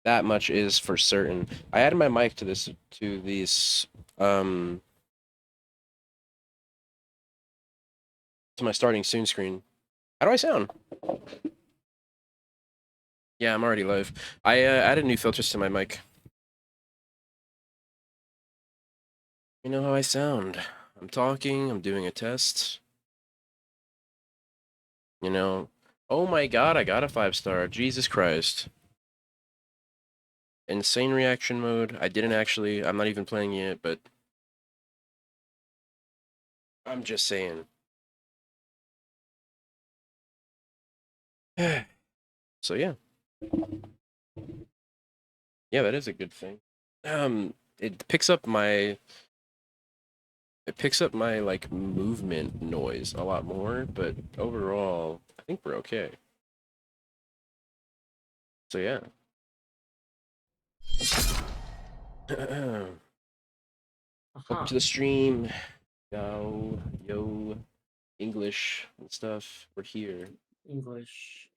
That much is for certain. I added my mic to these to my starting soon screen. How do I sound? Yeah, I'm already live. I added new filters to my mic. You know how I sound. I'm talking, I'm doing a test. You know, oh my god, I got a 5-star. Jesus Christ. Insane reaction mode. I didn't actually, I'm not even playing yet, but I'm just saying. So yeah. Yeah, that is a good thing. It picks up my like movement noise a lot more, but overall, I think we're okay. So yeah. Welcome Uh-huh. to the stream. Yo, English and stuff. We're here. English.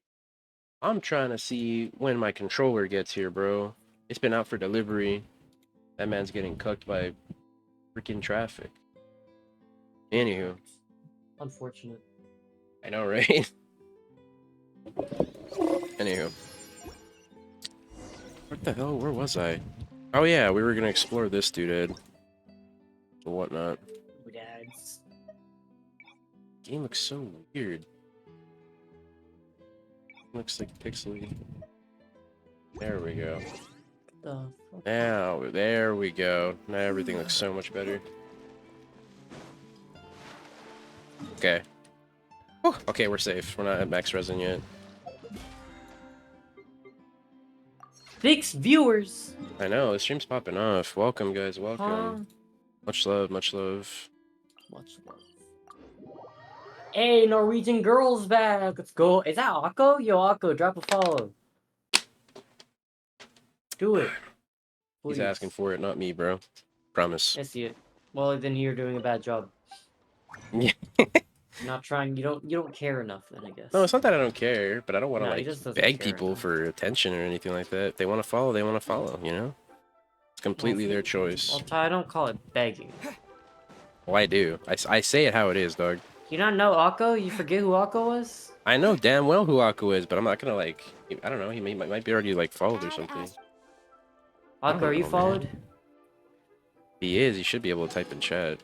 I'm trying to see when my controller gets here, bro. It's been out for delivery. That man's getting cooked by freaking traffic. Anywho, Unfortunate. I know, right? Anywho, what the hell? Where was I? Oh yeah, we were gonna explore this dude or whatnot. Dads. Game looks so weird. Looks like pixely. There we go. The fuck? Now, there we go. Now everything looks so much better. Okay. Whew. Okay, we're safe. We're not at max resin yet. 6 viewers. I know, the stream's popping off. Welcome, guys. Huh? Welcome. Much love, much love. Much love. Hey, Norwegian girls back. Let's go. Is that Akko? Yo, Akko, drop a follow. Do it. He's asking Please. for it, not me, bro. Promise. I see it. Well, then you're doing a bad job. Yeah. You're not trying. You don't care enough. Then I No, guess. it's not that I don't care, but I don't want to No, he like just doesn't beg care people enough. for attention or anything like that. If they want to follow, they want to follow, you know? It's Well, completely their choice. well, Ty, I don't call it begging. Well, I do. I say it how it is, dog. You not know Akko? You forget who Akko was? I know damn well who Aku is, but I'm not gonna like. I don't know. He might be already like followed or something. I Akko, are don't you know, followed? man. He is. He should be able to type in chat.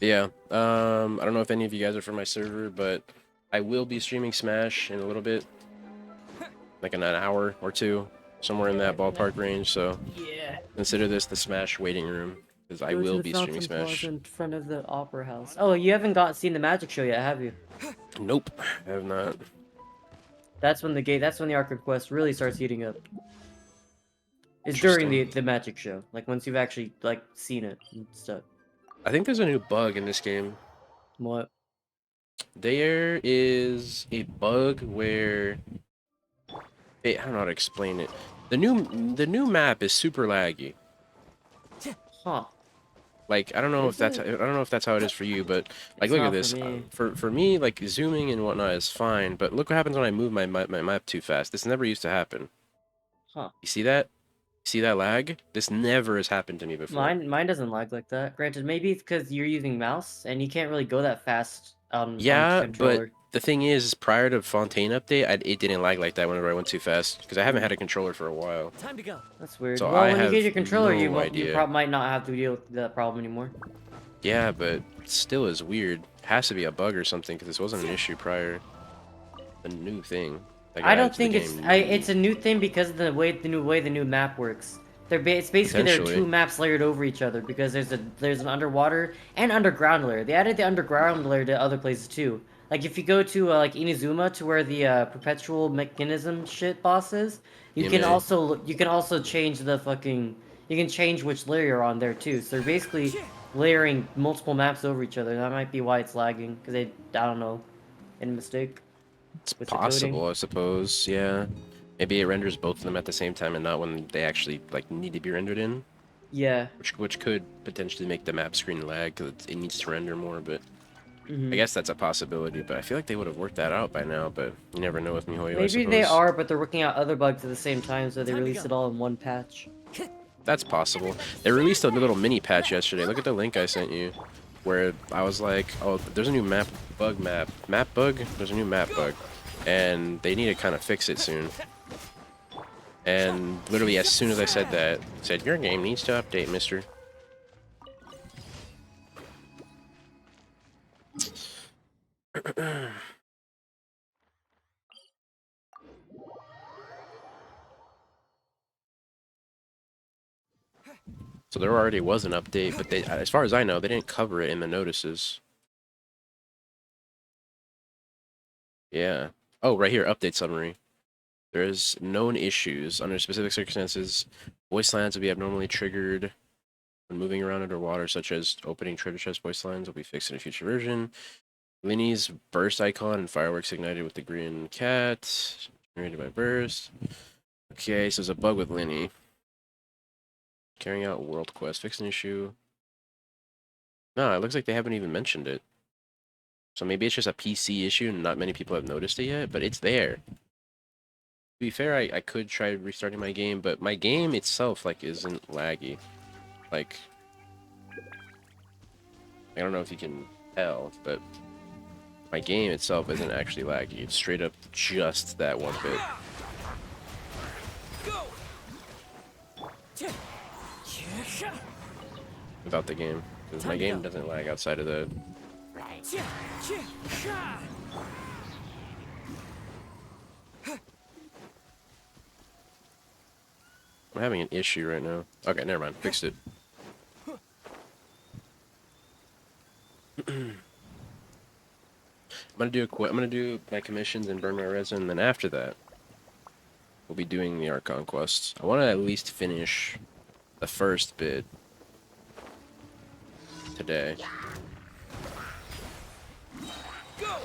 Yeah. I don't know if any of you guys are from my server, but I will be streaming Smash in a little bit, like in an hour or two, somewhere in that ballpark range. So Yeah. consider this the Smash waiting room, because I Go to will the be streaming fountain plaza Smash. in front of the opera house. Oh, you haven't seen the magic show yet, have you? Nope, I have not. That's when the arc quest really starts heating up. It's during Interesting. the magic show. Like once you've actually like seen it and stuff. I think there's a new bug in this game. What? There is a bug where I don't know how to explain it. The new map is super laggy. Huh. Like I don't know if Is that's it? I don't know if that's how it is for you, but like It's look at not for this. me. For me, like zooming and whatnot is fine, but look what happens when I move my map too fast. This never used to happen. Huh. You see that? See that lag? This never has happened to me before. Mine doesn't lag like that. Granted, maybe it's because you're using mouse and you can't really go that fast on Yeah, but controller. the thing is prior to Fontaine update, it didn't lag like that whenever I went too fast because I haven't had a controller for a while. Time to go. That's weird. So Well, I when you get have your controller, no idea. might not have to deal with that problem anymore. Yeah, but it still is weird. Has to be a bug or something because this wasn't an issue prior. A new thing that I got added don't to the think it's game. it's a new thing because of the new map works. It's basically there are Potentially. two maps layered over each other because there's an underwater and underground layer. They added the underground layer to other places too. Like if you go to like Inazuma to where the perpetual mechanism shit boss is, EMA. you can also change the fucking you can change which layer you're on there too. So they're basically layering multiple maps over each other. That might be why it's lagging because I don't know, any mistake It's with the coding. possible, I suppose. Yeah. Maybe it renders both of them at the same time and not when they actually like need to be rendered in. Yeah. which could potentially make the map screen lag because it needs to render more. But I Hmm. guess that's a possibility. But I feel like they would have worked that out by now. But you never know with MiHoYo, I Maybe they suppose. are, but they're working out other bugs at the same time, so they Time to release go. it all in one patch. That's possible. They released a little mini patch yesterday. Look at the link I sent you, where I was like, "Oh, there's a new map bug. There's a new map bug, and they need to kind of fix it soon." And literally, as soon as I said that, it said your game needs to update, Mister. So there already was an update, but they, as far as I know, they didn't cover it in the notices. Yeah. Oh, right here, update summary. There is known issues. Under specific circumstances, voice lines will be abnormally triggered when moving around underwater, such as opening treasure chest voice lines will be fixed in a future version. Linny's burst icon and fireworks ignited with the green cat. Generated by burst. Okay, so there's a bug with Linny. Carrying out world quest. Fix an issue. No, it looks like they haven't even mentioned it. So maybe it's just a PC issue and not many people have noticed it yet, but it's there. To be fair, I could try restarting my game, but my game itself, like, isn't laggy. Like, I don't know if you can tell, but my game itself isn't actually laggy. It's straight up just that one bit. About the game. Because my game doesn't lag outside of the... I'm having an issue right now. Okay, never mind. Fixed it. I'm gonna do my commissions and burn my resin, and then after that, we'll be doing the Archon quests. I want to at least finish the first bit today. Go!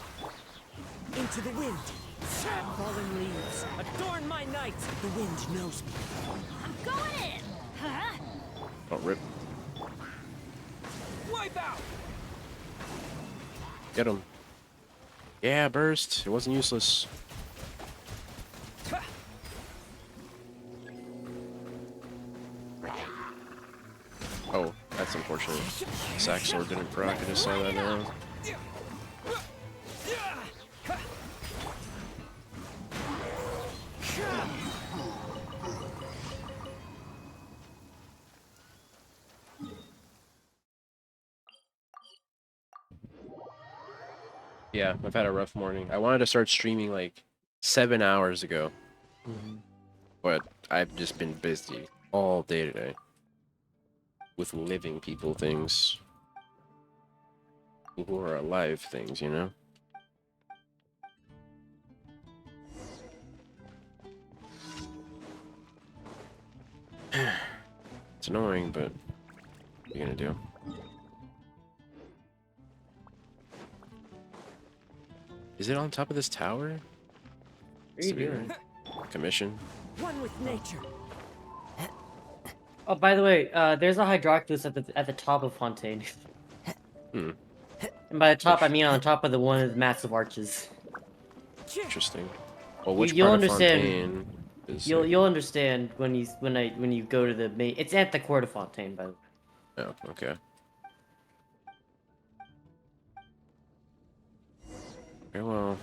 Into the wind. Fallen leaves adorn my night. The wind knows me. I'm going in. Huh? Oh, rip. Wipe out. Get him. Yeah, burst. It wasn't useless. Oh, that's unfortunate. Sack sword didn't proc. I just saw that now. Yeah, I've had a rough morning. I wanted to start streaming like 7 hours ago, but I've just been busy all day today with living people things. People who are alive things, you know? It's annoying, but what are you gonna do? Is it on top of this tower? What are you doing? Commission? One with nature. Oh, by the way, there's a Hydroculus at the top of Fontaine. Hmm, And by the top, I mean on top of the one of the massive arches. interesting. Well, which You'll part of understand. Fontaine is You'll understand when you go to the main. It's at the court of Fontaine, by the way. Oh, okay. Very well.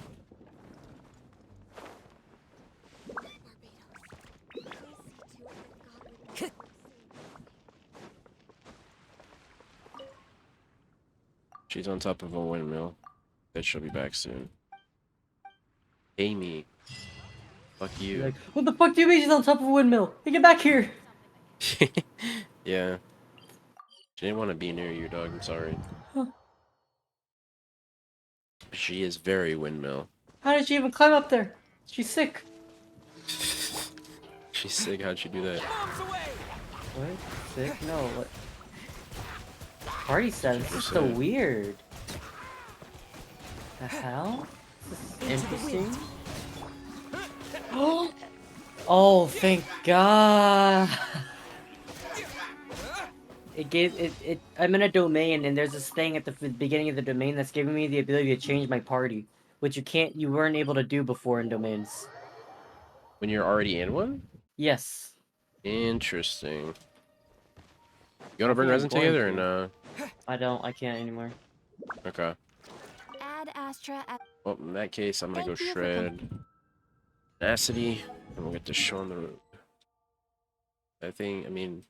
She's on top of a windmill. Bet she'll be back soon. Amy. Fuck You're you. like, what the fuck do you mean she's on top of a windmill? Hey, get back here! Yeah. She didn't want to be near you, dog. I'm sorry. Huh. She is very windmill. How did she even climb up there? She's sick. She's sick. How'd she do that? Bombs away. What? Sick? No. What? Party status. This is so Percent. weird. The hell? This is interesting. Oh, thank God. it gave it. I'm in a domain, and there's this thing at the beginning of the domain that's giving me the ability to change my party, which you weren't able to do before in domains. When you're already in one? Yes. Interesting. You want I to bring think I'm resin going together? to. And I can't anymore. okay. Add Astra at. Well, in that case, I'm gonna go Thank you for shred tenacity, and we'll get to show on the road. I mean,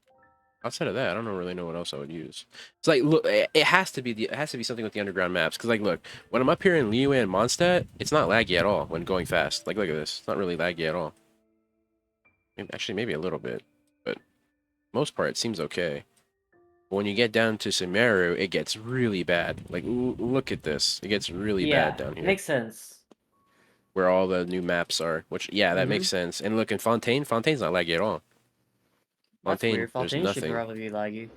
outside of that, I don't really know what else I would use. It's like, look, it has to be something with the underground maps. Cause like, look, when I'm up here in Liyue and Mondstadt, it's not laggy at all when going fast. Like, look at this, it's not really laggy at all. Actually, maybe a little bit, but most part it seems okay. But when you get down to Sumeru, it gets really bad. Like, look at this, it gets really bad Yeah, down here. makes sense. Where all the new maps are, which yeah, that Mm-hmm. makes sense. And look, in Fontaine's not laggy at all. That's Fontaine, weird. there's Fontaine should nothing. probably be laggy.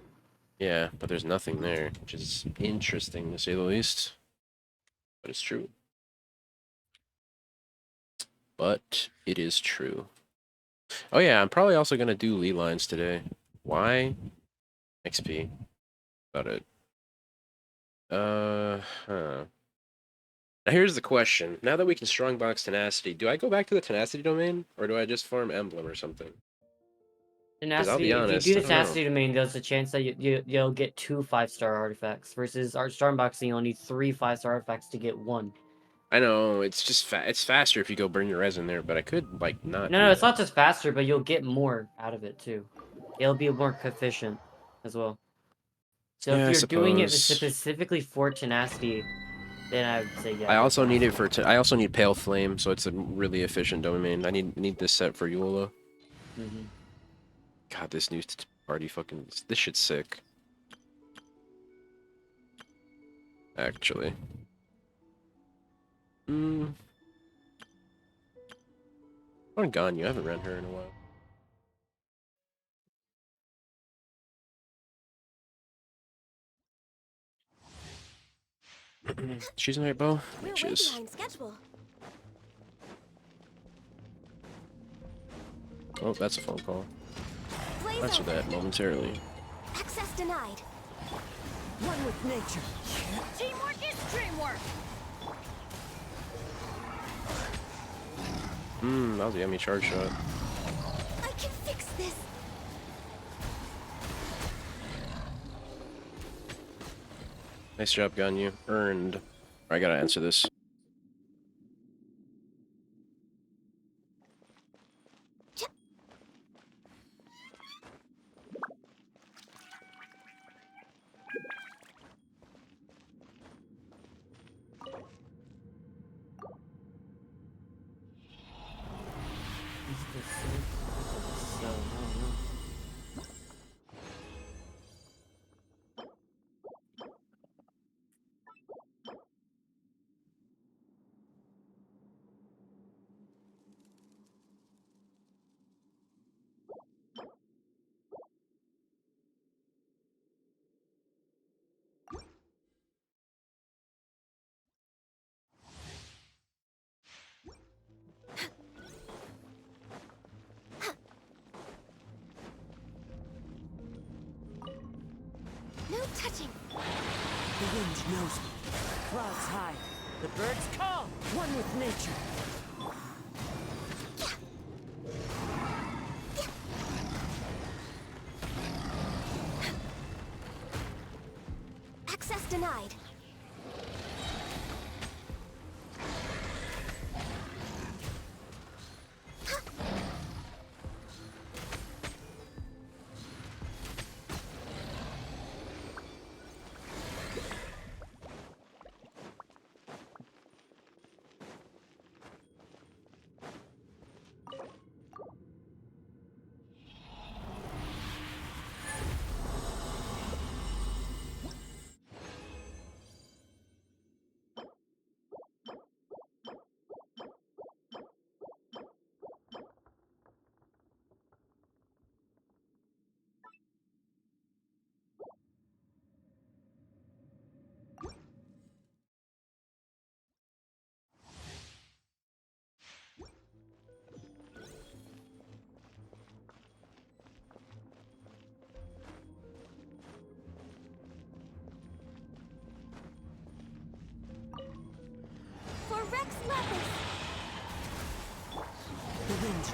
Yeah, but there's nothing there, which is interesting to say the least. But it's true. But it is true. Oh yeah, I'm probably also gonna do Lee lines today. Why? XP. About it. Huh. Now here's the question. Now that we can strongbox tenacity, do I go back to the tenacity domain, or do I just farm emblem or something? Because I'll be Tenacity. If you do honest, I the don't know. tenacity domain, there's a chance that you'll get 2 5-star artifacts versus our Stormboxing. You only need 3 5-star artifacts to get 1. I know it's just it's faster if you go bring your resin there, but I could like not. No, do no, it's that. not just faster, but you'll get more out of it too. It'll be more efficient as well. So Yeah, if I you're doing it suppose. specifically for tenacity, then I would say yeah. I go also need it tenacity. for. I also need pale flame, so it's a really efficient domain. I need this set for Eula. Mm-hmm. God, this new party fucking. This shit's sick. Actually. Hmm. On Gone, you haven't ran her in a while. She's an 8 bow, We're which way is. behind schedule. Oh, that's a phone call. Blaze Answer over. that momentarily. Access denied. One with nature. Teamwork is dreamwork. That was a yummy charge shot. I can fix this. Nice job, Gun. You earned. I gotta answer this. So, I don't know. No touching. The wind knows me. Clouds high. The birds call. One with nature. Access denied.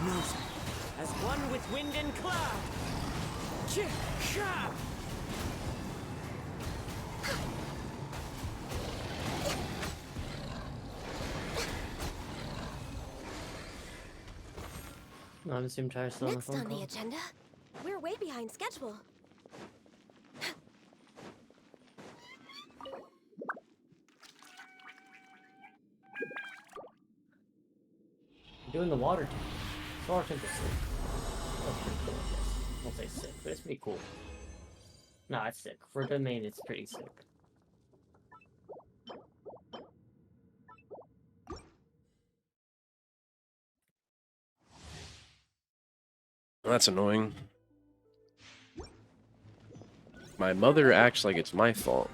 knows me. As one with wind and cloud. Cha! No, I'm assuming Tyra's still on the Next phone on the call. agenda, we're way behind schedule. I'm doing the water tank. The water tank is sick. That's pretty cool, I guess. I won't say sick, but it's pretty cool. No, it's sick. For the main, it's pretty sick. That's annoying. My mother acts like it's my fault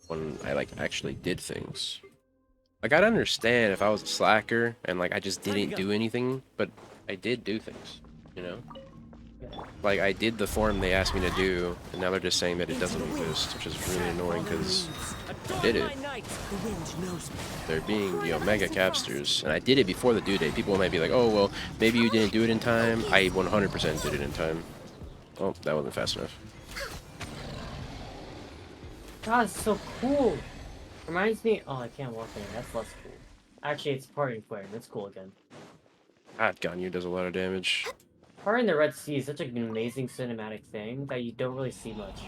when I like actually did things. Like I'd understand if I was a slacker and like I just didn't do anything, but I did do things, you know? Like I did the form they asked me to do, and now they're just saying that it doesn't exist, which is really annoying because I did it. They're being the Omega Capsters, and I did it before the due date. People might be like, oh, well, maybe you didn't do it in time. I 100% did it in time. Oh, that wasn't fast enough. God, it's so cool! Reminds me... Oh, I can't walk in. That's less cool. Actually, it's parting flare. That's cool again. God, Ganyu does a lot of damage. Parting the Red Sea is such an amazing cinematic thing that you don't really see much.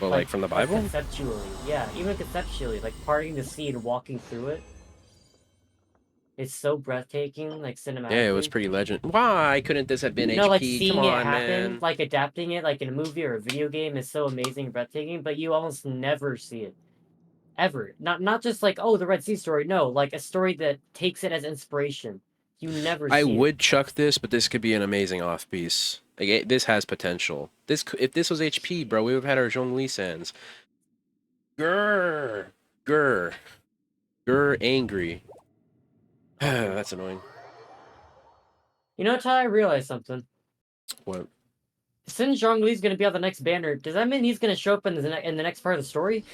Well, like from the Bible? Conceptually, yeah. Even conceptually, like parting the sea and walking through it. It's so breathtaking, like cinematically. Yeah, it was pretty legend. Why couldn't this have been No, like HP? seeing Come it on, happen, man. like adapting it, like in a movie or a video game, is so amazing and breathtaking. But you almost never see it, ever. Not just like, oh, the Red Sea story. No, like a story that takes it as inspiration. You never I see it. would chuck this, but this could be an amazing off piece. Like this has potential. If this was HP, bro, we would have had our Zhongli Sands. Grr, grr, grr, angry. That's annoying. You know, Ty, I realized something. What? Since Zhongli's gonna be on the next banner, does that mean he's gonna show up in the next part of the story?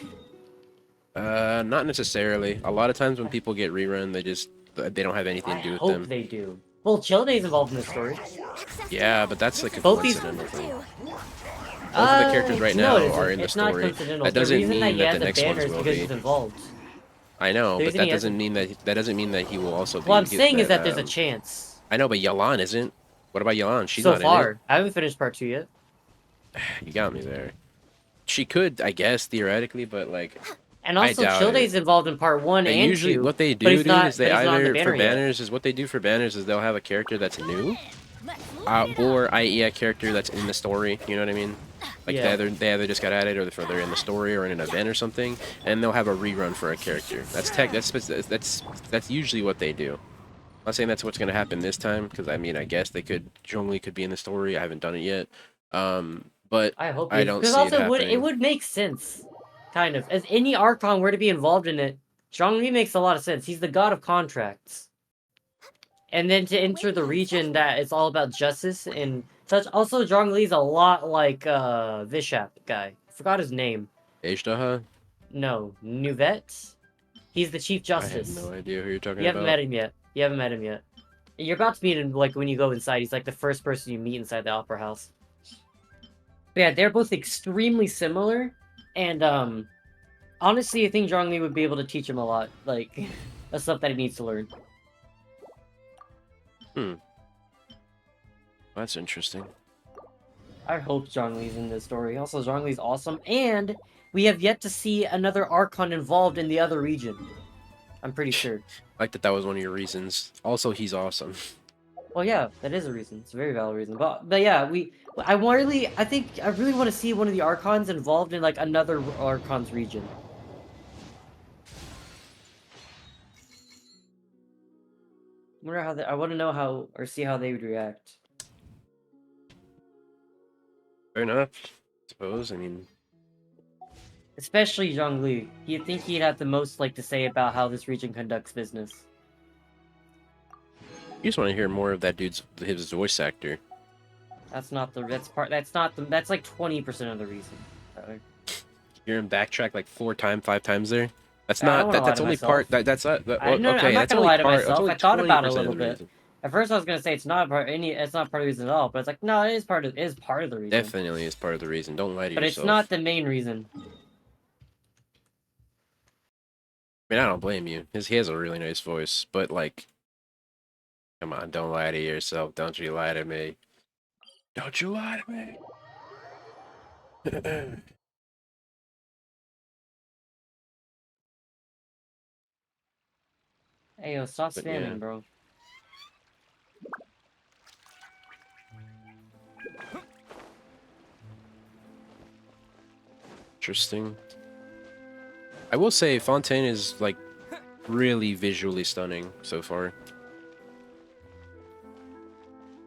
Not necessarily. A lot of times when people get rerun, they don't have anything I to do with hope them. they do. Well, Childay's involved in the story. Yeah, but that's like a Both these- coincidental thing. Both of the characters right now are in the it's not story. coincidental. That The doesn't reason mean he that has the a next banner ones is will because be. he's involved. I know, The but reason that he doesn't mean that he will also be. What I'm saying is that there's a chance. I know, but Yalan isn't. What about Yalan? She's So not far, I haven't finished part 2 yet. in it. You got me there. She could, I guess, theoretically, but like. And I also, doubt Childay's it. involved in part 1 They and usually 2. what they do, but he's dude, not, is they but he's not on the either banner for yet. banners is what they do for banners is they'll have a character that's new, or i.e. a character that's in the story. You know what I mean? Like Yeah. they either just got added, or they're in the story or in an event or something, and they'll have a rerun for a character. That's usually what they do. I'm not saying that's what's gonna happen this time, because I mean I guess Zhongli could be in the story. I haven't done it yet, but I hope I don't because see it also happening. it would make sense, kind of. As any Archon were to be involved in it, Zhongli makes a lot of sense. He's the god of contracts. And then to enter the region that is all about justice and such. Also, Zhongli's a lot like Vishap guy. Forgot his name. Ashtaha? No, Nuvet. He's the chief I have justice. no idea who you're talking You haven't about. met him yet. You haven't met him yet. You're about to meet him like when you go inside. He's like the first person you meet inside the opera house. But yeah, they're both extremely similar, and honestly, I think Zhongli would be able to teach him a lot, like the stuff that he needs to learn. That's interesting. I hope Zhongli's in this story. Also, Zhongli's awesome, and we have yet to see another Archon involved in the other region. I'm pretty sure. I like that was one of your reasons. Also, he's awesome. Well, yeah, that is a reason. It's a very valid reason. But yeah, I really want to see one of the Archons involved in like another Archon's region. I want to know how or see how they would react. Fair enough, I suppose. I mean, Especially Zhongli. You'd think he'd have the most like to say about how this region conducts business. you just want to hear more of that his voice actor. That's like 20% of the reason. Tyler. Hear him backtrack like 5 times there. That's I don't not wanna lie that's to only myself. part. That's okay. I'm I'm not gonna lie to myself. I thought about it a little bit. At first, I was gonna say it's not part it's not part of the reason at all, but it's like no, it is part of the reason. Definitely is part of the reason. Don't lie to But yourself. it's not the main reason. I mean, I don't blame you. He has a really nice voice, but like, come on, don't lie to yourself. Don't you lie to me. Don't you lie to me. Hey, yo, stop But spamming, yeah. bro. Interesting. I will say Fontaine is like really visually stunning so far.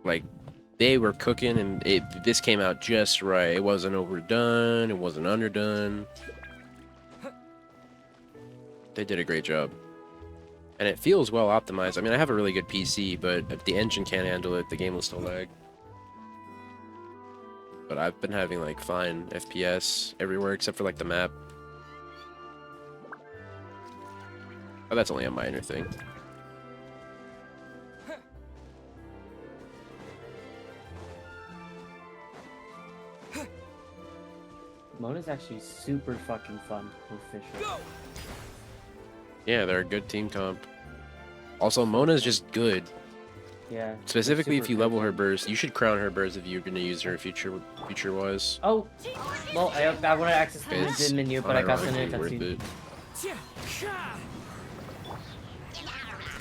Like they were cooking and this came out just right. It wasn't overdone, it wasn't underdone. They did a great job. And it feels well optimized. I mean, I have a really good PC, but if the engine can't handle it, the game will still lag. But I've been having like fine FPS everywhere except for like the map. Oh, that's only a minor thing. Mona's actually super fucking fun with Fisher. Yeah, they're a good team comp. Also, Mona's just good. Yeah. Specifically, if super you level her good. burst, you should crown her burst if you're gonna use her future-wise. Oh, well, I want to access It's the menu, but I got sent in a unironically worth cutscene. it.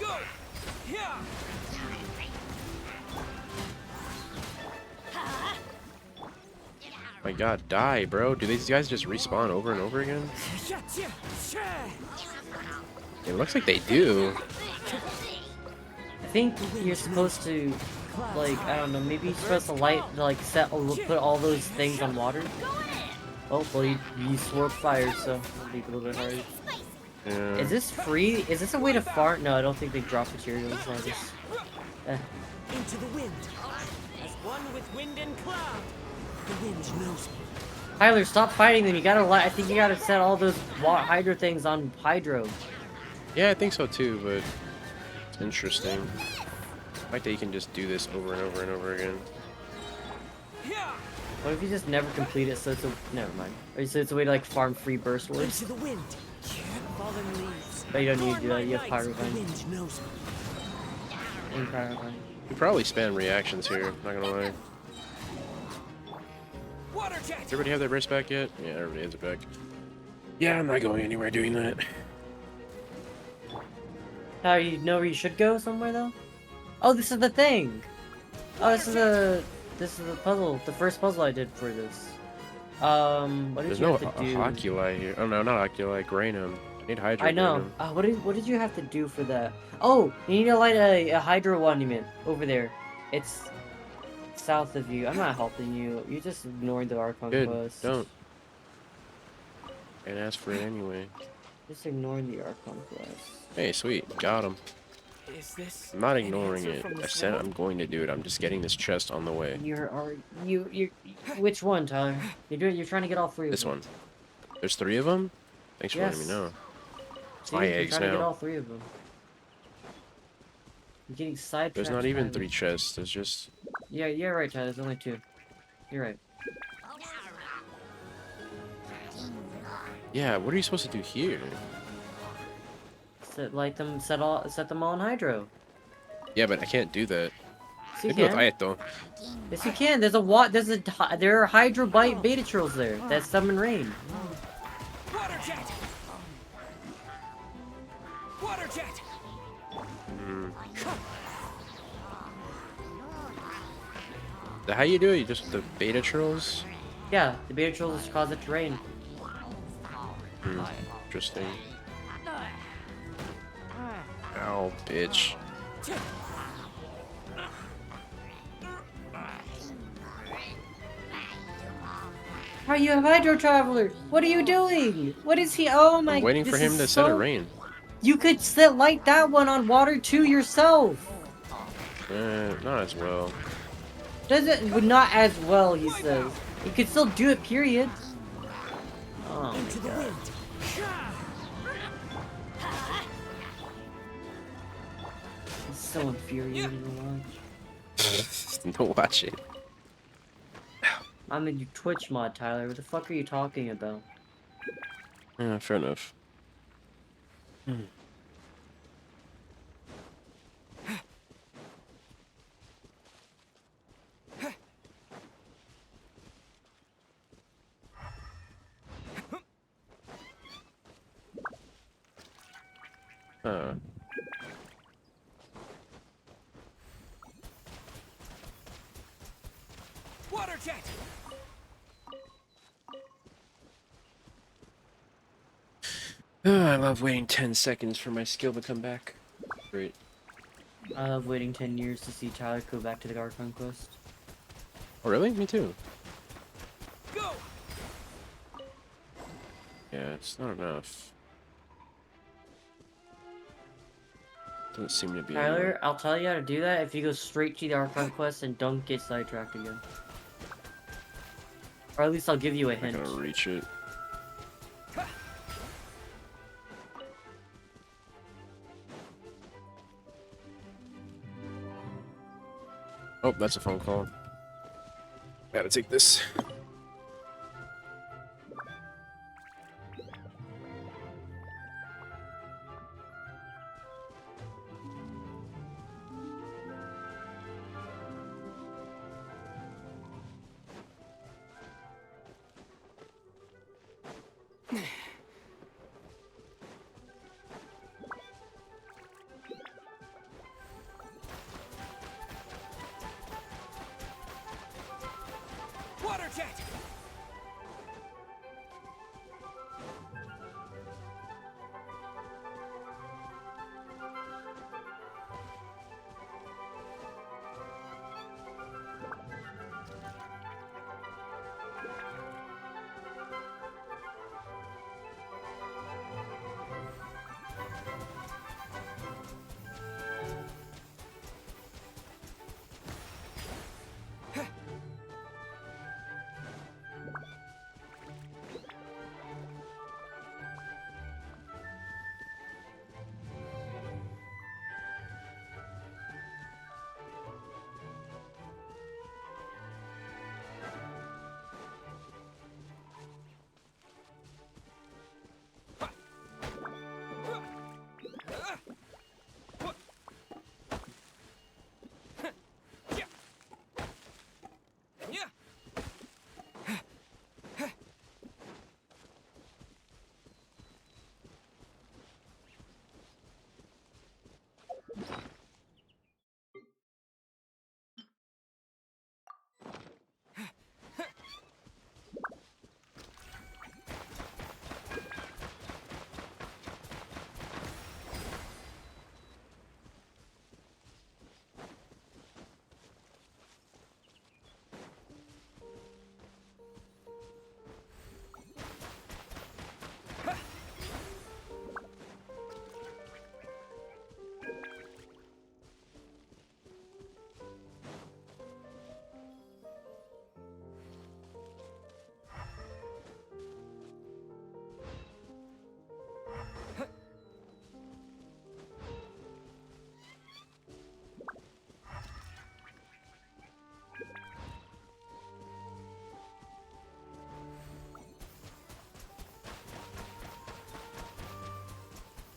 Go! Yeah! My god, die, bro. Do these guys just respawn over and over again? It looks like they do. I think you're supposed to, like, I don't know, maybe you're supposed to like, put all those things on water. Oh, well, you swore fire, so it'll be a little bit hard. Yeah. Is this free? Is this a way to farm? No, I don't think they drop materials on this. Into the wind. As one with wind and cloud. The wind knows me. Tyler, stop fighting them. You gotta, I think you gotta set all those hydro things on hydro. Yeah, I think so too, but it's interesting. I like that you can just do this over and over and over again. What if you just never complete it? So it's a never mind. Or so it's a way to like farm free burst words. Into the wind. Fallen leaves. But you don't need to do that. You have The Pyrovine. wind knows me. And Pyrovine. You probably spam reactions here, not gonna lie. Water jet. Everybody have their burst back yet? Yeah, everybody has it back. Yeah, I'm not going anywhere doing that. How you know where you should go somewhere though? Oh, this is the thing. Oh, this is the puzzle. The first puzzle I did for this. What did There's you no have to do? Oculi here. Oh no, not Oculi, Granum. I need Hydro. I know. Granum. What did you have to do for that? Oh, you need to light a Hydro monument over there. It's south of you. I'm not helping you. You just ignored the Archon Good, quest. don't. And ask for it anyway. Just ignoring the Archon quest. Hey, sweet, got him. Is this I'm not an ignoring answer it. from I this said world? I'm going to do it. I'm just getting this chest on the way. You which one, Tyler? You're trying to get all three of This them. one. There's 3 of them? Thanks for letting me Yes. know. See, My you're eggs trying to get now. all 3 of them. You're getting sidetracked. There's not even Tyler. 3 chests. There's just... Yeah, you're right, Tyler. There's only 2. You're right. Yeah, what are you supposed to do here? Set them all on Hydro. Yeah, but I can't do that. Yes, you Maybe with can. Ayato. Yes, you can. There are Hydro Beta Trolls there that summon rain. Water jet. Water jet. How you do it? You just the beta trolls? Yeah, the Beta Trolls just cause it to rain. Interesting. Ow, bitch. Are you a Hydro Traveler? What are you doing? What is he? Oh my! I'm waiting for this him is to set a so- rain. You could light that one on water too yourself. Not as well. Would not as well, he says. You could still do it, period. Oh Into my the god. wind. It's so infuriating to watch. No, watch it. I'm in your Twitch mod, Tyler. What the fuck are you talking about? Yeah, fair enough. Huh. Water jet. I love waiting 10 seconds for my skill to come back. Great. I love waiting 10 years to see Tyler go back to the Archon quest. Oh, really? Me too. Go. Yeah, it's not enough. Doesn't seem to be Tyler, enough. I'll tell you how to do that if you go straight to the Archon quest and don't get sidetracked again. Or at least I'll give you a I'm not hint. gonna reach it. Oh, that's a phone call. Gotta take this. Water jet. Yeah.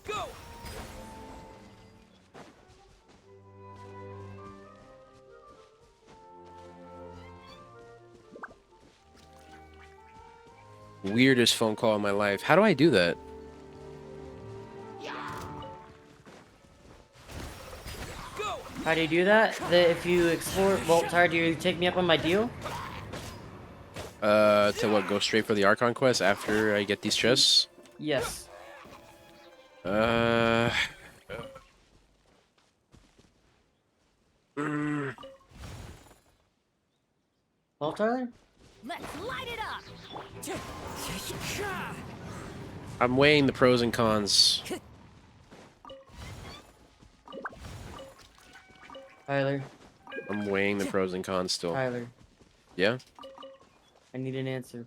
Go. Weirdest phone call in my life. How do I do that? Go. How do you do that? If you explore... Well, Tyler, do you take me up on my deal? To what? Go straight for the Archon quest after I get these chests? Yes. Uh. mm, Well, Tyler? Let's light it up! I'm weighing the pros and cons. Tyler. I'm weighing the pros and cons still. Tyler. Yeah? I need an answer.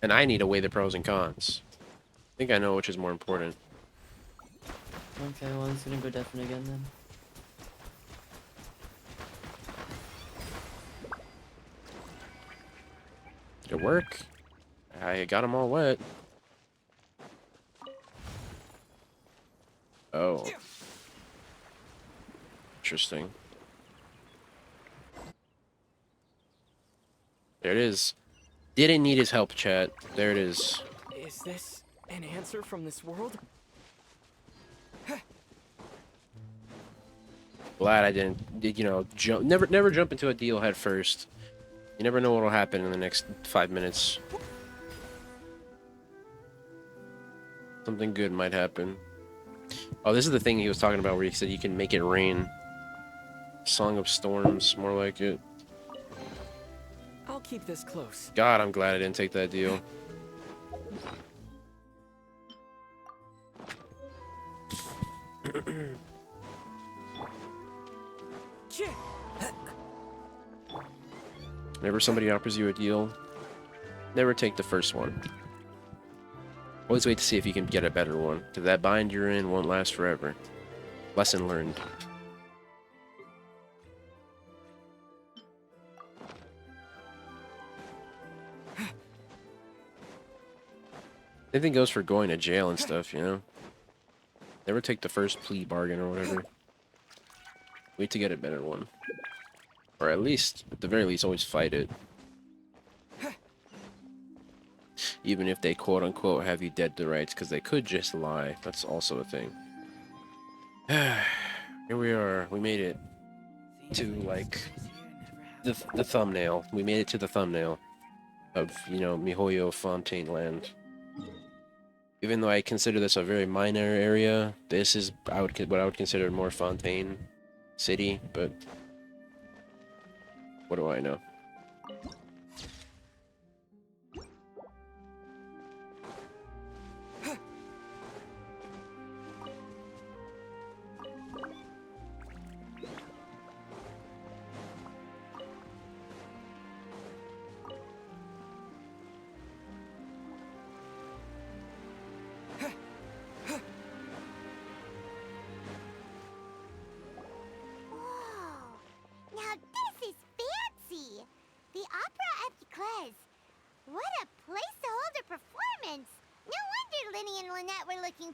And I need to weigh the pros and cons. I think I know which is more important. Okay, well, I'm just gonna go deafened again then. Did it work? I got them all wet. Oh. Interesting. There it is. Didn't need his help, chat. There it is. Is this an answer from this world? Glad I didn't, you know, jump. Never jump into a deal head first. You never know what'll happen in the next 5 minutes. Something good might happen. Oh, this is the thing he was talking about where he said you can make it rain. Song of Storms, more like it. I'll keep this close. God, I'm glad I didn't take that deal. Whenever somebody offers you a deal, never take the first one. Always wait to see if you can get a better one, because that bind you're in won't last forever. Lesson learned. Same thing goes for going to jail and stuff, you know? Never take the first plea bargain or whatever. Wait to get a better one. Or at least, at the very least, always fight it. Even if they quote-unquote have you dead to rights, because they could just lie. That's also a thing. Here we are. We made it to, like, the thumbnail. We made it to the thumbnail of, you know, Mihoyo Fontaine Land. Even though I consider this a very minor area, this is what I would consider more Fontaine City, but what do I know?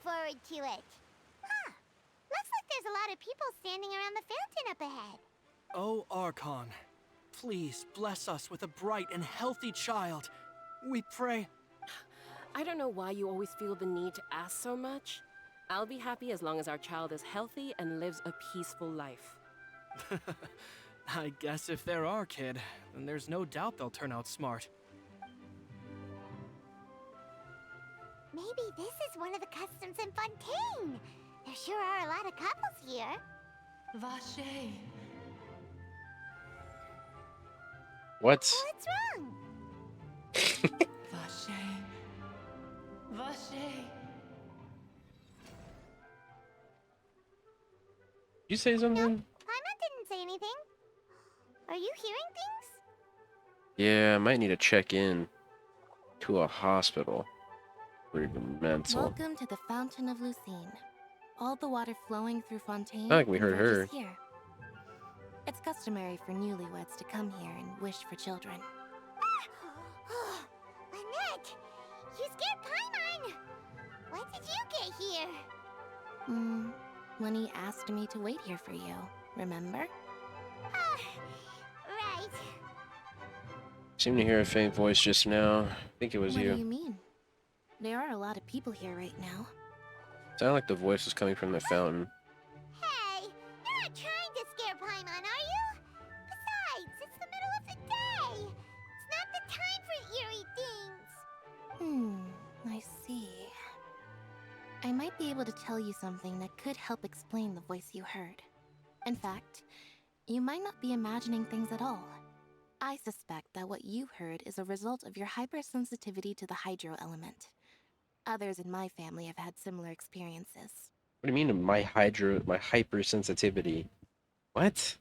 Forward to it. Huh. Looks like there's a lot of people standing around the fountain up ahead. Oh, Archon, please bless us with a bright and healthy child. We pray. I don't know why you always feel the need to ask so much. I'll be happy as long as our child is healthy and lives a peaceful life. I guess if they're our kid, then there's no doubt they'll turn out smart. Maybe this is one of the customs in Fontaine. There sure are a lot of couples here. Vache. What? What's wrong? Vache. Vache. You say something? Paimon didn't say anything. Are you hearing things? Yeah, I might need to check in to a hospital. Pretty mental. Welcome to the Fountain of Lucine. All the water flowing through Fontaine Not like we heard her. converges here. It's customary for newlyweds to come here and wish for children. Annette! You scared Paimon! When did you get here? When he asked me to wait here for you, remember? Right. Seemed to hear a faint voice just now. I think it was What you. do you mean? There are a lot of people here right now. Sounded like the voice was coming from the fountain. Hey, you're not trying to scare Paimon, are you? Besides, it's the middle of the day. It's not the time for eerie things. I see. I might be able to tell you something that could help explain the voice you heard. In fact, you might not be imagining things at all. I suspect that what you heard is a result of your hypersensitivity to the hydro element. Others in my family have had similar experiences. What do you mean my hypersensitivity? What?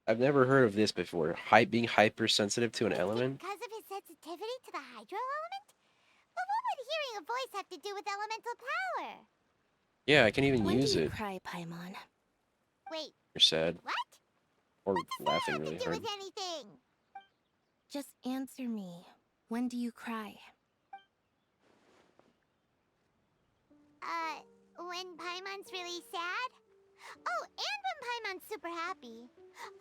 I've never heard of this before. Being hypersensitive to an element? Because of his sensitivity to the hydro element? But what would hearing a voice have to do with elemental power? Yeah, I can even When use do you it. cry, Paimon? Wait, You're sad. what? Or What does that laughing have really to do hard. with anything? Just answer me. when do you cry? When Paimon's really sad? Oh, and when Paimon's super happy.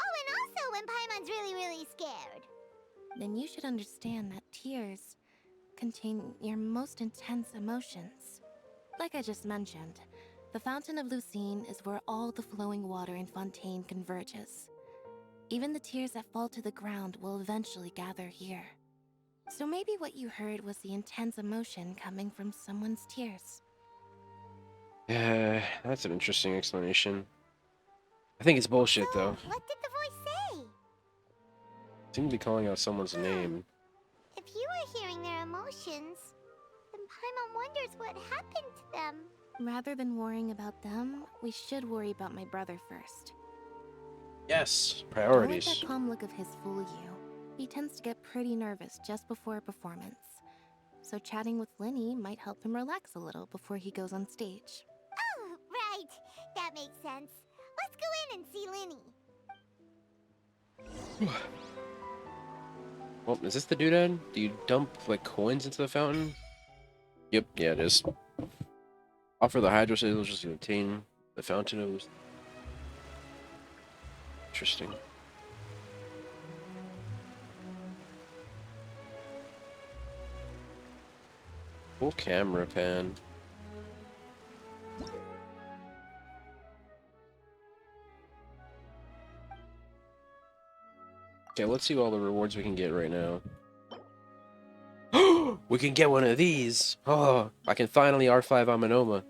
Oh, and also when Paimon's really, really scared. Then you should understand that tears contain your most intense emotions. Like I just mentioned, the Fountain of Lucine is where all the flowing water in Fontaine converges. Even the tears that fall to the ground will eventually gather here. So maybe what you heard was the intense emotion coming from someone's tears. Yeah, that's an interesting explanation. I think it's bullshit, So, though. what did the voice say? Seem to be calling out someone's name. If you were hearing their emotions, then Paimon wonders what happened to them. Rather than worrying about them, we should worry about my brother first. Yes, Don't let priorities. that calm look of his fool you. He tends to get pretty nervous just before a performance. So chatting with Linny might help him relax a little before he goes on stage. Oh, right. That makes sense. Let's go in and see Linny. Well, is this the doodad? Do you dump, like, coins into the fountain? Yep, yeah, it is. Offer the hydro signals to obtain the fountain of... Interesting. Full camera pan. Okay, let's see all the rewards we can get right now. We can get one of these! Oh, I can finally R5 Amanoma.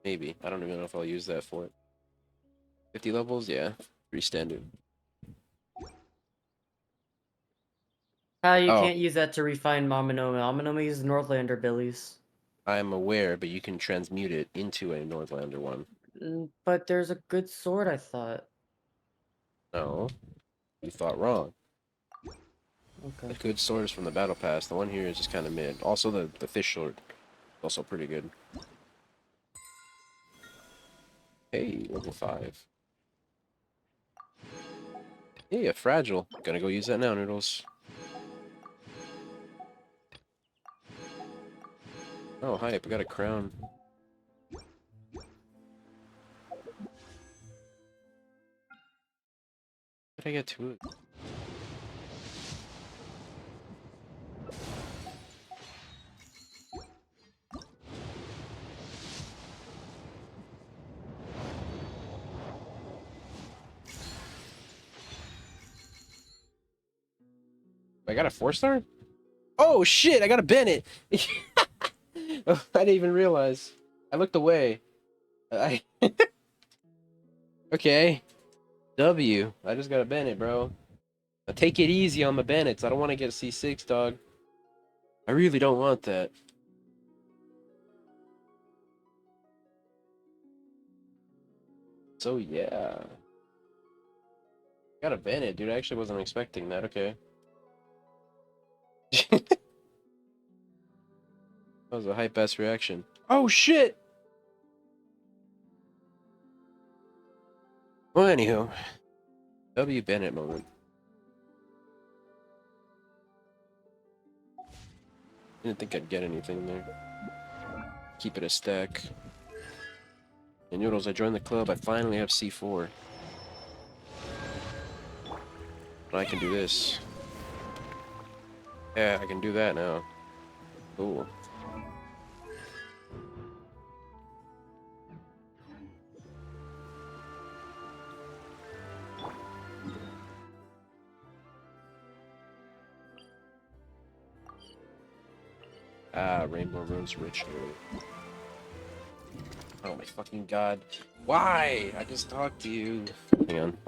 Maybe. I don't even know if I'll use that for it. 50 levels? Yeah. 3 standard. You Oh. can't use that to refine Mamonoma. Mamonoma uses Northlander Billies. I'm aware, but you can transmute it into a Northlander one. But there's a good sword, I thought. No. You thought wrong. Okay. The good sword is from the battle pass. The one here is just kind of mid. Also, the fish sword is also pretty good. Hey, level 5. Yeah, fragile. Gonna go use that now, Noodles. Oh, hype. I got a crown. How did I get to it? I got a 4-star? Oh shit, I got a Bennett! Oh, I didn't even realize. I looked away. I Okay. W. I just got a Bennett, bro. Now take it easy on the Bennetts. I don't want to get a C6, dog. I really don't want that. So yeah. Got a Bennett, dude. I actually wasn't expecting that. Okay. That was a hype-ass reaction. Oh shit! Well, anywho. W Bennett moment. Didn't think I'd get anything there. Keep it a stack. And Noodles, I joined the club. I finally have C4. But I can do this. Yeah, I can do that now. Cool. Ah, Rainbow Rose Ritual. Oh my fucking god. Why? I just talked to you. Hang on.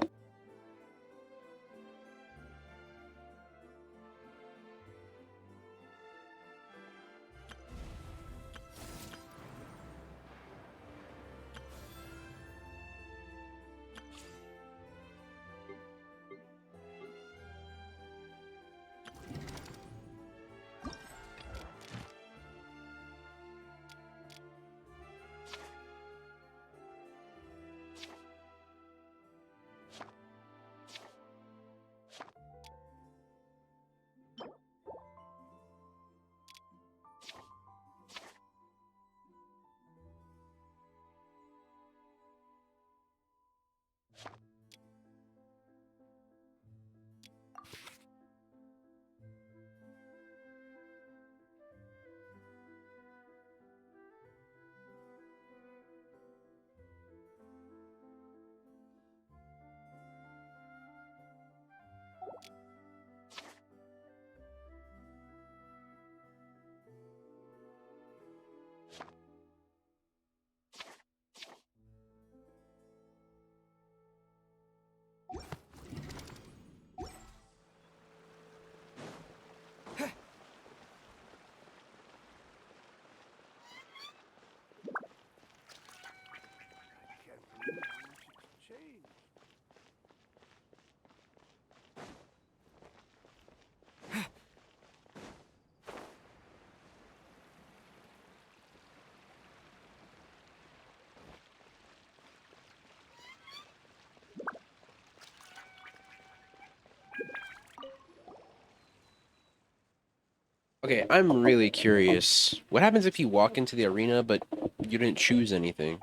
Okay, I'm really curious. What happens if you walk into the arena, but you didn't choose anything?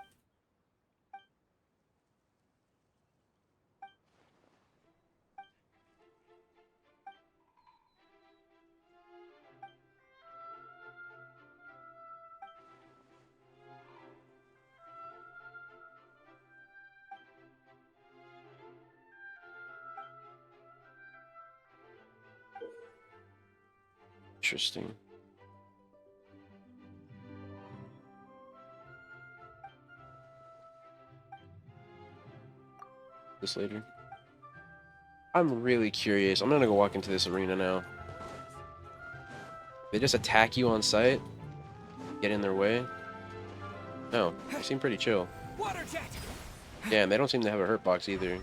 Interesting. This later. I'm really curious. I'm gonna go walk into this arena now. They just attack you on sight? Get in their way? No, they seem pretty chill. Water jet. Yeah, and they don't seem to have a hurt box either.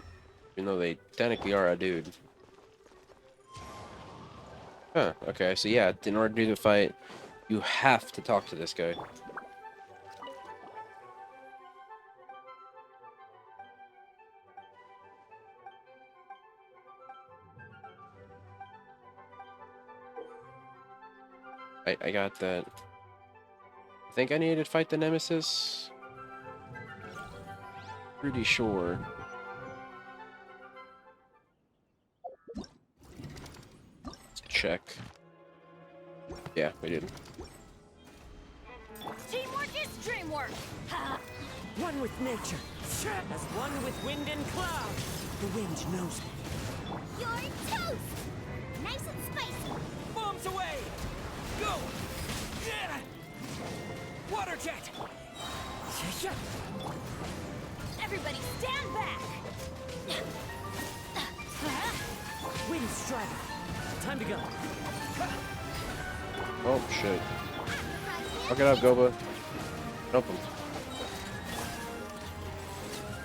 Even though they technically are a dude. Huh, okay, so yeah, in order to do the fight, you have to talk to this guy. I got that. I think I needed to fight the Nemesis. Pretty sure. Let's check. Yeah, we did. Teamwork is dreamwork. Ha! One with nature, as one with wind and cloud. The wind knows me. You're toast! Nice and spicy. Bombs away! Go! Yeah! Water jet! Yeah. Everybody stand back. Wind strider. Time to go. Oh, shit. Fuck it up, Goba. Help him.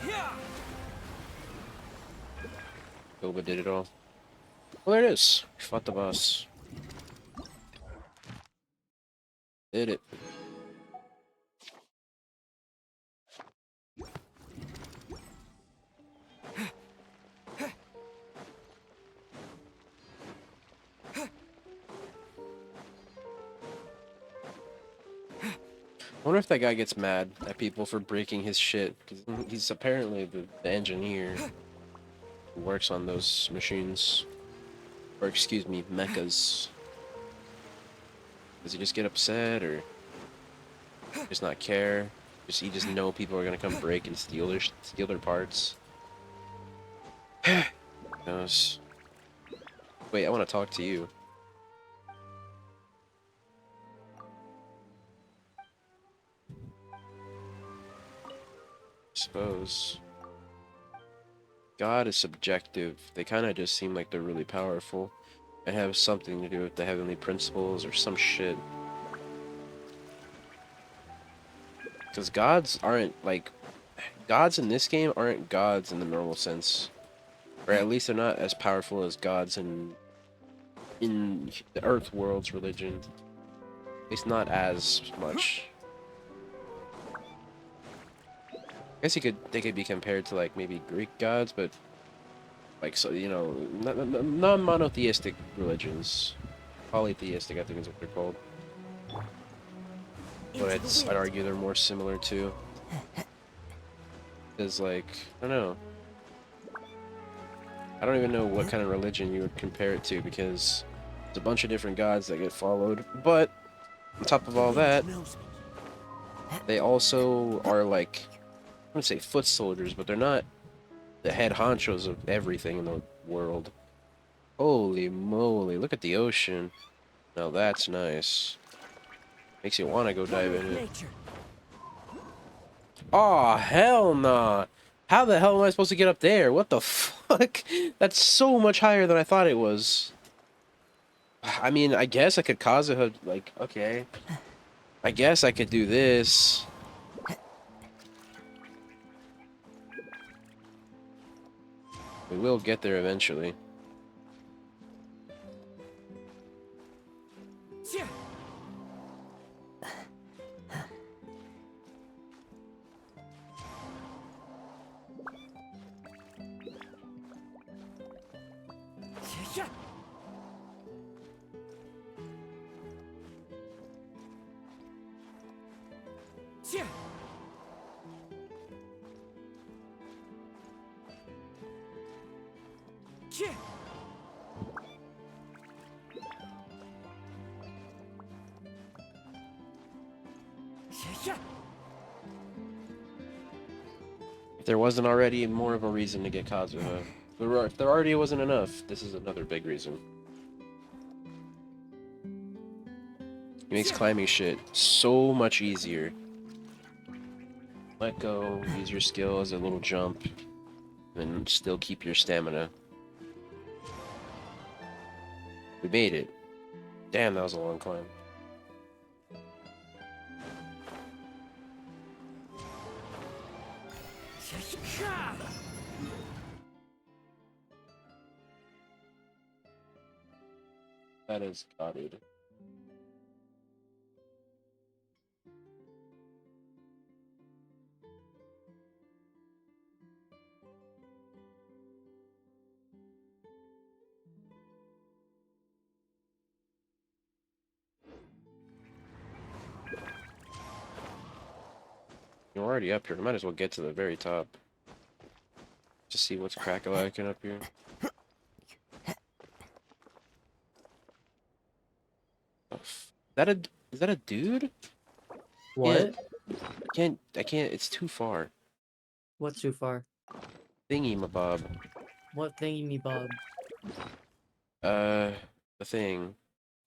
Yeah! Goba did it all. Well, there it is. We fought the boss. Did it. I wonder if that guy gets mad at people for breaking his shit, because he's apparently the engineer who works on those machines. Or, excuse me, mechas. Does he just get upset, or just not care? Just he just know people are gonna come break and steal their parts? Who knows? Wait, I want to talk to you. Suppose. God is subjective. They kind of just seem like they're really powerful and have something to do with the heavenly principles or some shit. Because gods aren't like gods in this game aren't gods in the normal sense, or at least they're not as powerful as gods in the Earth world's religion. At least not as much. I guess they could be compared to like maybe Greek gods, but like so you know non-monotheistic religions, polytheistic I think is what they're called. But I'd argue they're more similar too. Because like I don't know. I don't even know what kind of religion you would compare it to because there's a bunch of different gods that get followed. But on top of all that, they also are like I wouldn't say foot soldiers, but they're not the head honchos of everything in the world. Holy moly, look at the ocean. Now that's nice. Makes you want to go dive in it. Aw, hell nah. How the hell am I supposed to get up there? What the fuck? That's so much higher than I thought it was. I mean, I guess I could cause a like, okay. I guess I could do this. We will get there eventually. Yeah. Yeah. Yeah. If there wasn't already more of a reason to get Kazuha, if there already wasn't enough, this is another big reason. It makes climbing shit so much easier. Let go, use your skill as a little jump, and still keep your stamina. We made it. Damn, that was a long climb. That is gutted. You're already up here. We might as well get to the very top. Just see what's crack-a-lacking up here. Is that a dude? What? I can't, it's too far. What's too far? Thingy, my bob. What thingy me bob? The thing.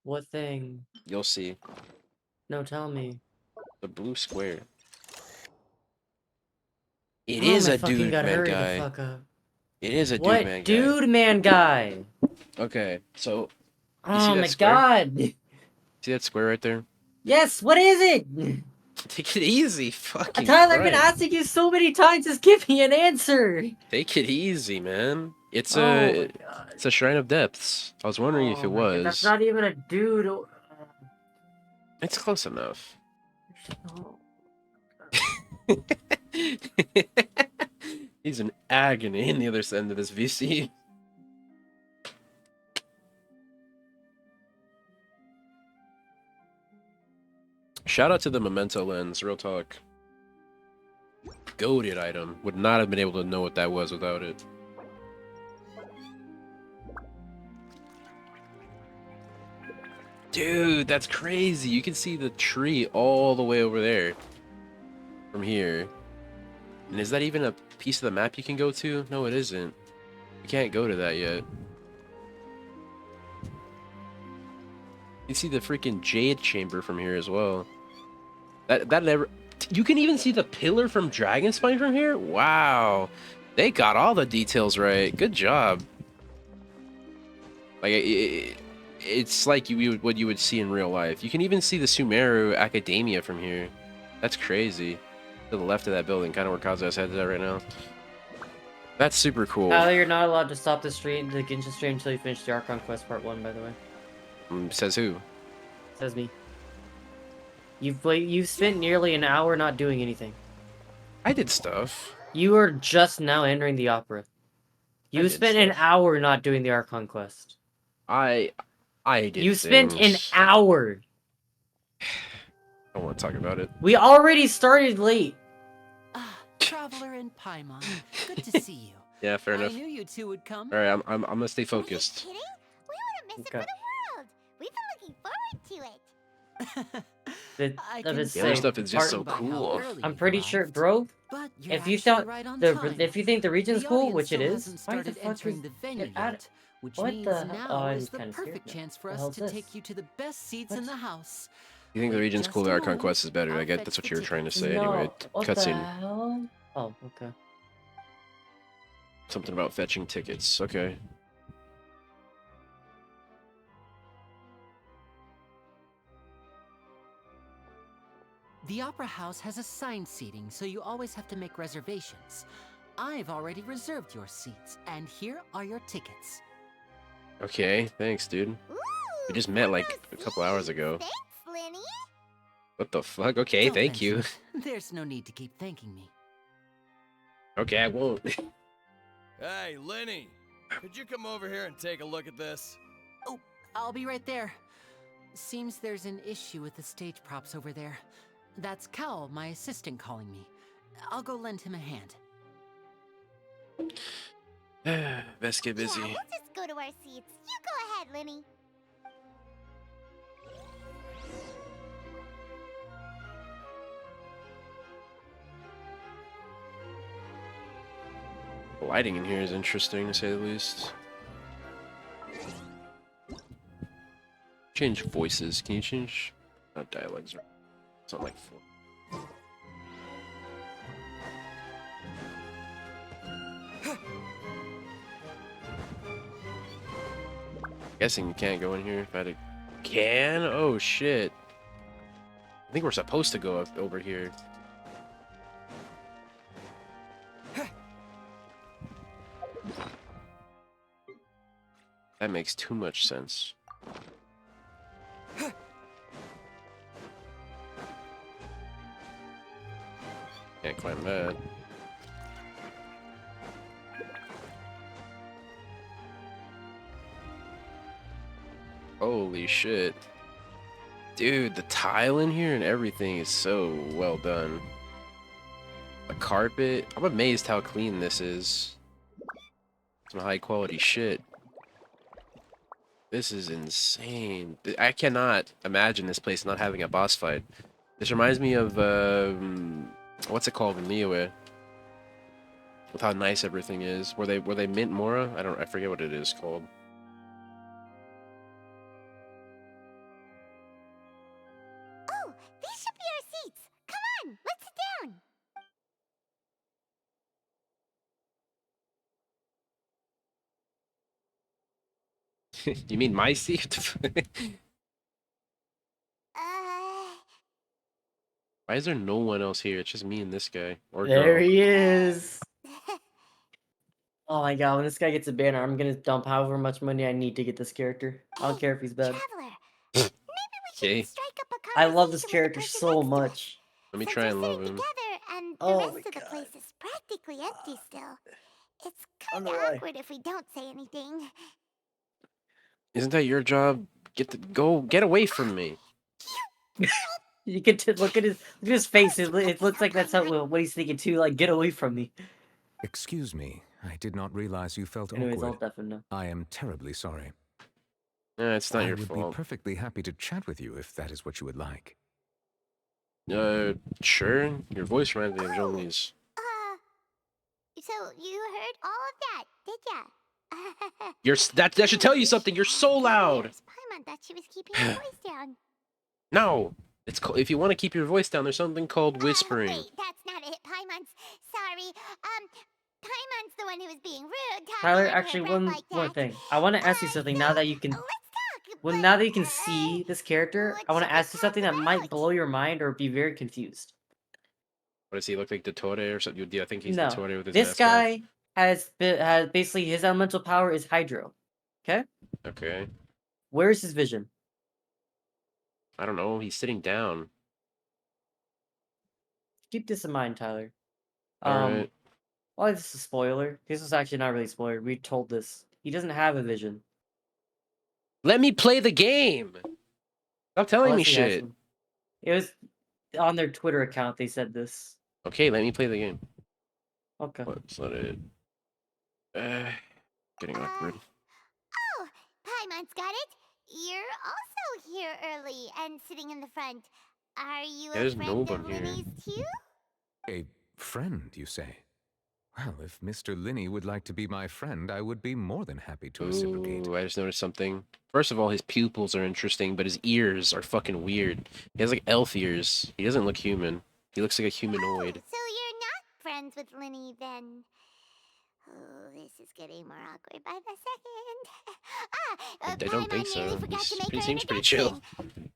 What thing? You'll see. No, tell me. The blue square. It Oh is my a fucking dude god, man hurry guy. the fuck up. It is a dude What man guy. dude man guy? Okay, so Oh see that my square? god. see that square right there? Yes, what is it? Take it easy, fucking Tyler, I've been Christ. asking you so many times, just give me an answer. Take it easy, man. It's Oh my a god. it's a shrine of depths. I was wondering if it Oh my god, that's was. not even a dude. It's close enough. Oh. He's in agony in the other end of this VC. Shout out to the memento lens, real talk. Goated item. Would not have been able to know what that was without it. Dude, that's crazy. You can see the tree all the way over there. From here. And is that even a piece of the map you can go to? No, it isn't. You can't go to that yet. You see the freaking jade chamber from here as well. That never... You can even see the pillar from Dragonspine from here? Wow. They got all the details right. Good job. Like, it's like what you would see in real life. You can even see the Sumeru Academia from here. That's crazy. To the left of that building, kind of where Kazuha's head is at right now. That's super cool. Tyler, you're not allowed to stop the stream, the Genshin stream, until you finish the Archon Quest Part 1, by the way. Says who? Says me. You've spent nearly an hour not doing anything. I did stuff. You are just now entering the opera. You did spent an stuff. hour not doing the Archon Quest. I did You spent an things. hour. I don't want to talk about it. We already started late. Ah, traveler in Paimon. Good to see you. Yeah, fair I enough. knew you two would come. All right, I'm gonna stay Are you focused. kidding? We wouldn't miss Okay. it for the world. We've been looking forward to it. I Of can its The other sake. stuff is just so by how cool. early I'm you've pretty sure, arrived. bro. But you're If you actually thought right on the time. if you think the region's The cool, audience which it still is, hasn't why the started fuck entering is the venue it at- yet, which what means the- now oh, I'm is the kinda scared perfect now. chance for The us hell's to this? take you to the best seats in What? the house. You think the Wait region's just cool, the a Archon moment. Quest is better. I I'll get fetch that's what the you were trying to tickets. say No, anyway. what the Cutscene. hell? Oh, okay. Something about fetching tickets. Okay. The Opera House has assigned seating, so you always have to make reservations. I've already reserved your seats, and here are your tickets. Okay, thanks, dude. Ooh, We just met like front a row couple hours seats. ago. Thanks, Lenny. What the fuck? Okay, Don't thank you. mention it. There's no need to keep thanking me. Okay, I won't. Hey, Lenny, could you come over here and take a look at this? Oh, I'll be right there. Seems there's an issue with the stage props over there. That's Cal, my assistant, calling me. I'll go lend him a hand. Best get Yeah, busy. we'll just go to our seats. You go ahead, Lenny. The lighting in here is interesting, to say the least. Change voices. Can you change? Not dialogues. It's not like four. Guessing you can't go in here. If I had a... Can? Oh shit! I think we're supposed to go up over here. That makes too much sense. Can't climb that. Holy shit. Dude, the tile in here and everything is so well done. The carpet. I'm amazed how clean this is. Some high quality shit. This is insane. I cannot imagine this place not having a boss fight. This reminds me of, what's it called in Liyue? With how nice everything is. Were they Mint Mora? I forget what it is called. Oh, these should be our seats. Come on, let's sit down. You mean my seat? Why is there no one else here? It's just me and this guy. Or There girl. he is. Oh my god, when this guy gets a banner, I'm gonna dump however much money I need to get this character. I don't care if he's bad. Traveler, maybe we Okay. should strike up a I love this conversation with the character person so next to us. much. Let me Since try we're and love sitting him. together and the Oh rest my of the God. place is practically empty still. It's On kind the of way. awkward if we don't say anything. Isn't that your job? Get away from me. You can look at his face. It looks like that's what he's thinking too. Like, get away from me. Excuse me, I did not realize you felt Anyways, I'll awkward. definitely know. I am terribly sorry. It's not I your would fault. be perfectly happy to chat with you if that is what you would like. Sure. Your voice reminds me of Jolie's. So you heard all of that, did ya? That should tell you something. You're so loud. Paimon thought she was keeping her voice down. No. If you want to keep your voice down, there's something called whispering. Wait, that's not it. Paimon's sorry. Paimon's the one who was being rude. Tyler, talking under her actually, breath one like more that. thing. I want to ask you something now that you can. Let's talk. Well, but, now that you can see this character, what I want should to we ask you talk something that might about? blow your mind or be very confused. What does he look like, Dottore or something? I think he's No, Dottore with his this mask off. guy has basically his elemental power is Hydro. Okay, Okay. where's his vision? I don't know. He's sitting down. Keep this in mind, Tyler. Alright. Well, this is a spoiler. This is actually not really a spoiler. We told this. He doesn't have a vision. Let me play the game. Stop telling me Unless he has shit. one. It was on their Twitter account. They said this. Okay, let me play the game. Okay. Let's let it. Getting awkward. Oh, Paimon's got it. You're also here early and sitting in the front. Are you There's a friend no of one here. Linny's too? A friend, you say? Well, if Mr. Linney would like to be my friend, I would be more than happy to reciprocate. Ooh, I just noticed something. First of all, his pupils are interesting, but his ears are fucking weird. He has like elf ears. He doesn't look human. He looks like a humanoid. So you're not friends with Linny then? Oh, this is getting more awkward by the second. I don't think Paimon so. nearly forgot to make He her seems pretty chill. introduction.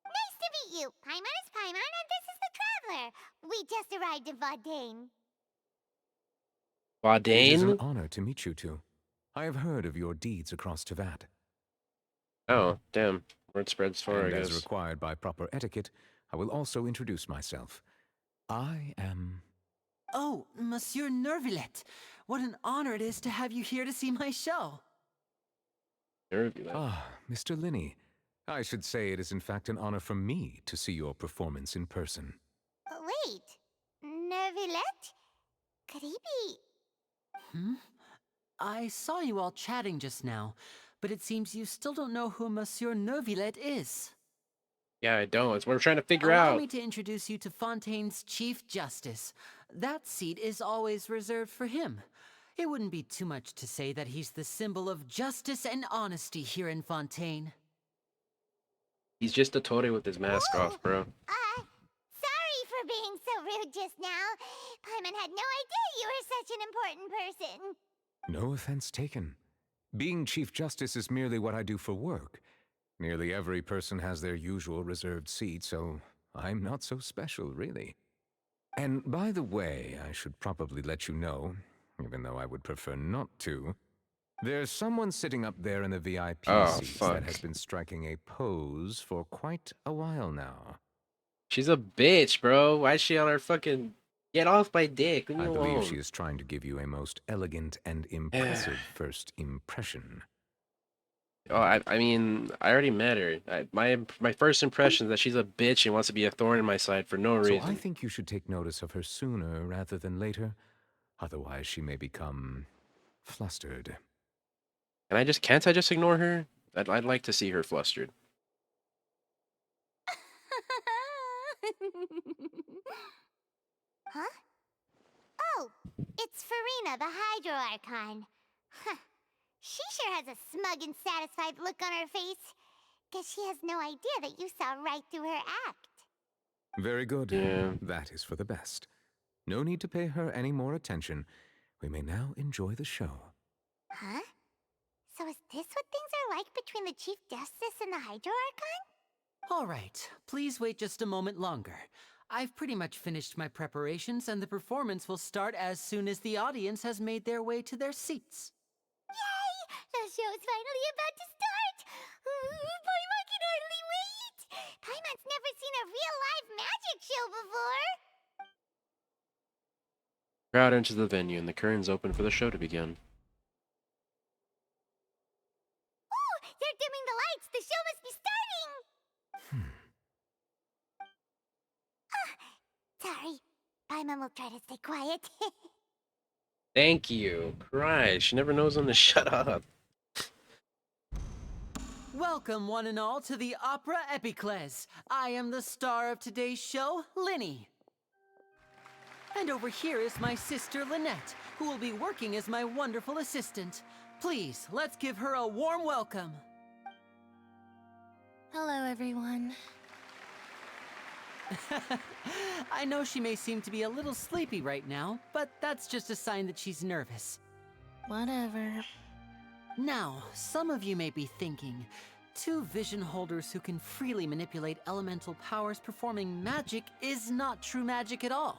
Nice to meet you. Paimon is Paimon, and this is the Traveler. We just arrived in Vaudain. It is an Vaudain? honor to meet you two. I have heard of your deeds across Teyvat. Oh, damn. Word spreads far, And I as guess. required by proper etiquette, I will also introduce myself. I am... Oh, Monsieur Nervillet. What an honor it is to have you here to see my show. Nervy, like- Ah, Mr. Linney. I should say it is in fact an honor for me to see your performance in person. Wait, Nervillette? Could he be... Hmm? I saw you all chatting just now, but it seems you still don't know who Monsieur Neuvillette is. Yeah, I don't. It's what we're trying to figure Allow out. me to introduce you to Fontaine's Chief Justice. That seat is always reserved for him. It wouldn't be too much to say that he's the symbol of justice and honesty here in Fontaine. He's just a toady with his mask off, bro. Sorry for being so rude just now. Paimon had no idea you were such an important person. No offense taken. Being Chief Justice is merely what I do for work. Nearly every person has their usual reserved seat, so I'm not so special, really. And by the way, I should probably let you know, even though I would prefer not to, there's someone sitting up there in the VIP seats that has been striking a pose for quite a while now. She's a bitch, bro. Why is she on her fucking... Get off my dick. Leave me I alone. believe she is trying to give you a most elegant and impressive first impression. Oh, I mean, I already met her. My first impression is that she's a bitch and wants to be a thorn in my side for no reason. So I think you should take notice of her sooner rather than later. Otherwise, she may become flustered. Can't I just ignore her? I'd like to see her flustered. Huh? Oh, it's Farina, the Hydro Archon. Huh. She sure has a smug and satisfied look on her face. Guess she has no idea that you saw right through her act. Very good. Yeah. That is for the best. No need to pay her any more attention. We may now enjoy the show. Huh? So is this what things are like between the Chief Justice and the Hydro Archon? All right, please wait just a moment longer. I've pretty much finished my preparations, and the performance will start as soon as the audience has made their way to their seats. Yay! The show's finally about to start! Paimon can hardly wait! Paimon's never seen a real live magic show before! Crowd enters the venue and the curtains open for the show to begin. Ooh! They're dimming the lights! The show must be starting! Sorry. Paimon will try to stay quiet. Thank you. Christ, she never knows when to shut up. Welcome, one and all, to the Opera Epiclese. I am the star of today's show, Linny. And over here is my sister, Lynette, who will be working as my wonderful assistant. Please, let's give her a warm welcome. Hello, everyone. I know she may seem to be a little sleepy right now, but that's just a sign that she's nervous. Whatever. Now, some of you may be thinking, two vision holders who can freely manipulate elemental powers performing magic is not true magic at all.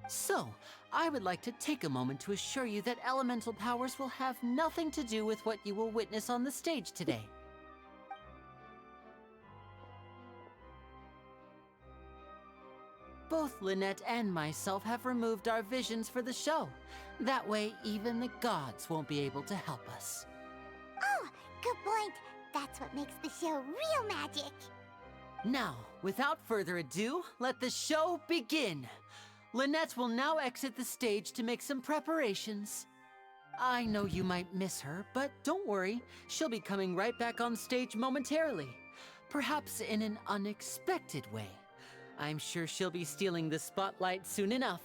So, I would like to take a moment to assure you that elemental powers will have nothing to do with what you will witness on the stage today. Both Lynette and myself have removed our visions for the show. That way, even the gods won't be able to help us. Oh, good point. That's what makes the show real magic. Now, without further ado, let the show begin. Lynette will now exit the stage to make some preparations. I know you might miss her, but don't worry. She'll be coming right back on stage momentarily. Perhaps in an unexpected way. I'm sure she'll be stealing the spotlight soon enough.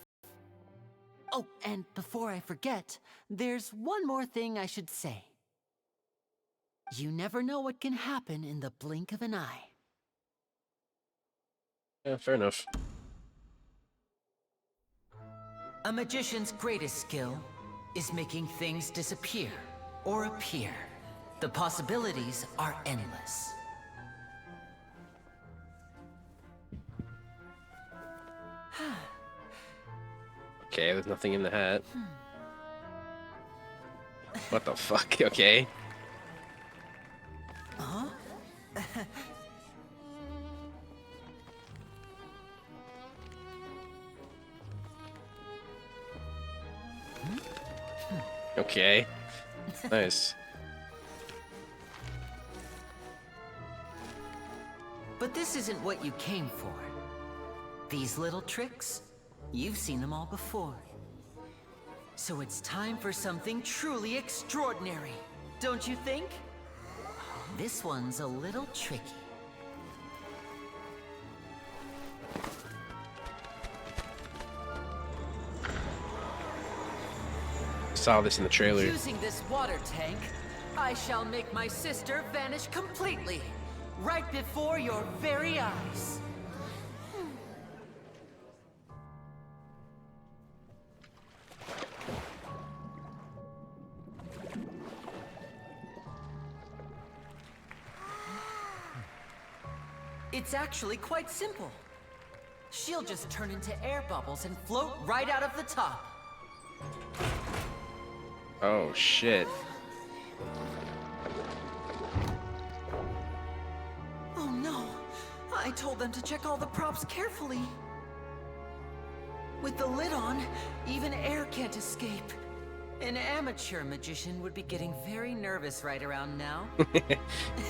Oh, and before I forget, there's one more thing I should say. You never know what can happen in the blink of an eye. Yeah, fair enough. A magician's greatest skill is making things disappear or appear. The possibilities are endless. Okay, there's nothing in the hat. What the fuck? Okay. Huh? Okay. Nice. But this isn't what you came for. These little tricks, you've seen them all before. So it's time for something truly extraordinary, don't you think? This one's a little tricky. Saw this in the trailer. Using this water tank, I shall make my sister vanish completely, right before your very eyes. It's actually quite simple. She'll just turn into air bubbles and float right out of the top. Oh shit. Oh no! I told them to check all the props carefully. With the lid on, even air can't escape. An amateur magician would be getting very nervous right around now.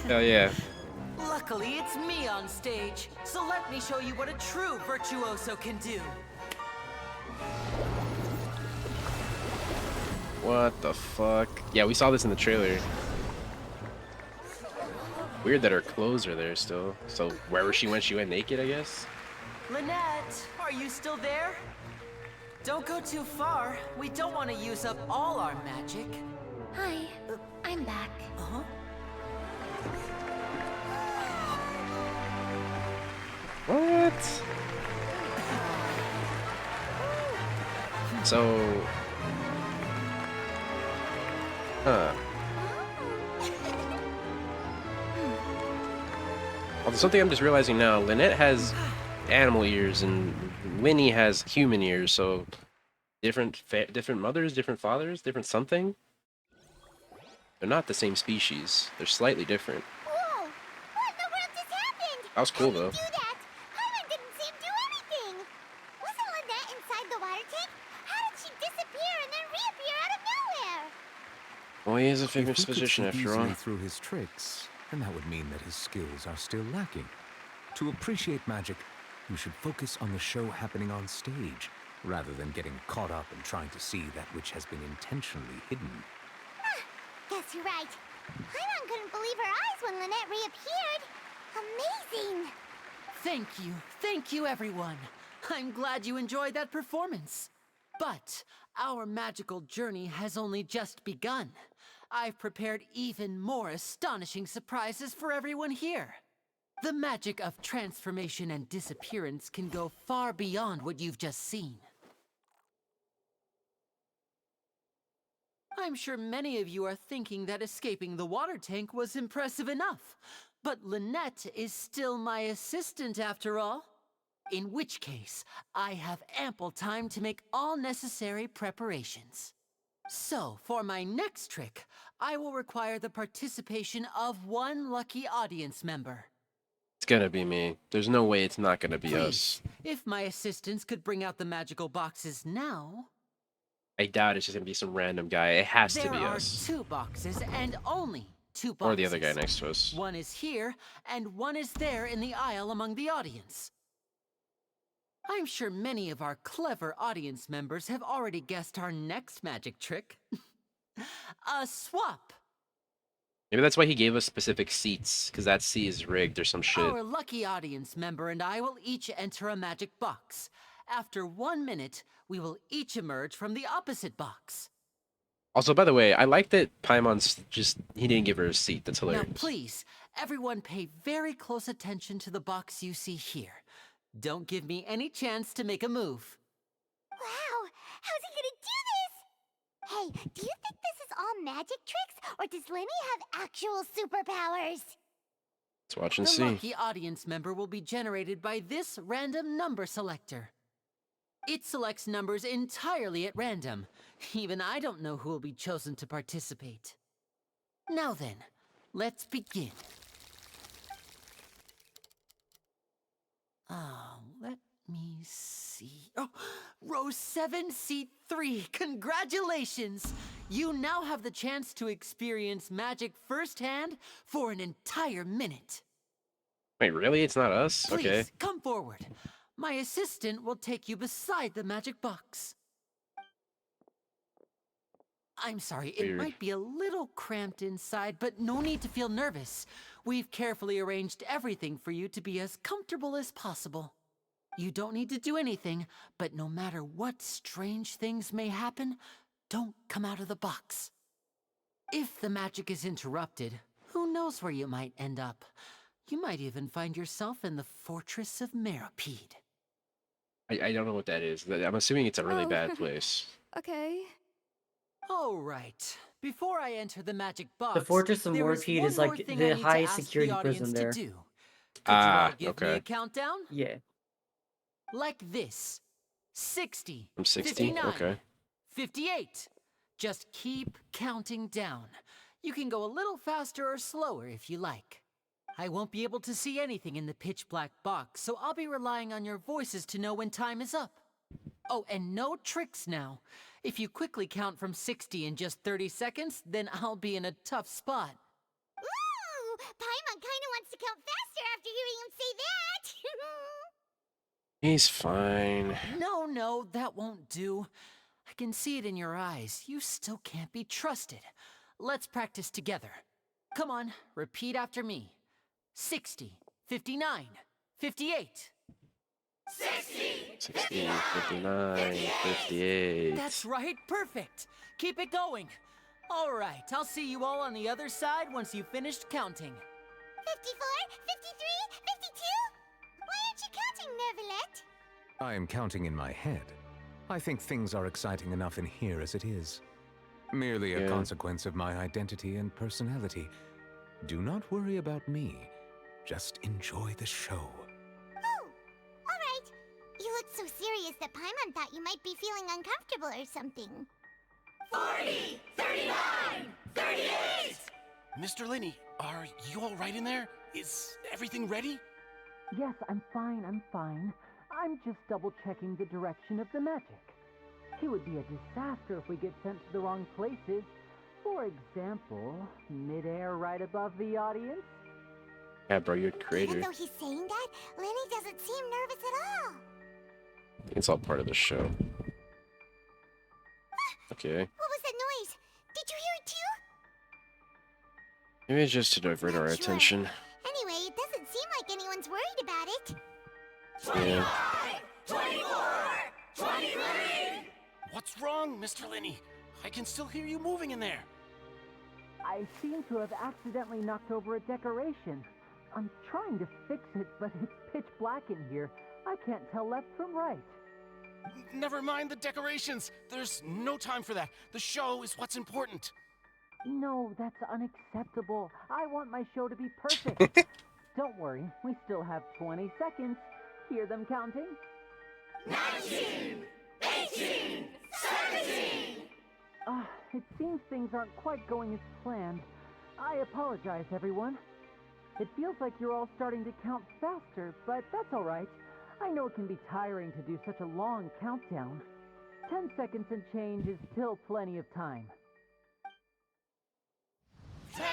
Hell yeah. Luckily, it's me on stage, so let me show you what a true virtuoso can do. What the fuck? Yeah, we saw this in the trailer. Weird that her clothes are there still. So wherever she went naked, I guess? Lynette, are you still there? Don't go too far. We don't want to use up all our magic. Hi, I'm back. Uh-huh. What? So... Huh. Well, there's something I'm just realizing now. Lynette has animal ears and Winnie has human ears, so different mothers, different fathers, different something. They're not the same species. They're slightly different. Whoa! What in the world just happened? That was cool, How though. did you do that? Paimon didn't see him do anything. Wasn't Lynette inside the water tank? How did she disappear and then reappear out of nowhere? Well, he is a If famous he could physician, see after all. easily through his tricks, then that would mean that his skills are still lacking. To appreciate magic, you should focus on the show happening on stage, rather than getting caught up in trying to see that which has been intentionally hidden. Guess you're right. Paimon couldn't believe her eyes when Lynette reappeared. Amazing! Thank you everyone. I'm glad you enjoyed that performance. But our magical journey has only just begun. I've prepared even more astonishing surprises for everyone here. The magic of transformation and disappearance can go far beyond what you've just seen. I'm sure many of you are thinking that escaping the water tank was impressive enough. But Lynette is still my assistant after all. In which case, I have ample time to make all necessary preparations. So, for my next trick, I will require the participation of one lucky audience member. It's gonna be me. There's no way it's not gonna be us. Please, if my assistants could bring out the magical boxes now... I doubt it's just gonna be some random guy. It has to be There are us. 2 boxes and only 2 boxes. Or the other guy next to us. One is here, and one is there in the aisle among the audience. I'm sure many of our clever audience members have already guessed our next magic trick. A swap! Maybe that's why he gave us specific seats, because that seat is rigged or some shit. Our lucky audience member and I will each enter a magic box. After 1 minute, we will each emerge from the opposite box. Also, by the way, I like that Paimon's he didn't give her a seat. That's Now hilarious. please, everyone pay very close attention to the box you see here. Don't give me any chance to make a move. Wow! How's he gonna do this? Hey, do you think this is all magic tricks, or does Lenny have actual superpowers? Let's watch and The see. lucky audience member will be generated by this random number selector. It selects numbers entirely at random. Even I don't know who will be chosen to participate. Now then, let's begin. Let me see. Oh, row 7, seat 3. Congratulations! You now have the chance to experience magic firsthand for an entire minute. Wait, really? It's not us? Please, Okay. come forward. My assistant will take you beside the magic box. I'm sorry, it Weird. might be a little cramped inside, but no need to feel nervous. We've carefully arranged everything for you to be as comfortable as possible. You don't need to do anything, but no matter what strange things may happen, don't come out of the box. If the magic is interrupted, who knows where you might end up? You might even find yourself in the Fortress of Meripede. I don't know what that is. I'm assuming it's a really Oh. bad place. Okay. All right. Before I enter the magic box, The Fortress of there Morpede one is more like thing I the need to highest ask security the prison audience there. to do. Could you all give me Okay. a countdown? Yeah. Like this. 60. From 60? 59, Okay. 58. Just keep counting down. You can go a little faster or slower if you like. I won't be able to see anything in the pitch black box, so I'll be relying on your voices to know when time is up. Oh, and no tricks now. If you quickly count from 60 in just 30 seconds, then I'll be in a tough spot. Ooh, Paimon kinda wants to count faster after hearing him say that. He's fine. No, that won't do. I can see it in your eyes. You still can't be trusted. Let's practice together. Come on, repeat after me. 60, 59, 58. 60, 59, 58. That's right, perfect. Keep it going. All right, I'll see you all on the other side once you've finished counting. 54, 53, 52? Why aren't you counting, Nervalet? I am counting in my head. I think things are exciting enough in here as it is. Merely a Yeah. consequence of my identity and personality. Do not worry about me. Just enjoy the show. Oh, alright. You look so serious that Paimon thought you might be feeling uncomfortable or something. 40, 39, 38! Mr. Linney, are you all right in there? Is everything ready? Yes, I'm fine. I'm just double-checking the direction of the magic. It would be a disaster if we get sent to the wrong places. For example, midair right above the audience. Yeah, bro, you're a Even creator. though he's saying that, Lenny doesn't seem nervous at all. It's all part of the show. Okay. What was that noise? Did you hear it too? Maybe it's just to divert our Not sure. attention. Anyway, it doesn't seem like anyone's worried about it. Yeah. 23! What's wrong, Mr. Linney? I can still hear you moving in there. I seem to have accidentally knocked over a decoration. I'm trying to fix it, but it's pitch black in here. I can't tell left from right. Never mind the decorations. There's no time for that. The show is what's important. No, that's unacceptable. I want my show to be perfect. Don't worry, we still have 20 seconds. Hear them counting? 19, 18, 17! It seems things aren't quite going as planned. I apologize, everyone. It feels like you're all starting to count faster, but that's all right. I know it can be tiring to do such a long countdown. 10 seconds and change is still plenty of time. 10!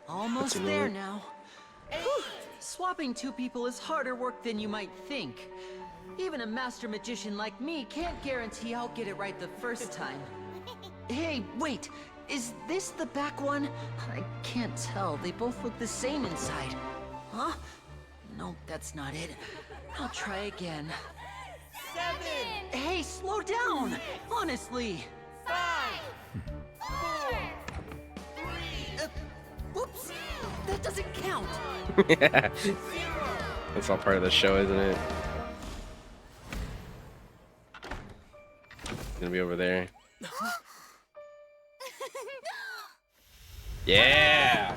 Almost That's there annoying. now. Whew. Swapping two people is harder work than you might think. Even a master magician like me can't guarantee I'll get it right the first time. Hey, wait! Is this the back one? I can't tell. They both look the same inside. Huh? No, that's not it. I'll try again. 7, Hey, slow down! Honestly! 5, 4, 3, Whoops! That doesn't count! That's all part of the show, isn't it? Gonna be over there. Yeah!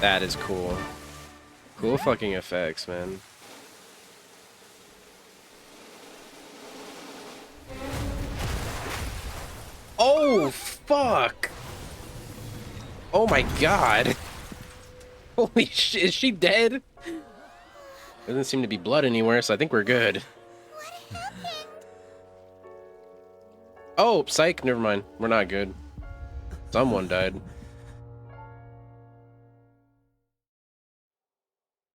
That is cool. Cool fucking effects, man. Oh, fuck! Oh my god! Holy shit, is she dead? Doesn't seem to be blood anywhere, so I think we're good. What Oh, psych. Never mind. We're not good. Someone died.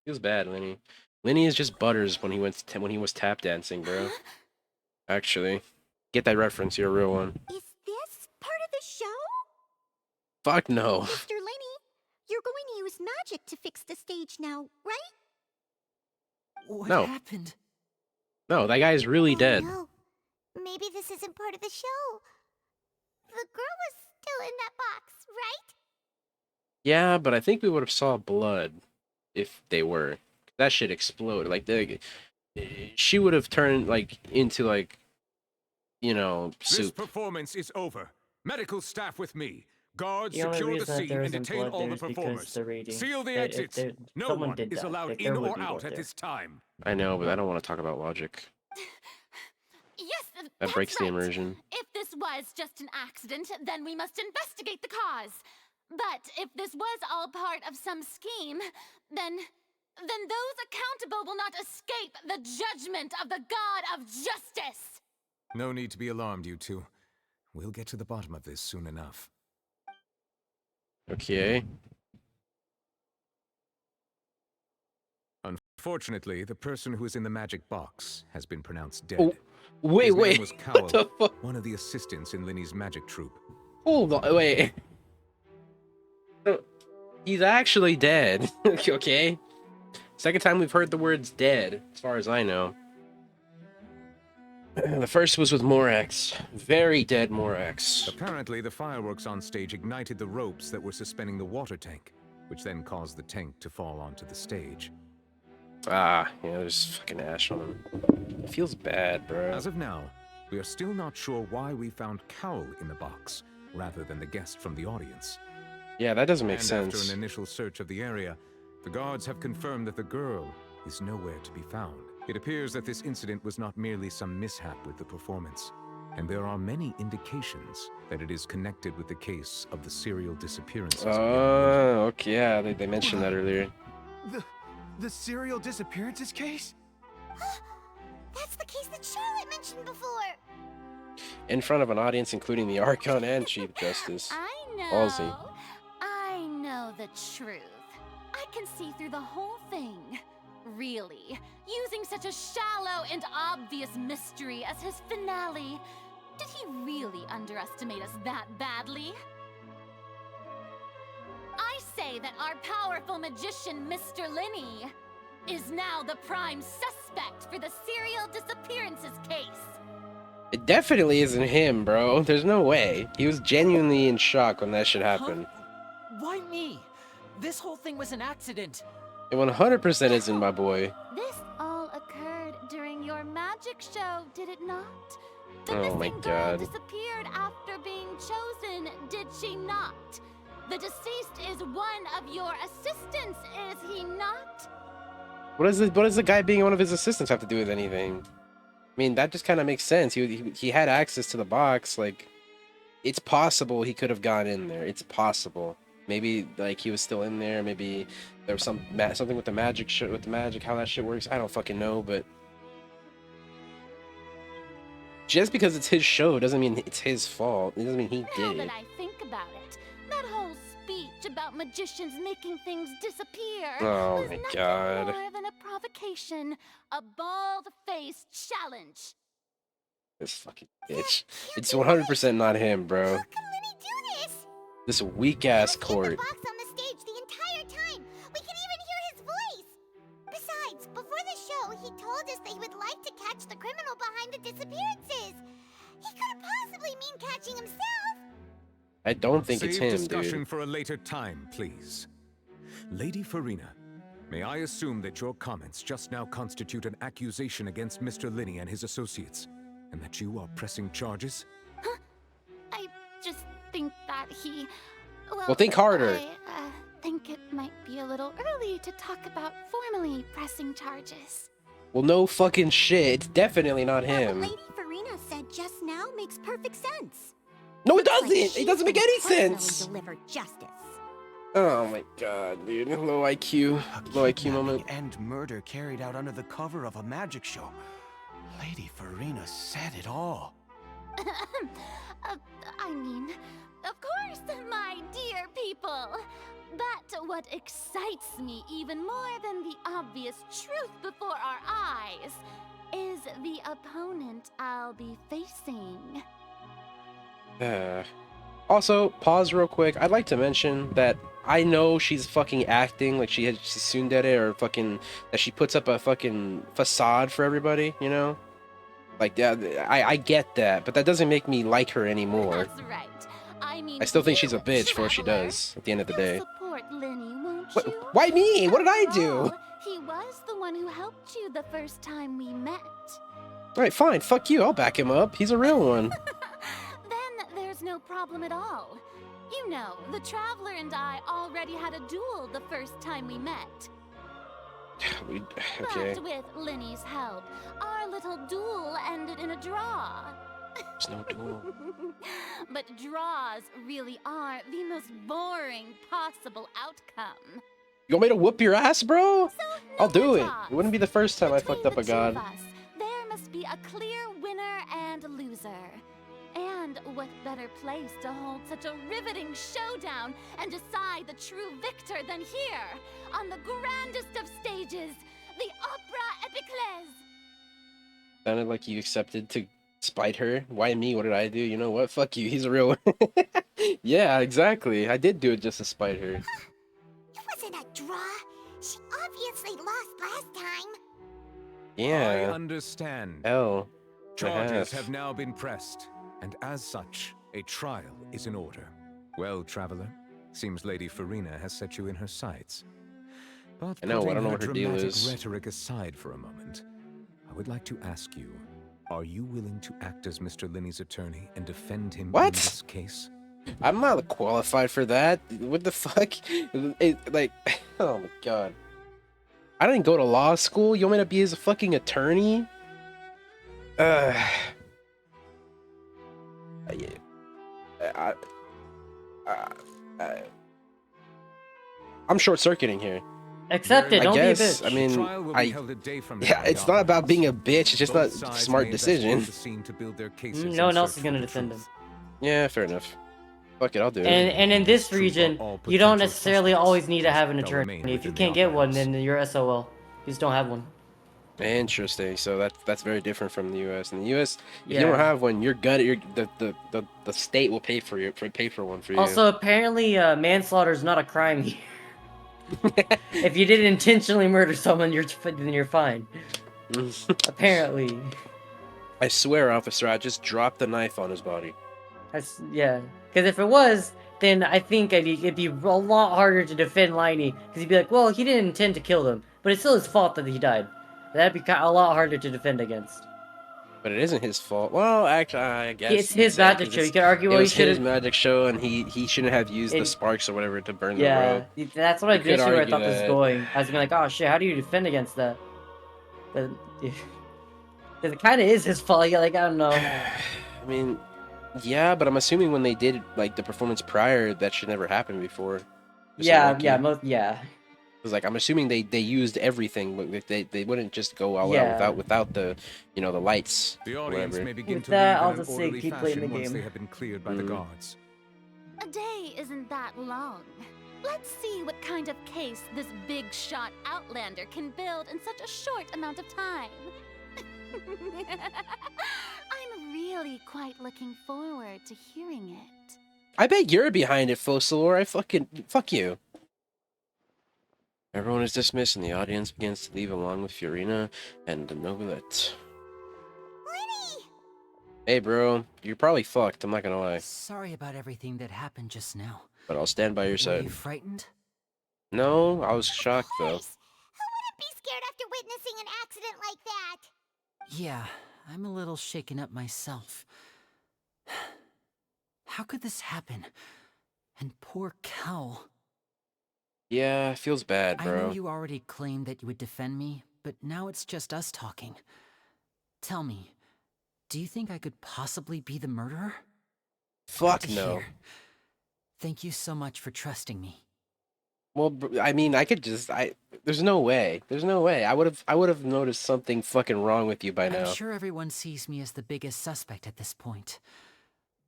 Feels bad, Lenny. Lenny is just Butters when he when he was tap dancing, bro. Actually, get that reference. You're a real one. Is this part of the show? Fuck no. Mr. Lenny, you're going to use magic to fix the stage now, right? What No. happened? No, that guy's really dead. No. Maybe this isn't part of the show. The girl was still in that box, right? Yeah, but I think we would have saw blood if they were. That shit exploded. Like she would have turned like into like, you know, This soup. performance is over. Medical staff with me. Guards, The only secure the reason that scene there and isn't detain blood all there the is because performers. the rating. Seal the That- exits. No someone one did is die. allowed Like, in there would or be out blood at there. this time. I know, but I don't want to talk about logic. Yes, That that's breaks the right. immersion. If this was just an accident, then we must investigate the cause. But if this was all part of some scheme, then those accountable will not escape the judgment of the God of Justice. No need to be alarmed, you two. We'll get to the bottom of this soon enough. Okay. Unfortunately, the person who is in the magic box has been pronounced dead. Oh, wait, His name wait. was What the Cowell, fuck? one of the assistants in Linny's magic troupe. Hold on, wait. So, he's actually dead. Okay. Second time we've heard the words dead, as far as I know. The first was with Morax. Very dead Morax. Apparently, the fireworks on stage ignited the ropes that were suspending the water tank, which then caused the tank to fall onto the stage. Ah, yeah, there's fucking ash on him. It feels bad, bro. As of now, we are still not sure why we found Cowell in the box, rather than the guest from the audience. Yeah, that doesn't make And sense. after an initial search of the area, the guards have confirmed that the girl is nowhere to be found. It appears that this incident was not merely some mishap with the performance, and there are many indications that it is connected with the case of the serial disappearances. Okay, yeah, they mentioned that earlier. The serial disappearances case? That's the case that Charlotte mentioned before. In front of an audience, including the Archon and Chief Justice. I know. Ballsy. I know the truth. I can see through the whole thing. Really, using such a shallow and obvious mystery as his finale. Did he really underestimate us that badly? I say that our powerful magician, Mr. Linny, is now the prime suspect for the serial disappearances case. It definitely isn't him, bro. There's no way. He was genuinely in shock when that shit happened. Why me? This whole thing was an accident. It 100% isn't, my boy. This all occurred during your magic show, did it not? The Oh my missing girl God. disappeared after being chosen, did she not? The deceased is one of your assistants, is he not? What does the guy being one of his assistants have to do with anything? I mean, that just kind of makes sense. He had access to the box. Like, it's possible he could have gone in there. It's possible. Maybe like he was still in there. Maybe there was something with the magic shit, with the magic, how that shit works. I don't fucking know, but just because it's his show doesn't mean it's his fault. It doesn't mean he Now did that it. I think about it, that whole speech about magicians making things disappear Oh was my nothing God. more than a provocation, a bald-faced challenge. This fucking bitch. It's 100% not him, bro. How could Lenny do this? This weak ass He was in the court. box on the stage the entire time. We can even hear his voice. Besides, before the show, he told us that he would like to catch the criminal behind the disappearances. He couldn't possibly mean catching himself. I don't think Save it's him, discussion dude. for a later time, please. Lady Farina, may I assume that your comments just now constitute an accusation against Mr. Linny and his associates, and that you are pressing charges? I just think that he... Well, think harder. I think it might be a little early to talk about formally pressing charges. Well, no fucking shit. It's definitely not What him. Lady Farina said just now makes perfect sense. No, it Looks like doesn't. she's It doesn't make gonna any personally sense. Deliver justice. Oh my god, dude. Low IQ. Low IQ moment. And murder carried out under the cover of a magic show. Lady Farina said it all. I mean, of course, my dear people. But what excites me even more than the obvious truth before our eyes is the opponent I'll be facing. Also, pause real quick. I'd like to mention that I know she's fucking acting like she's tsundere or fucking that she puts up a fucking facade for everybody, you know? Like, yeah, I get that, but that doesn't make me like her anymore. That's right. I mean, I still think you, she's a bitch for what she traveler. does at the end of the You'll day. support Lenny, won't What, you? why me? What did I After do? all, he was the one who helped you the first time we met. Alright, fine. Fuck you. I'll back him up. He's a real one. Then there's no problem at all. You know, the Traveler and I already had a duel the first time we met. Okay. But with Lenny's help, our little duel ended in a draw. There's no duel. But draws really are the most boring possible outcome. You want me to whoop your ass, bro? So, no I'll do more it. draws. It wouldn't be the first time I Between fucked up the a two of god. us, there must be a clear winner and loser. And what better place to hold such a riveting showdown and decide the true victor than here, on the grandest of stages, the Opera Epiclese. Sounded like you accepted to spite her. Why me? What did I do? You know what? Fuck you. He's a real one. Yeah, exactly. I did do it just to spite her. It wasn't a draw. She obviously lost last time. I Yeah. understand. Hell. Charges have now been pressed, and as such, a trial is in order. Well, traveler, seems Lady Farina has set you in her sights. But I know, I putting don't know her what her deal dramatic is. rhetoric aside for a moment, I would like to ask you, are you willing to act as Mr. Linney's attorney and defend him What? in this case? I'm not qualified for that. What the fuck? Like, oh my god. I didn't go to law school. You want me to be his fucking attorney? I, I, I, I'm short-circuiting here. Accept it. I Don't guess. be a bitch. I mean, Trial will be held a day from now yeah, in the it's not Opera about House. being a bitch. It's just not Both a sides smart may decision. investigate the scene to build their cases No one and else search is for gonna the defend truth. him. Yeah, fair enough. Fuck it, I'll do it. And in this Truth region, about all you don't potential necessarily suspects always need to have an shall attorney. remain If you within the can't get Opera one, House. then you're SOL. You just don't have one. Interesting. So that's very different from the U.S. In the U.S., if you Yeah. don't have one, you're gonna the state will pay for one for you. Also, apparently, manslaughter is not a crime here. If you didn't intentionally murder someone, then you're fine. Apparently. I swear, officer, I just dropped the knife on his body. Yeah. Because if it was, then I think it'd be a lot harder to defend Liney. Because he'd be like, well, he didn't intend to kill them. But it's still his fault that he died. That'd be a lot harder to defend against. But it isn't his fault. Well, actually, I guess It's you could his say, magic 'cause show. You it's- could argue, it well, he was his should have... magic show, and he shouldn't have used the sparks or whatever to burn the Yeah, rope. that's what I You could initially where I argue thought this was that. going. I was gonna be like, oh shit, how do you defend against that? But it kind of is his fault. Yeah, like I don't know. I mean, yeah, but I'm assuming when they did like the performance prior, that should never happen before. Yeah, Lucky. yeah. Because like I'm assuming they used everything, but they wouldn't just go all Yeah. out without the the lights. The or audience whatever. may begin With to that, leave I'll in an just say orderly keep playing the fashion once game. they have been cleared by the guards. A day isn't that long. Let's see what kind of case this big shot Outlander can build in such a short amount of time. I'm really quite looking forward to hearing it. I bet you're behind it, Fossilor. I fuck you. Everyone is dismissed, and the audience begins to leave along with Fiorina and Nobilette. Lenny! Hey, bro, you're probably fucked. I'm not gonna lie, Sorry about everything that happened just now. but I'll stand by your Were side. you frightened? No, I was shocked Of though. course. Who wouldn't be scared after witnessing an accident like that? Yeah, I'm a little shaken up myself. How could this happen? And poor Cal. Yeah, it feels bad, I know bro. you already claimed that you would defend me, but now it's just us talking. Tell me, do you think I could possibly be the murderer? Fuck Good to no. hear. Thank you so much for trusting me. Well, I mean, I could just there's no way. There's no way. I would have noticed something fucking wrong with you by I'm now. sure everyone sees me as the biggest suspect at this point.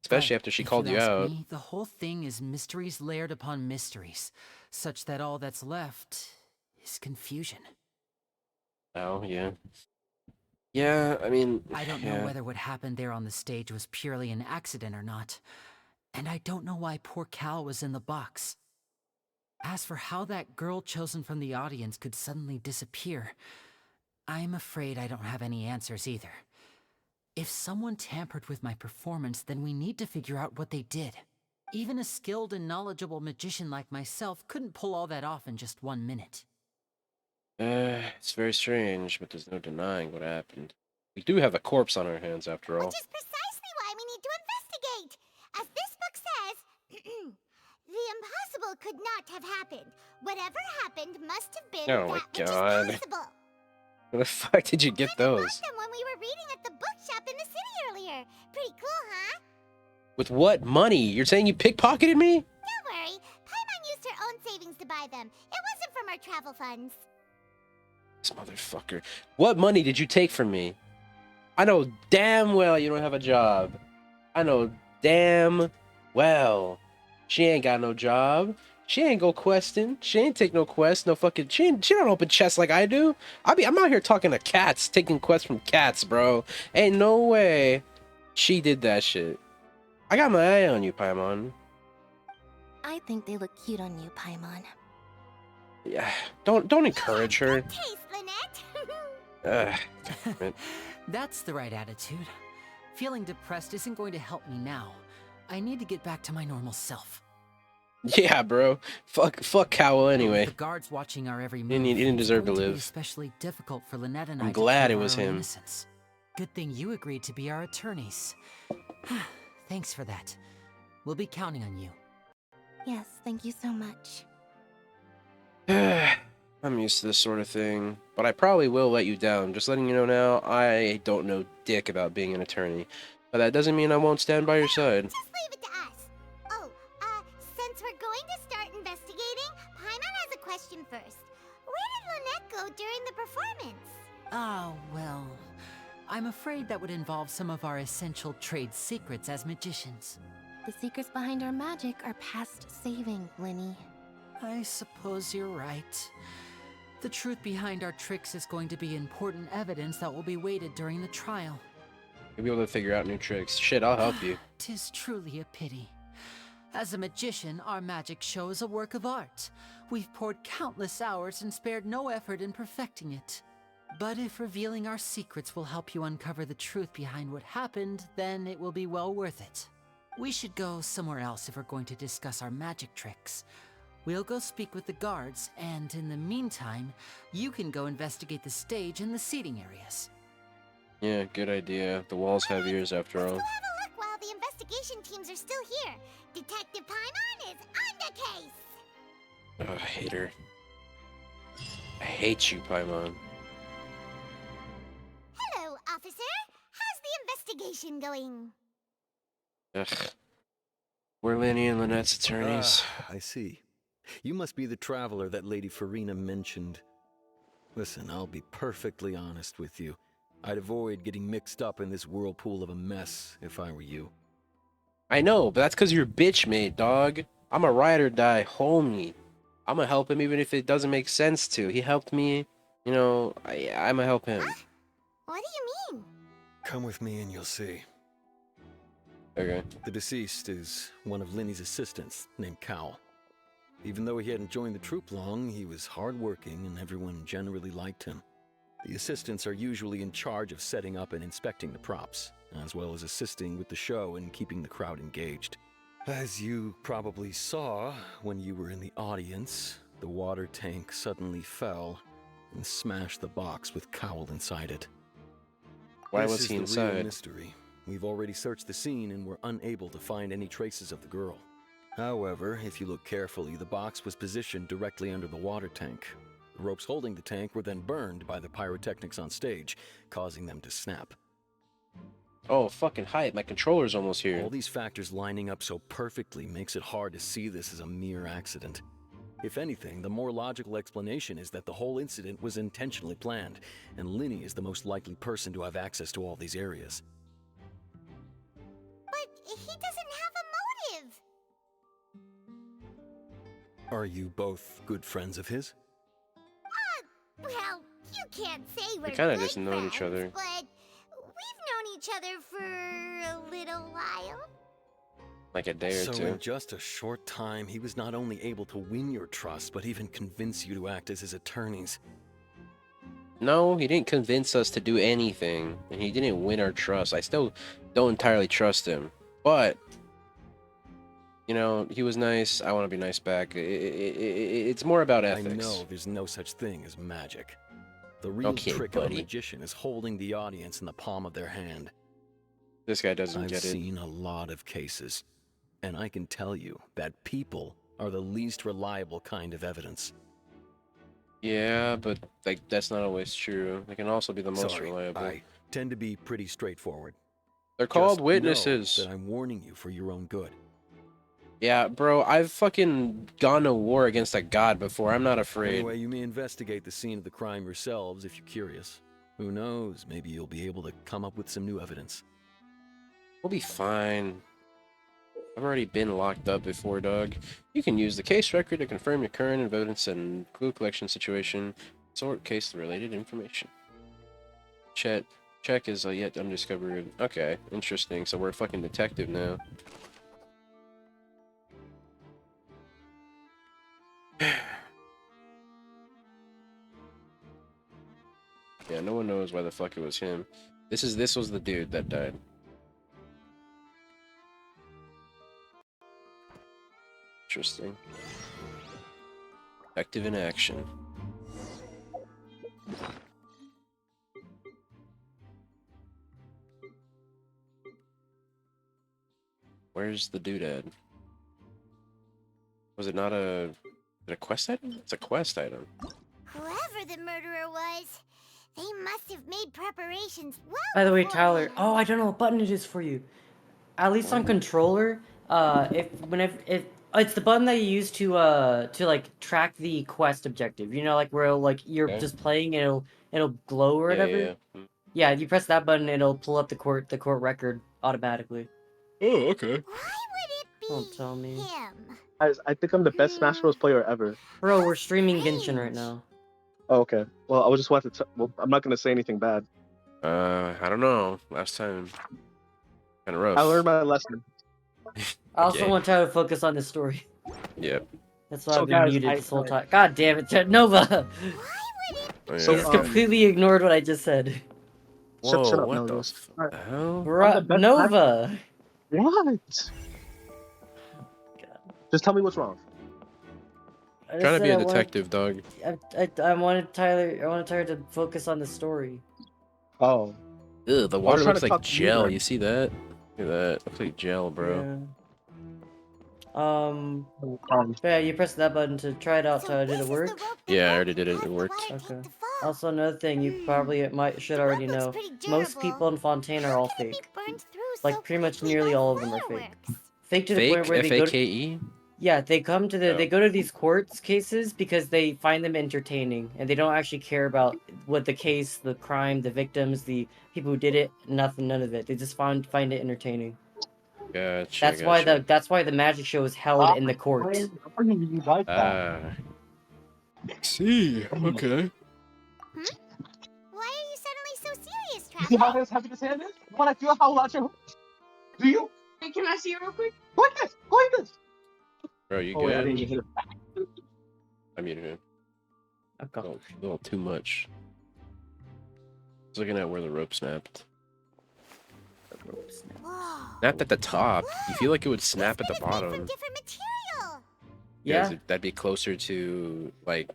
Especially But after she if called you you ask out. me, the whole thing is mysteries layered upon mysteries, such that all that's left is confusion. Oh, yeah. Yeah, I mean, I don't know yeah. whether what happened there on the stage was purely an accident or not, and I don't know why poor Cal was in the box. As for how that girl chosen from the audience could suddenly disappear, I'm afraid I don't have any answers either. If someone tampered with my performance, then we need to figure out what they did. Even a skilled and knowledgeable magician like myself couldn't pull all that off in just 1 minute. It's very strange, but there's no denying what happened. We do have a corpse on our hands, after all. Which is precisely why we need to investigate. As this book says, the impossible could not have happened. Whatever happened must have been Oh my that which God. is possible. Where the fuck did you get I bought those? them when we were reading at the bookshop in the city earlier. Pretty cool, huh? With what money? You're saying you pickpocketed me? Don't worry. Paimon used her own savings to buy them. It wasn't from our travel funds. This motherfucker. What money did you take from me? I know damn well you don't have a job. I know damn well she ain't got no job. She ain't go questing. She ain't take no quest. No fucking. She don't open chests like I do. I'm out here talking to cats, taking quests from cats, bro. Ain't no way she did that shit. I got my eye on you, Paimon. I think they look cute on you, Paimon. Yeah, don't encourage her. Good taste, Lynette. Ugh. That's the right attitude. Feeling depressed isn't going to help me now. I need to get back to my normal self. Yeah, bro. Fuck Cowell anyway. The guards watching our every move. He didn't deserve to it's going live. be especially difficult for Lynette and I I'm to glad prove it was our own him. innocence. Good thing you agreed to be our attorneys. Thanks for that. We'll be counting on you. Yes, thank you so much. I'm used to this sort of thing, but I probably will let you down. Just letting you know now, I don't know dick about being an attorney. But that doesn't mean I won't stand by your side. Just leave it to us. Oh, since we're going to start investigating, Paimon has a question first. Where did Lynette go during the performance? Oh, well, I'm afraid that would involve some of our essential trade secrets as magicians. The secrets behind our magic are past saving, Linny. I suppose you're right. The truth behind our tricks is going to be important evidence that will be weighted during the trial. You'll be able to figure out new tricks. Shit, I'll help you. 'Tis truly a pity. As a magician, our magic show is a work of art. We've poured countless hours and spared no effort in perfecting it. But if revealing our secrets will help you uncover the truth behind what happened, then it will be well worth it. We should go somewhere else if we're going to discuss our magic tricks. We'll go speak with the guards, and in the meantime, you can go investigate the stage and the seating areas. Yeah, good idea. The walls have ears after Let's all. go have a look while the investigation teams are still here. Detective Paimon is on the case. Oh, I hate her. I hate you, Paimon. Hello, officer. How's the investigation going? Ugh. We're Lenny and Lynette's attorneys. I see. You must be the traveler that Lady Farina mentioned. Listen, I'll be perfectly honest with you. I'd avoid getting mixed up in this whirlpool of a mess if I were you. I know, but that's because you're bitch made, dog. I'm a ride or die homie. I'm gonna help him even if it doesn't make sense to. He helped me, you know, I'm gonna help him. What do you mean? Come with me and you'll see. Okay. The deceased is one of Linny's assistants named Cal. Even though he hadn't joined the troupe long, he was hardworking and everyone generally liked him. The assistants are usually in charge of setting up and inspecting the props, as well as assisting with the show and keeping the crowd engaged. As you probably saw when you were in the audience, the water tank suddenly fell and smashed the box with Cowell inside it. Why This was is he the inside? real mystery. We've already searched the scene and were unable to find any traces of the girl. However, if you look carefully, the box was positioned directly under the water tank. The ropes holding the tank were then burned by the pyrotechnics on stage, causing them to snap. Oh, fucking hype. My controller's almost here. All these factors lining up so perfectly makes it hard to see this as a mere accident. If anything, the more logical explanation is that the whole incident was intentionally planned, and Linny is the most likely person to have access to all these areas. But he doesn't have a motive. Are you both good friends of his? Well, you can't say we're kinda good just known each friends, other. but we've known each other for a little while. Like a day or So two. in just a short time, he was not only able to win your trust, but even convince you to act as his attorneys. No, he didn't convince us to do anything, and he didn't win our trust. I still don't entirely trust him, but you know, he was nice. I want to be nice back. It's more about ethics. I know there's no such thing as magic. The real Okay, trick of a buddy. magician is holding the audience in the palm of their hand. This guy doesn't I've get it. seen a lot of cases, and I can tell you that people are the least reliable kind of evidence. Yeah, but like that's not always true. They can also be the most Sorry, reliable. I tend to be pretty straightforward. They're called Just witnesses. know that I'm warning you for your own good. Yeah, bro, I've fucking gone to war against a god before. I'm not afraid. Anyway, you may investigate the scene of the crime yourselves if you're curious. Who knows, maybe you'll be able to come up with some new evidence. We'll be fine. I've already been locked up before, dog. You can use the case record to confirm your current evidence and clue collection situation. Sort case-related information. Check is a yet undiscovered. Okay, interesting. So we're a fucking detective now. Yeah, no one knows why the fuck it was him. This was the dude that died. Interesting. Detective in action. Where's the doodad? Was it not a... Is it a quest item? It's a quest item. Whoever the murderer was, they must have made preparations well. By the way, Tyler. beforehand. Oh, I don't know what button it is for you. At least on controller, if it's the button that you use to like track the quest objective. You know, like where like you're Okay. just playing and it'll glow or whatever. Yeah. Yeah, you press that button, it'll pull up the court record automatically. Oh, okay. Why would it be Don't tell me. him? Guys, I think I'm the best Smash Bros. Player ever. Bro, we're streaming Genshin right now. Oh, okay. Well, I was just want to. Well, I'm not gonna say anything bad. I don't know. Last time, kind of rough. I learned my lesson. I also Okay. want Tyler to focus on the story. Yep. That's why So, I've been guys, muted this whole time. God damn it, Nova! Oh, So, You just completely ignored what I just said. Whoa, shut up, what the Melrose. f- hell? Bruh, best Nova! What? Just tell me what's wrong. I just Trying to said be a I wanted- detective, dog. I wanted Tyler to focus on the story. Oh. Ew, the was water trying looks to like talk to you, gel. man. You see that? Look at that. Looks like gel, bro. Yeah. Yeah, you press that button to try it out, Tyler. Did it work? Yeah, I already did it. It worked. Okay. Also, another thing you probably should already know. Most people in Fontaine are all fake. Like, pretty much nearly all of them are fake. Fake to the Fake? point where they go to... F-A-K-E? Yeah, they come to the Oh. they go to these court cases because they find them entertaining and they don't actually care about what the case, the crime, the victims, the people who did it, none of it. They just find it entertaining. Gotcha. That's why the magic show is held in the court. Ah. See. Okay. Why are you suddenly so serious, You see how Travis? happy this hand is? When I feel how large your... Do you? Hey, can I see it real quick? Go like this. Go like this. Bro, you Oh, wait, I good? didn't hear it. I muted him. Okay. A little too much. I was looking at where the rope snapped. Whoa. Snapped at the top. You feel like it would snap at the It's made from bottom. different material. Yeah. That'd be closer to like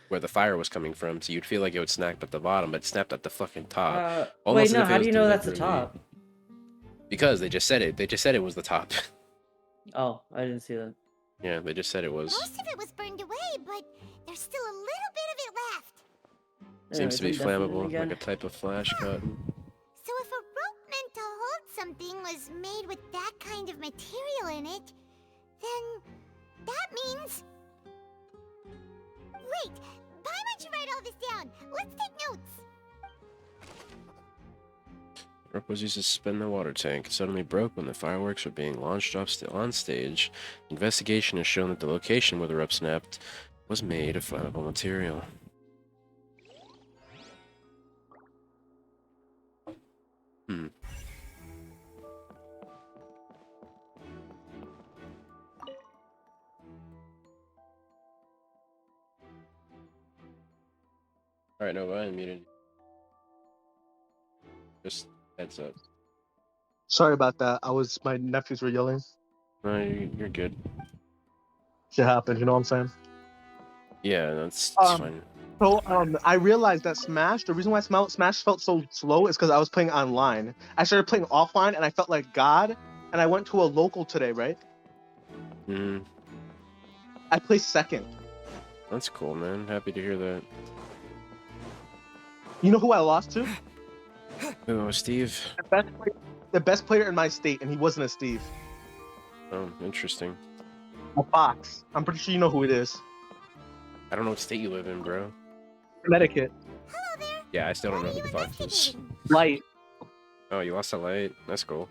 where the fire was coming from, so you'd feel like it would snap at the bottom, but it snapped at the fucking top. Wait, Almost no. as if it How do was you know that's the deliberately- top? Because they just said it. They just said it was the top. Oh, I didn't see that. Yeah, they just said it was. Most of it was burned away, but there's still a little bit of it left. Seems to be Anyways, I'm definitely flammable, again. like a type of flash cotton. So if a rope meant to hold something was made with that kind of material in it, then that means Wait, why don't you write all this down? Let's take notes. The rope was used to suspend the water tank. It suddenly broke when the fireworks were being launched on stage. Investigation has shown that the location where the rope snapped was made of flammable material. Hmm. Alright, no, I unmuted. Just heads up. Sorry about that. My nephews were yelling. No, you're good. Shit happened, you know what I'm saying? Yeah, that's Um, fine. So I realized that Smash, the reason why Smash felt so slow is because I was playing online. I started playing offline and I felt like God. And I went to a local today, right? Mm, I placed second. that's cool, man. Happy to hear that. You know who I lost to? Oh, Steve. The best player in my state, and he wasn't a Steve. Oh, interesting. A Fox. I'm pretty sure you know who it is. I don't know what state you live in, bro. Connecticut. Yeah, I still don't know who the fuck is. Light. Oh, you lost a light? That's cool.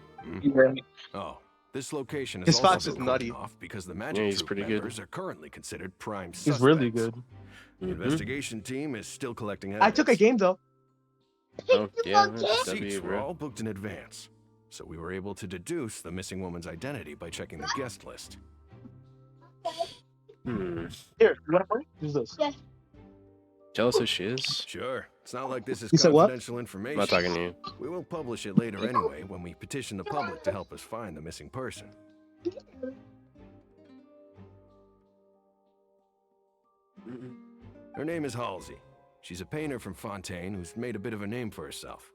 Oh, this location His is Fox also is been nutty. closed off because the Yeah, magic he's troop pretty good. members are currently considered prime He's suspects. really good. The investigation team is still collecting I evidence. took a game though. Oh, yeah, that's Seats W, were bro. all booked in advance, so we were able to deduce the missing woman's identity by checking the guest list. Hmm. Here, you want to play? Use this. Yes. Tell us who she is. Sure, it's not like this is You said what? confidential information. I'm not talking to you. We will publish it later anyway when we petition the public to help us find the missing person. Her name is Halsey. She's a painter from Fontaine who's made a bit of a name for herself.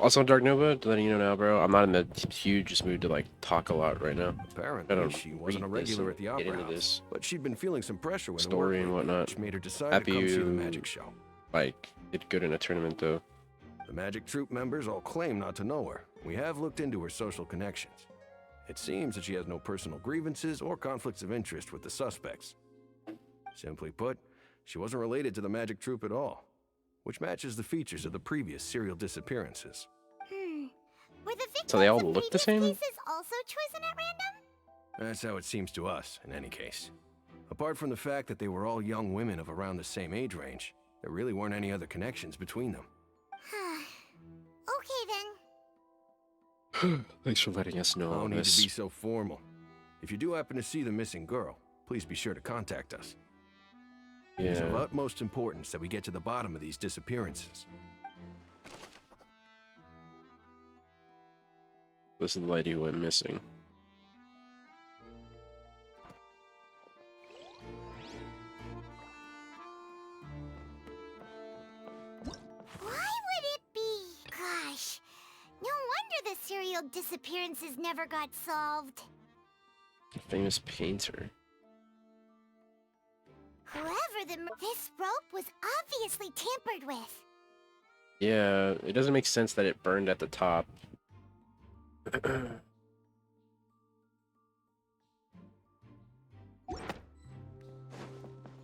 Also, Dark Nova, letting you know now, bro, I'm not in the hugest mood to, like, talk a lot right now. I Apparently, don't she wasn't a read this regular and at the get opera into house, this but she'd been feeling some pressure when the story work and week, whatnot. which made her decide Happy to come see the you, magic show. like, did good in a tournament, though. The magic troupe members all claim not to know her. We have looked into her social connections. It seems that she has no personal grievances or conflicts of interest with the suspects. Simply put, she wasn't related to the magic troupe at all, which matches the features of the previous serial disappearances. Were the victims So they all in look the previous same? cases also chosen at random? That's how it seems to us, in any case. Apart from the fact that they were all young women of around the same age range, there really weren't any other connections between them. Okay then. Thanks for letting us know No all need to this. be so formal. If you do happen to see the missing girl, please be sure to contact us. It is of Yeah. utmost importance that we get to the bottom of these disappearances. This is the lady who went missing. Why would it be? Gosh, no wonder the serial disappearances never got solved. Famous painter. Whoever this rope was obviously tampered with. Yeah, it doesn't make sense that it burned at the top.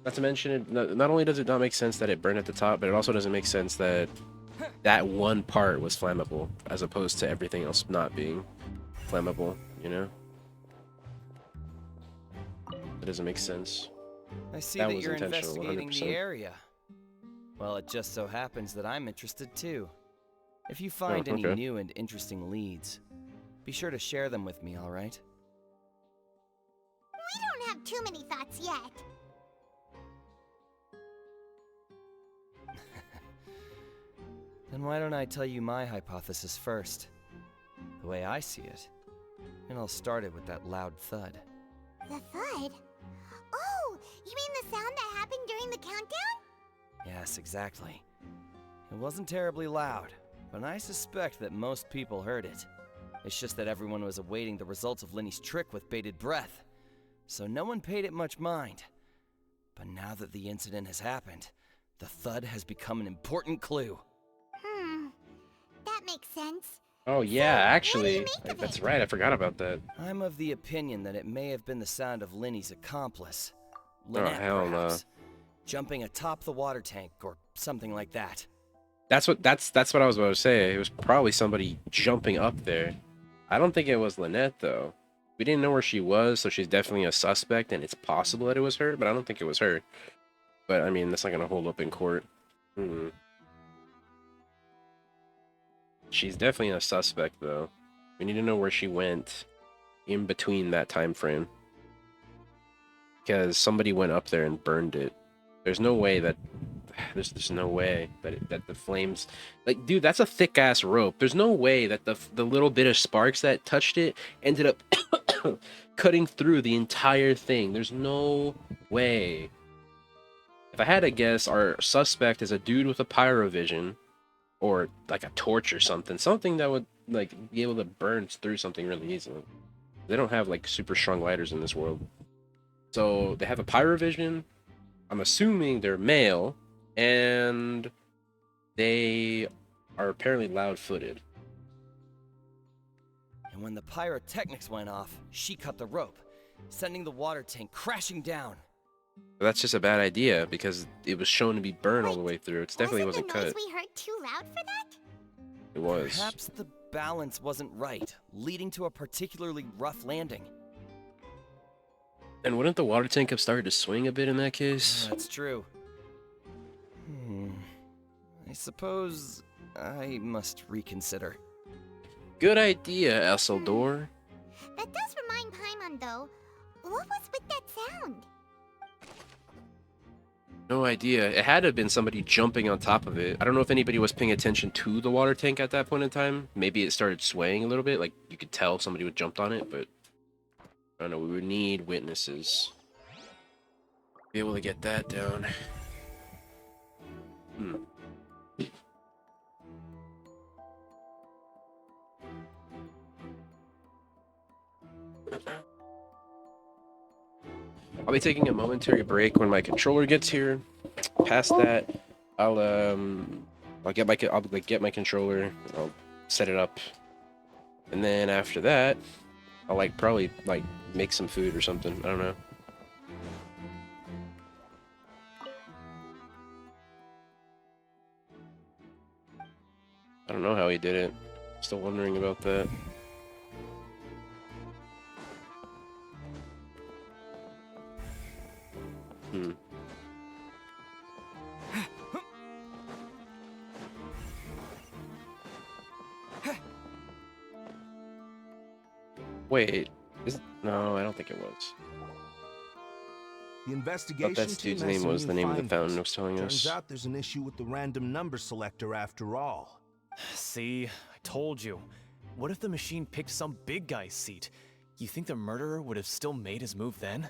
Not to mention, it not only does it not make sense that it burned at the top, but it also doesn't make sense that that one part was flammable, as opposed to everything else not being flammable, you know? It doesn't make sense. I see That that was you're intentional, investigating 100%. the area. Well, it just so happens that I'm interested too. If you find any okay. new and interesting leads, be sure to share them with me, alright? We don't have too many thoughts yet. Then why don't I tell you my hypothesis first? The way I see it. It all started with that loud thud. The thud? Oh, you mean the sound that happened during the countdown? Yes, exactly. It wasn't terribly loud, but I suspect that most people heard it. It's just that everyone was awaiting the results of Lenny's trick with bated breath, so no one paid it much mind. But now that the incident has happened, the thud has become an important clue. That makes sense. Oh yeah, actually, that's right. I forgot about that. I'm of the opinion that it may have been the sound of Lenny's accomplice, Oh Lynette, hell no. perhaps. Jumping atop the water tank or something like that. That's what I was about to say. It was probably somebody jumping up there. I don't think it was Lynette though. We didn't know where she was, so she's definitely a suspect, and it's possible that it was her, but I don't think it was her. But I mean, that's not gonna hold up in court. She's definitely a suspect though. We need to know where she went in between that time frame, because somebody went up there and burned it. There's no way that there's no way that the flames, like, dude, that's a thick ass rope. There's no way that the little bit of sparks that touched it ended up cutting through the entire thing. There's no way. If I had to guess, our suspect is a dude with a pyrovision or like a torch or something that would like be able to burn through something really easily. They don't have like super strong lighters in this world. So they have a pyrovision. I'm assuming they're male, and they are apparently loud-footed. And when the pyrotechnics went off, she cut the rope, sending the water tank crashing down. But that's just a bad idea, because it was shown to be burned all the way through. It definitely wasn't cut. Was the noise we heard too loud for that? It was. Perhaps the balance wasn't right, leading to a particularly rough landing. And wouldn't the water tank have started to swing a bit in that case? That's true. I suppose I must reconsider. Good idea, Esseldor. That does remind Paimon, though. What was with that sound? No idea. It had to have been somebody jumping on top of it. I don't know if anybody was paying attention to the water tank at that point in time. Maybe it started swaying a little bit, like you could tell somebody would jumped on it, but I don't know, we would need witnesses. Be able to get that down. I'll be taking a momentary break when my controller gets here. Past that, I'll get my controller. I'll set it up, and then after that, I'll probably make some food or something. I don't know. I don't know how he did it. Still wondering about that. Wait, no, I don't think it was. The investigation I thought that dude's name was the name of the fountain was telling us. Turns out there's an issue with the random number selector after all. See, I told you. What if the machine picked some big guy's seat? You think the murderer would have still made his move then?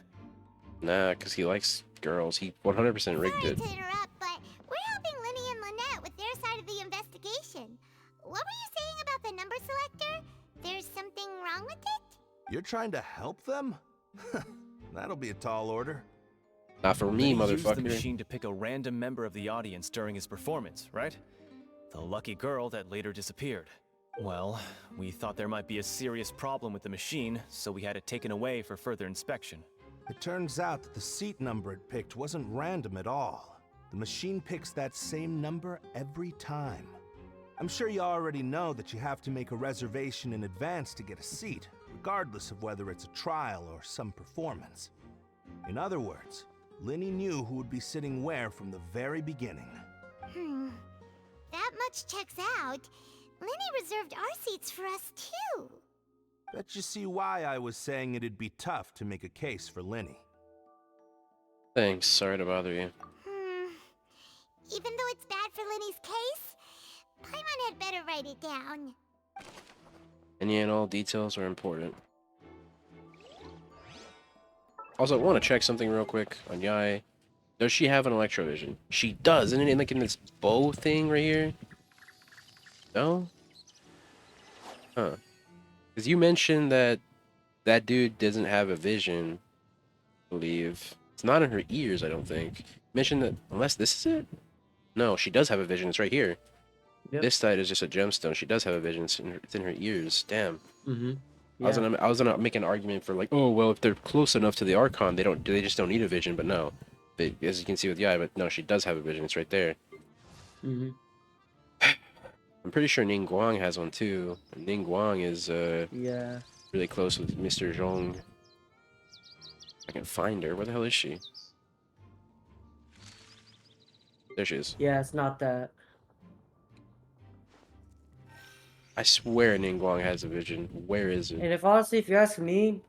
Nah, because he likes girls. He 100% rigged it. Sorry to interrupt, but we're helping Linny and Lynette with their side of the investigation. What were you saying about the number selector? There's something wrong with it? You're trying to help them? That'll be a tall order. Not for me, He used the motherfucker. machine to pick a random member of the audience during his performance, right? The lucky girl that later disappeared. Well, we thought there might be a serious problem with the machine, so we had it taken away for further inspection. It turns out that the seat number it picked wasn't random at all. The machine picks that same number every time. I'm sure you already know that you have to make a reservation in advance to get a seat, regardless of whether it's a trial or some performance. In other words, Linny knew who would be sitting where from the very beginning. That much checks out. Linny reserved our seats for us, too. Bet you see why I was saying it'd be tough to make a case for Linny. Thanks, sorry to bother you. Even though it's bad for Linny's case, Paimon had better write it down. Any and all details are important. Also, I want to check something real quick on Yai. Does she have an electrovision? She does, isn't it? Like in this bow thing right here? No? Huh. Because you mentioned that that dude doesn't have a vision, I believe. It's not in her ears, I don't think. You mentioned that, unless this is it? No, she does have a vision. It's right here. Yep. This side is just a gemstone. She does have a vision. It's in her ears. Damn. Yeah. I was gonna make an argument for like, oh well, if they're close enough to the Archon, they just don't need a vision. But no, as you can see with the eye, but no, she does have a vision. It's right there. Mm-hmm. I'm pretty sure Ning Guang has one too. Ning Guang is Yeah. really close with Mr. Zhong. I can find her. Where the hell is she? There she is. Yeah, it's not that. I swear Ning Guang has a vision. Where is it? And if you ask me,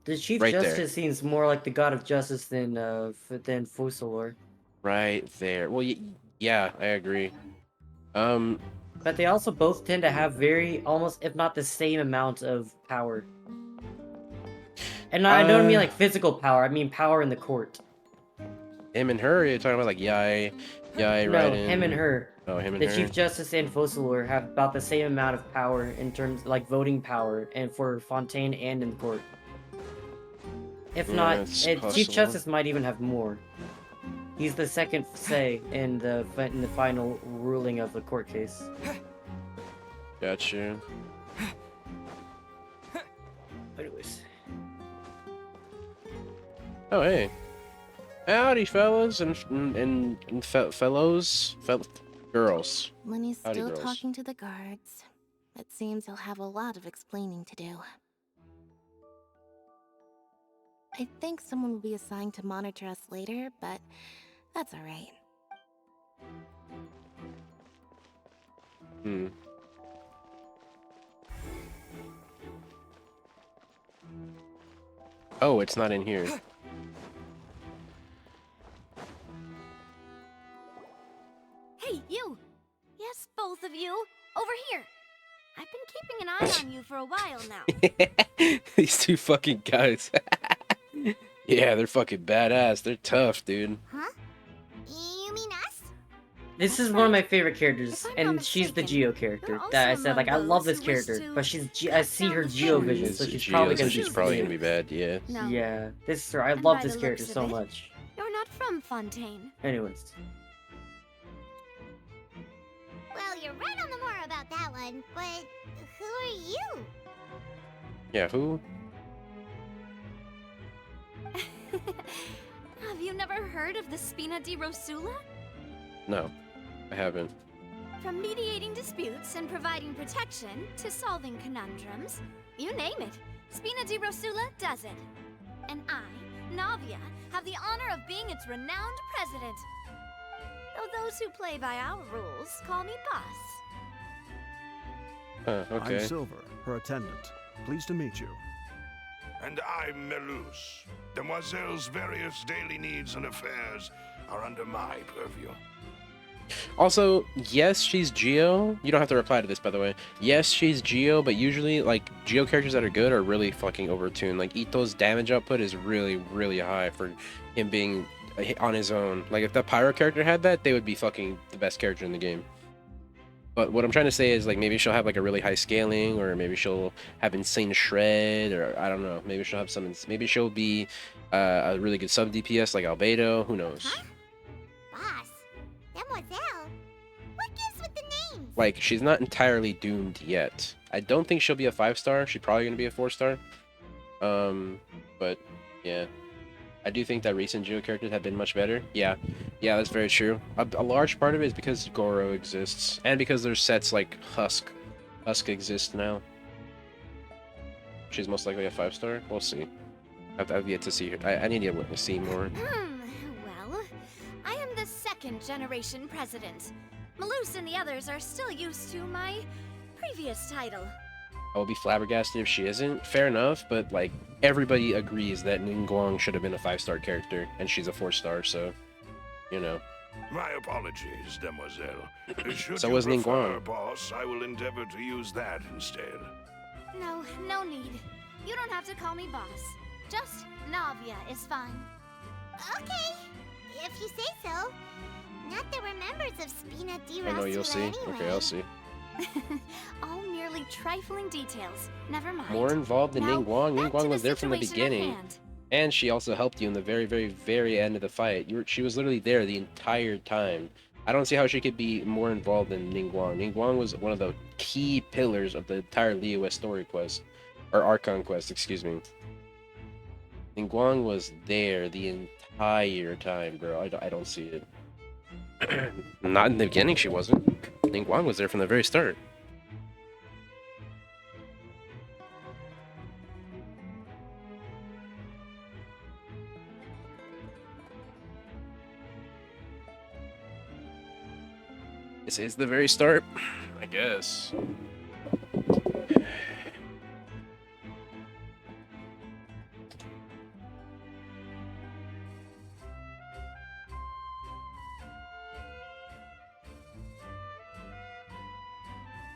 the Chief Right there. Justice seems more like the God of Justice than Fusilior. Right there. Well, yeah, I agree. But they also both tend to have very, almost, if not the same amount of power. And I don't mean like physical power, I mean power in the court. Him and her? You're talking about like Yai, No, Raiden? him and her. Oh, him and the her. Chief Justice and Fusilior have about the same amount of power in terms like voting power and for Fontaine and in the court. If not, Chief Justice might even have more. He's the second say in the final ruling of the court case. Gotcha. Anyways. Oh, hey. Howdy, fellas and girls. Lenny's Howdy, still girls. talking to the guards. It seems he'll have a lot of explaining to do. I think someone will be assigned to monitor us later, but that's alright. Hmm. Oh, it's not in here. Hey, you! Yes, both of you! Over here! I've been keeping an eye on you for a while now. These two fucking guys. Yeah, they're fucking badass. They're tough, dude. Huh? You mean us? This is one of my favorite characters, and she's the Geo character that I said, like, I love this character, but I see her Geo vision, so she's probably gonna be bad, yeah. No. Yeah, this is her. I And love by this the character looks of so it, much. You're not from Fontaine. Anyways. Well, you're right on the more about that one, but who are you? Yeah, who? Have you never heard of the Spina di Rosula? No, I haven't. From mediating disputes and providing protection to solving conundrums, you name it, Spina di Rosula does it. And I, Navia, have the honor of being its renowned president. Though those who play by our rules call me boss. Okay. I'm Silver, her attendant. Pleased to meet you. And I'm Melus. Demoiselle's various daily needs and affairs are under my purview. Also, yes, she's Geo. You don't have to reply to this, by the way. Yes, she's Geo, but usually, like, Geo characters that are good are really fucking overtuned. Like, Ito's damage output is really, really high for him being on his own. Like, if the Pyro character had that, they would be fucking the best character in the game. But what I'm trying to say is, like, maybe she'll have, like, a really high scaling, or maybe she'll have insane shred, or I don't know. Maybe she'll have some, maybe she'll be a really good sub DPS like Albedo. Who knows? Huh? Boss? Demoiselle? What gives with the names? Like, she's not entirely doomed yet. I don't think she'll be a 5-star. She's probably going to be a 4-star. But, yeah. I do think that recent Geo characters have been much better. Yeah, that's very true. A large part of it is because Goro exists, and because there's sets like Husk. Husk exists now. She's most likely a 5-star. We'll see. I've yet to see her. I need to see more. Well, I am the second generation president. Malus and the others are still used to my previous title. I will be flabbergasted if she isn't. Fair enough, but like everybody agrees that Ning Guang should have been a 5-star character, and she's a 4-star. So, you know. My apologies, Demoiselle. Should So you was Ning prefer, Guang. boss, I will endeavor to use that instead. No need. You don't have to call me boss. Just Navia is fine. Okay, if you say so. Not that we're members of Spina di I know you'll Rosula see. anyway. Okay, I'll see. All merely trifling details. Never mind. More involved than Ning Guang. Ning back to Guang the was there from the situation at beginning. hand. And she also helped you in the very, very, very end of the fight. She was literally there the entire time. I don't see how she could be more involved than Ning Guang. Ning Guang was one of the key pillars of the entire Liyue story quest. Or Archon quest, excuse me. Ning Guang was there the entire time, bro. I don't see it. Not in the beginning, she wasn't. Ning Guan was there from the very start. This is the very start, I guess.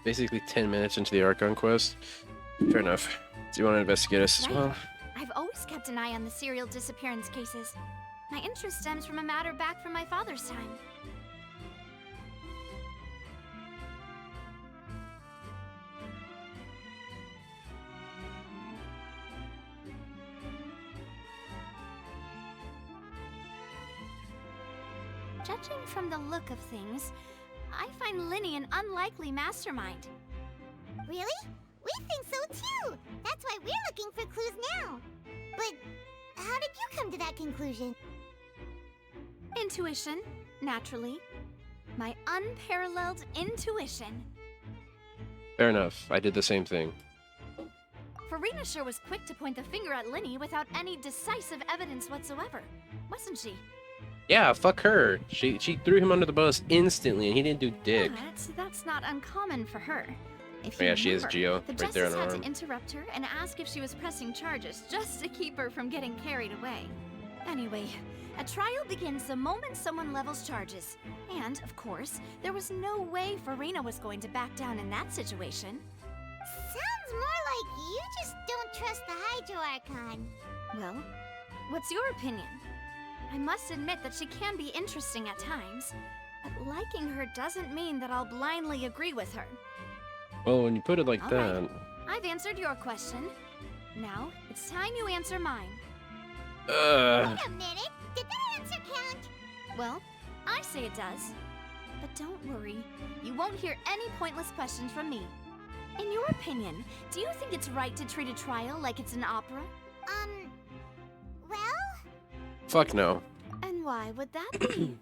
Basically 10 minutes into the Archon quest. Fair enough. Do you want to investigate us as well? I've always kept an eye on the serial disappearance cases. My interest stems from a matter back from my father's time. Judging from the look of things, I find Linny an unlikely mastermind. Really? We think so too! That's why we're looking for clues now! But how did you come to that conclusion? Intuition, naturally. My unparalleled intuition. Fair enough. I did the same thing. Farina sure was quick to point the finger at Linny without any decisive evidence whatsoever, wasn't she? Yeah, fuck her. She threw him under the bus instantly, and he didn't do dick. But that's not uncommon for her. If Oh, yeah, you she is remember, Geo, the right there on justice her had arm. to interrupt her and ask if she was pressing charges just to keep her from getting carried away. Anyway, a trial begins the moment someone levels charges. And, of course, there was no way Farina was going to back down in that situation. Sounds more like you just don't trust the Hydro Archon. Well, what's your opinion? I must admit that she can be interesting at times, but liking her doesn't mean that I'll blindly agree with her. Well, when you put it like All that... right. I've answered your question. Now, it's time you answer mine. Wait a minute! Did that answer count? Well, I say it does. But don't worry, you won't hear any pointless questions from me. In your opinion, do you think it's right to treat a trial like it's an opera? Well? Fuck no. And why would that be?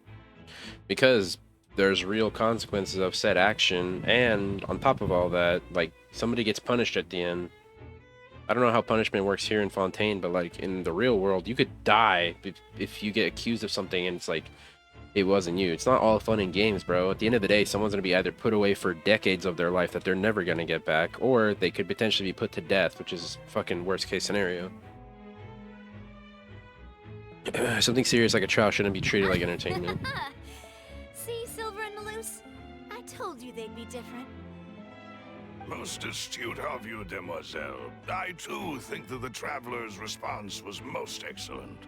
Because there's real consequences of said action, and on top of all that, like, somebody gets punished at the end. I don't know how punishment works here in Fontaine, but like in the real world, you could die if you get accused of something and it's like, it wasn't you. It's not all fun and games, bro. At the end of the day, someone's gonna be either put away for decades of their life that they're never gonna get back, or they could potentially be put to death, which is fucking worst case scenario. Something serious like a trial shouldn't be treated like entertainment. See, Silver and Malus? I told you they'd be different. Most astute of you, demoiselle. I too think that the Traveler's response was most excellent.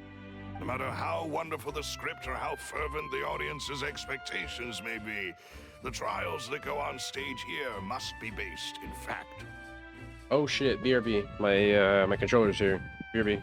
No matter how wonderful the script or how fervent the audience's expectations may be, the trials that go on stage here must be based in fact. Oh shit, BRB. My controller's here. BRB.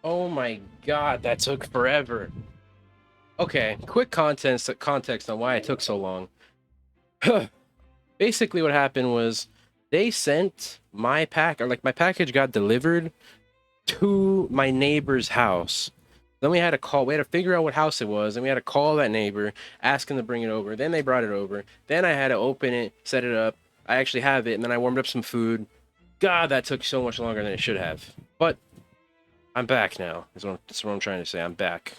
Oh my god, that took forever. Okay, quick context on why it took so long. Basically, what happened was they sent my my package got delivered to my neighbor's house. Then we had to call, we had to figure out what house it was, and we had to call that neighbor, ask him to bring it over. Then they brought it over. Then I had to open it, set it up. I actually have it, and then I warmed up some food. God, that took so much longer than it should have. But I'm back now. That's what I'm trying to say. I'm back.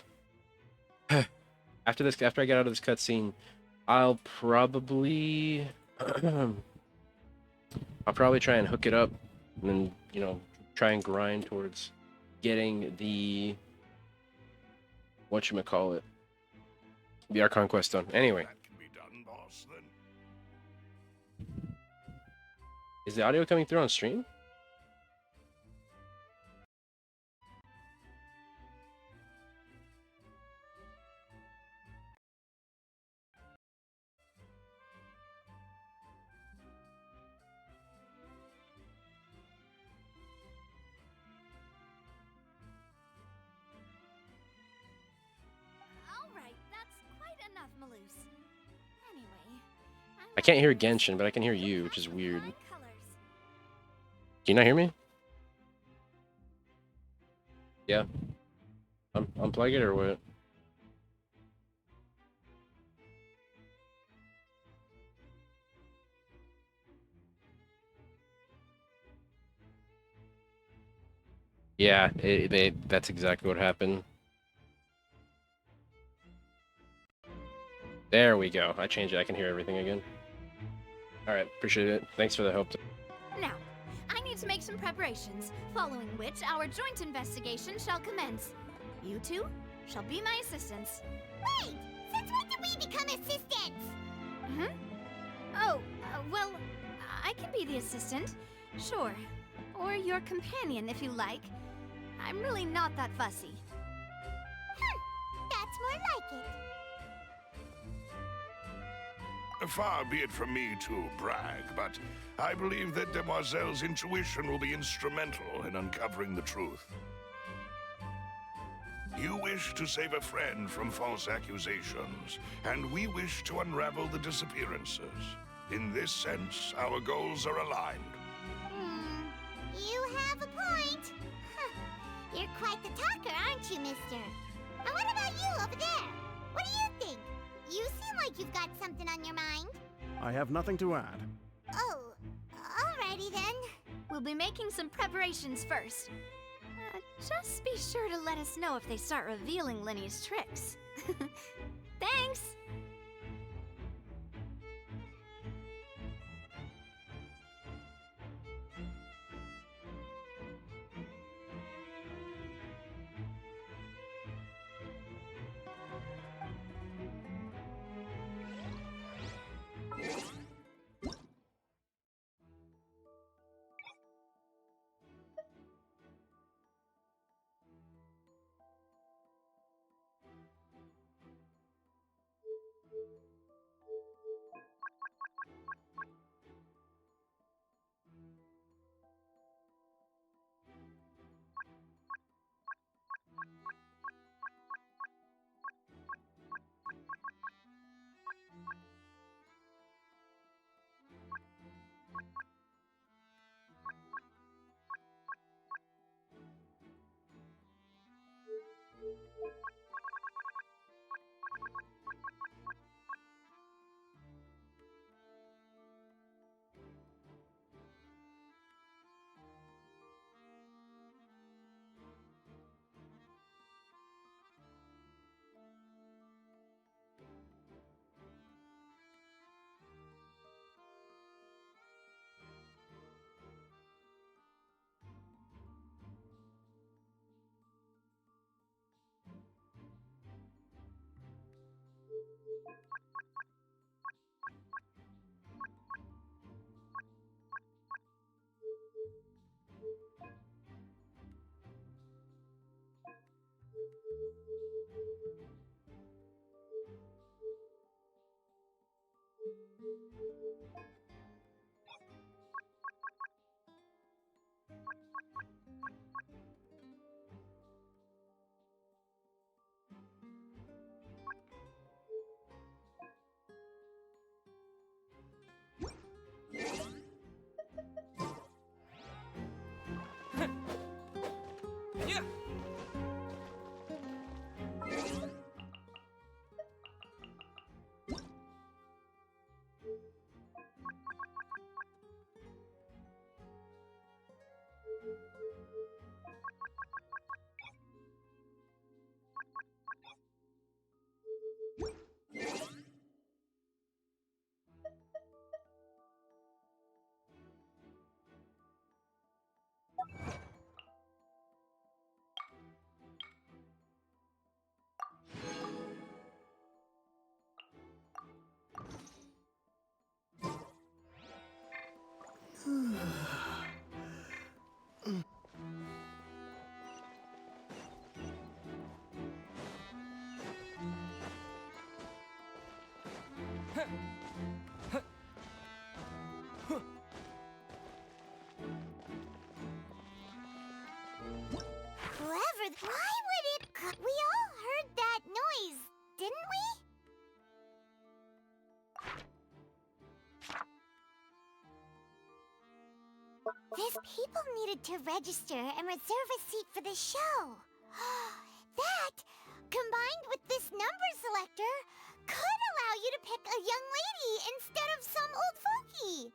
After I get out of this cutscene, I'll probably I'll probably try and hook it up and then, you know, try and grind towards getting the whatchamacallit, the Archon quest done. Anyway. Is the audio coming through on stream? Alright, that's quite enough, Maloose. Anyway, I can't hear Genshin, but I can hear you, which is weird. Can you not hear me? Yeah. Unplug it or what? Yeah, that's exactly what happened. There we go. I changed it. I can hear everything again. Alright, appreciate it. Thanks for the help. now, I need to make some preparations, following which our joint investigation shall commence. You two shall be my assistants. Wait! Since when did we become assistants? Hmm? Oh, well, I can be the assistant. Sure. Or your companion, if you like. I'm really not that fussy. That's more like it. Far be it from me to brag, but I believe that Demoiselle's intuition will be instrumental in uncovering the truth. You wish to save a friend from false accusations, and we wish to unravel the disappearances. In this sense, our goals are aligned. You have a point. You're quite the talker, aren't you, mister? And what about you over there? What do you think? You seem like you've got something on your mind. I have nothing to add. Oh, alrighty then. We'll be making some preparations first. Just be sure to let us know if they start revealing Lenny's tricks. Thanks! Why would it? We all heard that noise, didn't we? These people needed to register and reserve a seat for the show. That, combined with this number selector, could allow you to pick a young lady instead of some old fogey.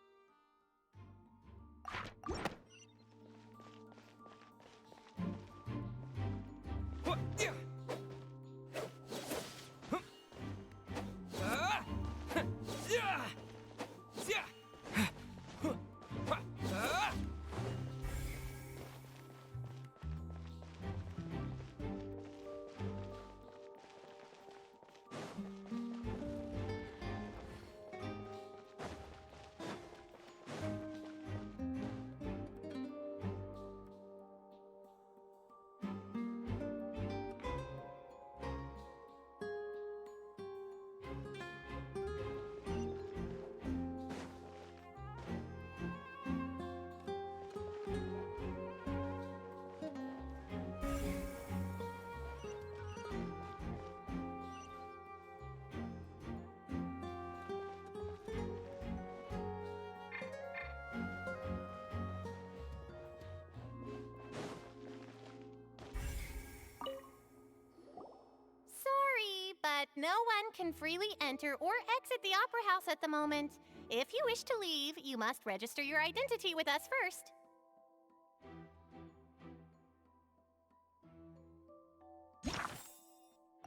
Sorry, but no one can freely enter or exit the Opera House at the moment. If you wish to leave, you must register your identity with us first.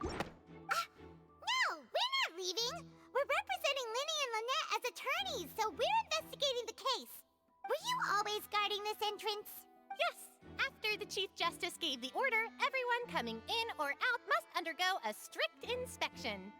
No, we're not leaving. We're representing Linny and Lynette as attorneys, so we're investigating the case. Were you always guarding this entrance? Yes. After the Chief Justice gave the order, everyone coming in or out must undergo a strict inspection.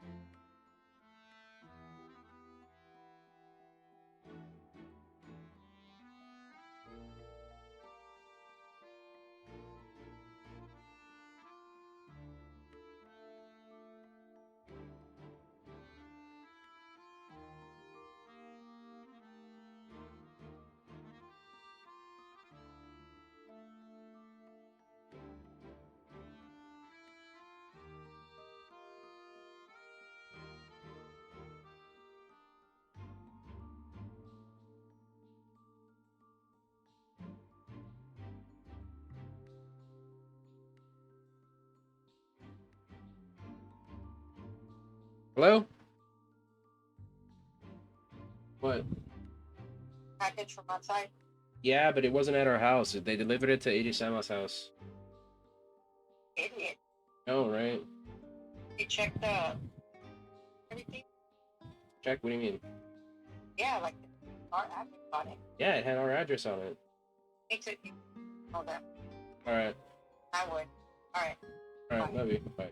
Hello? What? Package from outside? Yeah, but it wasn't at our house. They delivered it to Irisama's house. Idiot. Oh, right. You checked everything? Check? What do you mean? Yeah, like our address on it. Yeah, it had our address on it. Makes it. Hold on. Alright. I would. Alright. Alright, love you. Bye.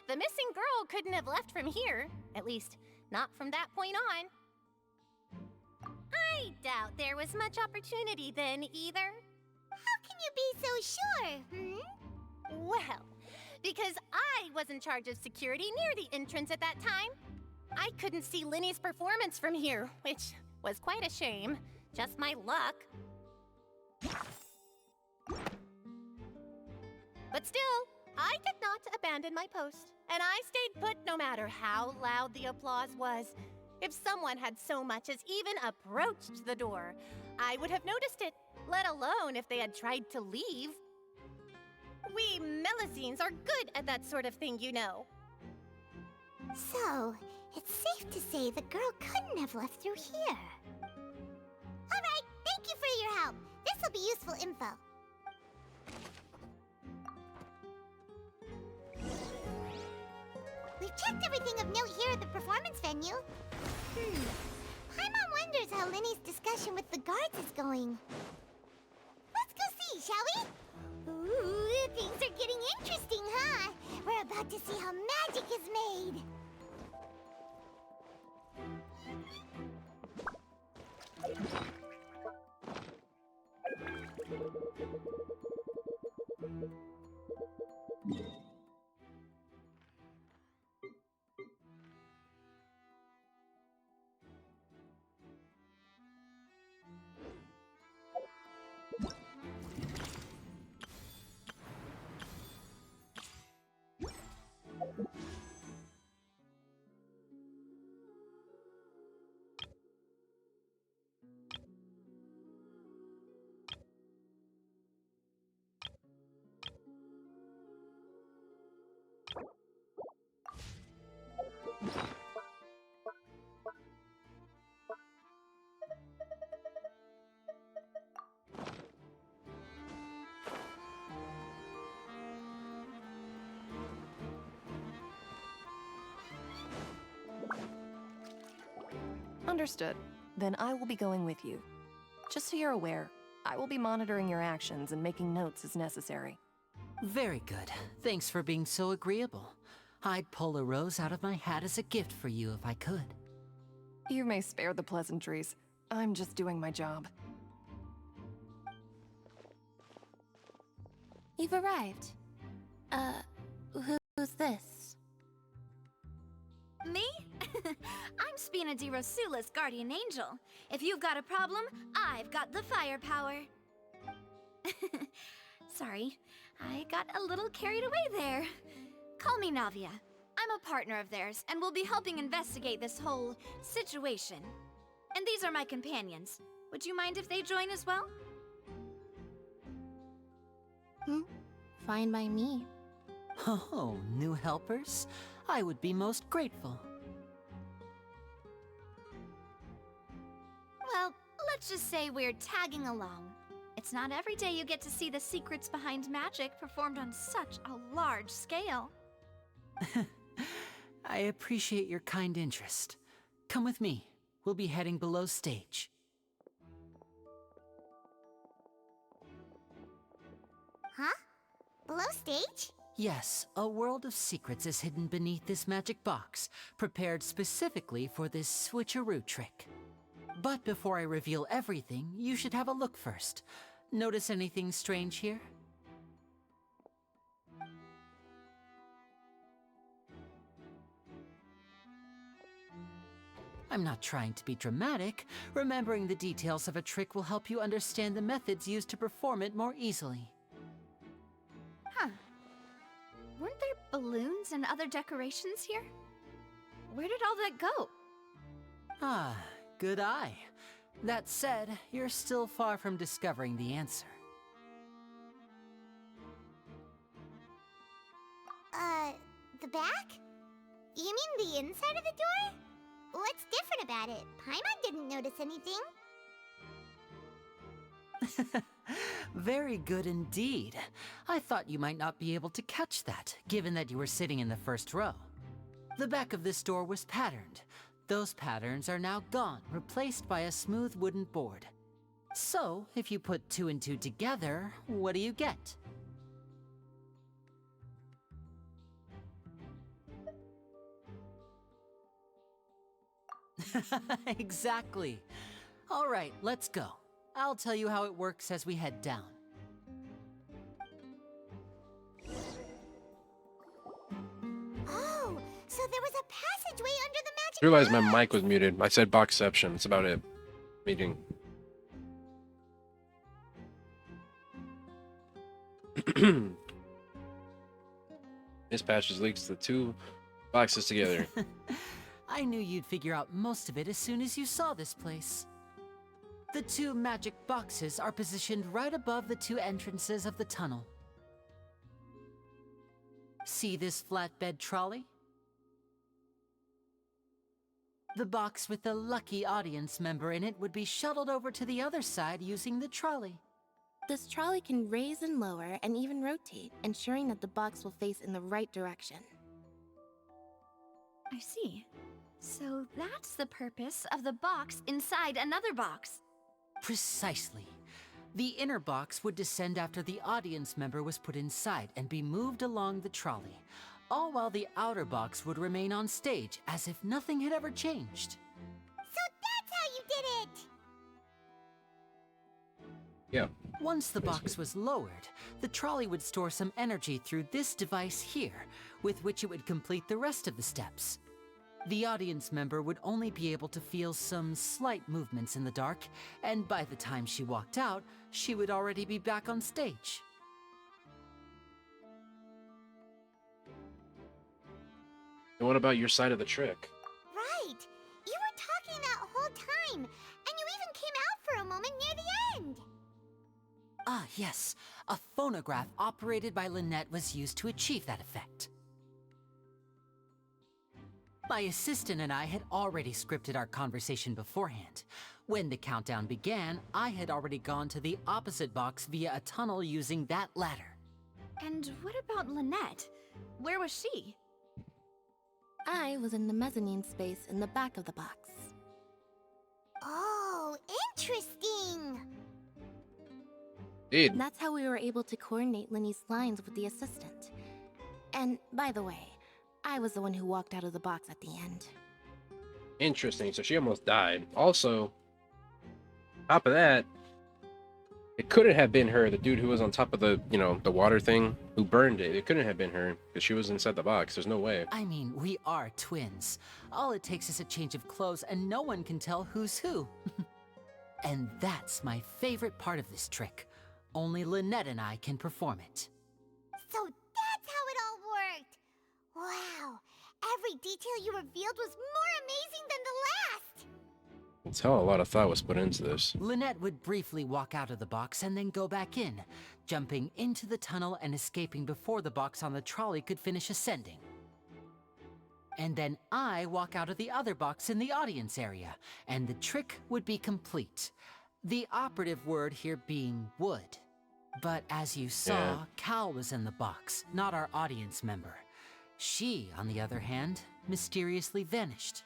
The missing girl couldn't have left from here. At least, not from that point on. I doubt there was much opportunity then, either. How can you be so sure, Well, because I was in charge of security near the entrance at that time. I couldn't see Linny's performance from here, which was quite a shame. Just my luck. But still, I did not abandon my post, and I stayed put no matter how loud the applause was. If someone had so much as even approached the door, I would have noticed it, let alone if they had tried to leave. We Melusines are good at that sort of thing, you know. So, it's safe to say the girl couldn't have left through here. Alright, thank you for your help. This'll be useful info. We've checked everything of note here at the performance venue. Paimon wonders how Linny's discussion with the guards is going. Let's go see, shall we? Ooh, things are getting interesting, huh? We're about to see how magic is made. Understood. Then I will be going with you. Just so you're aware, I will be monitoring your actions and making notes as necessary. Very good. Thanks for being so agreeable. I'd pull a rose out of my hat as a gift for you if I could. You may spare the pleasantries. I'm just doing my job. You've arrived. Who's this? Me? I'm Spina di Rosula's guardian angel. If you've got a problem, I've got the firepower. Sorry, I got a little carried away there. Call me Navia. I'm a partner of theirs, and will be helping investigate this whole situation. And these are my companions. Would you mind if they join as well? Fine by me. Oh, new helpers? I would be most grateful. Well, let's just say we're tagging along. It's not every day you get to see the secrets behind magic performed on such a large scale. I appreciate your kind interest. Come with me. We'll be heading below stage. Huh? Below stage? Yes, a world of secrets is hidden beneath this magic box, prepared specifically for this switcheroo trick. But before I reveal everything, you should have a look first. Notice anything strange here? I'm not trying to be dramatic. Remembering the details of a trick will help you understand the methods used to perform it more easily. Huh. Weren't there balloons and other decorations here? Where did all that go? Ah, good eye. That said, you're still far from discovering the answer. The back? You mean the inside of the door? What's different about it? Paimon didn't notice anything. Very good indeed. I thought you might not be able to catch that, given that you were sitting in the first row. The back of this door was patterned. Those patterns are now gone, replaced by a smooth wooden board. So, if you put 2 and 2 together, what do you get? Exactly. All right, let's go. I'll tell you how it works as we head down. Oh, so there was a passageway under the magic. I realized my mic was muted. I said boxception. That's about it. Meeting. This passage links the two boxes together. I knew you'd figure out most of it as soon as you saw this place. The two magic boxes are positioned right above the two entrances of the tunnel. See this flatbed trolley? The box with the lucky audience member in it would be shuttled over to the other side using the trolley. This trolley can raise and lower and even rotate, ensuring that the box will face in the right direction. I see. So that's the purpose of the box inside another box. Precisely. The inner box would descend after the audience member was put inside and be moved along the trolley, all while the outer box would remain on stage as if nothing had ever changed. So that's how you did it! Yeah. Once the box was lowered, the trolley would store some energy through this device here, with which it would complete the rest of the steps. The audience member would only be able to feel some slight movements in the dark, and by the time she walked out, she would already be back on stage. And what about your side of the trick? Right! You were talking that whole time, and you even came out for a moment near the end! Ah, yes. A phonograph operated by Lynette was used to achieve that effect. My assistant and I had already scripted our conversation beforehand. When the countdown began, I had already gone to the opposite box via a tunnel using that ladder. And what about Lynette? Where was she? I was in the mezzanine space in the back of the box. Oh, interesting! Indeed. That's how we were able to coordinate Linny's lines with the assistant. And by the way, I was the one who walked out of the box at the end. Interesting. So she almost died. Also, top of that, it couldn't have been her, the dude who was on top of the, the water thing, who burned it. It couldn't have been her, because she was inside the box. There's no way. I mean, we are twins. All it takes is a change of clothes, and no one can tell who's who. And that's my favorite part of this trick. Only Lynette and I can perform it. So that's how it all worked! Wow! Every detail you revealed was more amazing than the last! You can tell a lot of thought was put into this. Lynette would briefly walk out of the box and then go back in, jumping into the tunnel and escaping before the box on the trolley could finish ascending. And then I walk out of the other box in the audience area, and the trick would be complete. The operative word here being would. But as you saw, Cal was in the box, not our audience member. She, on the other hand, mysteriously vanished.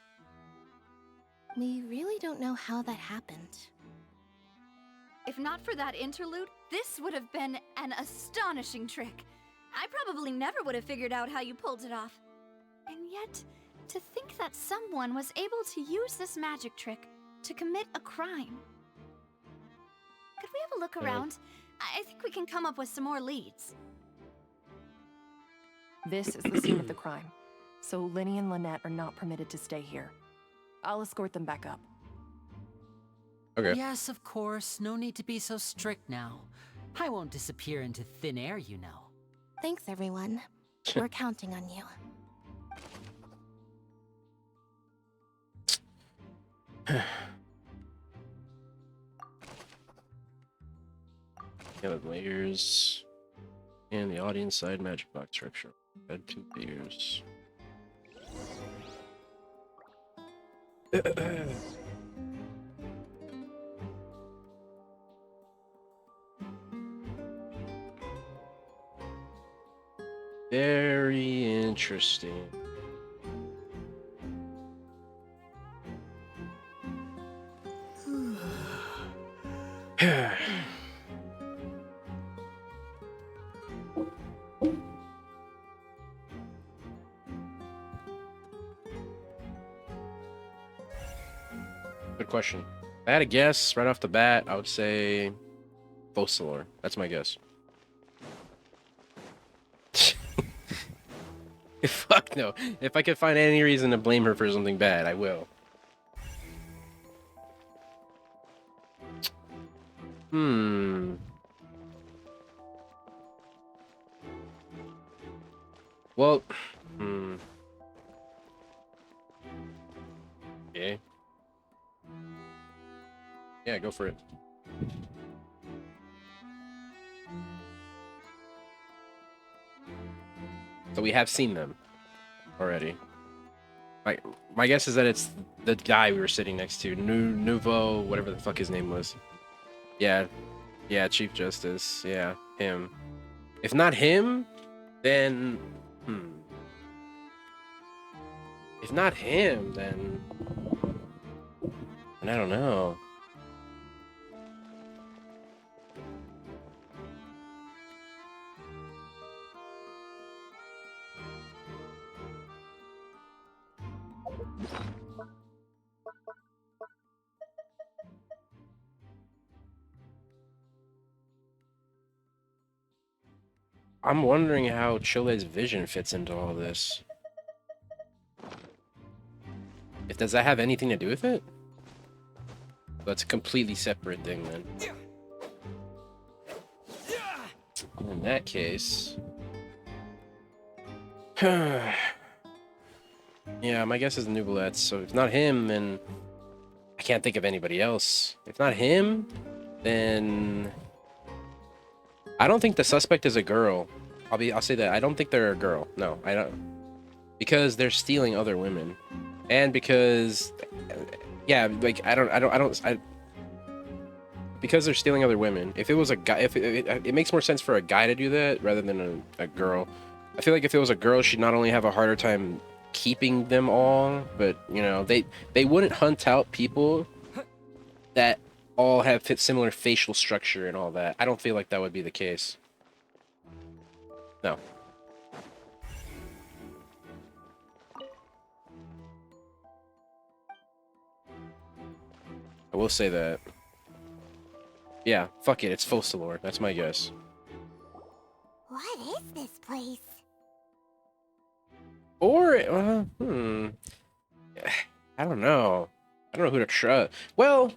We really don't know how that happened. If not for that interlude, this would have been an astonishing trick. I probably never would have figured out how you pulled it off. And yet, to think that someone was able to use this magic trick to commit a crime. Could we have a look around? I think we can come up with some more leads. This is the scene of the crime, so Linny and Lynette are not permitted to stay here. I'll escort them back up. Okay. Yes, of course. No need to be so strict now. I won't disappear into thin air, you know. Thanks, everyone. We're counting on you. Yeah, the layers and the audience side magic box structure. Add 2 layers. Very interesting. good question. If I had a guess right off the bat, I would say Focalor. That's my guess. Fuck no. If I could find any reason to blame her for something bad, I will. Well, Okay. Yeah, go for it. So we have seen them already. My guess is that it's the guy we were sitting next to, Nouveau, whatever the fuck his name was. Yeah, yeah, Chief Justice. Yeah, him. If not him, then if not him, then I don't know. I'm wondering how Chile's vision fits into all this. Does that have anything to do with it? That's a completely separate thing then. In that case... yeah, my guess is Nouvelette. So if not him, then... I can't think of anybody else. If not him, then... I don't think the suspect is a girl. I'll say that. I don't think they're a girl. No, I don't. Because they're stealing other women. And because... Yeah, like, because they're stealing other women. If it was a guy, it makes more sense for a guy to do that rather than a girl. I feel like if it was a girl, she'd not only have a harder time keeping them all, but you know, they wouldn't hunt out people that all have similar facial structure and all that. I don't feel like that would be the case. No. I will say that. Yeah, fuck it, it's Focalor. That's my guess. What is this place? Or, I don't know. I don't know who to trust. Well,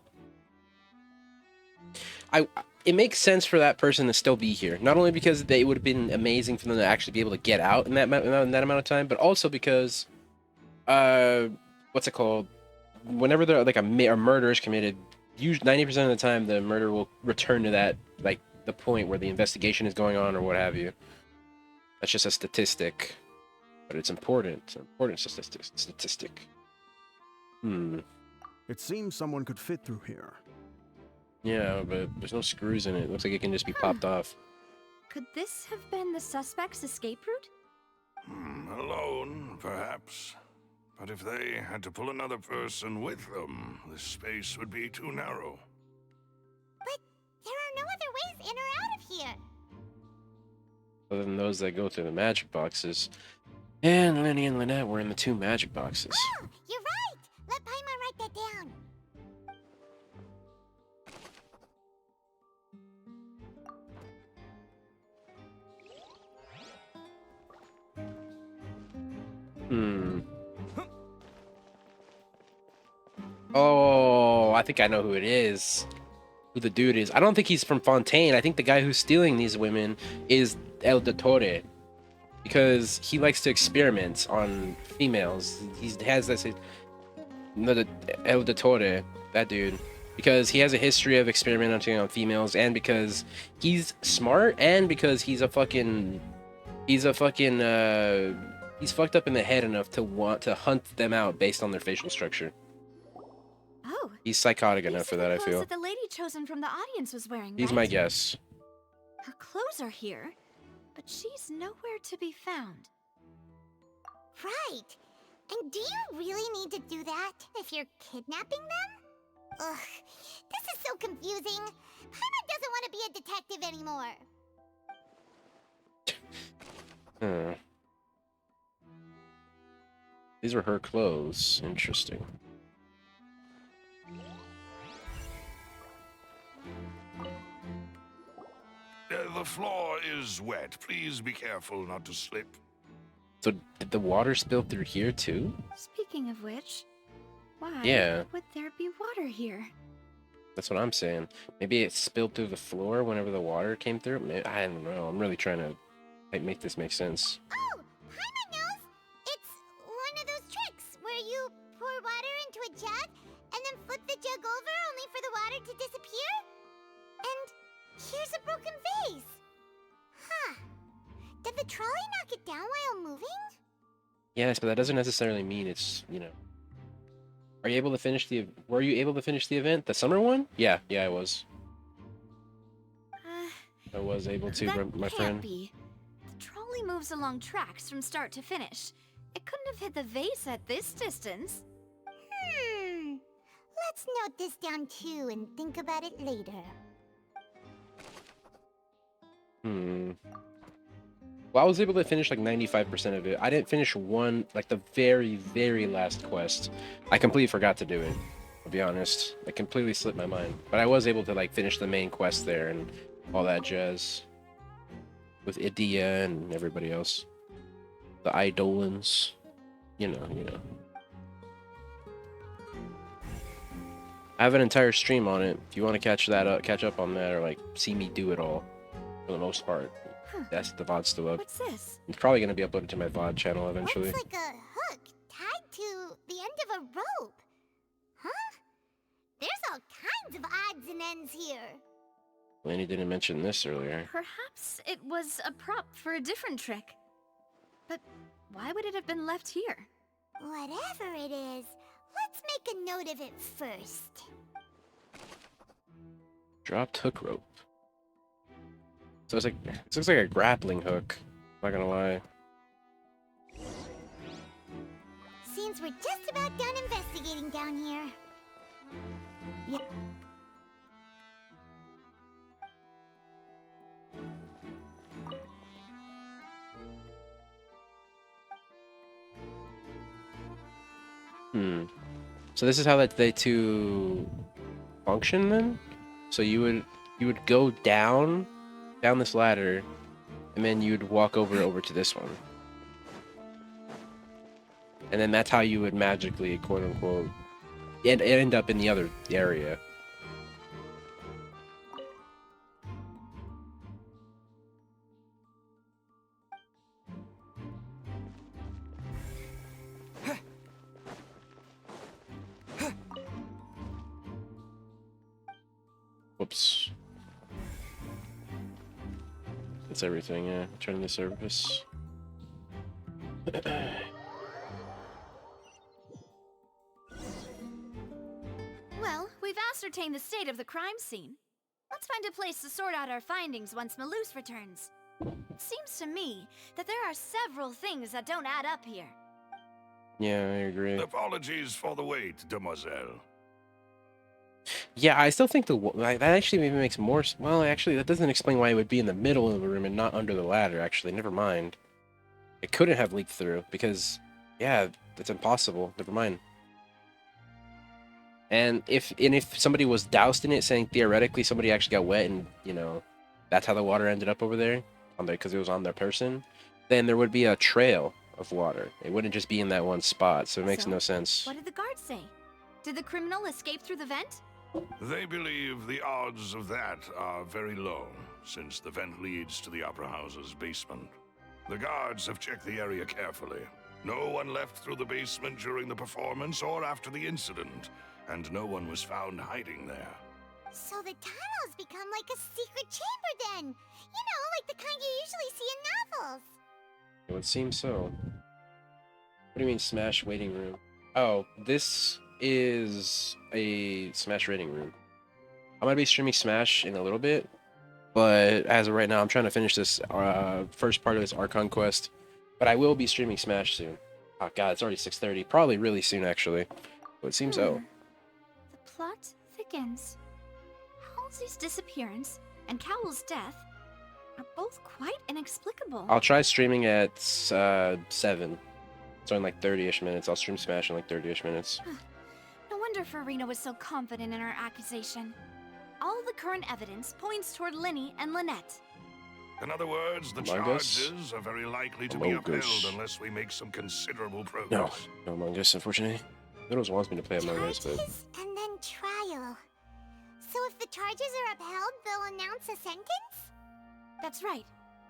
it makes sense for that person to still be here. Not only because it would have been amazing for them to actually be able to get out in that amount of time, but also because, what's it called? Whenever there like a murder is committed, usually 90% of the time the murder will return to that, like the point where the investigation is going on or what have you. That's just a statistic, but it's important. It's an important statistic. It seems someone could fit through here. Yeah, but there's no screws in it. Looks like it can just be popped off. Could this have been the suspect's escape route? Alone, perhaps. But if they had to pull another person with them, the space would be too narrow. But there are no other ways in or out of here. Other than those that go through the magic boxes. And Lenny and Lynette were in the 2 magic boxes. Oh, you're right! Let Paimon write that down. Oh, I think I know who it is. Who the dude is. I don't think he's from Fontaine. I think the guy who's stealing these women is El Dottore. Because he likes to experiment on females. He has this... No, El Dottore. That dude. Because he has a history of experimenting on females, and because he's smart, and because he's fucked up in the head enough to want to hunt them out based on their facial structure. Oh. He's psychotic enough for that, I feel. That the lady chosen from the audience was wearing, He's right? my guess. Her clothes are here, but she's nowhere to be found. Right. And do you really need to do that if you're kidnapping them? Ugh, this is so confusing. Paimon doesn't want to be a detective anymore. These are her clothes. Interesting. The floor is wet. Please be careful not to slip. So did the water spill through here too? Speaking of which, why Yeah. would there be water here? That's what I'm saying. Maybe it spilled through the floor whenever the water came through. I don't know. I'm really trying to make this make sense. Oh, Paimon knows! It's one of those tricks where you pour water into a jug and then flip the jug over only for the water to disappear? And here's a broken vase. Huh. Did the trolley knock it down while moving? Yes, but that doesn't necessarily mean it's, you know. Are you able to finish the? Were you able to finish the event, the summer one? Yeah, I was. I was able to, my friend. Be. The trolley moves along tracks from start to finish. It couldn't have hit the vase at this distance. Let's note this down too and think about it later. Well, I was able to finish like 95% of it. I didn't finish one, like the very, very last quest. I completely forgot to do it, I'll be honest. It completely slipped my mind. But I was able to like finish the main quest there and all that jazz. With Idia and everybody else. The Eidolons. You know. I have an entire stream on it. If you want to catch up on that, or like see me do it all, for the most part. That's the VOD's still up. What's this? It's probably gonna be uploaded to my VOD channel eventually. Looks like a hook tied to the end of a rope. Huh? There's all kinds of odds and ends here. Laney didn't mention this earlier. Perhaps it was a prop for a different trick. But why would it have been left here? Whatever it is, let's make a note of it first. Dropped hook rope. So it's like, it looks like a grappling hook. Not gonna lie. Seems we're just about done investigating down here. Yep. So this is how they two function then? So you would go down this ladder, and then you'd walk over to this one. And then that's how you would magically, quote unquote, end up in the other area. Whoops. That's everything, yeah. Turn the service. Well, we've ascertained the state of the crime scene. Let's find a place to sort out our findings once Malus returns. It seems to me that there are several things that don't add up here. Yeah, I agree. Apologies for the wait, demoiselle. Yeah, I still think that actually maybe makes more. Well, actually, that doesn't explain why it would be in the middle of the room and not under the ladder. Actually, never mind. It couldn't have leaked through because, yeah, that's impossible. Never mind. And if somebody was doused in it, saying theoretically somebody actually got wet and that's how the water ended up over there because it was on their person, then there would be a trail of water. It wouldn't just be in that one spot. So it makes no sense. What did the guards say? Did the criminal escape through the vent? They believe the odds of that are very low, since the vent leads to the Opera House's basement. The guards have checked the area carefully. No one left through the basement during the performance or after the incident, and no one was found hiding there. So the tunnels become like a secret chamber then! Like the kind you usually see in novels! It would seem so. What do you mean, Smash waiting room? Oh, this is a Smash rating room. I'm gonna be streaming Smash in a little bit, but as of right now, I'm trying to finish this first part of this Archon quest. But I will be streaming Smash soon. Oh god, it's already 6:30. Probably really soon, actually. But it seems so. The plot thickens. Halsey's disappearance and Cowell's death are both quite inexplicable. I'll try streaming at 7. So in like 30-ish minutes. I'll stream Smash in like 30-ish minutes. No wonder Farina was so confident in her accusation. All the current evidence points toward Linny and Lynette. In other words, the Among Us? charges are very likely to be Among upheld Us. unless we make some considerable No, progress. no Among Us, unfortunately. Noodles wants me to play Among Us, but Charges and then trial. So if the charges are upheld, they'll announce a sentence? That's right.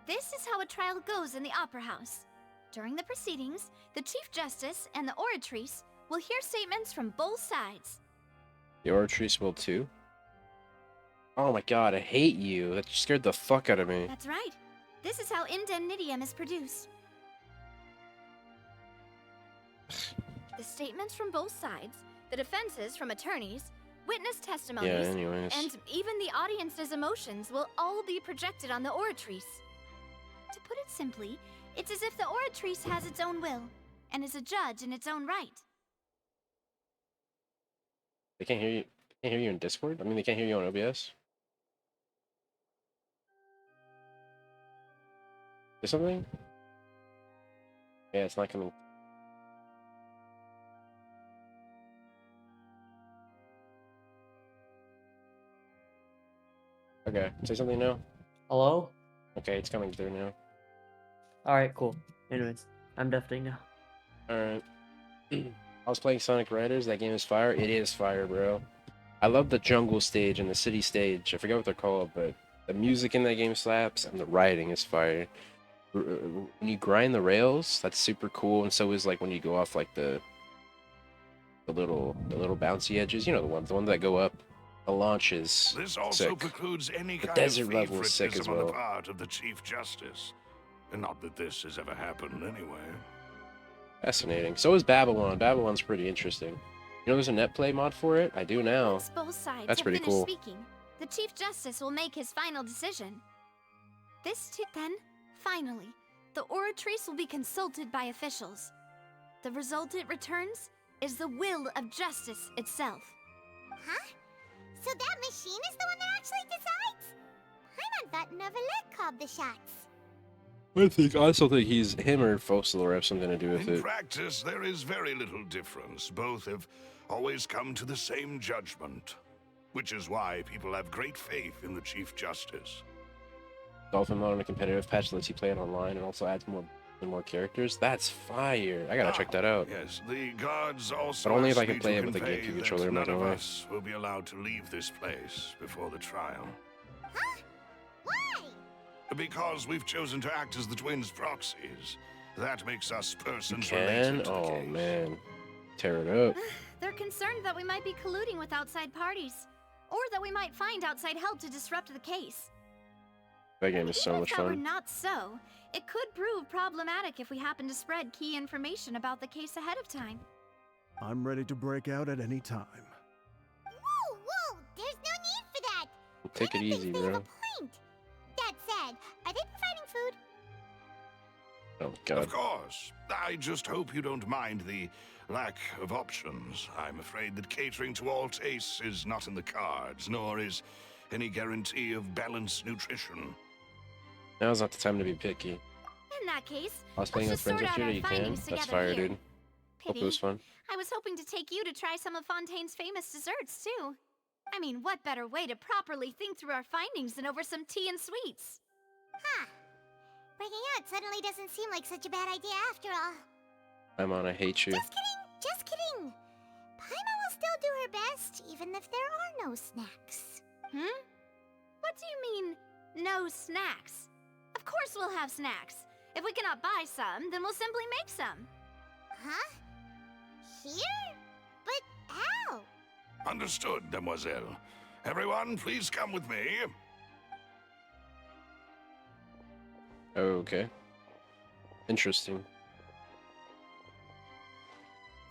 This is how a trial goes in the Opera House. During the proceedings, the Chief Justice and the Oratrice will hear statements from both sides. the Oratrice will too. Oh my god, I hate you. That scared the fuck out of me. That's right. This is how indemnitium is produced. The statements from both sides, the defenses from attorneys, witness testimonies, Yeah, anyways. and even the audience's emotions will all be projected on the Oratrice. To put it simply, it's as if the Oratrice has its own will, and is a judge in its own right. They can't hear you. They can't hear you in Discord? I mean, they can't hear you on OBS? Is something? Yeah, it's not coming. Okay, say something now. Hello? Okay, it's coming through now. Alright, cool. Anyways, I'm deafening now. Alright. I was playing Sonic Riders. That game is fire. It is fire, bro. I love the jungle stage and the city stage. I forget what they're called, but the music in that game slaps and the writing is fire. When you grind the rails, that's super cool, and so is like when you go off like the little bouncy edges. You know, the one that go up. The launch is This also sick. precludes any The kind desert of level is sick as favoritism on the well. part of the Chief Justice. And not that this has ever happened anyway. Fascinating. So is Babylon. Babylon's pretty interesting. You know, there's a net play mod for it. I do now. Once both sides That's have pretty finished cool. speaking, the Chief Justice will make his final decision. Then, finally, the Oratrice will be consulted by officials. The result it returns is the will of justice itself. Huh? So that machine is the one that actually decides? Paimon thought Neverlet called the shots. I also think him or Fossil have something to do with In it. practice, there is very little difference. Both have always come to the same judgment. Which is why people have great faith in the Chief Justice. Dolphin mode on a competitive patch lets you play it online and also adds more characters. That's fire. I gotta check that out. Yes, the guards also But only if I asked can me play to it with a convey GameCube that controller in my none of way. us will be allowed to leave this place before the trial. Huh? Why? Because we've chosen to act as the twins' proxies. That makes us persons Can? related to the Oh case. man. Tear it up. They're concerned that we might be colluding with outside parties, or that we might find outside help to disrupt the case. That game is so Even much if that were fun. not so, it could prove problematic if we happen to spread key information about the case ahead of time. I'm ready to break out at any time. Whoa, whoa! There's no need for that! Take it easy, They have a bro. point. That said, are they providing food? Oh god. Of course. I just hope you don't mind the lack of options. I'm afraid that catering to all tastes is not in the cards, nor is any guarantee of balanced nutrition. Now's not the time to be picky. In that case, I was playing with let's just friends sort out yesterday. our You can. findings That's together fire, here. dude. Hope it Pity. was fun. I was hoping to take you to try some of Fontaine's famous desserts, too. I mean, what better way to properly think through our findings than over some tea and sweets? Huh. Breaking out suddenly doesn't seem like such a bad idea after all. I'm on. I hate you. Just kidding, just kidding. Paimon will still do her best, even if there are no snacks. What do you mean, no snacks? Of course we'll have snacks. If we cannot buy some, then we'll simply make some. Huh? Here? But how? Understood, demoiselle. Everyone, please come with me. Okay. Interesting.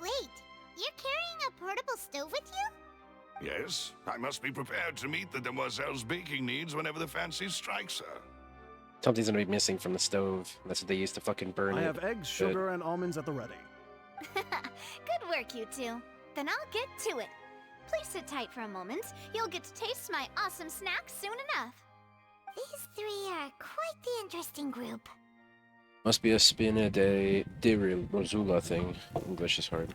Wait, you're carrying a portable stove with you? Yes, I must be prepared to meet the demoiselle's baking needs whenever the fancy strikes her. Something's gonna be missing from the stove. That's what they used to fucking burn I it. have eggs, sugar, and almonds at the ready. Good work, you two. Then I'll get to it. Please sit tight for a moment. You'll get to taste my awesome snacks soon enough. These three are quite the interesting group. Must be a spina de Rosula thing. English is hard.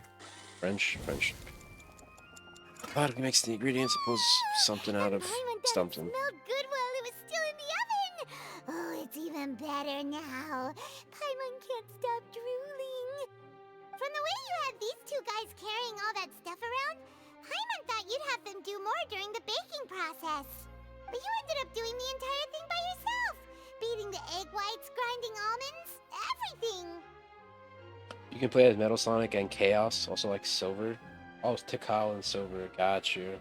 French? French. Vodka makes the ingredients, suppose something out of Paimon thought it something. smelled good while it was still in the oven. Oh, it's better now. Paimon can't stop drooling. From the way you had these two guys carrying all that stuff around, Paimon thought you'd have them do more during the baking process. But you ended up doing the entire thing by yourself. Beating the egg whites, grinding almonds, everything. You can play as Metal Sonic and Chaos, also like Silver. Oh, it's Tikal and Silver. Got you.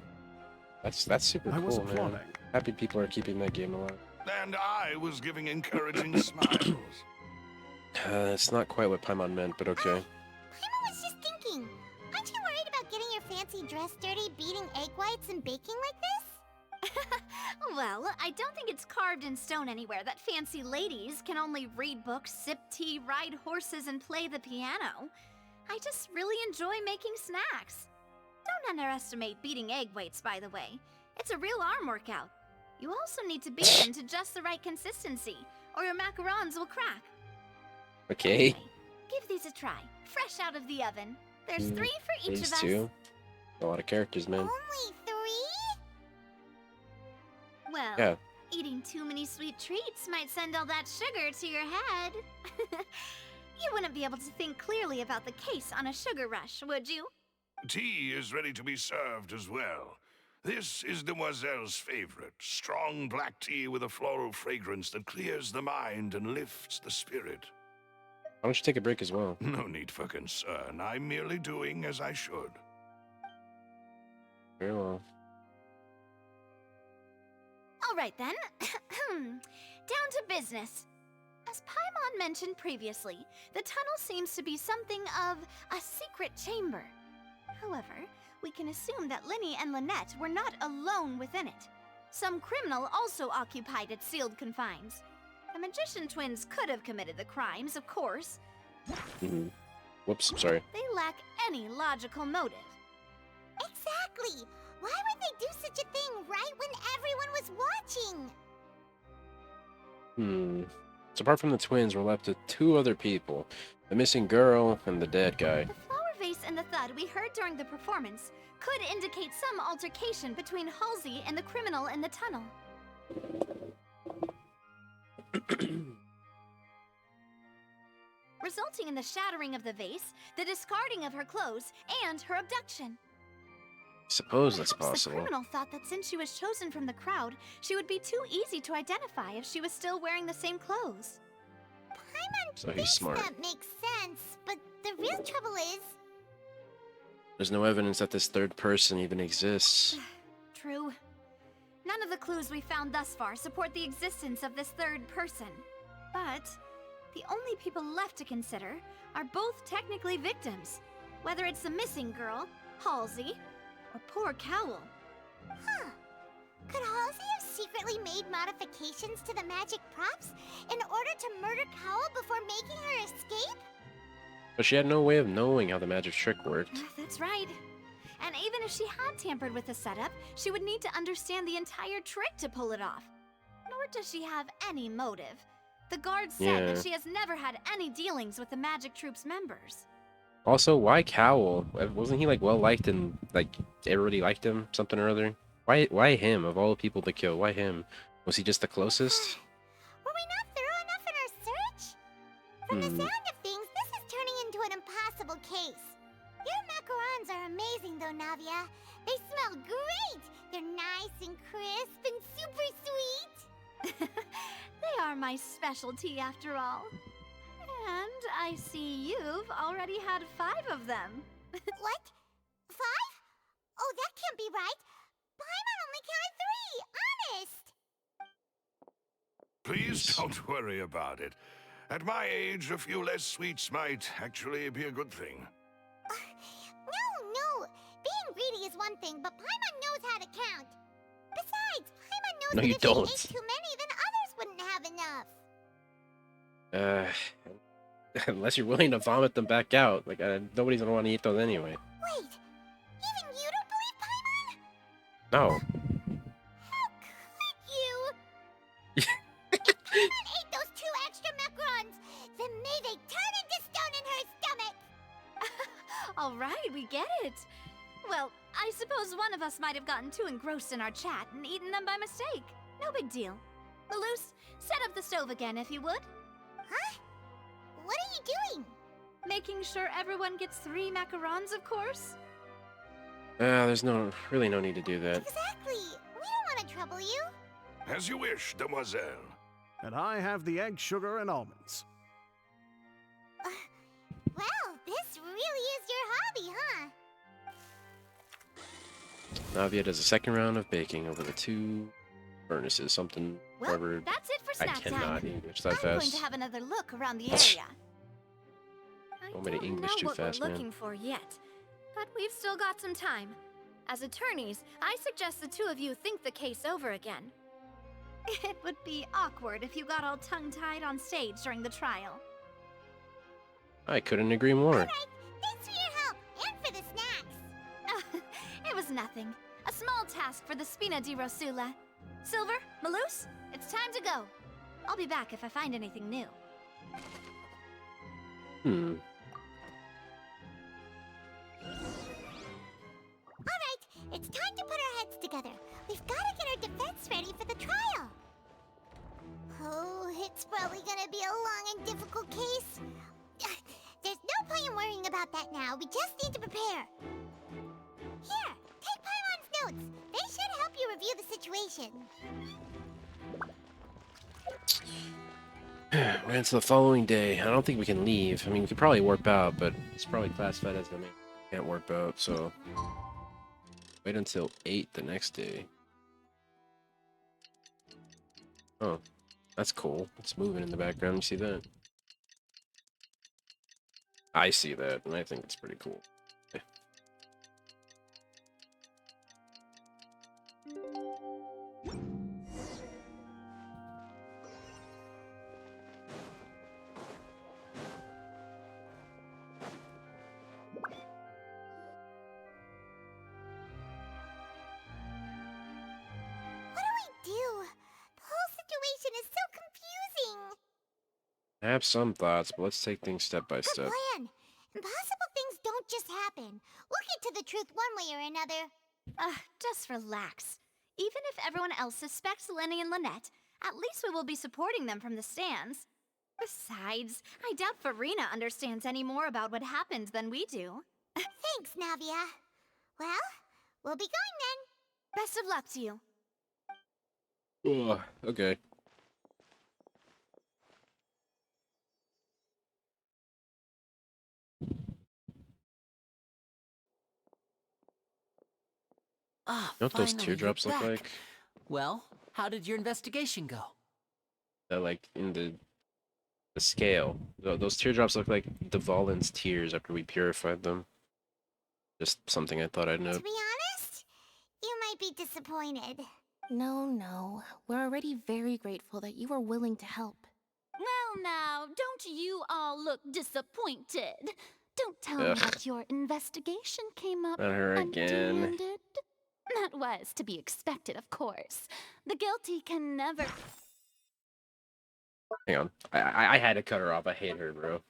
That's super cool, man. Happy people are keeping that game alive. And I was giving encouraging smiles. It's not quite what Paimon meant, but okay. Paimon was just thinking, aren't you worried about getting your fancy dress dirty beating egg whites and baking like this? Well, I don't think it's carved in stone anywhere that fancy ladies can only read books, sip tea, ride horses, and play the piano. I just really enjoy making snacks. Don't underestimate beating egg whites, by the way. It's a real arm workout. You also need to beat them to just the right consistency, or your macarons will crack. Okay. Give these a try, fresh out of the oven. There's 3 for each These of us. two. A lot of characters, man. Only 3? Well, Yeah. eating too many sweet treats might send all that sugar to your head. You wouldn't be able to think clearly about the case on a sugar rush, would you? Tea is ready to be served as well. This is Demoiselle's favorite, strong black tea with a floral fragrance that clears the mind and lifts the spirit. Why don't you take a break as well? No need for concern. I'm merely doing as I should. Very well. All right then. Down to business. As Paimon mentioned previously, the tunnel seems to be something of a secret chamber. However, we can assume that Linny and Lynette were not alone within it. Some criminal also occupied its sealed confines. The magician twins could have committed the crimes, of course. Whoops, sorry. They lack any logical motive. Exactly! Why would they do such a thing right when everyone was watching? So apart from the twins, we're left with 2 other people. The missing girl and the dead guy. The flower vase and the thud we heard during the performance could indicate some altercation between Halsey and the criminal in the tunnel. Resulting in the shattering of the vase, the discarding of her clothes, and her abduction. Suppose that's Perhaps the possible. criminal thought that since she was chosen from the crowd, she would be too easy to identify if she was still wearing the same clothes. Paimon So he's thinks smart. that makes sense, but the real trouble is... There's no evidence that this third person even exists. True. None of the clues we found thus far support the existence of this third person. But the only people left to consider are both technically victims. Whether it's the missing girl, Halsey, or poor Cowl. Huh. Could Halsey have secretly made modifications to the magic props in order to murder Cowl before making her escape? But she had no way of knowing how the magic trick worked. That's right. And even if she had tampered with the setup, she would need to understand the entire trick to pull it off. Nor does she have any motive. The guard said that she has never had any dealings with the Magic Troop's members. Also, why Cowl? Wasn't he like well liked and like everybody liked him, something or other? Why him of all the people to kill? Why him? Was he just the closest? Were we not thorough enough in our search? From the sound of things, this is turning into an impossible case. Your macarons are amazing though, Navia. They smell great! They're nice and crisp and super sweet! They are my specialty after all. And I see you've already had 5 of them. What? 5? Oh, that can't be right. Paimon only counted 3, honest! Please don't worry about it. At my age, a few less sweets might actually be a good thing. No. Being greedy is one thing, but Paimon knows how to count. Besides, Paimon knows No, that you if don't. she ate too many, then others wouldn't have enough. Unless you're willing to vomit them back out. Like, nobody's gonna want to eat those anyway. Wait, even you don't believe Paimon? No. How could you? If Paimon ate those 2 extra macarons, then may they turn into stone in her stomach! All right, we get it. Well, I suppose one of us might have gotten too engrossed in our chat and eaten them by mistake. No big deal. Malus, Set up the stove again, if you would. Huh? What are you doing? Making sure everyone gets 3 macarons, of course. There's really no need to do that. Exactly. We don't want to trouble you. As you wish, demoiselle. And I have the egg, sugar, and almonds. Well, this really is your hobby, huh? Navia does a second round of baking over the 2 furnaces. Something, whatever. That's it for I snack cannot time. English that I'm going fast. to have another look around the area. Want me to English know too what fast, we're man. looking for yet, but we've still got some time. As attorneys, I suggest the 2 of you think the case over again. It would be awkward if you got all tongue-tied on stage during the trial. I couldn't agree more. Thanks for your help and for the snacks. It was nothing. A small task for the Spina di Rosula. Silver, Maloose, it's time to go. I'll be back if I find anything new. Alright, it's time to put our heads together. We've got to get our defense ready for the trial. Oh, it's probably gonna be a long and difficult case. There's no point in worrying about that now. We just need to prepare. Here, take Paimon's notes. They should help you review the situation. We're into the following day. I don't think we can leave. I mean, we could probably warp out, but it's probably classified as can't warp out, so wait until 8 the next day. Oh, that's cool. It's moving in the background. You see that? I see that, and I think it's pretty cool. I have some thoughts, but let's take things step by step. Plan. Impossible things don't just happen. We'll get to the truth one way or another. Just relax. Even if everyone else suspects Lenny and Lynette, at least we will be supporting them from the stands. Besides, I doubt Farina understands any more about what happened than we do. Thanks, Navia. Well, we'll be going then. Best of luck to you. Ugh, okay. Ah, You know what those finally, teardrops you're look back. like? Well, how did your investigation go? They're like in the scale. Those teardrops look like Dvalin's tears after we purified them. Just something I thought I'd To note. be honest, you might be disappointed. No. We're already very grateful that you were willing to help. Well now, don't you all look disappointed? Don't tell me Ugh. that your investigation came up Not her again. empty-handed. That was to be expected, of course. The guilty can never... Hang on. I had to cut her off. I hate her, bro.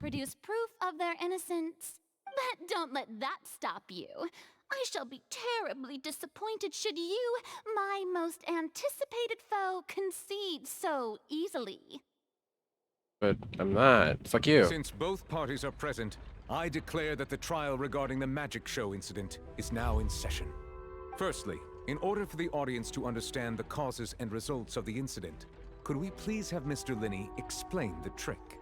produce proof of their innocence. But don't let that stop you. I shall be terribly disappointed should you, my most anticipated foe, concede so easily. But I'm not. Fuck you. Since both parties are present, I declare that the trial regarding the magic show incident is now in session. Firstly, in order for the audience to understand the causes and results of the incident, could we please have Mr. Linney explain the trick?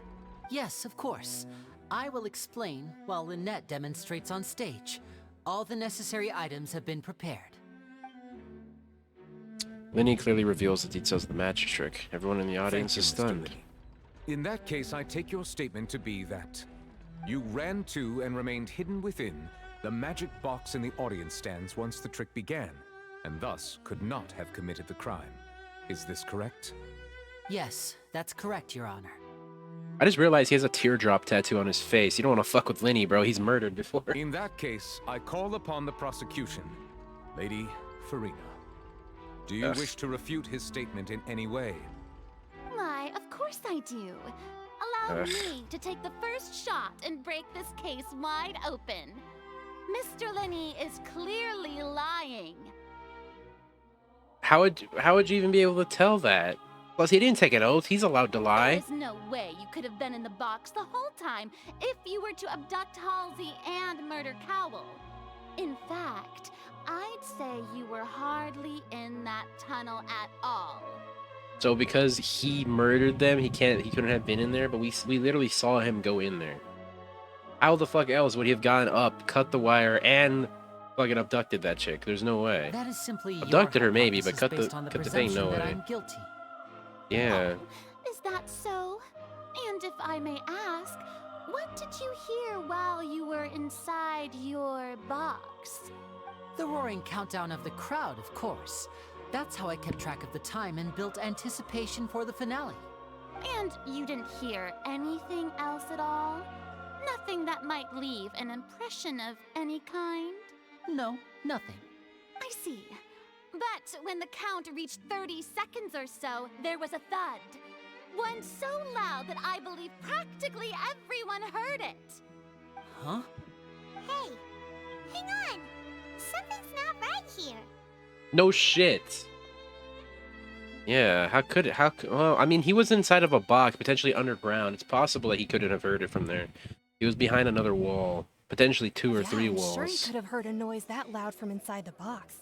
Yes, of course. I will explain while Lynette demonstrates on stage. All the necessary items have been prepared. Linney clearly reveals the details of the magic trick. Everyone in the audience is Thank you, Mr. stunned. Linney. In that case, I take your statement to be that you ran to and remained hidden within the magic box in the audience stands once the trick began, and thus could not have committed the crime. Is this correct? Yes, that's correct, Your Honor. I just realized he has a teardrop tattoo on his face. You don't want to fuck with Linney, bro. He's murdered before. In that case, I call upon the prosecution. Lady Farina, do you wish to refute his statement in any way? Why, of course I do. Allow Ugh. me to take the first shot and break this case wide open. Mr. Linney is clearly lying. How would you even be able to tell that? Plus, he didn't take an oath. He's allowed to lie. There's no way you could have been in the box the whole time if you were to abduct Halsey and murder Cowell. In fact, I'd say you were hardly in that tunnel at all. So because he murdered them, he couldn't have been in there. But we literally saw him go in there. How the fuck else would he have gone up, cut the wire, and fucking abducted that chick? There's no way. That is simply Abducted your her maybe, but hypothesis based on cut the thing. No that way. I'm guilty. Yeah. Is that so? And if I may ask, what did you hear while you were inside your box? The roaring countdown of the crowd, of course. That's how I kept track of the time and built anticipation for the finale. And you didn't hear anything else at all? Nothing that might leave an impression of any kind? No, nothing. I see. But when the count reached 30 seconds or so, there was a thud. One so loud that I believe practically everyone heard it. Huh? Hey, hang on. Something's not right here. No shit. Yeah, well, I mean, he was inside of a box, potentially underground. It's possible that he couldn't have heard it from there. He was behind another wall, potentially 2 or 3 walls. I'm sure he could have heard a noise that loud from inside the box.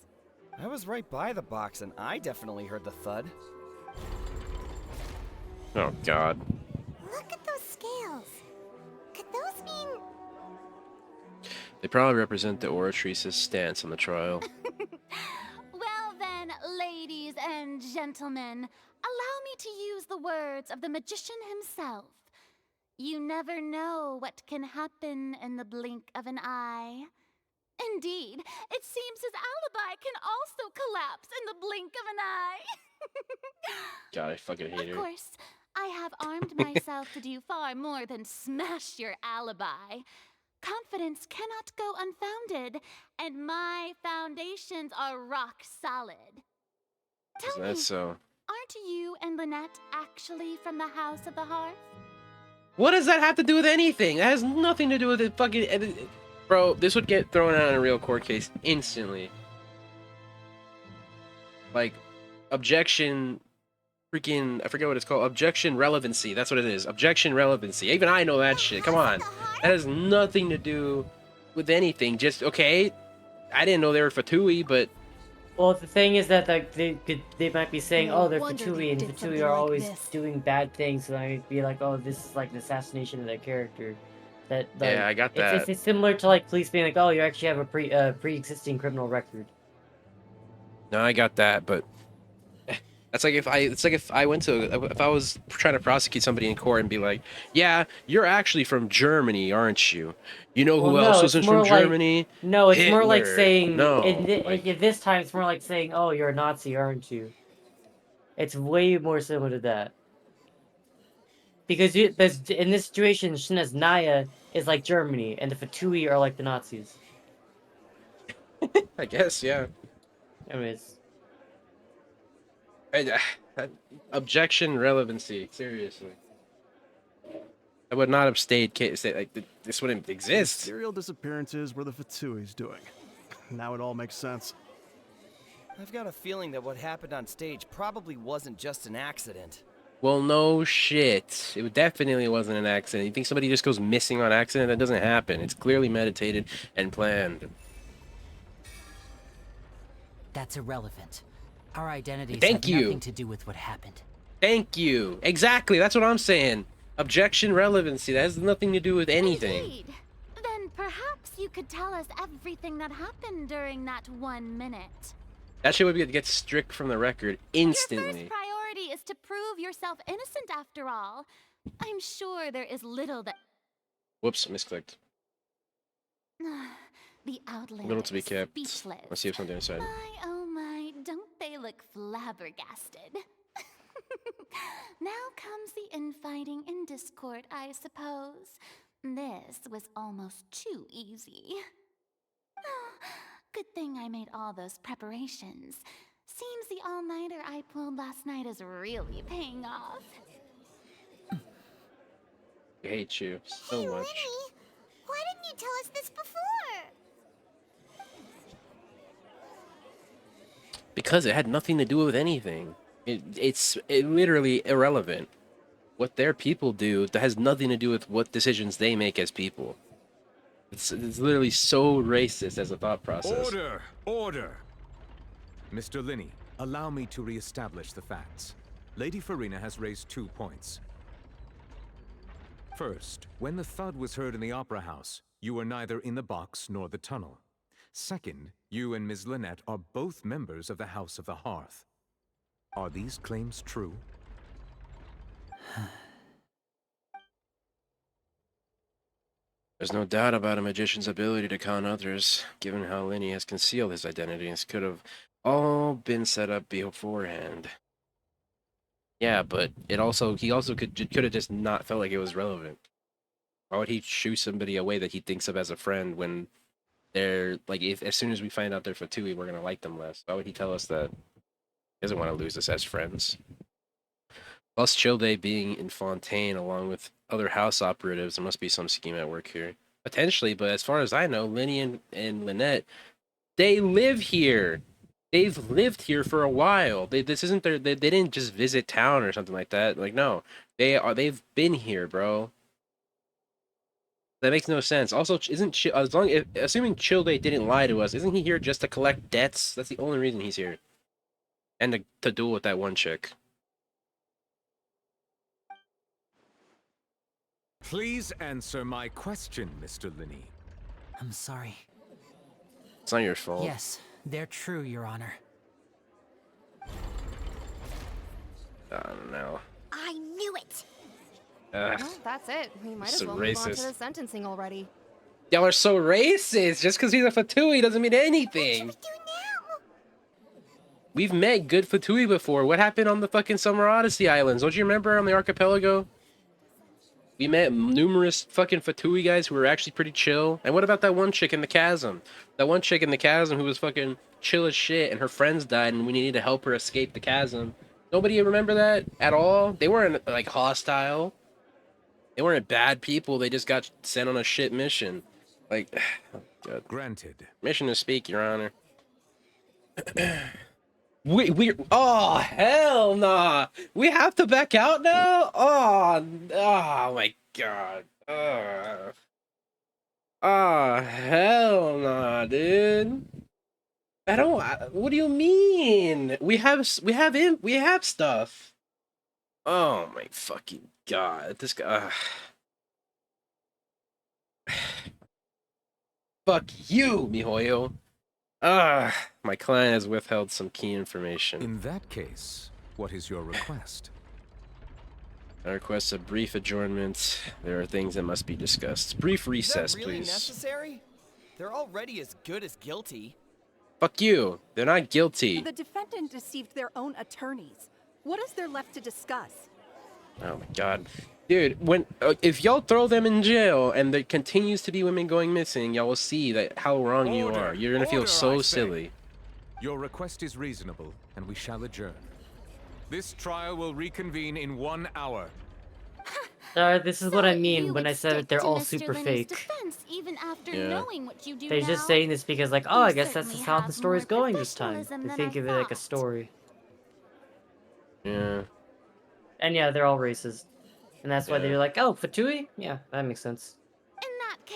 I was right by the box, and I definitely heard the thud. Oh, God. Look at those scales. Could those mean... They probably represent the Oratrice's stance on the trial. Well then, ladies and gentlemen, allow me to use the words of the magician himself. You never know what can happen in the blink of an eye. Indeed, it seems his alibi can also collapse in the blink of an eye. God, I fucking hate her. Of course, I have armed myself to do far more than smash your alibi. Confidence cannot go unfounded, and my foundations are rock solid. Tell me, so? aren't you and Lynette actually from the House of the Hearth? What does that have to do with anything? That has nothing to do with it. Fucking bro, this would get thrown out in a real court case instantly. Like, objection, freaking, I forget what it's called. Objection relevancy. That's what it is. Objection relevancy. Even I know that shit. Come on. That has nothing to do with anything. Just, okay, I didn't know they were Fatui, but... Well, the thing is that like they might be saying, No oh, they're wonder Fatui, they and did Fatui something are like always this. doing bad things, so I might be like, oh, this is like an assassination of their character. That like, Yeah, I got that. It's similar to like police being like, oh, you actually have a pre-existing criminal record. No, I got that, but... That's like if I was trying to prosecute somebody in court and be like, yeah, you're actually from Germany, aren't you? You know who else isn't from Germany? No, it's more like Hitler. saying, no. this time it's more like saying, oh, you're a Nazi, aren't you? It's way more similar to that. Because in this situation, Naya is like Germany, and the Fatui are like the Nazis. I guess, yeah. Anyways. Objection relevancy, seriously. I would not have stayed like this wouldn't exist. Serial disappearances were the Fatui's doing. Now it all makes sense. I've got a feeling that what happened on stage probably wasn't just an accident. Well, no shit. It definitely wasn't an accident. You think somebody just goes missing on accident? That doesn't happen. It's clearly meditated and planned. That's irrelevant. Our identities Thank have you. nothing to do with what happened. Thank you. Exactly. That's what I'm saying. Objection relevancy. That has nothing to do with anything. Indeed. Then perhaps you could tell us everything that happened during that 1 minute. That shit would get strict from the record instantly. Your first priority is to prove yourself innocent after all. I'm sure there is little that... Whoops, misclicked. The outlander Little to be is kept. speechless. Let's see if something inside. Oh my, don't they look flabbergasted? Now comes the infighting and discord, I suppose. This was almost too easy. Good thing I made all those preparations. Seems the all-nighter I pulled last night is really paying off. I hate you so much. Why didn't you tell us this before? Because it had nothing to do with anything. It's literally irrelevant. What their people do that has nothing to do with what decisions they make as people. It's literally so racist as a thought process. Order! Order! Mr. Linney, allow me to reestablish the facts. Lady Farina has raised 2 points. First, when the thud was heard in the Opera House, you were neither in the box nor the tunnel. Second, you and Ms. Lynette are both members of the House of the Hearth. Are these claims true? There's no doubt about a magician's ability to con others, given how Lenny has concealed his identity. This could have all been set up beforehand. Yeah, but he also could have just not felt like it was relevant. Why would he shoo somebody away that he thinks of as a friend when they're like, if as soon as we find out they're Fatui, we're gonna like them less? Why would he tell us that? He doesn't want to lose us as friends. Plus, Childe being in Fontaine along with other house operatives, there must be some scheme at work here. Potentially, but as far as I know, Lenny and Lynette, they live here. They've lived here for a while. This isn't their. They didn't just visit town or something like that. Like no, they've been here, bro. That makes no sense. Also, assuming Childe didn't lie to us, isn't he here just to collect debts? That's the only reason he's here, and to duel with that one chick. Please answer my question, Mr. Linney. I'm sorry. It's not your fault. Yes, they're true, Your Honor. I don't know. I knew it. Well, that's it. We might as So well move on to racist. the sentencing already. Y'all are so racist. Just because he's a Fatui doesn't mean anything. We've met good Fatui before. What happened on the fucking Summer Odyssey Islands? Don't you remember on the archipelago? We met numerous fucking Fatui guys who were actually pretty chill. And what about that one chick in the chasm? That one chick in the chasm who was fucking chill as shit and her friends died and we needed to help her escape the chasm. Nobody remember that at all? They weren't like hostile. They weren't bad people. They just got sent on a shit mission. Like, oh God. Granted. Mission to speak, Your Honor. Oh hell nah. We have to back out now? Oh my God. Oh hell nah, dude. What do you mean? We have stuff. Oh my fucking God. This guy. Fuck you, miHoYo. My client has withheld some key information. In that case, what is your request? I request a brief adjournment. There are things that must be discussed. Brief recess, Is that really please. necessary? They're already as good as guilty. Fuck you. They're not guilty. The defendant deceived their own attorneys. What is there left to discuss? Oh my God. Dude, if y'all throw them in jail and there continues to be women going missing, y'all will see that how wrong you are. You're gonna feel so silly. Your request is reasonable, and we shall adjourn. This trial will reconvene in 1 hour. This is what I mean when I said that they're all super fake. Even after Yeah. knowing what you do They're now, just saying this because, like, oh, you I guess that's certainly just how the have story's more going this time. professionalism They than think I of it like a thought. story. Yeah. And yeah, they're all racist. And that's why Yeah. they're like, oh, Fatui? Yeah, that makes sense.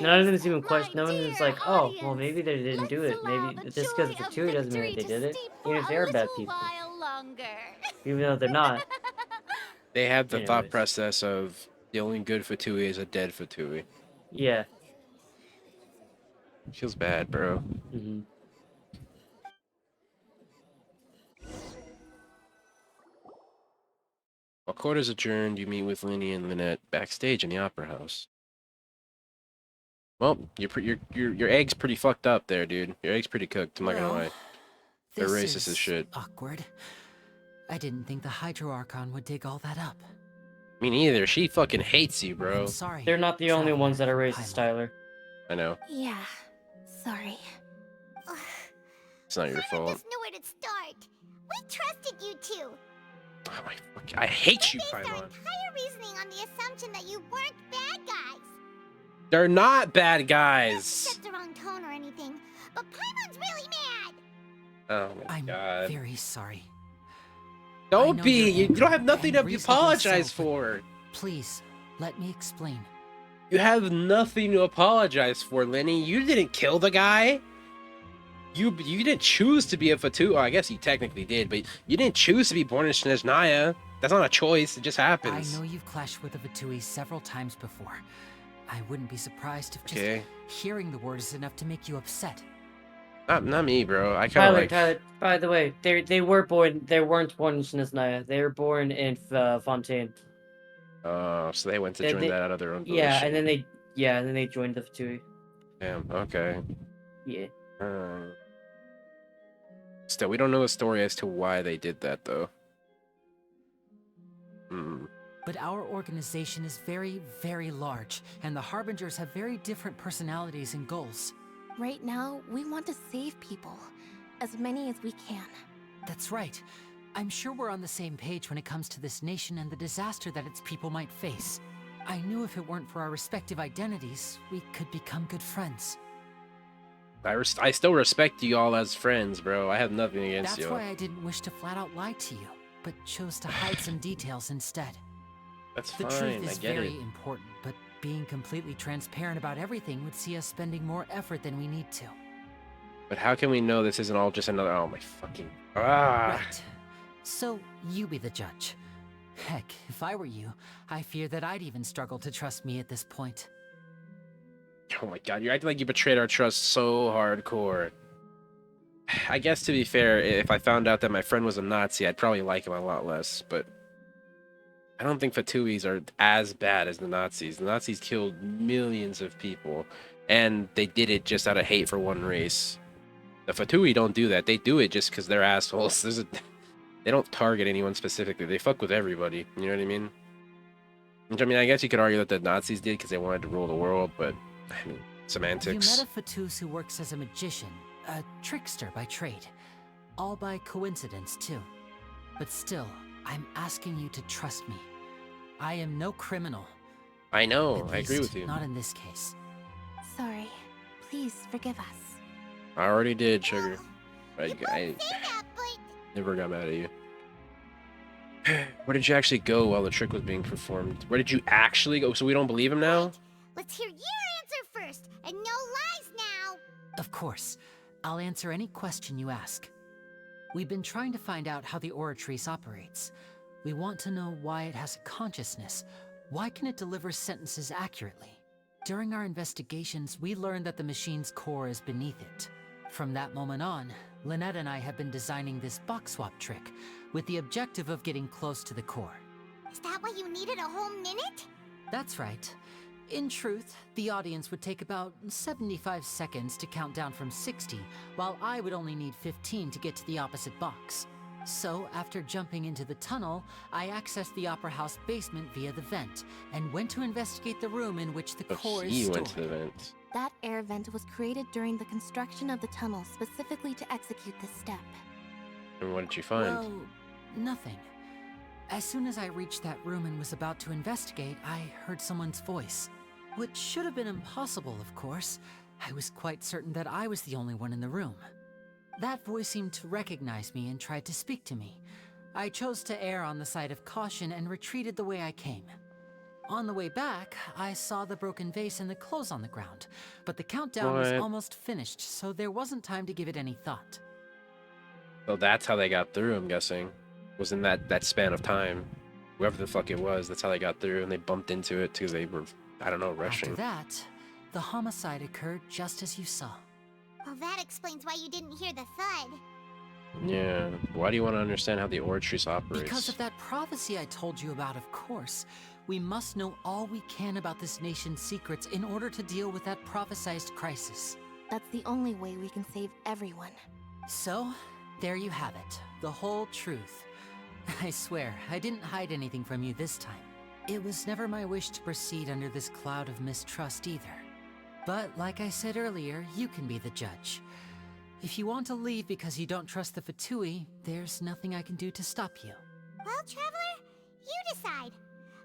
None of them is even question. No one is like, oh, well, maybe they didn't do it. Maybe just because it's Fatui doesn't mean that they did it. Even if they're bad people. Even though they're not. They have the thought Anyways. process of the only good Fatui is a dead Fatui. Yeah. Feels bad, bro. Mm-hmm. While court is adjourned, you meet with Lenny and Lynette backstage in the Opera House. Well, your egg's pretty fucked up there, dude. Your egg's pretty cooked. I'm not gonna lie. They're This racist as is shit. awkward. I didn't think the Hydro Archon would dig all that up. Me neither. She fucking hates you, bro. I'm sorry. They're not the only ones that are racist, Tyler. I know. Yeah, sorry. It's not your fault. There's nowhere to start. We trusted you two. Oh my fuck! I hate you, Based our Paimon. entire reasoning on the assumption that you weren't bad guys. They're not bad Not to guys. set the wrong tone or anything, but Paimon's really mad. Oh my I'm god. very sorry. Don't know be! you're You don't have nothing and to reasonably apologize so, but for! Please, let me explain. You have nothing to apologize for, Lenny. You didn't kill the guy! You didn't choose to be a Fatu. I guess you technically did, but you didn't choose to be born in Snezhnaya. That's not a choice, it just happens. I know you've clashed with the Vatui several times before. I wouldn't be surprised if just Okay. hearing the word is enough to make you upset. Not me, bro. I kind of like... Tyler, by the way, they weren't born in Snezhnaya. They were born in Fontaine. Oh, so they went to join that out of their own Yeah, volition. and then they joined the Fatui. Damn, okay. Yeah. Still, we don't know the story as to why they did that, though. But our organization is very, very large, and the Harbingers have very different personalities and goals. Right now, we want to save people. As many as we can. That's right. I'm sure we're on the same page when it comes to this nation and the disaster that its people might face. I knew if it weren't for our respective identities, we could become good friends. I still respect you all as friends, bro. I have nothing against you. That's why I didn't wish to flat out lie to you, but chose to hide some details instead. That's the fine, truth is I get very it. important, but being completely transparent about everything would see us spending more effort than we need to. But how can we know this isn't all just another... Oh my fucking... Ah! Right. So, you be the judge. Heck, if I were you, I fear that I'd even struggle to trust me at this point. Oh my god, you're acting like you betrayed our trust so hardcore. I guess to be fair, if I found out that my friend was a Nazi, I'd probably like him a lot less, but... I don't think Fatuis are as bad as the Nazis. The Nazis killed millions of people, and they did it just out of hate for one race. The Fatui don't do that. They do it just because they're assholes. They don't target anyone specifically. They fuck with everybody. You know what I mean? Which, I mean, I guess you could argue that the Nazis did because they wanted to rule the world, but I mean, semantics. You met a Fatus who works as a magician, a trickster by trade. All by coincidence, too. But still, I'm asking you to trust me. I am no criminal. I know, At I agree least, with you. Not in this case. Sorry. Please forgive us. I already did, Sugar. I never got mad at you. Where did you actually go while the trick was being performed? Where did you actually go? So we don't believe him now? Let's hear your answer first, and no lies now. Of course. I'll answer any question you ask. We've been trying to find out how the Oratrice operates. We want to know why it has a consciousness. Why can it deliver sentences accurately? During our investigations, we learned that the machine's core is beneath it. From that moment on, Lynette and I have been designing this box swap trick, with the objective of getting close to the core. Is that why you needed a whole minute? That's right. In truth, the audience would take about 75 seconds to count down from 60, while I would only need 15 to get to the opposite box. So, after jumping into the tunnel, I accessed the Opera House basement via the vent, and went to investigate the room in which the core is He stored. went to the vent. That air vent was created during the construction of the tunnel specifically to execute this step. And what did you find? Well, nothing. As soon as I reached that room and was about to investigate, I heard someone's voice. Which should have been impossible, of course. I was quite certain that I was the only one in the room. That voice seemed to recognize me and tried to speak to me. I chose to err on the side of caution and retreated the way I came. On the way back, I saw the broken vase and the clothes on the ground, but the countdown was What? almost finished, so there wasn't time to give it any thought. So that's how they got through, I'm guessing. Was in that span of time. Whoever the fuck it was, that's how they got through, and they bumped into it because they were, I don't know, rushing. After that, the homicide occurred just as you saw. Well, that explains why you didn't hear the thud. Yeah. Why do you want to understand how the Oratrice operates? Because of that prophecy I told you about, of course. We must know all we can about this nation's secrets in order to deal with that prophesized crisis. That's the only way we can save everyone. So, there you have it. The whole truth. I swear, I didn't hide anything from you this time. It was never my wish to proceed under this cloud of mistrust either. But like I said earlier, you can be the judge. If you want to leave because you don't trust the Fatui, there's nothing I can do to stop you. Well, Traveler, you decide.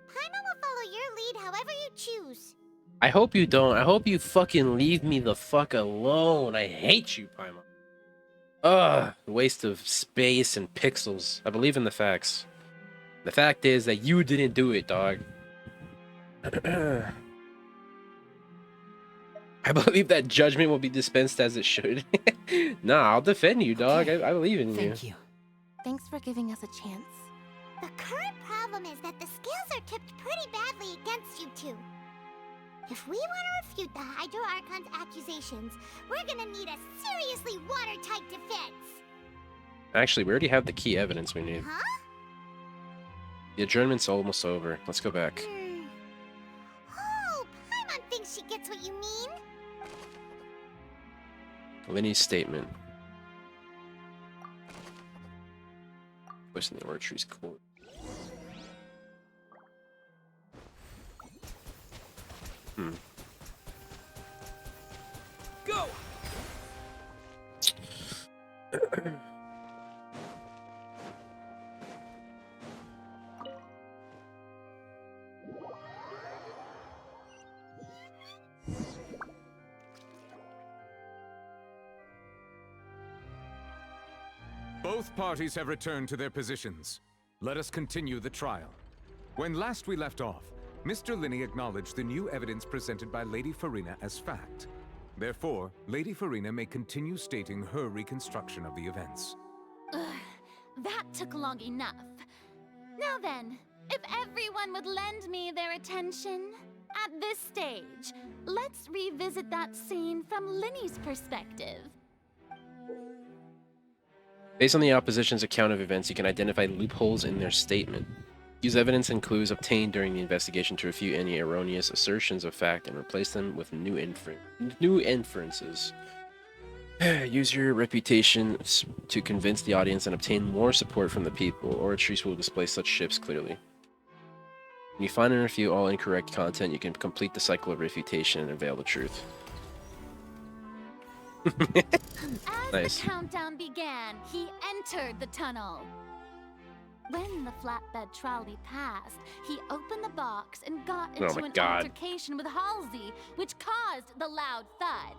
Paimon will follow your lead however you choose. I hope you don't. I hope you fucking leave me the fuck alone. I hate you, Paimon. Ugh, waste of space and pixels. I believe in the facts. The fact is that you didn't do it, dog. I believe that judgment will be dispensed as it should. Nah, I'll defend you, dog. I believe in you. Thank you. Thanks for giving us a chance. The current problem is that the scales are tipped pretty badly against you two. If we want to refute the Hydro Archon's accusations, we're gonna need a seriously watertight defense. Actually, we already have the key evidence we need. Huh? The adjournment's almost over. Let's go back. Oh, Paimon thinks she gets what you mean. Linny's statement. Voice in the Orchard's court. Go! Both parties have returned to their positions. Let us continue the trial. When last we left off, Mr. Linney acknowledged the new evidence presented by Lady Farina as fact. Therefore, Lady Farina may continue stating her reconstruction of the events. Ugh, that took long enough. Now then, if everyone would lend me their attention, at this stage, let's revisit that scene from Linny's perspective. Based on the opposition's account of events, you can identify loopholes in their statement. Use evidence and clues obtained during the investigation to refute any erroneous assertions of fact and replace them with new inferences. Use your reputation to convince the audience and obtain more support from the people. Oratories will display such shifts clearly. When you find and refute all incorrect content, you can complete the cycle of refutation and unveil the truth. As Nice. the countdown began, he entered the tunnel. When the flatbed trolley passed, he opened the box and got Oh into my an God. altercation with Halsey, which caused the loud thud.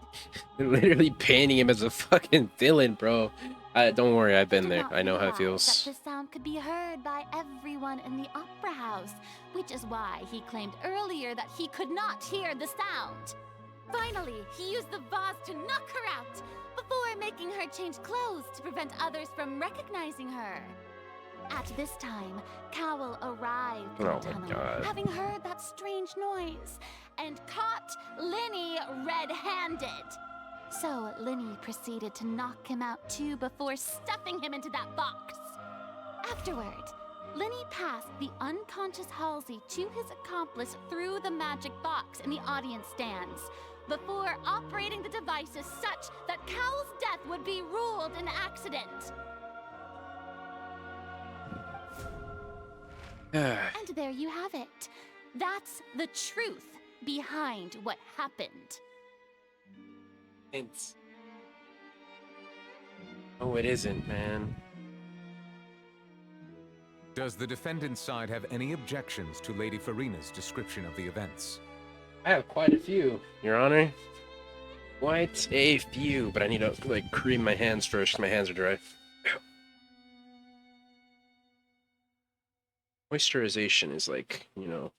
They're literally painting him as a fucking villain, bro. Don't worry, I've been Did there. not I know how it realize feels. that the sound could be heard by everyone in the opera house, which is why he claimed earlier that he could not hear the sound. Finally, he used the vase to knock her out, before making her change clothes to prevent others from recognizing her. At this time, Cowell arrived in Oh the my tunnel, God. having heard that strange noise, and caught Linny red-handed. So Linny proceeded to knock him out too before stuffing him into that box. Afterward, Linny passed the unconscious Halsey to his accomplice through the magic box in the audience stands, before operating the devices such that Cowell's death would be ruled an accident. And there you have it. That's the truth behind what happened. Hints. Oh, it isn't, man. Does the defendant's side have any objections to Lady Farina's description of the events? I have quite a few, Your Honor. Quite a few, but I need to, like, cream my hands first, 'cause my hands are dry. Moisturization is like, you know,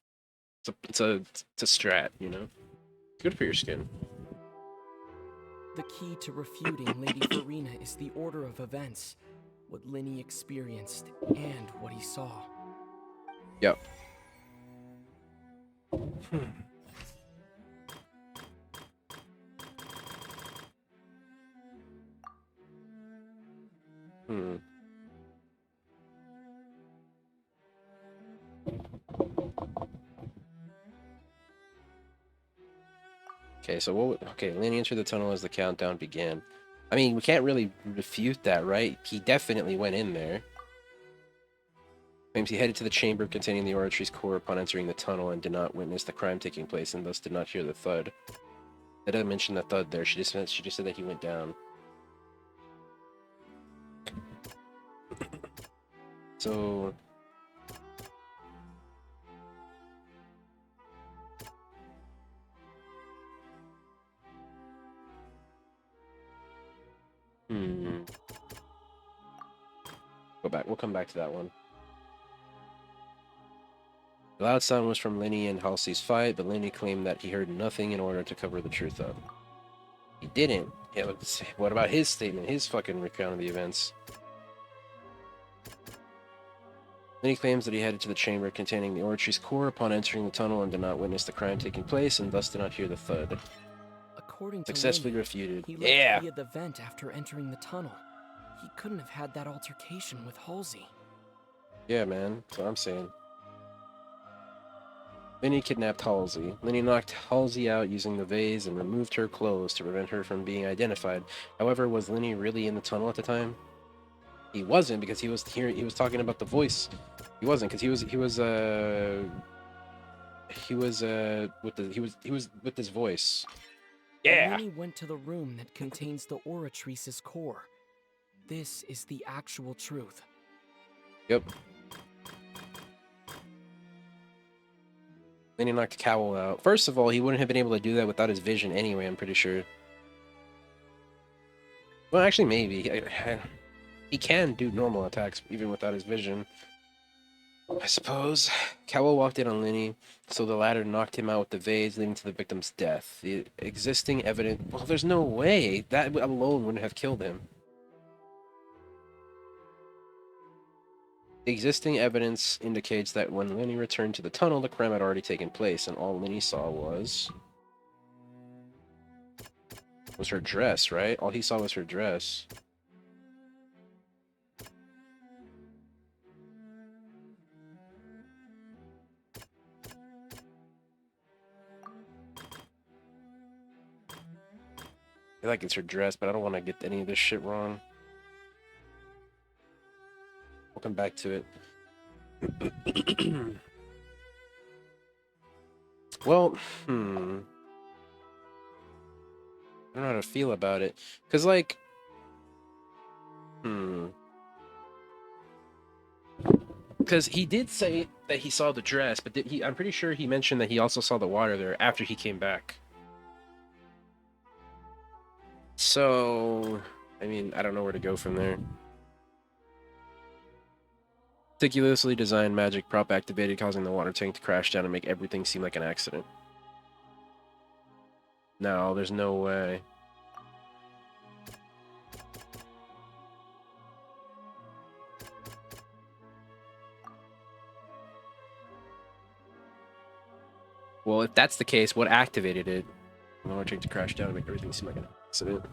it's a strat, you know? It's good for your skin. The key to refuting Lady Farina is the order of events, what Linny experienced, and what he saw. Yep. Okay, so okay, Lenny entered the tunnel as the countdown began. I mean, we can't really refute that, right? He definitely went in there. Claims he headed to the chamber containing the oratory's core upon entering the tunnel and did not witness the crime taking place and thus did not hear the thud. I didn't mention the thud there. She just said that he went down. So back. We'll come back to that one. The loud sound was from Lenny and Halsey's fight, but Lenny claimed that he heard nothing in order to cover the truth up. He didn't. Yeah, what about his statement? His fucking recount of the events. Lenny claims that he headed to the chamber containing the Orchard's core upon entering the tunnel and did not witness the crime taking place and thus did not hear the thud. According to Successfully Lenny, refuted. he left Yeah! via the vent after entering the tunnel. He couldn't have had that altercation with Halsey. Yeah, man. That's what I'm saying. Lenny kidnapped Halsey. Lenny knocked Halsey out using the vase and removed her clothes to prevent her from being identified. However, was Lenny really in the tunnel at the time? He wasn't, because he was talking about the voice. He wasn't, because he was with this voice. Yeah. Lenny went to the room that contains the Oratrice's core. This is the actual truth. Yep. Lenny knocked Cowell out. First of all, he wouldn't have been able to do that without his vision anyway, I'm pretty sure. Well, actually, maybe. He can do normal attacks even without his vision, I suppose. Cowell walked in on Lenny, so the latter knocked him out with the vase, leading to the victim's death. The existing evidence... Well, there's no way. That alone wouldn't have killed him. The existing evidence indicates that when Lenny returned to the tunnel, the crime had already taken place, and all Lenny saw was her dress, right? All he saw was her dress. I feel like it's her dress, but I don't want to get any of this shit wrong. We'll come back to it. Well, I don't know how to feel about it. Because, like... Because he did say that he saw the dress, but I'm pretty sure he mentioned that he also saw the water there after he came back. So, I mean, I don't know where to go from there. Meticulously designed magic prop activated, causing the water tank to crash down and make everything seem like an accident. No, there's no way. Well, if that's the case, what activated it? The water tank to crash down and make everything seem like an accident.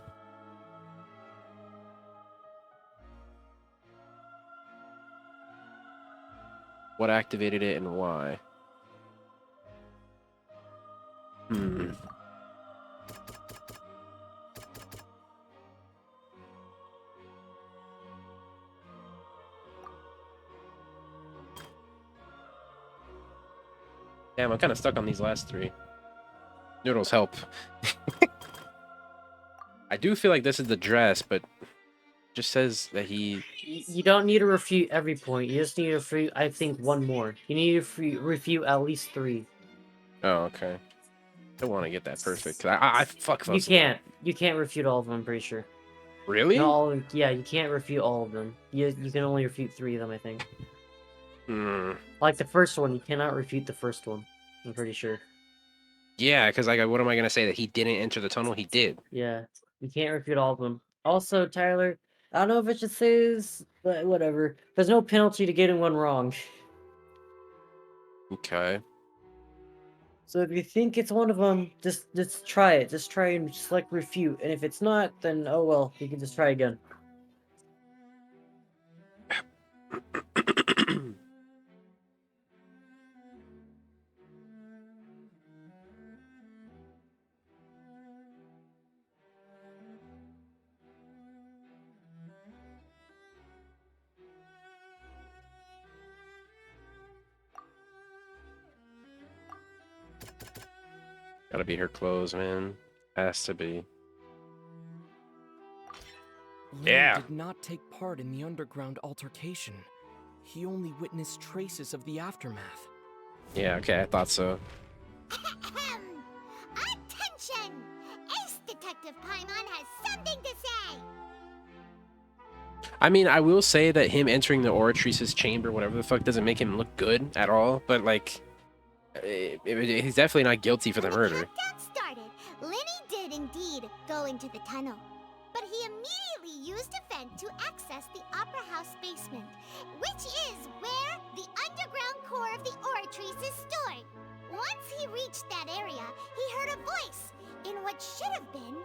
What activated it and why? Damn, I'm kind of stuck on these last three. Noodles, help. I do feel like this is the dress, but just says that he... You don't need to refute every point. You just need to refute, I think, one more. You need to refute at least 3. Oh, okay. I don't want to get that perfect. I fuck You can't. You can't refute all of them, I'm pretty sure. Really? Not all of them. Yeah, you can't refute all of them. You can only refute 3 of them, I think. Like the first one, you cannot refute the first one. I'm pretty sure. Yeah, because like, what am I gonna say? That he didn't enter the tunnel? He did. Yeah, you can't refute all of them. Also, Tyler, I don't know if it should say this, but whatever. There's no penalty to getting one wrong. Okay. So if you think it's one of them, just try it. Just try and select refute. And if it's not, then oh well, you can just try again. Gotta be her clothes, man. Has to be. Lenny did not take part in the underground altercation. He only witnessed traces of the aftermath. Yeah, okay, I thought so. Attention! Ace Detective Paimon has something to say! I mean, I will say that him entering the Oratrice's chamber, whatever the fuck, doesn't make him look good at all. But like, he's definitely not guilty for the murder. Countdown started. Lenny did indeed go into the tunnel, but he immediately used a vent to access the Opera House basement, which is where the underground core of the Oratrice is stored. Once he reached that area, he heard a voice in what should have been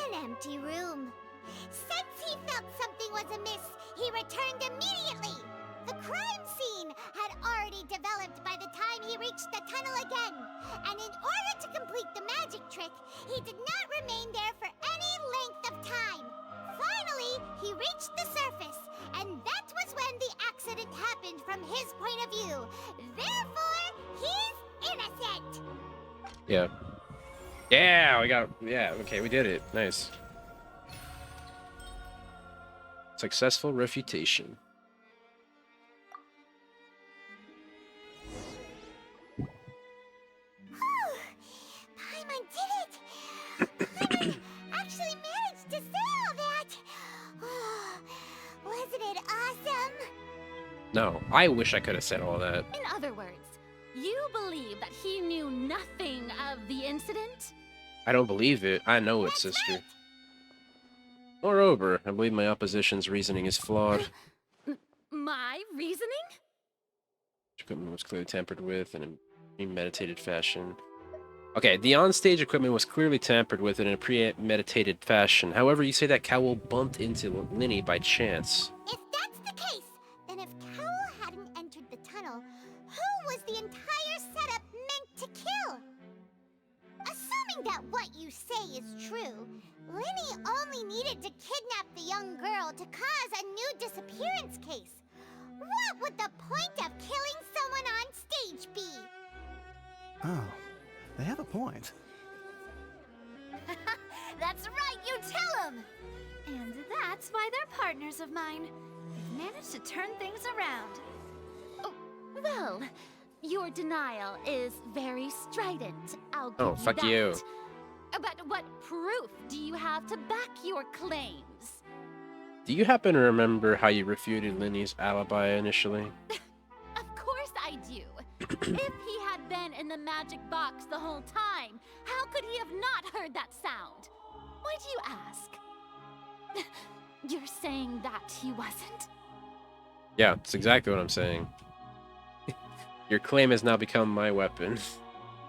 an empty room. Since he felt something was amiss, he returned immediately. The crime scene had already developed by the time he reached the tunnel again, and in order to complete the magic trick, he did not remain there for any length of time. Finally, he reached the surface, and that was when the accident happened from his point of view. Therefore, he's innocent. Yeah. Yeah, we got. Yeah, okay, we did it. Nice. Successful refutation. Paimon did it! Lenny actually managed to say all that! Wasn't it awesome? No, I wish I could have said all that. In other words, you believe that he knew nothing of the incident? I don't believe it. I know it, sister. Moreover, I believe my opposition's reasoning is flawed. My reasoning? Equipment was clearly tampered with in a premeditated fashion. Okay, the onstage equipment was clearly tampered with in a premeditated fashion. However, you say that Cowell bumped into Lenny by chance. If that's the case, then if Cowell hadn't entered the tunnel, who was the entire setup meant to kill? Assuming that what you say is true, Lenny only needed to kidnap the young girl to cause a new disappearance case. What would the point of killing someone on stage be? Oh, they have a point. That's right, you tell him! And that's why they're partners of mine. They've managed to turn things around. Oh, well, your denial is very strident. I'll give you fuck that. you. But what proof do you have to back your claims? Do you happen to remember how you refuted Lenny's alibi initially? Of course I do. If he had been in the magic box the whole time, how could he have not heard that sound? Why do you ask? You're saying that he wasn't? Yeah, that's exactly what I'm saying. Your claim has now become my weapon.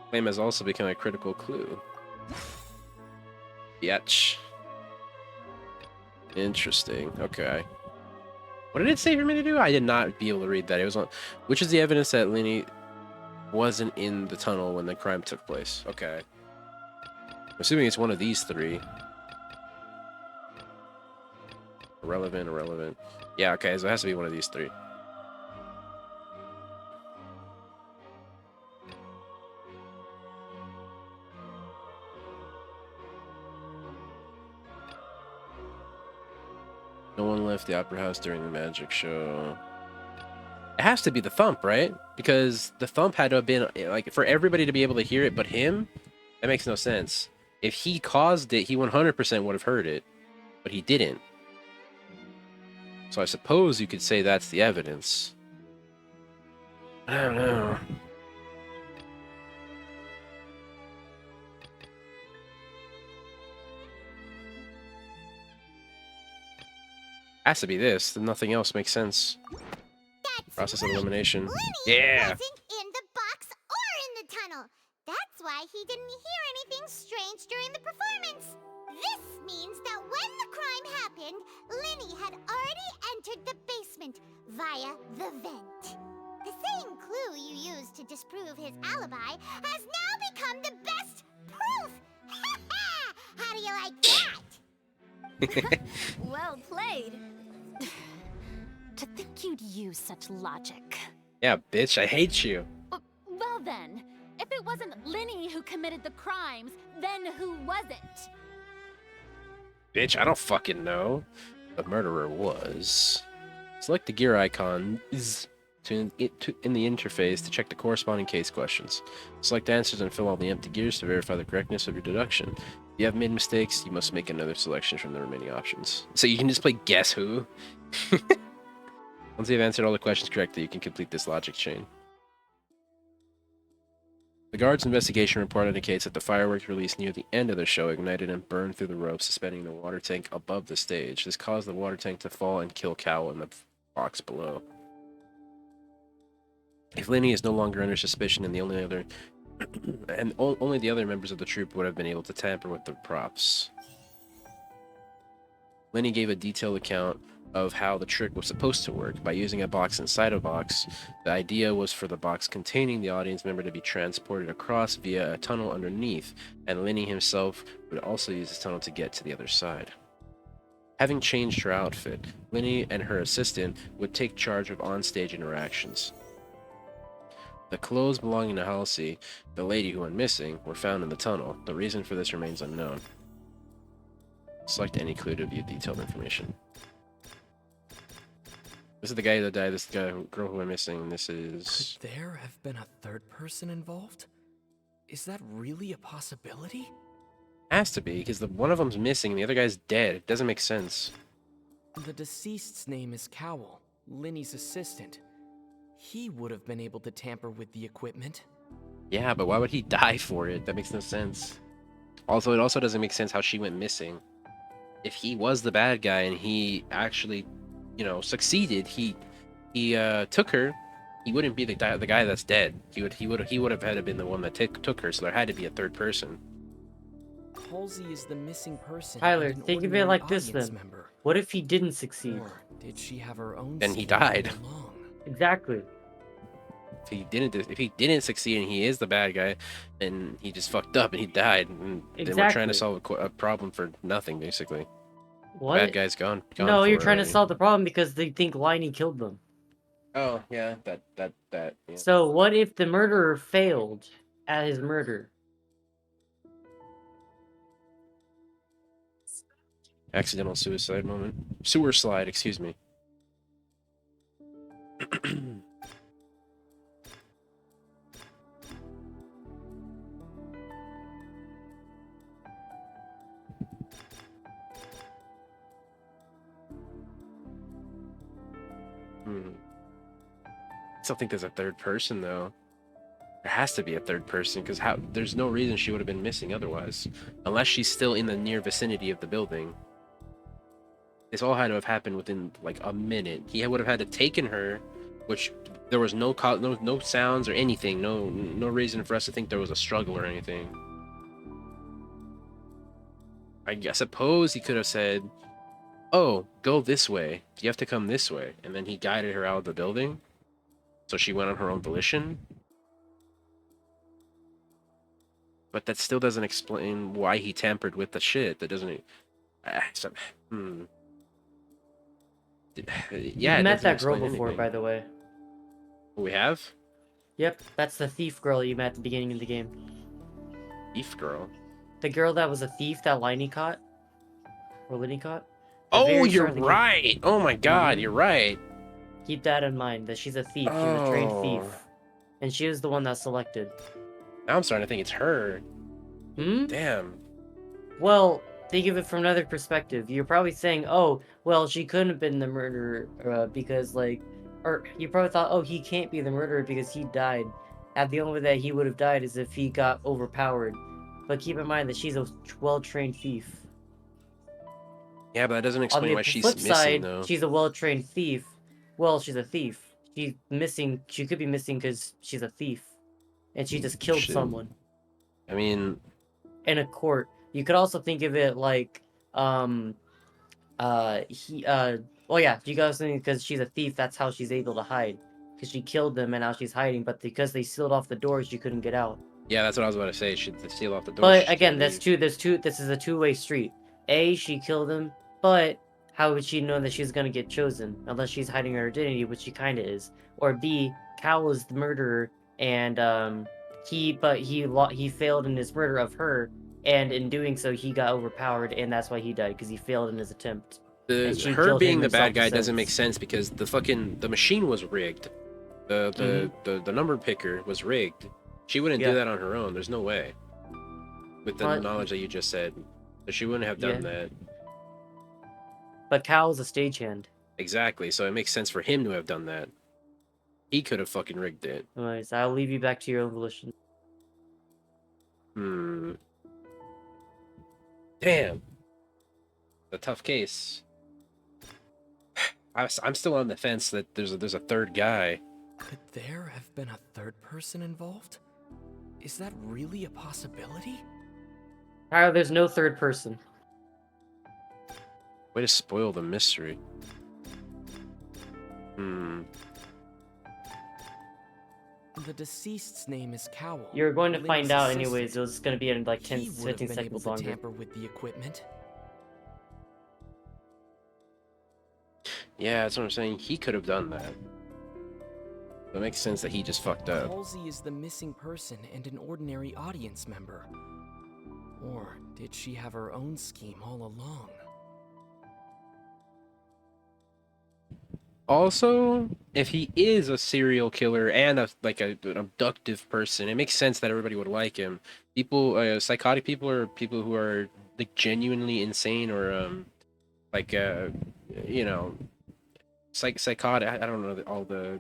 Claim has also become a critical clue. Yetch. Interesting. Okay. What did it say for me to do? I did not be able to read that. It was on. Which is the evidence that Lenny wasn't in the tunnel when the crime took place? Okay. I'm assuming it's one of these three. Irrelevant, irrelevant. Yeah, okay, so it has to be one of these three. No one left the opera house during the magic show. It has to be the thump, right? Because the thump had to have been, like, for everybody to be able to hear it but him? That makes no sense. If he caused it, he 100% would have heard it. But he didn't. So I suppose you could say that's the evidence. I don't know. Has to be this. Then nothing else makes sense. Process of elimination. Yeah. Wasn't in the box or in the tunnel. That's why he didn't hear anything strange during the performance. This means that when the crime happened, Lenny had already entered the basement via the vent. The same clue you used to disprove his alibi has now become the best proof. How do you like that? Well played. To think you'd use such logic. Yeah, bitch, I hate you. Well then, if it wasn't Lenny who committed the crimes, then who was it? Bitch, I don't fucking know. The murderer was. Select the gear icon in the interface to check the corresponding case questions. Select answers and fill all the empty gears to verify the correctness of your deduction. If you have made mistakes, you must make another selection from the remaining options. So you can just play Guess Who? Once you've answered all the questions correctly, you can complete this logic chain. The guard's investigation report indicates that the fireworks released near the end of the show ignited and burned through the rope suspending the water tank above the stage. This caused the water tank to fall and kill Cowl in the box below. If Lenny is no longer under suspicion, and only the other members of the troupe would have been able to tamper with the props. Lenny gave a detailed account of how the trick was supposed to work. By using a box inside a box, the idea was for the box containing the audience member to be transported across via a tunnel underneath, and Lenny himself would also use this tunnel to get to the other side. Having changed her outfit, Lenny and her assistant would take charge of onstage interactions. The clothes belonging to Halsey, the lady who went missing, were found in the tunnel. The reason for this remains unknown. Select any clue to view detailed information. This is the guy that died, this girl who went missing, this is... Could there have been a third person involved? Is that really a possibility? Has to be, because one of them's missing and the other guy's dead. It doesn't make sense. The deceased's name is Cowl, Lenny's assistant. He would have been able to tamper with the equipment. Yeah, but why would he die for it? That makes no sense. Also, it also doesn't make sense how she went missing. If he was the bad guy and he actually, succeeded, he took her, he wouldn't be the guy that's dead. He would have had to been the one that took her. So there had to be a third person. Halsey is the missing person. Tyler, think of it like this then. Member. What if he didn't succeed? Or did she have her own? Then he died. Exactly. If he didn't succeed and he is the bad guy, then he just fucked up and he died. And then we're trying to solve a problem for nothing, basically. What? The bad guy's gone. No, you're trying to solve the problem because they think Liney killed them. Oh yeah, that. Yeah. So what if the murderer failed at his murder? Accidental suicide moment. Sewer slide, excuse me. I still think there's a third person though. There has to be a third person because there's no reason she would have been missing otherwise, unless she's still in the near vicinity of the building. This all had to have happened within like a minute. He would have had to taken her, which there was no sounds or anything, no reason for us to think there was a struggle or anything. I suppose he could have said, "Oh, go this way. You have to come this way," and then he guided her out of the building, so she went on her own volition. But that still doesn't explain why he tampered with the shit. That doesn't. Yeah, you met that girl before, by the way. We have? Yep, that's the thief girl you met at the beginning of the game. Thief girl? The girl that was a thief that Liney caught? Or Lenny caught? Oh, you're right! Oh my god, you're right! Keep that in mind, that she's a thief. She's a trained thief. And she was the one that selected. Now I'm starting to think it's her. Hmm? Damn. Well, think of it from another perspective. You're probably saying, oh, well, she couldn't have been the murderer because, or you probably thought, oh, he can't be the murderer because he died. And the only way that he would have died is if he got overpowered. But keep in mind that she's a well-trained thief. Yeah, but that doesn't explain why she's missing, side, though. She's a well-trained thief. Well, she's a thief. She's missing. She could be missing because she's a thief. And she just killed someone. I mean... In a court. You could also think of it like, well, yeah, you guys think because she's a thief, that's how she's able to hide. Because she killed them and now she's hiding, but because they sealed off the doors, she couldn't get out. Yeah, that's what I was about to say. She seal off the doors. But again, this is a two-way street. A, she killed him, but how would she know that she's gonna get chosen? Unless she's hiding her identity, which she kinda is. Or B, Cal is the murderer, and, he failed in his murder of her, and in doing so, he got overpowered, and that's why he died, because he failed in his attempt. Her being the bad guy doesn't make sense because the machine was rigged. The number picker was rigged. She wouldn't do that on her own. There's no way. With the knowledge that you just said, that she wouldn't have done that. But Cal is a stagehand. Exactly. So it makes sense for him to have done that. He could have fucking rigged it. Anyways, I'll leave you back to your own volition. Hmm. Damn. A tough case. I'm still on the fence that there's a third guy. Could there have been a third person involved? Is that really a possibility? Tyler, there's no third person. Way to spoil the mystery. Hmm. The deceased's name is Cowell. You're going to Linny's find out assistant. anyways. It was going to be in like 10, He would have 15 been able seconds to longer. tamper with the equipment. Yeah, that's what I'm saying. He could have done that. It makes sense that he just fucked up. Halsey is the missing person and an ordinary audience member. Or did she have her own scheme all along? Also, if he is a serial killer and an abductive person, it makes sense that everybody would like him. People, psychotic people, or people who are like genuinely insane, or you know, psychotic. I don't know all the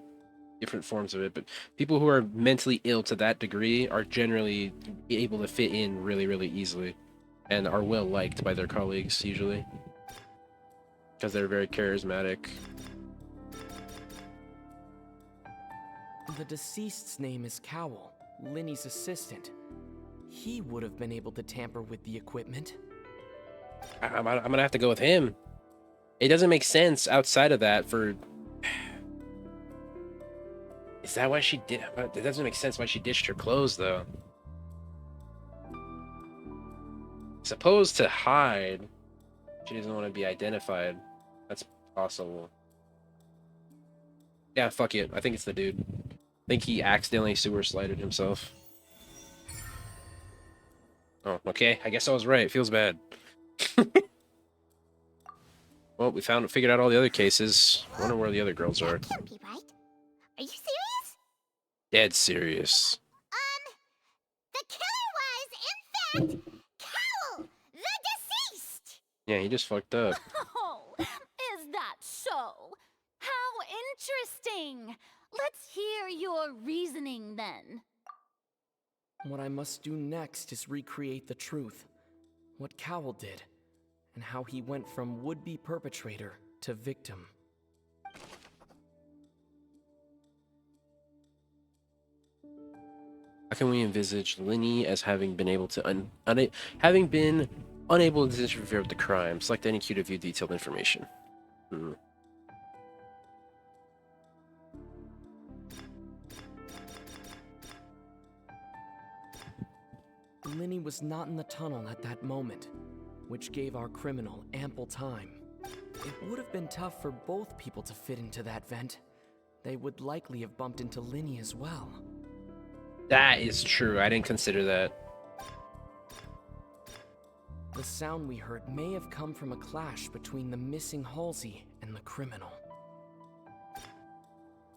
different forms of it, but people who are mentally ill to that degree are generally able to fit in really, really easily, and are well liked by their colleagues usually because they're very charismatic. The deceased's name is Cowell, Linny's assistant. He would have been able to tamper with the equipment. I'm gonna have to go with him. It doesn't make sense outside of that for... Is that why she did... It doesn't make sense why she ditched her clothes, though. Supposed to hide. She doesn't want to be identified. That's possible. Yeah, fuck it. I think it's the dude. I think he accidentally sewer slided himself. Oh, okay. I guess I was right. Feels bad. Well, we figured out all the other cases. Wonder where the other girls are. Can't be right. Are you serious? Dead serious. The killer was, in fact, Cowell, the deceased! Yeah, he just fucked up. Oh, is that so? How interesting! Let's hear your reasoning then. What I must do next is recreate the truth. What Cowell did, and how he went from would-be perpetrator to victim. How can we envisage Linny as having been able to having been unable to interfere with the crime? Select any cue to view detailed information. Linny was not in the tunnel at that moment, which gave our criminal ample time. It would have been tough for both people to fit into that vent. They would likely have bumped into Linny as well. That is true. I didn't consider that. The sound we heard may have come from a clash between the missing Halsey and the criminal.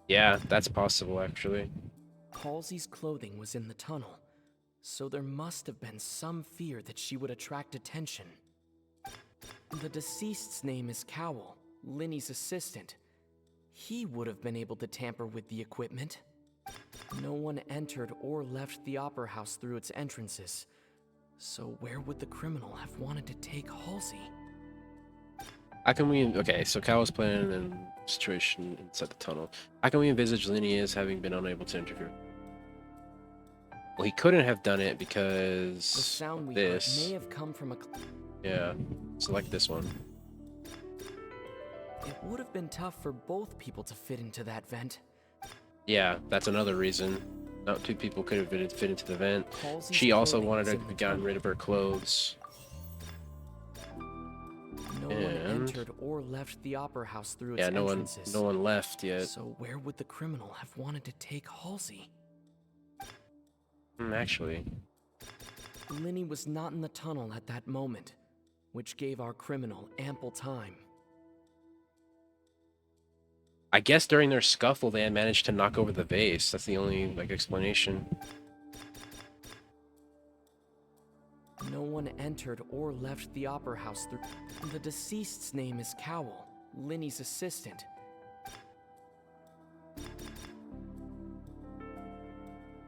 Yeah, that's possible, actually. Halsey's clothing was in the tunnel, so there must have been some fear that she would attract attention. The deceased's name is Cowell, Linny's assistant. He would have been able to tamper with the equipment. No one entered or left the opera house through its entrances, so where would the criminal have wanted to take Halsey? How can we... Okay, so Cal was playing in a situation inside the tunnel. How can we envisage Linny as having been unable to interfere? Well, he couldn't have done it because... The sound we this. heard may have come from a... Yeah, select this one. It would have been tough for both people to fit into that vent. Yeah, that's another reason. Not two people could have fit into the vent. Halsey's She also clothing wanted was to in the have gotten tunnel. rid of her clothes. No one entered or left the opera house through its Yeah, entrances. no one left yet. So where would the criminal have wanted to take Halsey? Actually. Linny was not in the tunnel at that moment, which gave our criminal ample time. I guess during their scuffle they had managed to knock over the vase. That's the only explanation. No one entered or left the opera house through... The deceased's name is Cowell, Linny's assistant.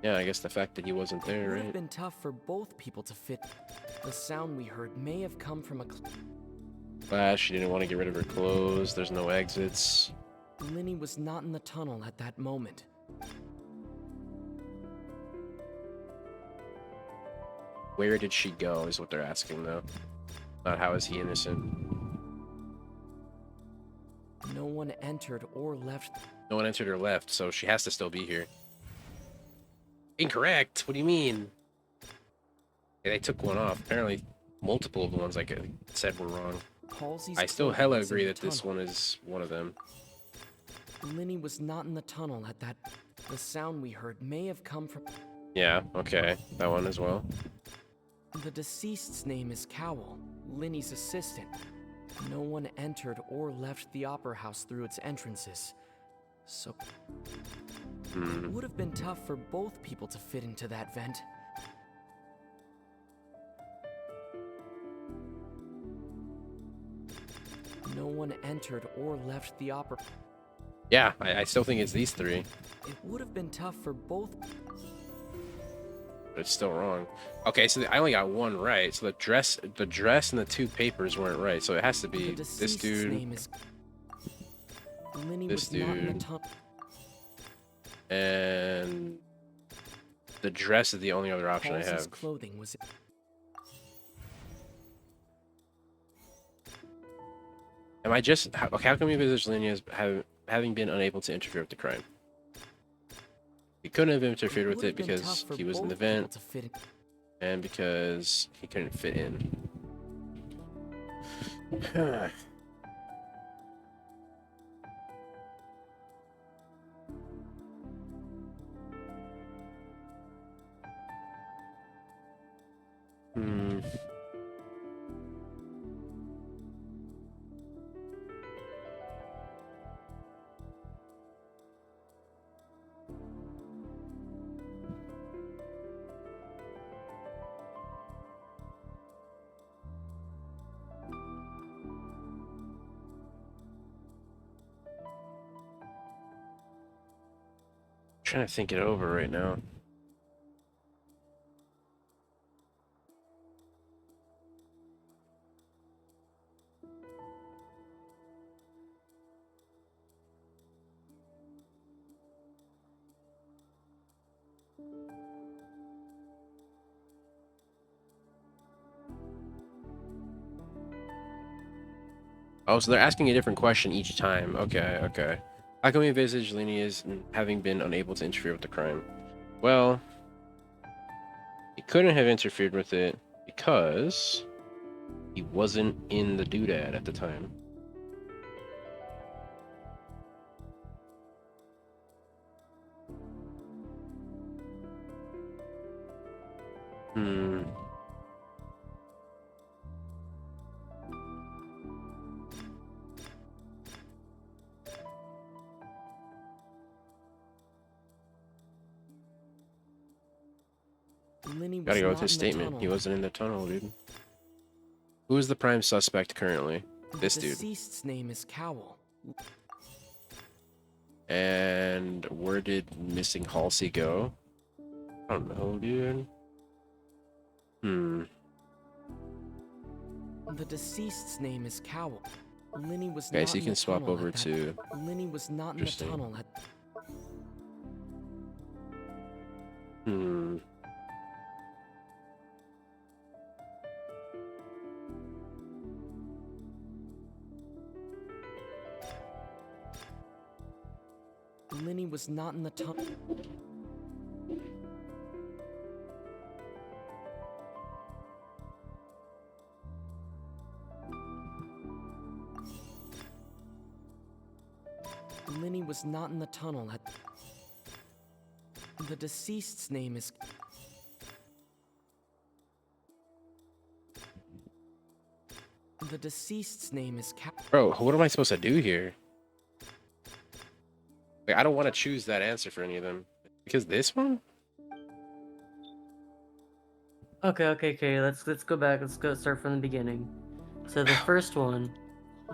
Yeah, I guess the fact that he wasn't It there, would have right? been tough for both people to fit. The sound we heard may have come from a. Flash, she didn't want to get rid of her clothes. There's no exits. Linny was not in the tunnel at that moment. Where did she go is what they're asking, though. Not how is he innocent. No one entered or left. No one entered or left, so she has to still be here. Incorrect? What do you mean? Yeah, they took one off. Apparently, multiple of the ones I said were wrong. Halsey's I still clothing hella was in agree the that this tunnel. one is one of them. Linny was not in the tunnel at that. The sound we heard may have come from. Yeah, okay. That one as well. The deceased's name is Cowell, Linny's assistant. No one entered or left the opera house through its entrances. So it would have been tough for both people to fit into that vent. No one entered or left the opera. Yeah, I still think it's these three. It would have been tough for both. But it's still wrong. Okay, so I only got one right. So the dress and the two papers weren't right. So it has to be The this deceased's dude, name is. Linny this was not in the dude, tunnel. and the dress is the only other option I Halsey's have. clothing was. Am I just okay? How come you envisage Lenny as having been unable to interfere with the crime? He couldn't have interfered with it because he was in the vent, and because he couldn't fit in. Hmm. Trying to think it over right now. Oh, so they're asking a different question each time. Okay, okay. How can we envisage Lenny as having been unable to interfere with the crime? Well, he couldn't have interfered with it because he wasn't in the doodad at the time. Hmm. Linny was Gotta go with not his in the statement. tunnel. He wasn't in the tunnel, dude. Who is the prime suspect currently? This the dude. deceased's name is Cowell. And where did missing Halsey go? I don't know, dude. Hmm. The deceased's name is Cowell. Linny was Okay, not so you in can the swap tunnel over at that. to. Linny was not in the Interesting. tunnel at. Hmm. Linny was not in the tunnel. Linny was not in the tunnel at. The deceased's name is. The deceased's name is Bro, what am I supposed to do here? Like, I don't want to choose that answer for any of them. Because this one? Okay. Let's go back. Let's go start from the beginning. So the first one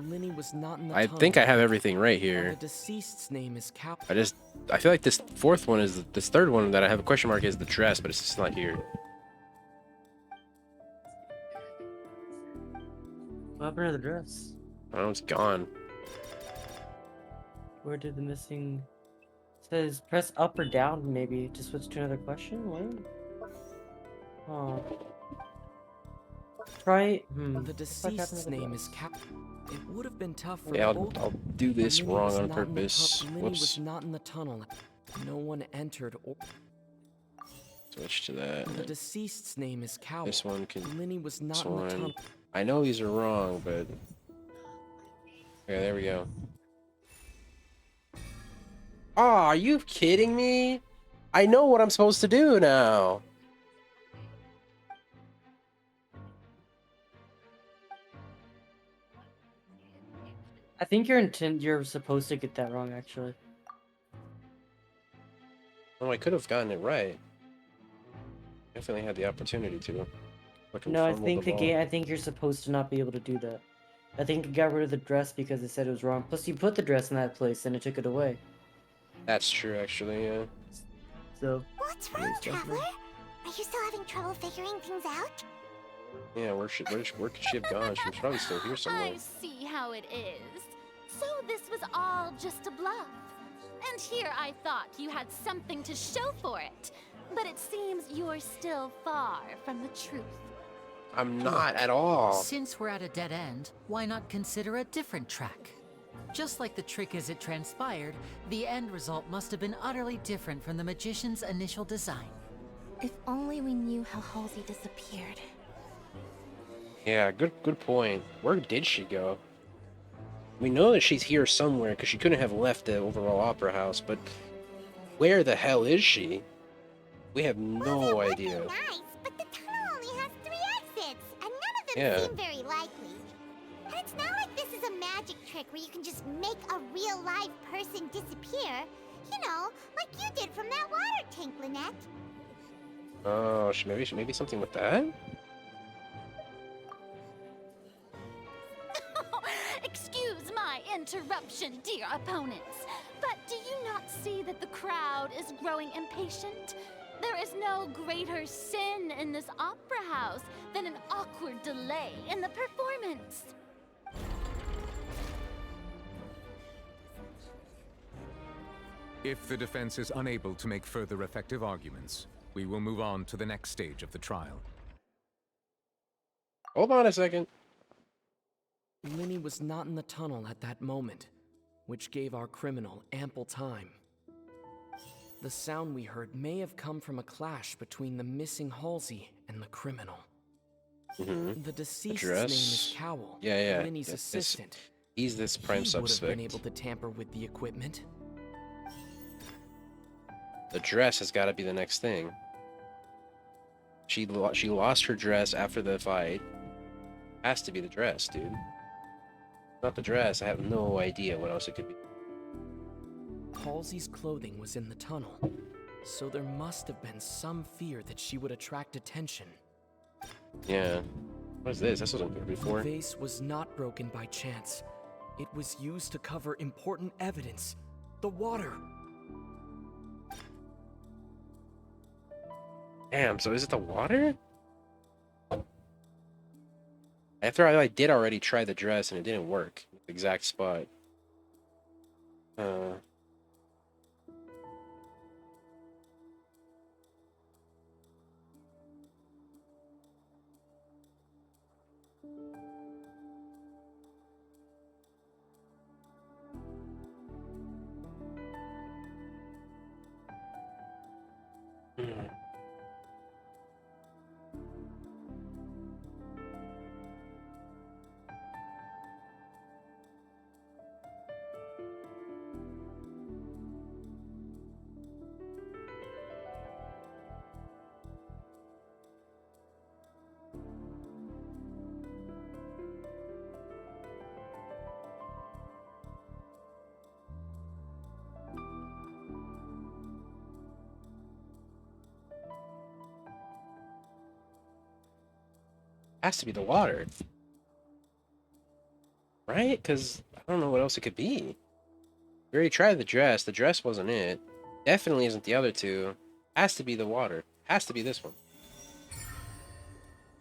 Linny was not in the I tunnel. think I have everything right The here. deceased's name is Cow. I feel like this fourth one is this third one that I have a question mark is the dress, but it's just not here. What happened to the dress? Oh, it's gone. Where did the missing... It says press up or down maybe to switch to another question? What? Oh. Try... The deceased's name is Cow. It would have been tough for Yeah, both. I'll do this Linny wrong was on not in the purpose. Linny Whoops. was not in the tunnel. No one entered or... Switch to that. The deceased's name is Cow. This one can. Linny was not This in the tunnel. one. I know these are wrong, but. Okay, there we go. Oh, are you kidding me? I know what I'm supposed to do now. I think you're supposed to get that wrong, actually. Oh, I could have gotten it right. Definitely had the opportunity to. No, I think I think you're supposed to not be able to do that. I think it got rid of the dress because it said it was wrong. Plus, you put the dress in that place and it took it away. That's true, actually, yeah. So. What's wrong, Traveler? Are you still having trouble figuring things out? Yeah, where could she have gone? She was probably still here somewhere. I see how it is. So this was all just a bluff. And here I thought you had something to show for it. But it seems you're still far from the truth. I'm not at all. Since we're at a dead end, why not consider a different track? Just like the trick as it transpired, the end result must have been utterly different from the magician's initial design. If only we knew how Halsey disappeared. Yeah, good point. Where did she go? We know that she's here somewhere because she couldn't have left the overall opera house, but where the hell is she? We have no idea. Nice, but the tunnel only has 3 exits, and none of them Yeah. seem very likely. And it's not like this is a magic trick where you can just make a real live person disappear. You know, like you did from that water tank, Lynette. Oh, maybe something with that? Excuse my interruption, dear opponents, but do you not see that the crowd is growing impatient? There is no greater sin in this opera house than an awkward delay in the performance. If the defense is unable to make further effective arguments, we will move on to the next stage of the trial. Hold on a second. Linny was not in the tunnel at that moment, which gave our criminal ample time. The sound we heard may have come from a clash between the missing Halsey and the criminal. The deceased's name is Cowell, Yeah. Linny's Yeah, assistant. He's this prime He would have suspect. been able to tamper with the equipment. The dress has got to be the next thing. She lost her dress after the fight. Has to be the dress, dude. Not the dress. I have no idea what else it could be. Halsey's clothing was in the tunnel, so there must have been some fear that she would attract attention. Yeah. What is this? This wasn't here before. The vase was not broken by chance. It was used to cover important evidence. The water. Damn, so is it the water? After I did already try the dress and it didn't work. Exact spot. Has to be the water. Right? Because I don't know what else it could be. We already tried the dress. The dress wasn't it. Definitely isn't the other two. Has to be the water. Has to be this one.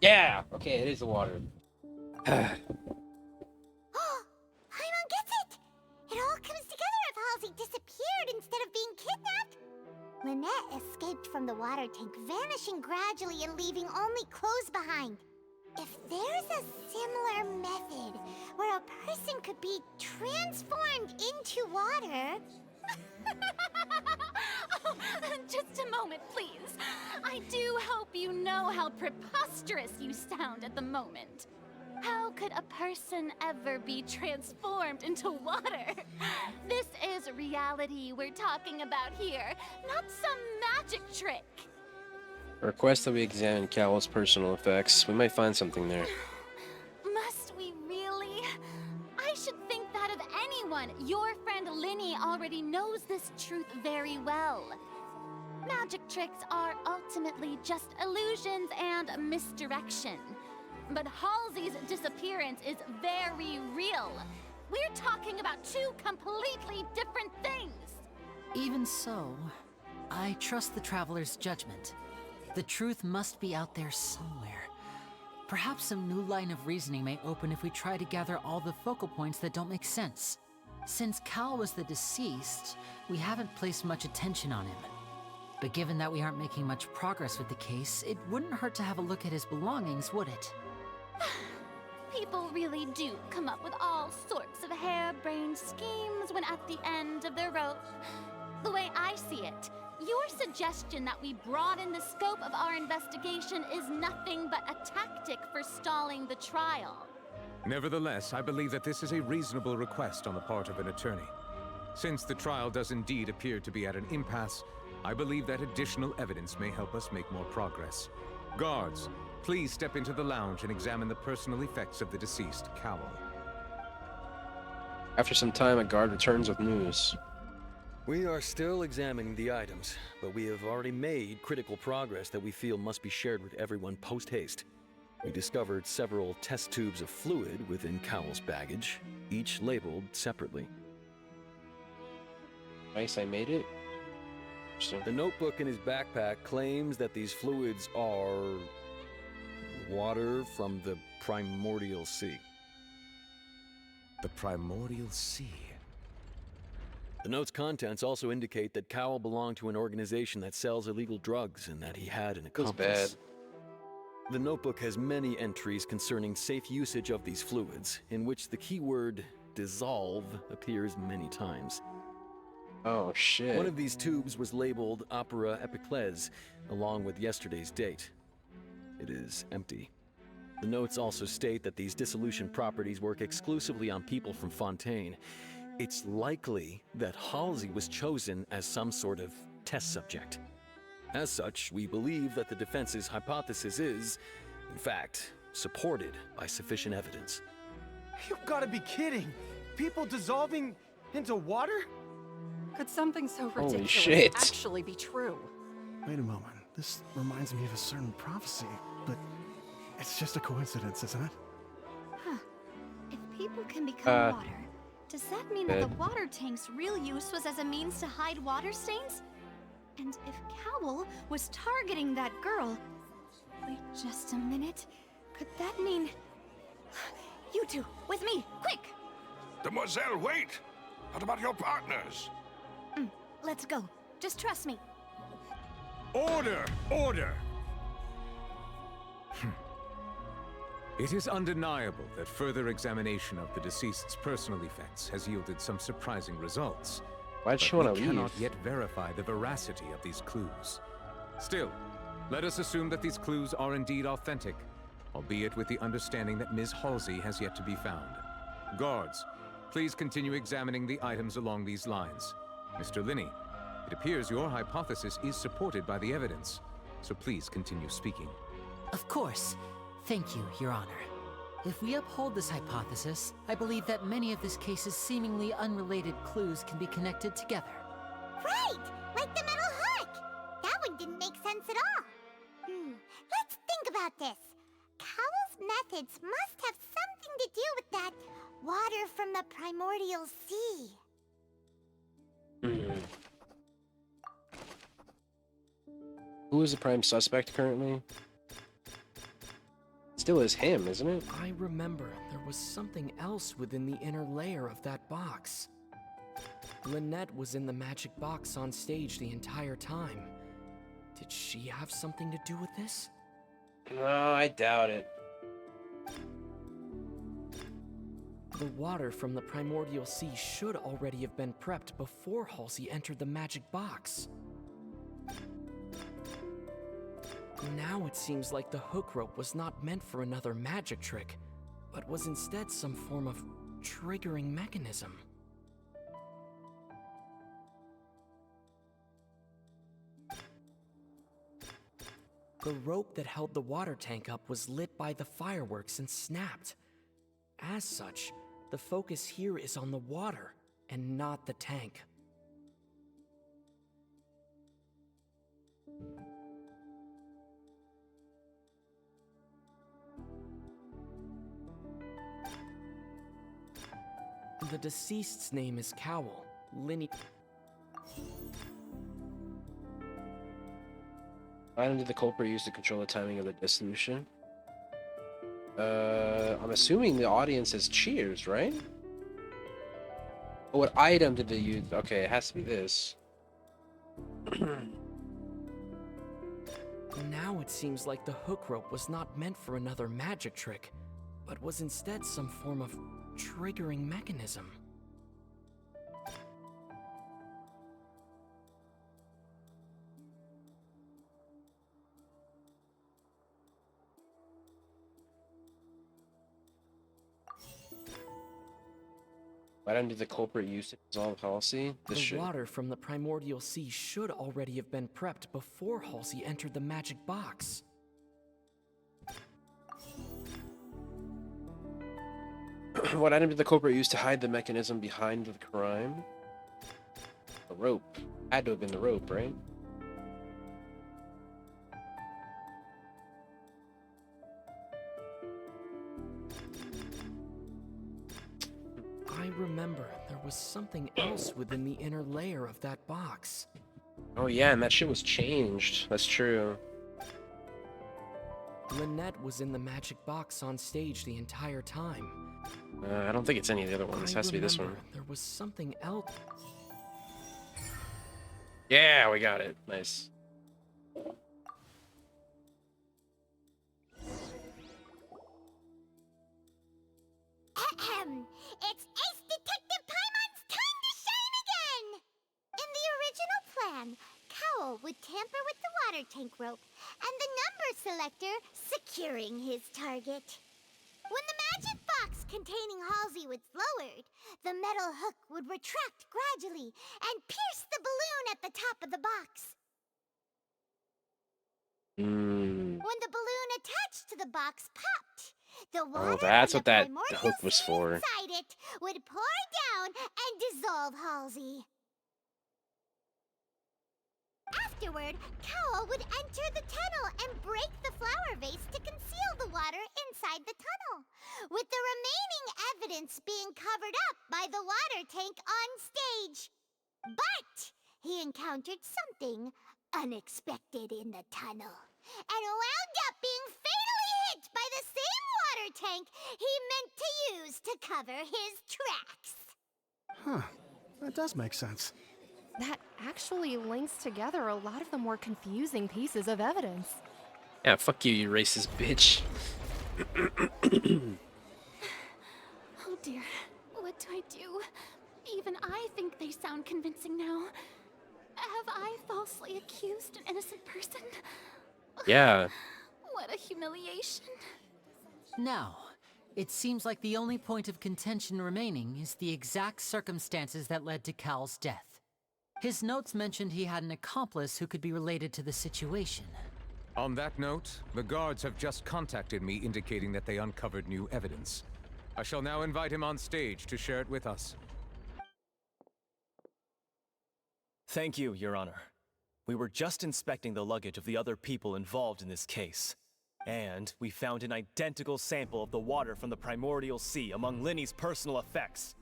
Yeah! Okay, it is the water. Paimon gets it! It all comes together if Halsey disappeared instead of being kidnapped. Lynette escaped from the water tank, vanishing gradually and leaving only clothes behind. If there's a similar method where a person could be transformed into water... Oh, just a moment, please. I do hope you know how preposterous you sound at the moment. How could a person ever be transformed into water? This is reality we're talking about here, not some magic trick. Request that we examine Cowell's personal effects. We might find something there. Must we really? I should think that of anyone. Your friend Linny already knows this truth very well. Magic tricks are ultimately just illusions and misdirection. But Halsey's disappearance is very real. We're talking about two completely different things. Even so, I trust the Traveler's judgment. The truth must be out there somewhere. Perhaps some new line of reasoning may open if we try to gather all the focal points that don't make sense. Since Cal was the deceased, we haven't placed much attention on him. But given that we aren't making much progress with the case, it wouldn't hurt to have a look at his belongings, would it? People really do come up with all sorts of harebrained schemes when at the end of their rope. The way I see it, your suggestion that we broaden the scope of our investigation is nothing but a tactic for stalling the trial. Nevertheless, I believe that this is a reasonable request on the part of an attorney. Since the trial does indeed appear to be at an impasse, I believe that additional evidence may help us make more progress. Guards, please step into the lounge and examine the personal effects of the deceased Cowell. After some time, a guard returns with news. We are still examining the items, but we have already made critical progress that we feel must be shared with everyone post-haste. We discovered several test tubes of fluid within Cowell's baggage, each labeled separately. Nice, I made it. The notebook in his backpack claims that these fluids are water from the primordial sea. The primordial sea? The note's contents also indicate that Cowell belonged to an organization that sells illegal drugs and that he had an accomplice. Bad. The notebook has many entries concerning safe usage of these fluids, in which the keyword dissolve appears many times. Oh, shit. One of these tubes was labeled Opera Epiclese, along with yesterday's date. It is empty. The notes also state that these dissolution properties work exclusively on people from Fontaine. It's likely that Halsey was chosen as some sort of test subject. As such, we believe that the defense's hypothesis is, in fact, supported by sufficient evidence. You've got to be kidding! People dissolving into water? Could something so Holy ridiculous shit. actually be true? Wait a moment. This reminds me of a certain prophecy, but it's just a coincidence, isn't it? Huh. If people can become water, does that mean that the water tank's real use was as a means to hide water stains? And if Cowell was targeting that girl... Wait just a minute. Could that mean... You two, with me, quick! Demoiselle, wait! What about your partners? Let's go. Just trust me. Order! Order! It is undeniable that further examination of the deceased's personal effects has yielded some surprising results. Why'd she want to We leave? cannot yet verify the veracity of these clues. Still, let us assume that these clues are indeed authentic, albeit with the understanding that Ms. Halsey has yet to be found. Guards, please continue examining the items along these lines. Mr. Linney, it appears your hypothesis is supported by the evidence, so please continue speaking. Of course. Thank you, Your Honor. If we uphold this hypothesis, I believe that many of this case's seemingly unrelated clues can be connected together. Right! Like the metal hook! That one didn't make sense at all. Let's think about this. Cowell's methods must have something to do with that water from the primordial sea. Who is the prime suspect currently? Still is him, isn't it? I remember there was something else within the inner layer of that box. Lynette was in the magic box on stage the entire time. Did she have something to do with this? No, I doubt it. The water from the primordial sea should already have been prepped before Halsey entered the magic box. Now it seems like the hook rope was not meant for another magic trick, but was instead some form of triggering mechanism. The rope that held the water tank up was lit by the fireworks and snapped. As such, the focus here is on the water and not the tank. The deceased's name is Cowl. Linny. Why did the culprit use to control the timing of the dissolution? I'm assuming the audience is cheers, right? Oh, what item did they use? Okay, it has to be this. Now it seems like the hook rope was not meant for another magic trick, but was instead some form of triggering mechanism. Why did the culprit use to dissolve Halsey? The water from the primordial sea should already have been prepped before Halsey entered the magic box. What item did the culprit use to hide the mechanism behind the crime? The rope. Had to have been the rope, right? I remember there was something else within the inner layer of that box. Oh yeah, and that shit was changed. That's true. Lynette was in the magic box on stage the entire time. I don't think it's any of the other ones. It has to be this one. There was something else. Yeah, we got it. Nice. It's Ace Detective Paimon's time to shine again! In the original plan, Cowl would tamper with the water tank rope and the number selector securing his target. When the magic box containing Halsey was lowered, the metal hook would retract gradually and pierce the balloon at the top of the box. When the balloon attached to the box popped, the water that's from what the that primordial hook was sea for. inside it would pour down and dissolve Halsey. Afterward, Cowl would enter the tunnel and break the flower vase to conceal the water inside the tunnel, with the remaining evidence being covered up by the water tank on stage. But he encountered something unexpected in the tunnel and wound up being fatally hit by the same water tank he meant to use to cover his tracks. Huh. That does make sense. That actually links together a lot of the more confusing pieces of evidence. Yeah, fuck you, you racist bitch. Oh dear, what do I do? Even I think they sound convincing now. Have I falsely accused an innocent person? Yeah. What a humiliation. Now, it seems like the only point of contention remaining is the exact circumstances that led to Cal's death. His notes mentioned he had an accomplice who could be related to the situation. On that note, the guards have just contacted me indicating that they uncovered new evidence. I shall now invite him on stage to share it with us. Thank you, Your Honor. We were just inspecting the luggage of the other people involved in this case. And we found an identical sample of the water from the primordial sea among Linny's personal effects.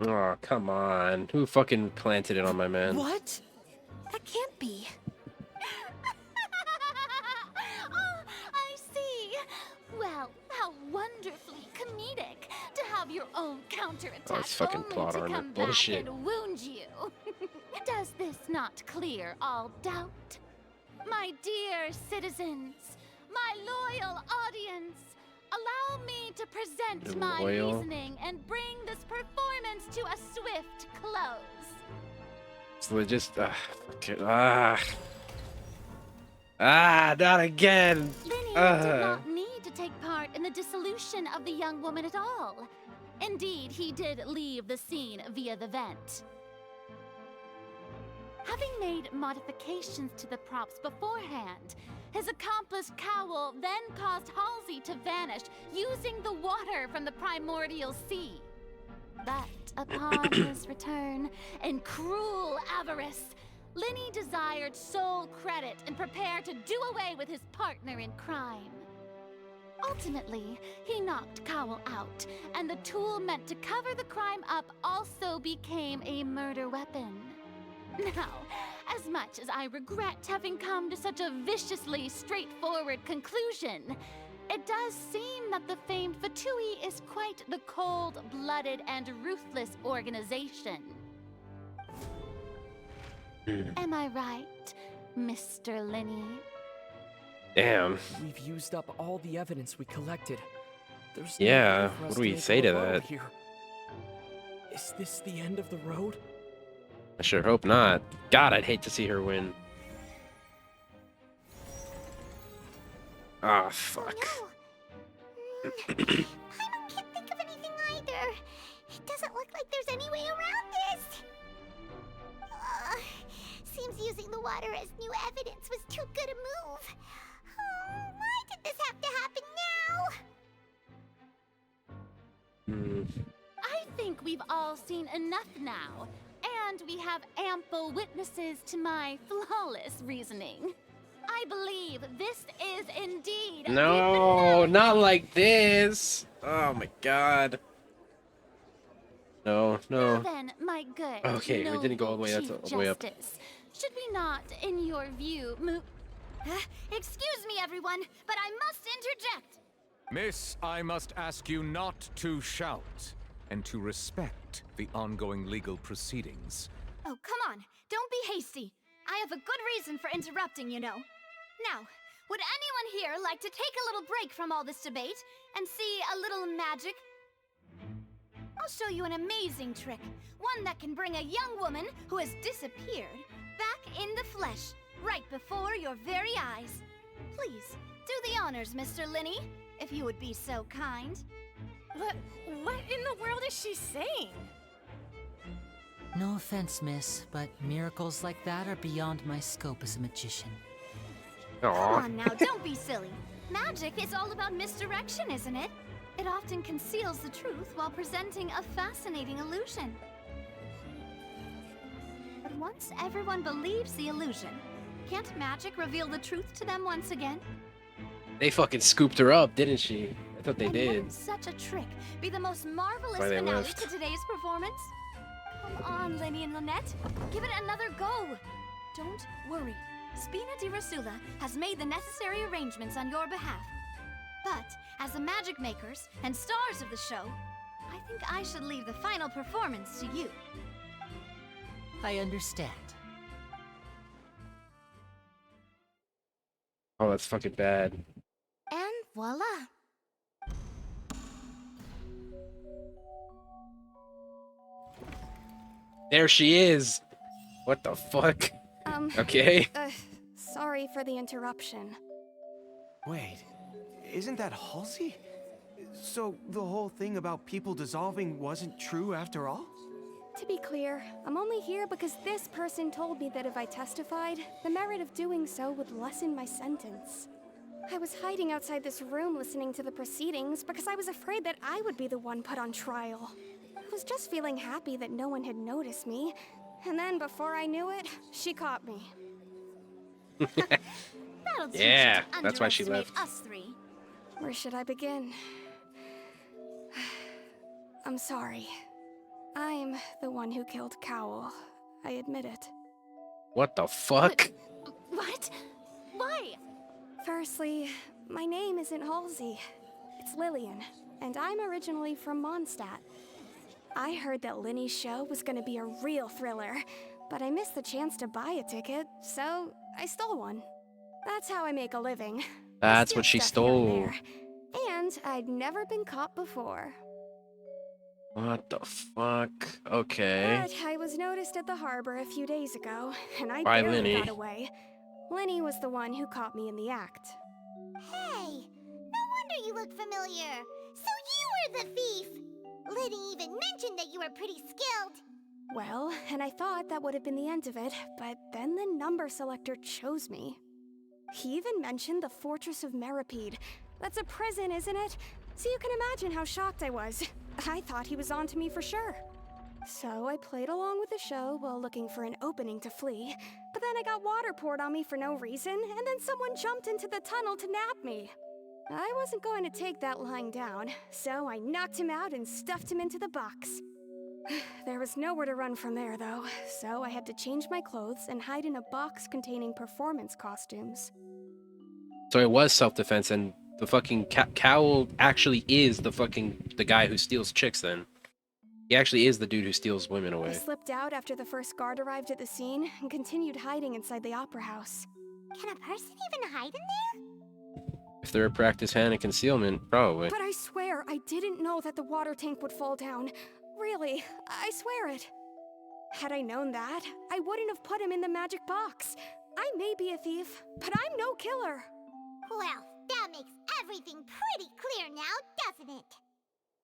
Oh, come on. Who fucking planted it on my man? What? That can't be. Oh, I see. Well, how wonderfully comedic to have your own counterattack Oh, it's fucking only plot to armor. come Bullshit. back and wound you. Does this not clear all doubt? My dear citizens, my loyal audience, allow me to present You're my loyal. reasoning and bring this performance to a swift close. So just not again. Linny did not need to take part in the dissolution of the young woman at all. Indeed, he did leave the scene via the vent. Having made modifications to the props beforehand, his accomplice Cowl then caused Halsey to vanish using the water from the primordial sea. But upon his return, in cruel avarice, Linny desired sole credit and prepared to do away with his partner in crime. Ultimately, he knocked Cowl out, and the tool meant to cover the crime up also became a murder weapon. Now, as much as I regret having come to such a viciously straightforward conclusion, it does seem that the famed Fatui is quite the cold-blooded and ruthless organization. Am I right, Mr. Linny? Damn. We've used up all the evidence we collected. There's Yeah, no way for us what do we make say our to road that? Here. Is this the end of the road? I sure hope not. God, I'd hate to see her win. Ah, fuck. I can't think of anything either. It doesn't look like there's any way around this. Seems using the water as new evidence was too good a move. Why did this have to happen now? I think we've all seen enough now, and we have ample witnesses to my flawless reasoning. I believe this is indeed No, not like this. Oh my god. No, Now no. then, my good, Okay, we didn't go all the way. That's Chief all the way up. Justice, should we not, in your view, move... excuse me, everyone, but I must interject. Miss, I must ask you not to shout and to respect the ongoing legal proceedings. Oh, come on. Don't be hasty. I have a good reason for interrupting, you know. Now, would anyone here like to take a little break from all this debate and see a little magic? I'll show you an amazing trick. One that can bring a young woman who has disappeared back in the flesh, right before your very eyes. Please, do the honors, Mr. Linny, if you would be so kind. What in the world is she saying? No offense, miss, but miracles like that are beyond my scope as a magician. Come on now, don't be silly. Magic is all about misdirection, isn't it? It often conceals the truth while presenting a fascinating illusion. But once everyone believes the illusion, can't magic reveal the truth to them once again? They fucking scooped her up, didn't she? I thought they And did. wouldn't such a trick be the most marvelous Why they finale left. to today's performance? Come on, Linny and Lynette. Give it another go. Don't worry. Spina di Rasula has made the necessary arrangements on your behalf. But, as the magic makers and stars of the show, I think I should leave the final performance to you. I understand. Oh, that's fucking bad. And voila. There she is. What the fuck? Okay. Sorry for the interruption. Wait, isn't that Halsey? So the whole thing about people dissolving wasn't true after all? To be clear, I'm only here because this person told me that if I testified, the merit of doing so would lessen my sentence. I was hiding outside this room listening to the proceedings because I was afraid that I would be the one put on trial. I was just feeling happy that no one had noticed me, and then before I knew it, she caught me. That'll teach Yeah, you to that's why she underestimate left. us three. Where should I begin? I'm sorry. I'm the one who killed Cowl. I admit it. What the fuck? What? Why? Firstly, my name isn't Halsey. It's Lillian, and I'm originally from Mondstadt. I heard that Linny's show was gonna be a real thriller, but I missed the chance to buy a ticket, so I stole one. That's how I make a living. That's what she stole. And I'd never been caught before. What the fuck? Okay. But I was noticed at the harbor a few days ago, and I By barely Linny. got away. Linny was the one who caught me in the act. Hey, no wonder you look familiar. So you were the thief. Liddy even mentioned that you were pretty skilled. Well, and I thought that would have been the end of it, but then the number selector chose me. He even mentioned the Fortress of Meripede. That's a prison, isn't it? So you can imagine how shocked I was. I thought he was on to me for sure. So I played along with the show while looking for an opening to flee, but then I got water poured on me for no reason, and then someone jumped into the tunnel to nab me. I wasn't going to take that lying down, so I knocked him out and stuffed him into the box. There was nowhere to run from there, though, so I had to change my clothes and hide in a box containing performance costumes. So it was self-defense, and the fucking Cowl actually is the guy who steals chicks then. He actually is the dude who steals women I away. slipped out after the first guard arrived at the scene and continued hiding inside the opera house. Can a person even hide in there? If they're a practiced hand at concealment, probably. But I swear, I didn't know that the water tank would fall down. Really, I swear it. Had I known that, I wouldn't have put him in the magic box. I may be a thief, but I'm no killer. Well, that makes everything pretty clear now, doesn't it?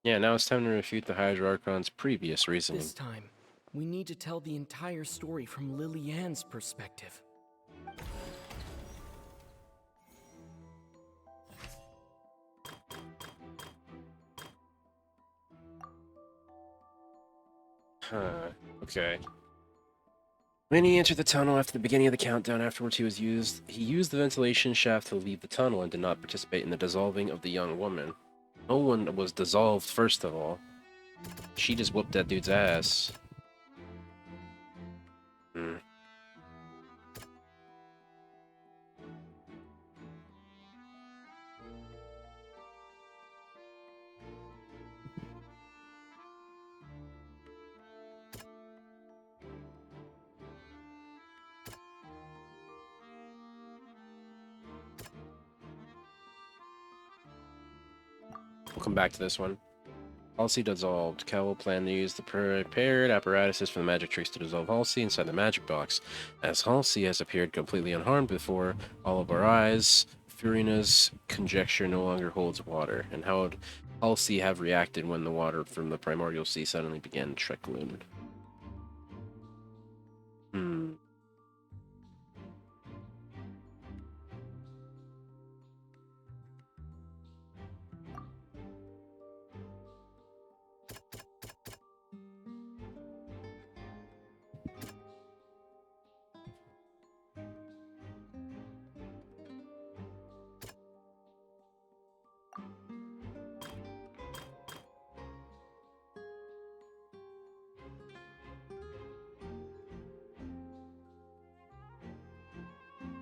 Yeah, now it's time to refute the Hydra Archon's previous reasoning. This time, we need to tell the entire story from Lily-Ann's perspective. Huh, okay. When he entered the tunnel after the beginning of the countdown, afterwards he used the ventilation shaft to leave the tunnel and did not participate in the dissolving of the young woman. No one was dissolved, first of all. She just whooped that dude's ass. Hmm. We'll come back to this one. Halsey dissolved. Cowl planned to use the prepared apparatuses for the magic tricks to dissolve Halsey inside the magic box. As Halsey has appeared completely unharmed before all of our eyes, Furina's conjecture no longer holds water. And how would Halsey have reacted when the water from the primordial sea suddenly began to trickle in?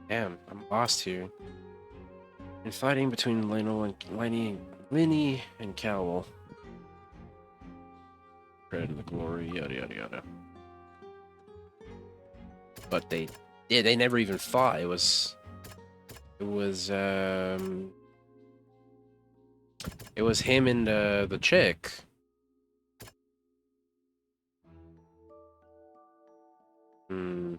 Damn, I'm lost here. In fighting between Linny and Cowl. Credit to the glory, yada yada yada. But they never even fought. It was him and the chick. Hmm.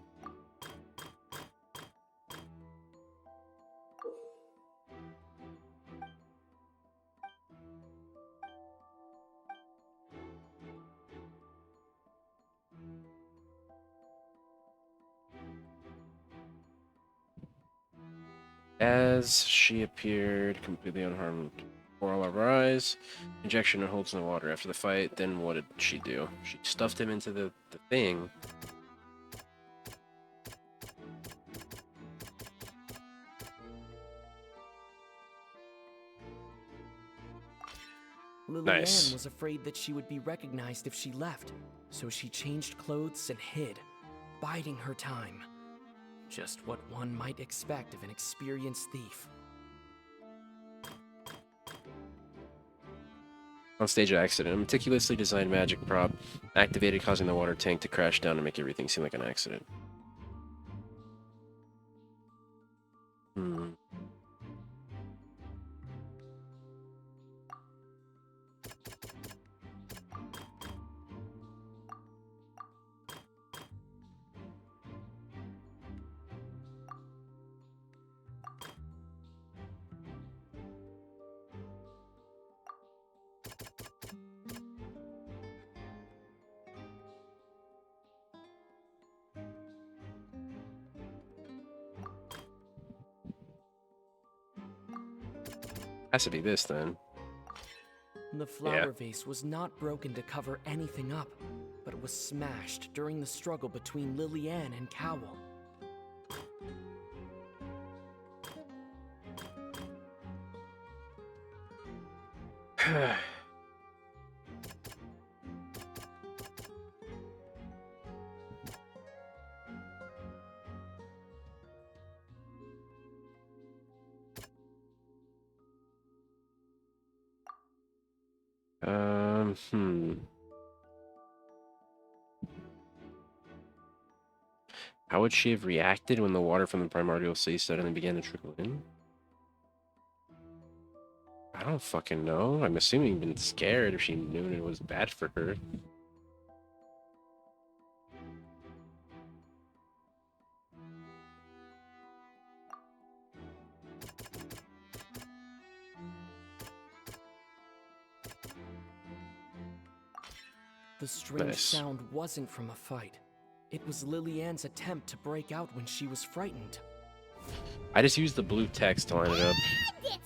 As she appeared completely unharmed before all of our eyes, injection and holds in the water. After the fight, then what did she do? She stuffed him into the thing. Nice. Lillian was afraid that she would be recognized if she left, so she changed clothes and hid, biding her time. Just what one might expect of an experienced thief. On stage accident, a meticulously designed magic prop activated, causing the water tank to crash down and make everything seem like an accident. Hmm. Has to be this then. The flower vase was not broken to cover anything up, but it was smashed during the struggle between Lillian and Cowell. Hmm. How would she have reacted when the water from the primordial sea suddenly began to trickle in? I don't fucking know. I'm assuming been scared if she knew it was bad for her. The strange Nice. sound wasn't from a fight. It was Lillian's attempt to break out when she was frightened. I just used the blue text to line it up.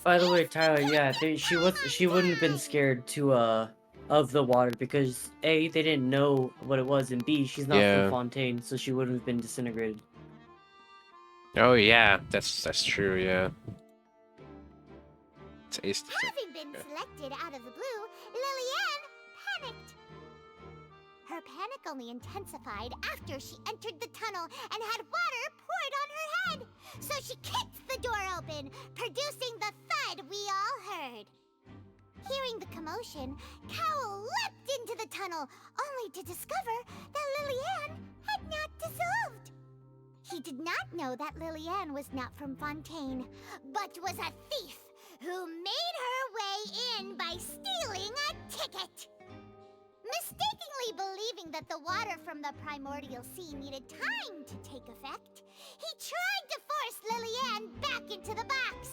By the way, Tyler, yeah, she wouldn't have been scared to of the water because A, they didn't know what it was, and B, she's not from Yeah. Fontaine, so she wouldn't have been disintegrated. Oh yeah, that's true. Yeah. Taste. Having been selected out of the blue, Lillian panicked. Her panic only intensified after she entered the tunnel and had water poured on her head. So she kicked the door open, producing the thud we all heard. Hearing the commotion, Cowell leapt into the tunnel, only to discover that Lillian had not dissolved. He did not know that Lillian was not from Fontaine, but was a thief who made her way in by stealing a ticket. Mistakenly believing that the water from the primordial sea needed time to take effect, he tried to force Lillian back into the box.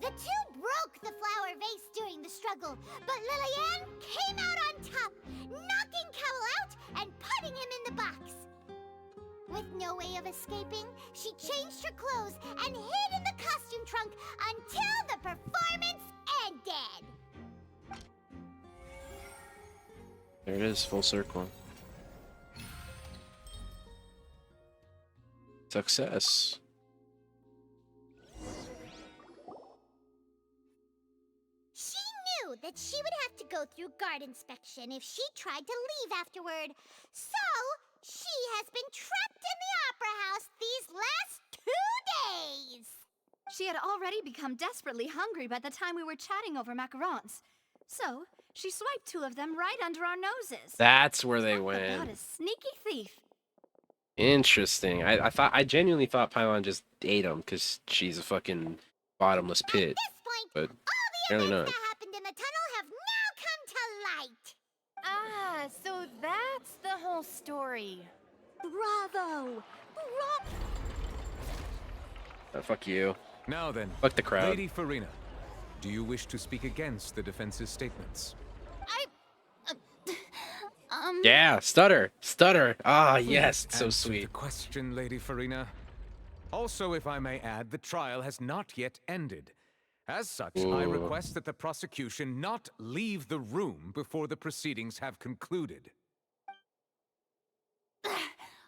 The two broke the flower vase during the struggle, but Lillian came out on top, knocking Cowell out and putting him in the box. With no way of escaping, she changed her clothes and hid in the costume trunk until the performance ended. There it is, full circle. Success. She knew that she would have to go through guard inspection if she tried to leave afterward. So, she has been trapped in the Opera House these last 2 days. She had already become desperately hungry by the time we were chatting over macarons. So, she swiped 2 of them right under our noses. That's where they Talk about went. a sneaky thief. Interesting. I genuinely thought Pylon just ate them because she's a fucking bottomless pit. But apparently not. That happened in the tunnel have now come to light. Ah, so that's the whole story. Bravo! Fuck you. Now then, Fuck the crowd. Lady Farina, do you wish to speak against the defense's statements? Yeah, stutter. Stutter. Ah, Please yes. So answer sweet. the question, Lady Farina. Also, if I may add, the trial has not yet ended. As such, I Ooh. request that the prosecution not leave the room before the proceedings have concluded.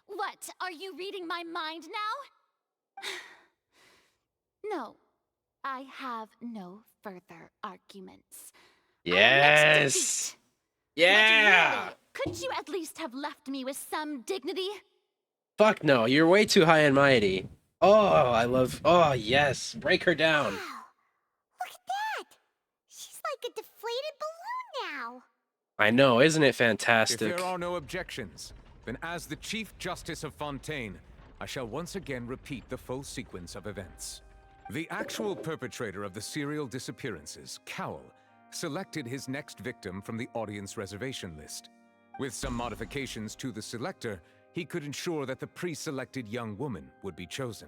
What? Are you reading my mind now? No, I have no further arguments. Yes. Yeah. Really, could you at least have left me with some dignity? Fuck no, you're way too high and mighty. Oh, I love. Oh yes, break her down. Look at that! She's like a deflated balloon now. I know, isn't it If fantastic? there are no objections, then as the Chief Justice of Fontaine, I shall once again repeat the full sequence of events. The actual perpetrator of the serial disappearances, Cowell, selected his next victim from the audience reservation list. With some modifications to the selector, he could ensure that the pre-selected young woman would be chosen.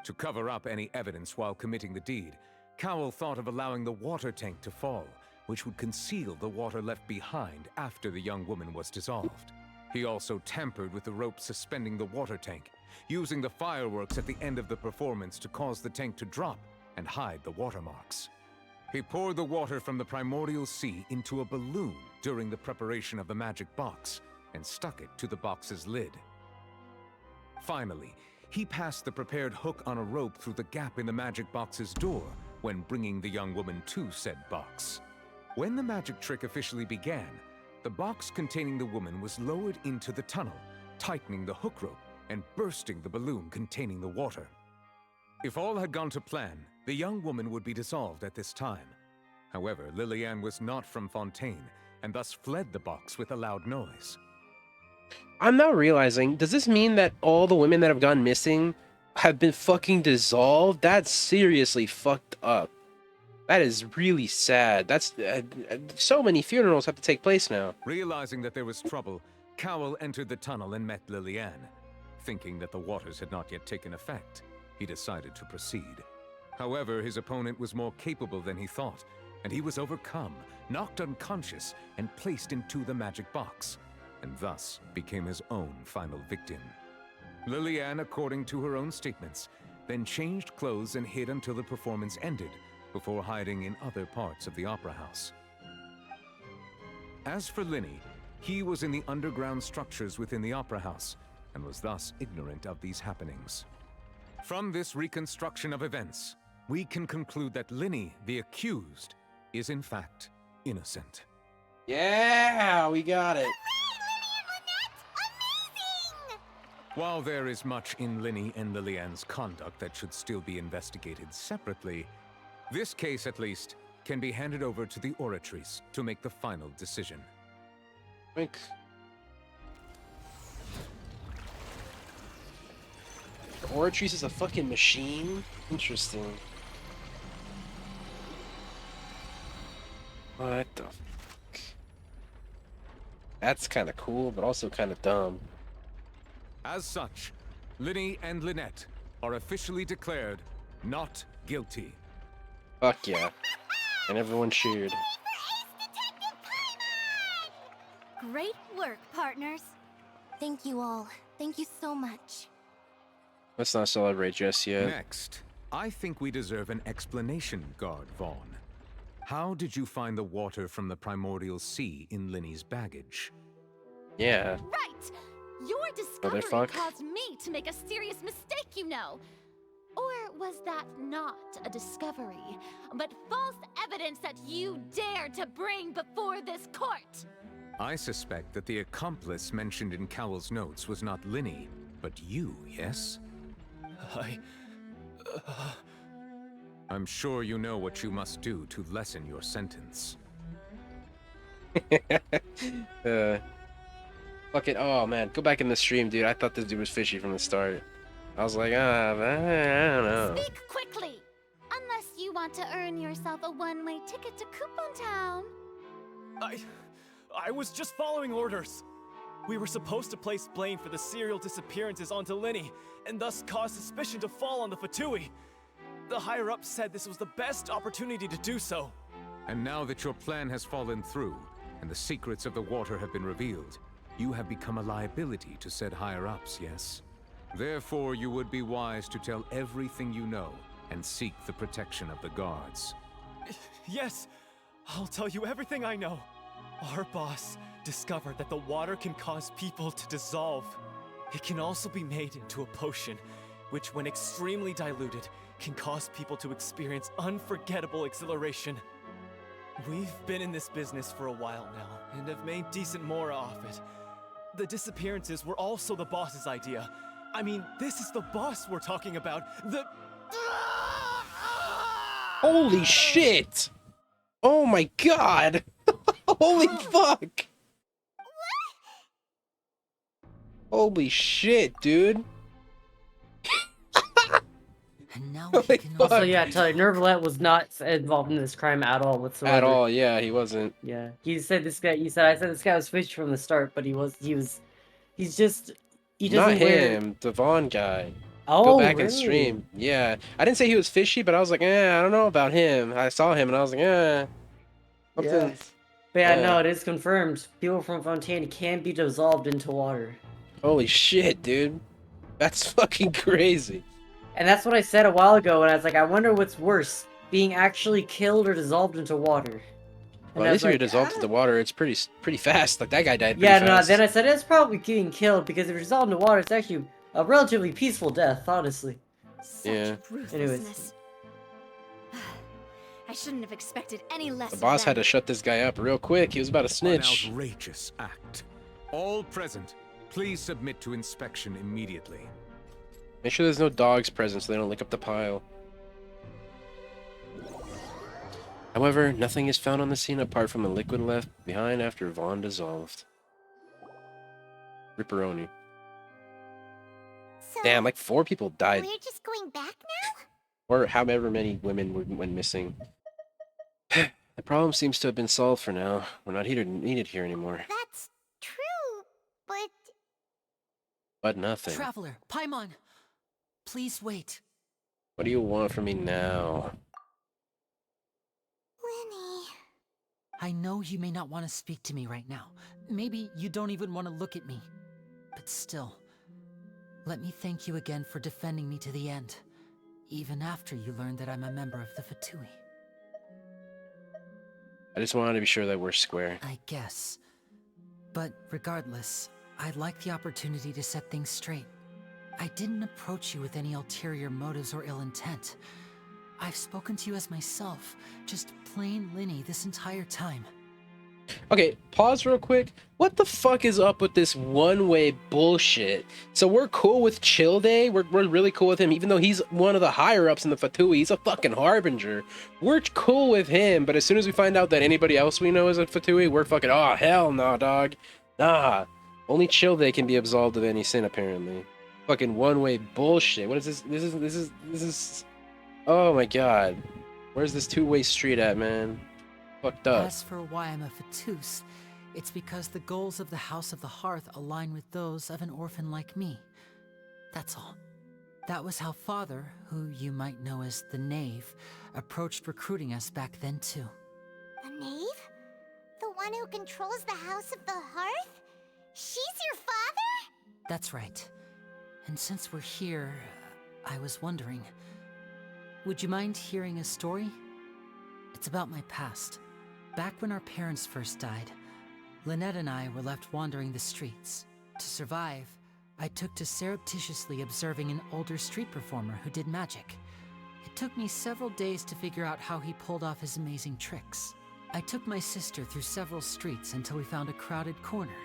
To cover up any evidence while committing the deed, Cowell thought of allowing the water tank to fall, which would conceal the water left behind after the young woman was dissolved. He also tampered with the rope suspending the water tank, using the fireworks at the end of the performance to cause the tank to drop and hide the watermarks. He poured the water from the primordial sea into a balloon during the preparation of the magic box and stuck it to the box's lid. Finally, he passed the prepared hook on a rope through the gap in the magic box's door when bringing the young woman to said box. When the magic trick officially began, the box containing the woman was lowered into the tunnel, tightening the hook rope and bursting the balloon containing the water. If all had gone to plan, the young woman would be dissolved at this time. However, Lillian was not from Fontaine, and thus fled the box with a loud noise. I'm now realizing, does this mean that all the women that have gone missing have been fucking dissolved? That's seriously fucked up. That is really sad. That's so many funerals have to take place now. Realizing that there was trouble, Cowell entered the tunnel and met Lillian. Thinking that the waters had not yet taken effect, he decided to proceed. However, his opponent was more capable than he thought, and he was overcome, knocked unconscious, and placed into the magic box, and thus became his own final victim. Lillian, according to her own statements, then changed clothes and hid until the performance ended, before hiding in other parts of the opera house. As for Linny, he was in the underground structures within the opera house, and was thus ignorant of these happenings. From this reconstruction of events, we can conclude that Linny, the accused, is in fact innocent. Yeah, we got it. While there is much in Linny and Lillian's conduct that should still be investigated separately, this case, at least, can be handed over to the Oratrice to make the final decision. Thanks. The Oratrice is a fucking machine? Interesting. What the fuck? That's kind of cool, but also kind of dumb. As such, Linny and Lynette are officially declared not guilty. Fuck yeah. And everyone cheered. Great work, partners. Thank you all. Thank you so much. Let's not celebrate just yet. Next, I think we deserve an explanation, Guard Vaughn. How did you find the water from the primordial sea in Linny's baggage? Yeah. Right! Your discovery Motherfuck. caused me to make a serious mistake, you know. Or was that not a discovery, but false evidence that you dared to bring before this court? I suspect that the accomplice mentioned in Cowell's notes was not Linny, but you, yes? I'm sure you know what you must do to lessen your sentence. Fuck it. Oh man, go back in the stream, dude. I thought this dude was fishy from the start. I was like, I don't know. Speak quickly! Unless you want to earn yourself a one-way ticket to Coupon Town. I was just following orders. We were supposed to place blame for the serial disappearances onto Linny, and thus cause suspicion to fall on the Fatui. The higher-ups said this was the best opportunity to do so. And now that your plan has fallen through, and the secrets of the water have been revealed, you have become a liability to said higher-ups, yes? Therefore, you would be wise to tell everything you know, and seek the protection of the guards. Yes, I'll tell you everything I know. Our boss discovered that the water can cause people to dissolve. It can also be made into a potion, which when extremely diluted, can cause people to experience unforgettable exhilaration. We've been in this business for a while now, and have made decent mora off it. The disappearances were also the boss's idea. I mean, this is the boss we're talking about. Holy shit! Oh my god! Holy fuck! Holy shit, dude! And now Holy fuck! Also, yeah, tell you, Nervalet was not involved in this crime at all whatsoever. At all, yeah, he wasn't. Yeah, he said this guy. I said this guy was fishy from the start, but he's just, he doesn't Not wear. him, the Vaughn guy. Oh, Go back really? and stream. Yeah, I didn't say he was fishy, but I was like, I don't know about him. I saw him and I was like, something. Yeah. But yeah, no, it is confirmed. People from Fontaine can be dissolved into water. Holy shit, dude. That's fucking crazy. And that's what I said a while ago, and I was like, I wonder what's worse, being actually killed or dissolved into water. And Well, I at was least if you're like, dissolved into water, it's pretty fast. Like, that guy died pretty yeah, no, fast. then I said it's probably getting killed, because if you're dissolved into water, it's actually a relatively peaceful death, honestly. Yeah. Anyways. I shouldn't have expected any less. The boss had to shut this guy up real quick. He was about to snitch. An outrageous act. All present, please submit to inspection immediately. Make sure there's no dogs present so they don't lick up the pile. However, nothing is found on the scene apart from a liquid left behind after Vaughn dissolved. Ripperoni. So, Damn, like 4 people died. we're just going back now? Or however many women went missing. The problem seems to have been solved for now. We're not needed here anymore. That's true, but... But nothing. Traveler, Paimon, please wait. What do you want from me now? Lenny... I know you may not want to speak to me right now. Maybe you don't even want to look at me. But still, let me thank you again for defending me to the end. Even after you learned that I'm a member of the Fatui. I just wanted to be sure that we're square. I guess. But regardless, I'd like the opportunity to set things straight. I didn't approach you with any ulterior motives or ill intent. I've spoken to you as myself, just plain Linny this entire time. Okay, pause real quick. What the fuck is up with this one-way bullshit? So we're cool with Chill Day. We're really cool with him, even though he's one of the higher-ups in the Fatui. He's a fucking harbinger. We're cool with him, but as soon as we find out that anybody else we know is a Fatui, we're fucking, oh, hell no, dog. Nah. Only Chill Day can be absolved of any sin, apparently. Fucking one-way bullshit. What is this? This is... Oh my god. Where's this two-way street at, man? Fucked up. As for why I'm a Fatus, it's because the goals of the House of the Hearth align with those of an orphan like me. That's all. That was how Father, who you might know as the Knave, approached recruiting us back then too. The Knave? The one who controls the House of the Hearth? She's your father? That's right. And since we're here, I was wondering, would you mind hearing a story? It's about my past. Back when our parents first died, Lynette and I were left wandering the streets. To survive, I took to surreptitiously observing an older street performer who did magic. It took me several days to figure out how he pulled off his amazing tricks. I took my sister through several streets until we found a crowded corner,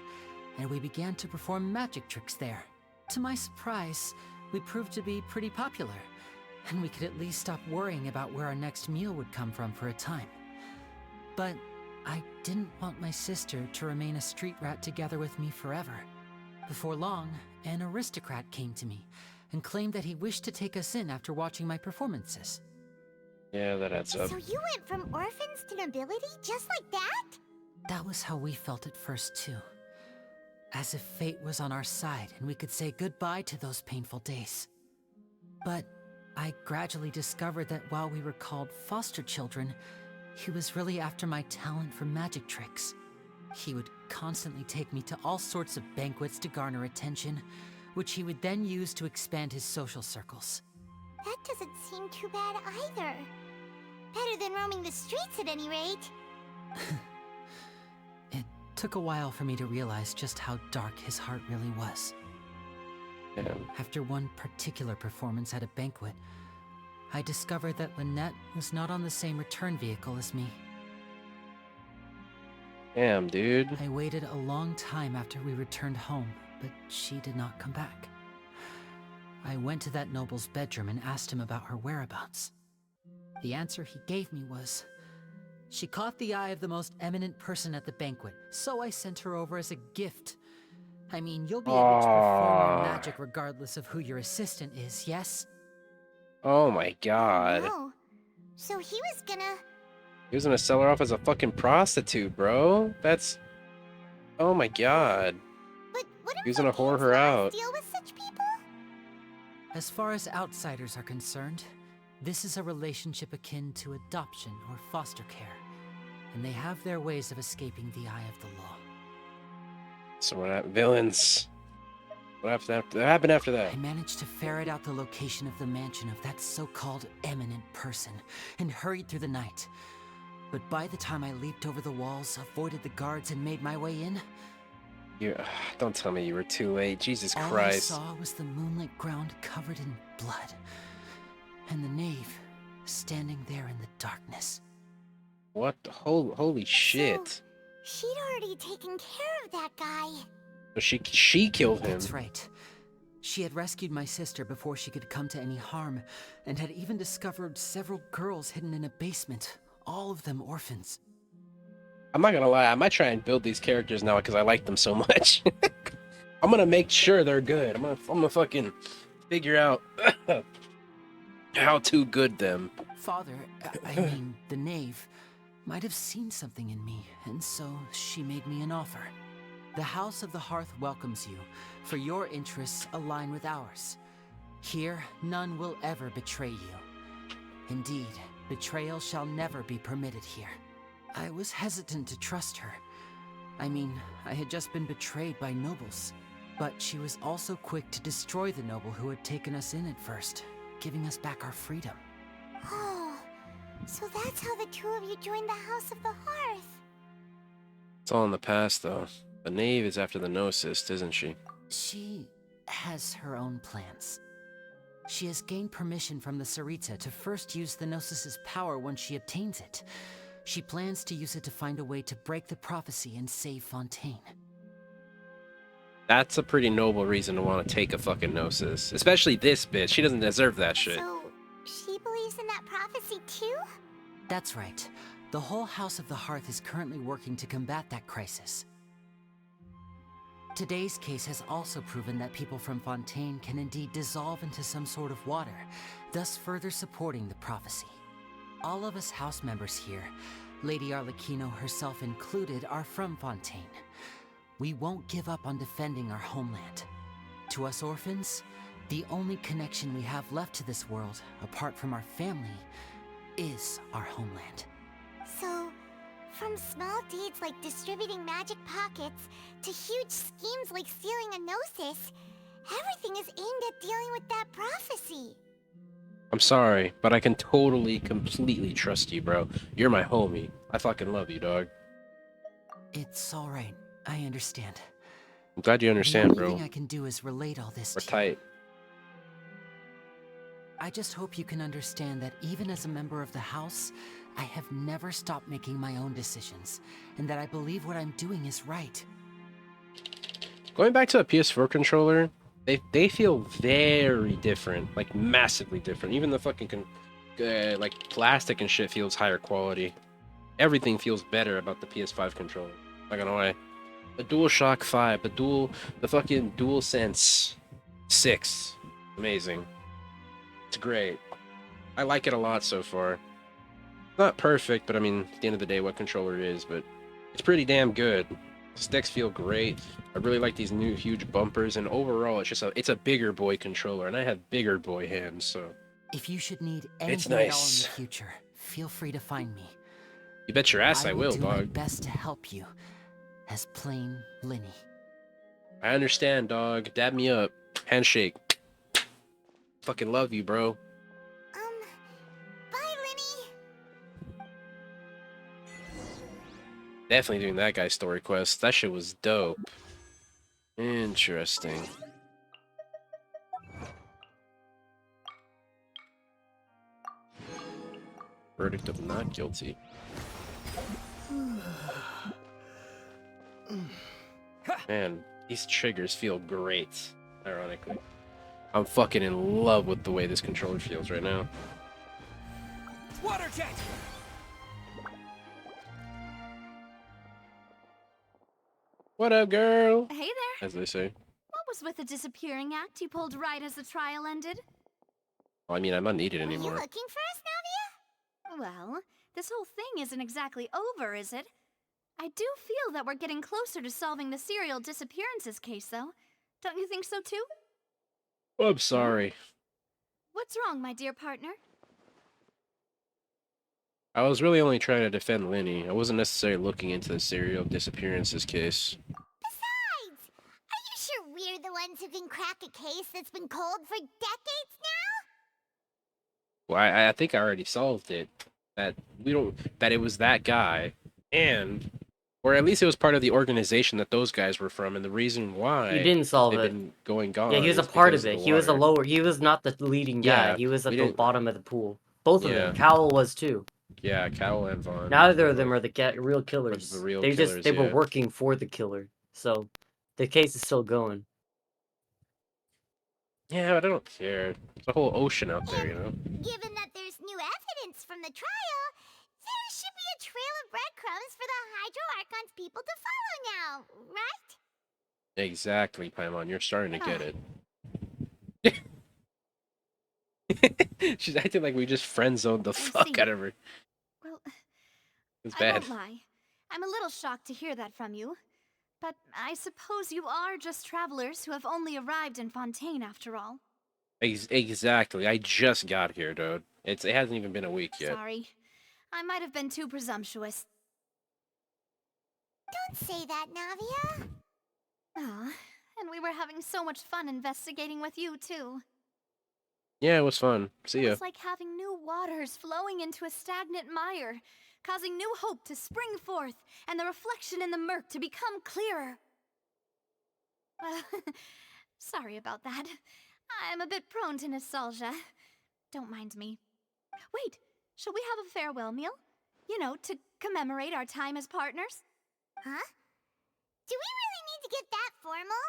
and we began to perform magic tricks there. To my surprise, we proved to be pretty popular, and we could at least stop worrying about where our next meal would come from for a time. But I didn't want my sister to remain a street rat together with me forever. Before long, an aristocrat came to me and claimed that he wished to take us in after watching my performances. Yeah, that adds up. So you went from orphans to nobility just like that? That was how we felt at first too. As if fate was on our side and we could say goodbye to those painful days. But I gradually discovered that while we were called foster children, he was really after my talent for magic tricks. He would constantly take me to all sorts of banquets to garner attention, which he would then use to expand his social circles. That doesn't seem too bad either. Better than roaming the streets at any rate. It took a while for me to realize just how dark his heart really was. Yeah. After one particular performance at a banquet, I discovered that Lynette was not on the same return vehicle as me. Damn, dude. I waited a long time after we returned home, but she did not come back. I went to that noble's bedroom and asked him about her whereabouts. The answer he gave me was, she caught the eye of the most eminent person at the banquet, so I sent her over as a gift. I mean, you'll be able to perform your magic regardless of who your assistant is, yes? Oh my god. No. So he was gonna sell her off as a fucking prostitute, bro. That's... Oh my god. But He was gonna whore her out. deal with such people? As far as outsiders are concerned, this is a relationship akin to adoption or foster care, and they have their ways of escaping the eye of the law. So we're not villains. What happened after that? I managed to ferret out the location of the mansion of that so-called eminent person, and hurried through the night. But by the time I leaped over the walls, avoided the guards, and made my way in... Don't tell me you were too late. Jesus all Christ. I saw was the moonlit ground covered in blood, and the knave standing there in the darkness. What? Holy shit. She'd already taken care of that guy. So she killed him. That's right. She had rescued my sister before she could come to any harm, and had even discovered several girls hidden in a basement, all of them orphans. I'm not gonna lie, I might try and build these characters now because I like them so much. I'm gonna make sure they're good. I'm gonna fucking figure out how to good them. Father, I mean, the knave, might have seen something in me, and so she made me an offer. The House of the Hearth welcomes you, for your interests align with ours. Here, none will ever betray you. Indeed, betrayal shall never be permitted here. I was hesitant to trust her. I mean, I had just been betrayed by nobles. But she was also quick to destroy the noble who had taken us in at first, giving us back our freedom. Oh, so that's how the two of you joined the House of the Hearth. It's all in the past, though. The knave is after the Gnosis, isn't she? She has her own plans. She has gained permission from the Tsaritsa to first use the Gnosis's power once she obtains it. She plans to use it to find a way to break the prophecy and save Fontaine. That's a pretty noble reason to want to take a fucking Gnosis. Especially this bitch. She doesn't deserve that shit. So, she believes in that prophecy too? That's right. The whole House of the Hearth is currently working to combat that crisis. Today's case has also proven that people from Fontaine can indeed dissolve into some sort of water, thus further supporting the prophecy. All of us house members here, Lady Arlecchino herself included, are from Fontaine. We won't give up on defending our homeland. To us orphans, the only connection we have left to this world, apart from our family, is our homeland. So, from small deeds like distributing magic pockets to huge schemes like stealing a Gnosis, everything is aimed at dealing with that prophecy. I'm sorry, but I can totally, completely trust you, bro. You're my homie. I fucking love you, dog. It's alright. I understand. I'm glad you understand, the bro. only thing I can do is relate all this We're to you. tight. I just hope you can understand that even as a member of the House, I have never stopped making my own decisions, and that I believe what I'm doing is right. Going back to a PS4 controller, they feel very different, like massively different. Even the fucking like plastic and shit feels higher quality. Everything feels better about the PS5 controller. Not gonna lie. The DualShock 5, the fucking DualSense 6, amazing. It's great. I like it a lot so far. Not perfect, but I mean, at the end of the day, what controller it is, but it's pretty damn good. Sticks feel great. I really like these new huge bumpers, and overall, it's a bigger boy controller, and I have bigger boy hands, so If you should need anything it's at all in nice. the future, feel free to find me. You bet your ass I will, do my dog. best to help you, as plain Linny. I understand, dog. Dab me up. Handshake. Fucking love you, bro. Bye, Linny. Definitely doing that guy's story quest. That shit was dope. Interesting. Verdict of not guilty. Man, these triggers feel great, ironically. I'm fucking in love with the way this controller feels right now. Water jet! What up, girl? Hey there. As they say. What was with the disappearing act you pulled right as the trial ended? Well, I mean, I'm not needed Are you anymore. looking for us, Navia? Well, this whole thing isn't exactly over, is it? I do feel that we're getting closer to solving the serial disappearances case, though. Don't you think so, too? Oh, I'm sorry. What's wrong, my dear partner? I was really only trying to defend Lenny. I wasn't necessarily looking into the serial disappearances case. Besides, are you sure we're the ones who can crack a case that's been cold for decades now? Well, I think I already solved it. That it was that guy, and or at least it was part of the organization that those guys were from, and the reason why You didn't solve they've it. been going gone. Yeah, he was a is part because of it. the He was the water. lower. He was not the leading guy. Yeah, He was at we the didn't- bottom of the pool. Both of them. Yeah. Cowell was too. Yeah, Cowell and Vaughn. Neither of them are the real killers. The real they killers, they were yeah. working for the killer. So the case is still going. Yeah, but I don't care. There's a whole ocean out there, you know. Given that there's new evidence from the trial, there should be a trail of breadcrumbs for the Hydro Archon's people to follow now, right? Exactly, Paimon. You're starting to get it. She's acting like we just friend zoned the fuck see. out of her. Well, It's I bad. won't lie. I'm a little shocked to hear that from you. But I suppose you are just travelers who have only arrived in Fontaine after all. Exactly. I just got here, dude. It hasn't even been a week yet. Sorry. I might have been too presumptuous. Don't say that, Navia. Ah, and we were having so much fun investigating with you, too. Yeah, it was fun. See ya. It's like having new waters flowing into a stagnant mire, causing new hope to spring forth, and the reflection in the murk to become clearer. Sorry about that. I'm a bit prone to nostalgia. Don't mind me. Wait, shall we have a farewell meal? You know, to commemorate our time as partners? Huh? Do we really need to get that formal?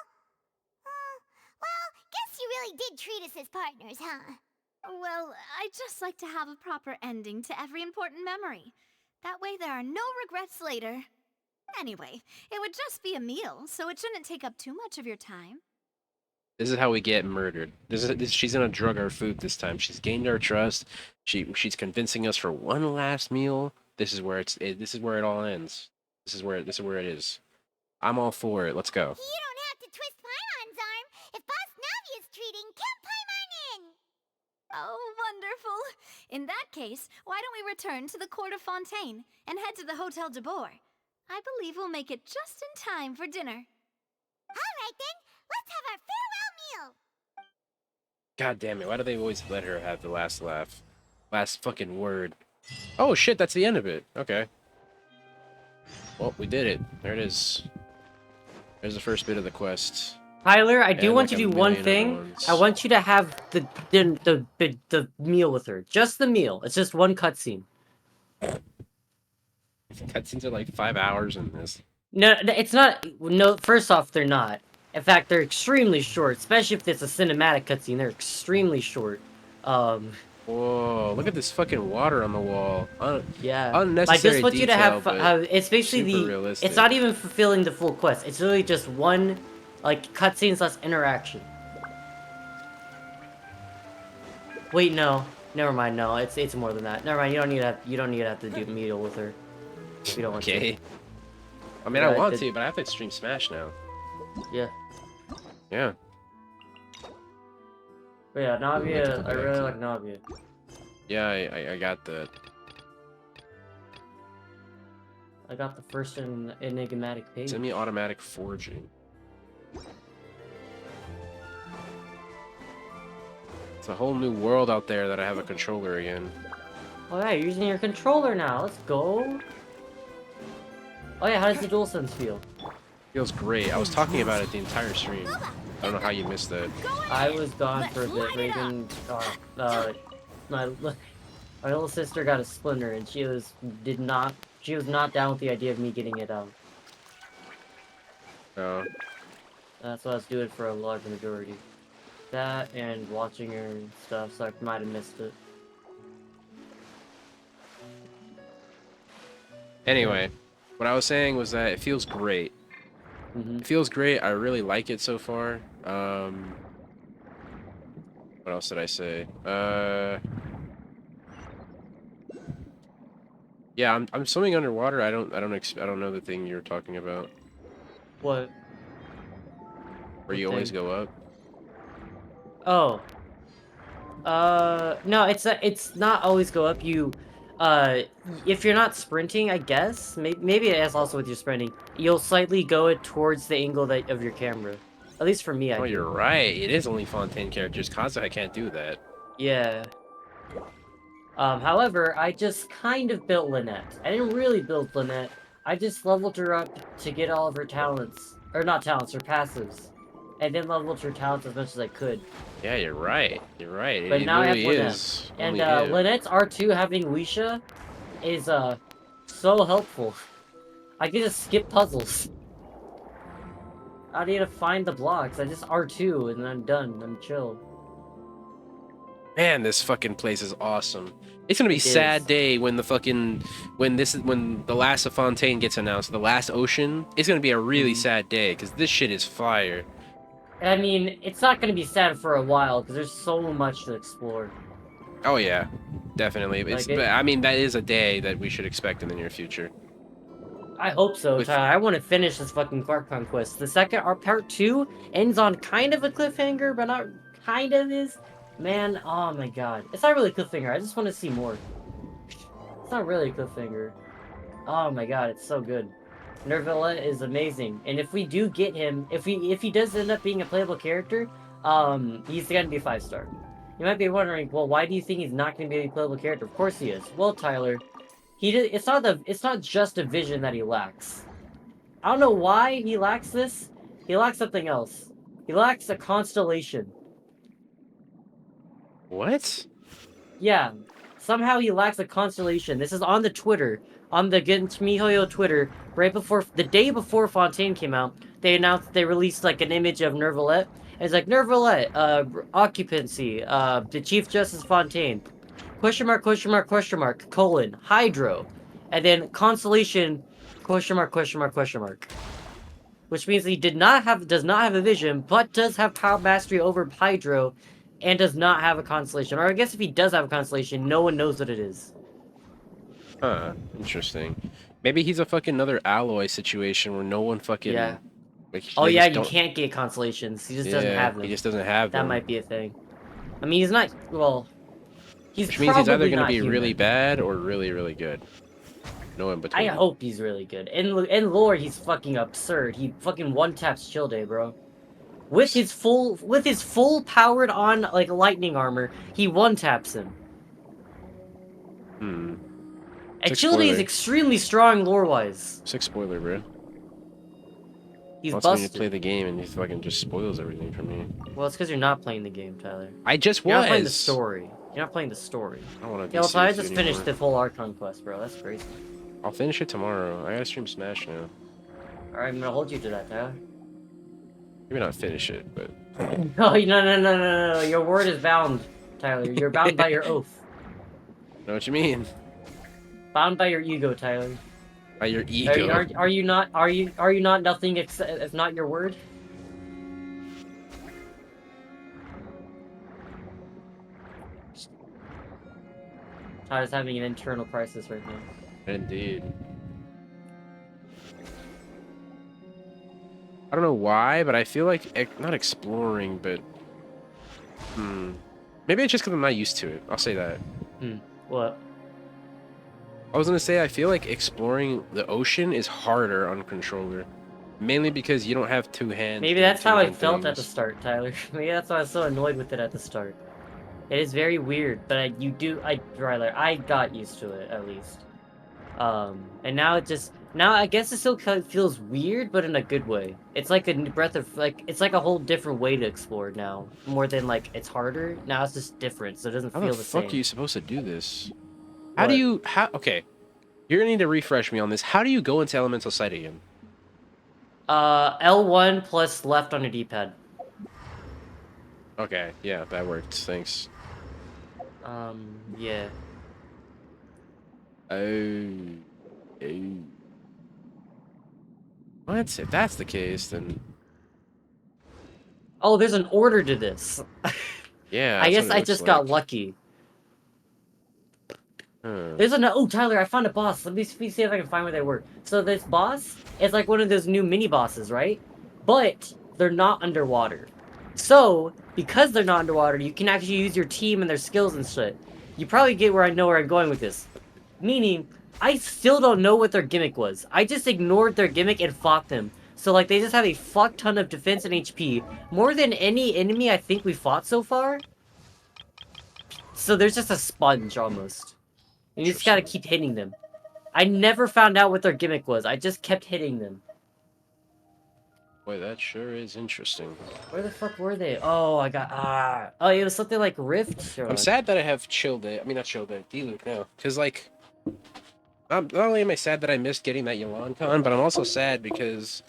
Well, guess you really did treat us as partners, huh? Well, I'd just like to have a proper ending to every important memory. That way there are no regrets later. Anyway, it would just be a meal, so it shouldn't take up too much of your time. This is how we get murdered. She's gonna drug our food this time. She's gained our trust. She's convincing us for one last meal. This is where this is where it all ends. This is where it is. I'm all for it. Let's go. You don't have to twist Paimon's arm. If Boss Navia's treating, count Paimon in. Oh, wonderful. In that case, why don't we return to the Court of Fontaine and head to the Hotel de Boer? I believe we'll make it just in time for dinner. All right, then. Let's have our farewell meal. God damn it! Why do they always let her have the last laugh? Last fucking word. Oh shit! That's the end of it. Okay. Well, we did it. There it is. There's the first bit of the quest. Tyler, I do And want like you a to do one million thing. other ones. I want you to have the meal with her. Just the meal. It's just one cutscene. Cutscenes are like 5 hours in this. No, it's not. No, first off, they're not. In fact, they're extremely short. Especially if it's a cinematic cutscene, they're extremely short. Whoa! Look at this fucking water on the wall. Yeah. Unnecessary I just want you to detail, have. but It's basically super the. realistic. It's not even fulfilling the full quest. It's really just one, like cutscenes less interaction. Wait, no. Never mind. No, it's more than that. Never mind. You don't need to have to do meal with her. If you don't want Okay. to. I mean, Yeah, I want did- to, but I have to stream Smash now. Yeah. Yeah. But yeah, Navia. I really to- like Navia. Yeah, I got that. I got the first enigmatic page. Semi-automatic forging. It's a whole new world out there that I have a controller again. Oh yeah, you're using your controller now. Let's go. Oh yeah, how does the DualSense feel? Feels great. I was talking about it the entire stream. I don't know how you missed that. I was gone for a bit. Reagan, my little sister got a splinter, and she was not down with the idea of me getting it out. No. That's what I was doing for a large majority. That and watching her and stuff, so I might have missed it. Anyway, what I was saying was that it feels great. It feels great. I really like it so far. What else did I say? Yeah, I'm swimming underwater. I don't know the thing you're talking about. What? Where you always go up. Oh. No, it's not always go up. You, if you're not sprinting, I guess, maybe it has also with your sprinting, you'll slightly go it towards the angle that of your camera. At least for me, I Oh, do. you're right. It is only Fontaine characters. Kaza, can't do that. Yeah. However, I just kind of built Lynette. I didn't really build Lynette. I just leveled her up to get all of her talents. Or not talents, her passives. And then leveled her talents as much as I could. Yeah, you're right. You're right. But It now I have literally Lynette. is And only it. Lynette's R2 having Leisha is so helpful. I can just skip puzzles. I don't need to find the blocks. I just R2 and then I'm done. I'm chill. Man, this fucking place is awesome. It's gonna be It sad is. day when the fucking when the last of Fontaine gets announced, the last ocean. It's gonna be a really sad day because this shit is fire. I mean, it's not going to be sad for a while because there's so much to explore. Oh yeah, definitely. Like it- I mean, that is a day that we should expect in the near future. I hope so, Tyler. I want to finish this fucking Archon quest. The second, our part 2 ends on kind of a cliffhanger, but not kind of is. Man, oh my god. It's not really a cliffhanger. I just want to see more. It's not really a cliffhanger. Oh my god, it's so good. Nervilla is amazing, and if we do get him, if he does end up being a playable character, he's gonna be a 5-star. You might be wondering, well, why do you think he's not gonna be a playable character? Of course he is. Well, Tyler, it's not just a vision that he lacks. I don't know why he lacks this. He lacks something else. He lacks a constellation. What? Yeah, somehow he lacks a constellation. This is on the Twitter, on the Genshin Mihoyo Twitter, right before the day before Fontaine came out. They announced they released like an image of Nervalette. And it's like Nervalette, occupancy, the Chief Justice Fontaine, question mark, question mark, question mark, colon, Hydro, and then constellation, question mark, question mark, question mark. Which means he does not have a vision, but does have power mastery over Hydro, and does not have a constellation. Or I guess if he does have a constellation, no one knows what it is. Huh. Interesting. Maybe he's a fucking another alloy situation where no one fucking. Yeah. Like, Oh they yeah, just you don't- can't get constellations. He just doesn't Yeah, have them. he just doesn't have That them. might be a thing. I mean, he's not. Well, he's Which means he's either probably gonna not be human. really bad or really, really good. No in between. I hope he's really good. In lore, he's fucking absurd. He fucking one-taps Chill Day, bro. With his full powered on like lightning armor, he one-taps him. Hmm. And Sick Chill Day is spoiler. extremely strong lore-wise. Sick spoiler, bro. He's Also, when you busted. play the game and he fucking just spoils everything for me. Well, it's because you're not playing the game, Tyler. I just You're not playing the was. story. You're not playing the story. I don't want to Yeah, well, I DC just finished anymore. the full Archon quest, bro. That's crazy. I'll finish it tomorrow. I gotta stream Smash now. Alright, I'm gonna hold you to that, Tyler. Maybe not finish it, but No, no. Your word is bound, Tyler. You're bound by your oath. know what you mean. Bound by your ego, Tyler. By your ego. Are you not nothing if not your word? Tyler's having an internal crisis right now. Indeed. I don't know why, but I feel like not exploring, but maybe it's just because I'm not used to it. I'll say that. What? I was gonna say I feel like exploring the ocean is harder on controller, mainly because you don't have two hands. Maybe doing that's two how I different felt at the things. start, Tyler. Maybe that's why I was so annoyed with it at the start. It is very weird, but I got used to it at least. And now I guess it still kind of feels weird, but in a good way. It's like a breath of it's like a whole different way to explore now, more than like it's harder. Now it's just different, so it doesn't How feel the the fuck same. are you supposed to do this? What? Okay, you're gonna need to refresh me on this. How do you go into Elemental Sight again? L1 plus left on your D-pad. Okay, yeah, that worked. Thanks. Yeah. Oh. Oh. What? If that's the case, then Oh, there's an order to this. yeah, I that's what guess it I looks just got like. lucky. Huh. There's an oh Tyler, I found a boss. Let me see if I can find where they were. So this boss is like one of those new mini bosses, right? But they're not underwater. So because they're not underwater, you can actually use your team and their skills and shit. You probably get where I know where I'm going with this. Meaning, I still don't know what their gimmick was. I just ignored their gimmick and fought them. So like they just have a fuck ton of defense and HP, more than any enemy I think we fought so far. So there's just a sponge almost. And you just gotta keep hitting them. I never found out what their gimmick was. I just kept hitting them. Boy, that sure is interesting. Where the fuck were they? Oh, I got oh, it was something like Rift. I'm sad that I have Chill Day. I mean, not Chill Day. D-Luke now, because like, not only am I sad that I missed getting that Yalan Con, but I'm also sad because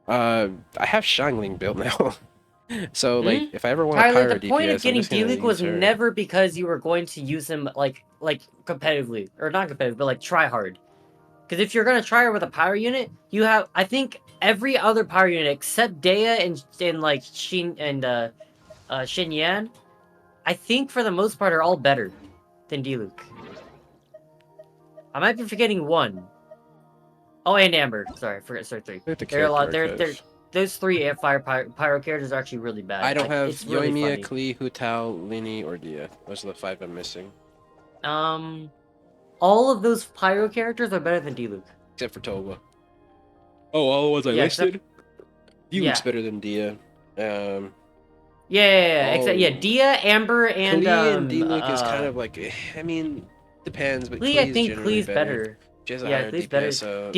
I have Shangling built now. So like, if I ever want a Tyler, the pyro point of DPS, I'm getting just gonna D-Luke use was her. never because you were going to use him like competitively or not competitive, but like try hard. Because if you're gonna try her with a pyro unit, you have I think every other pyro unit except Dea and like Xin and Xin Yan, I think for the most part are all better than D-Luke. I might be forgetting one. Oh, and Amber. Sorry, I forgot. Sorry, three. Look at the They're a lot. character They're archive. those three pyro characters are actually really bad. I don't like, have it's really Yoimiya, funny. Klee, Hu Tao, Lini, or Dia. Those are the 5 I'm missing. All of those pyro characters are better than D-Luke. Except for Toba. Oh, all the ones I Yeah, listed? D-Luke's yeah. better than Dia. Yeah. Except Dia, Amber, and Klee and D-Luke is kind of like, I mean, depends, but Klee, Klee I is think generally Klee's better. She has a Yeah, higher Klee's DPS, better.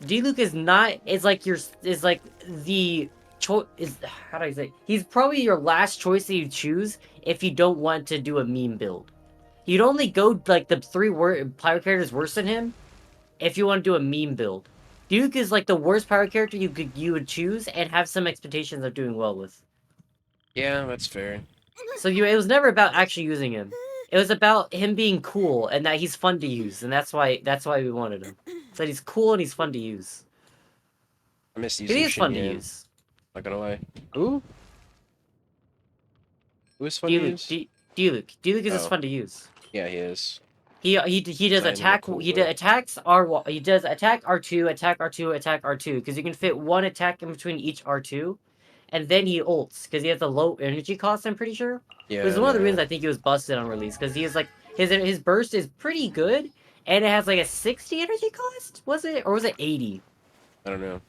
D-Luke is not. Is like the choice. Is how do I say? He's probably your last choice that you choose if you don't want to do a meme build. You'd only go like the pyro characters worse than him if you want to do a meme build. Duke is like the worst pyro character you would choose and have some expectations of doing well with. Yeah, that's fair. So it was never about actually using him. It was about him being cool and that he's fun to use, and that's why we wanted him. So he's cool and he's fun to use. I missed He using is fun to Shinyan. use. Not gonna lie. Who? Who is fun to use? D-Luke. D-Luke is just Oh. fun to use. Yeah, he is. He does Design in a attack. cool He way. attacks R. He does attack R2, attack R2, attack R2 because you can fit one attack in between each R2, and then he ults because he has a low energy cost. I'm pretty sure. Yeah, Which is one of the yeah. reasons I think he was busted on release because he is like his burst is pretty good, and it has like a 60 energy cost. Was it or was it 80? I don't know.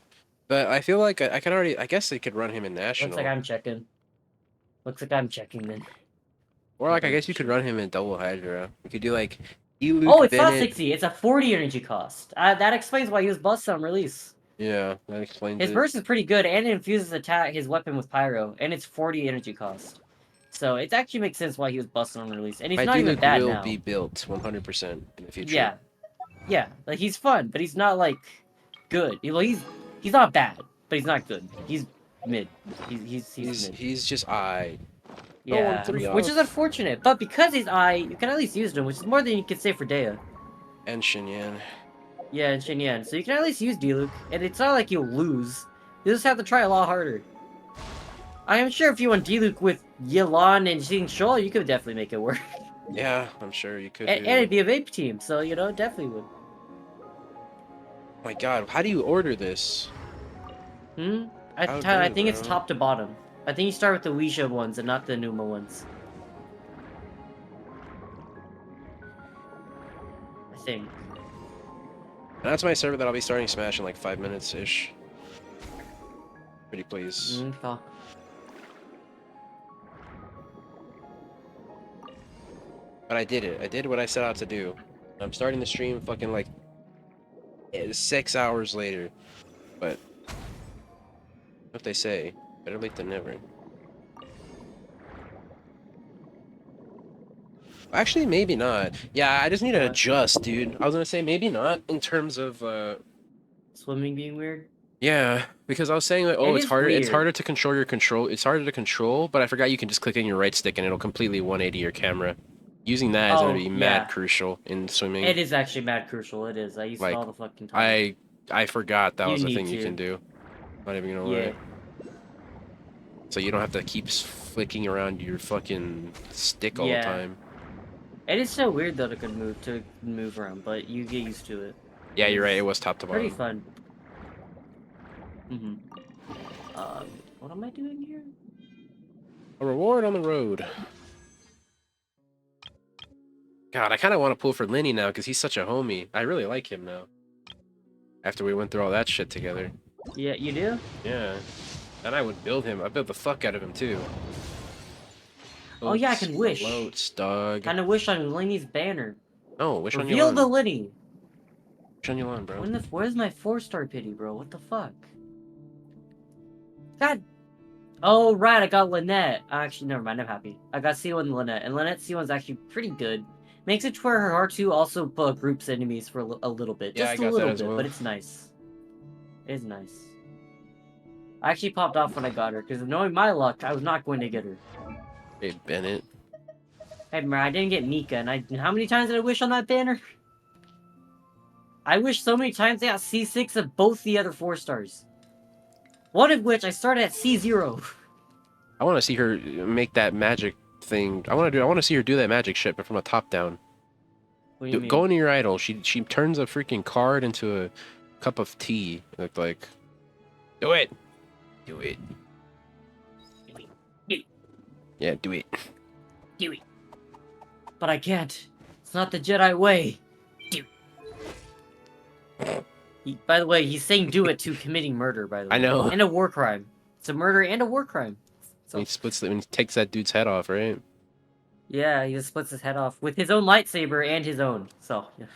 But I feel like I can already. I guess they could run him in national. Looks like I'm checking. Looks like I'm checking then. Or like I guess you could run him in double Hydra. You could do like D-Luke, Oh, it's not Bennett. 60. It's a 40 energy cost. That explains why he was busted on release. Yeah, that explains His it. burst is pretty good, and it infuses his weapon with pyro, and it's 40 energy cost. So it actually makes sense why he was busted on release, and he's My not even D-Luke bad will now. be built 100% in the future. Yeah, like he's fun, but he's not like good. He's not bad, but he's not good. He's mid. He's mid. He's just I. Yeah, which is unfortunate, but because he's you can at least use him, which is more than you can say for Dea. And Shinyan. Yeah, and Shinyan. So you can at least use D-Luke, and it's not like you'll lose. You just have to try a lot harder. I am sure if you want D-Luke with Yelan and Xing Shou, you could definitely make it work. Yeah, I'm sure you could. And it'd be a vape team, so you know, it definitely would. Oh my god, how do you order this? I think it's top to bottom. I think you start with the Wisha ones and not the Numa ones. I think. And that's my server that I'll be starting Smash in like 5 minutes-ish. Pretty please. Okay. But I did it. I did what I set out to do. I'm starting the stream fucking like 6 hours later. But what they say, better late than never. Actually, maybe not. Yeah, I just need to adjust, dude. I was gonna say maybe not in terms of swimming being weird. Yeah, because I was saying that It it's is harder. It's weird. harder to control your control. It's harder to control, but I forgot you can just click in your right stick and it'll completely 180 your camera. Using that is gonna Oh be mad yeah, crucial in swimming. it is actually mad crucial. It is. I use it Like, all the fucking time. I forgot that You was a need thing you to. can do. Not even gonna Yeah. lie. So you don't have to keep flicking around your fucking stick all the Yeah. time. It is so weird though to move around, but you get used to it. Yeah, you're right. It It's was top to pretty bottom. fun. Mm-hmm. What am I doing here? A reward on the road. God, I kind of want to pull for Lenny now because he's such a homie. I really like him now. After we went through all that shit together. Yeah, you do? Yeah. And I would build him. I built the fuck out of him too. Oh yeah, I can wish. Floats, dog. Kind of wish on Lenny's banner. Oh, wish on Reveal the Yolan. Lenny. Wish on Yolan, bro. Where's my 4-star pity, bro? What the fuck? God. Oh right, I got Lynette. Actually, never mind. I'm happy. I got C1 and Lynette, and Lynette's C1's actually pretty good. Makes it to where her R2 also groups enemies for a little bit, Yeah, just I a got little that as bit, well. but it's nice. It is nice. I actually popped off when I got her, because knowing my luck, I was not going to get her. Hey, Bennett. Hey, man, I didn't get Mika, and how many times did I wish on that banner? I wished so many times I got C6 of both the other 4-stars. One of which I started at C0. I want to see her make that magic thing. I want to see her do that magic shit, but from a top down. What do you mean? Go into your idol. She turns a freaking card into a cup of tea. Like, do it. Do it. Yeah, do it. Do it. But I can't. It's not the Jedi way. Do it. By the way, he's saying do it to committing murder, by the way. I know. And a war crime. It's a murder and a war crime. So, When he takes that dude's head off, right? yeah, he just splits his head off with his own lightsaber and his own. So, yeah.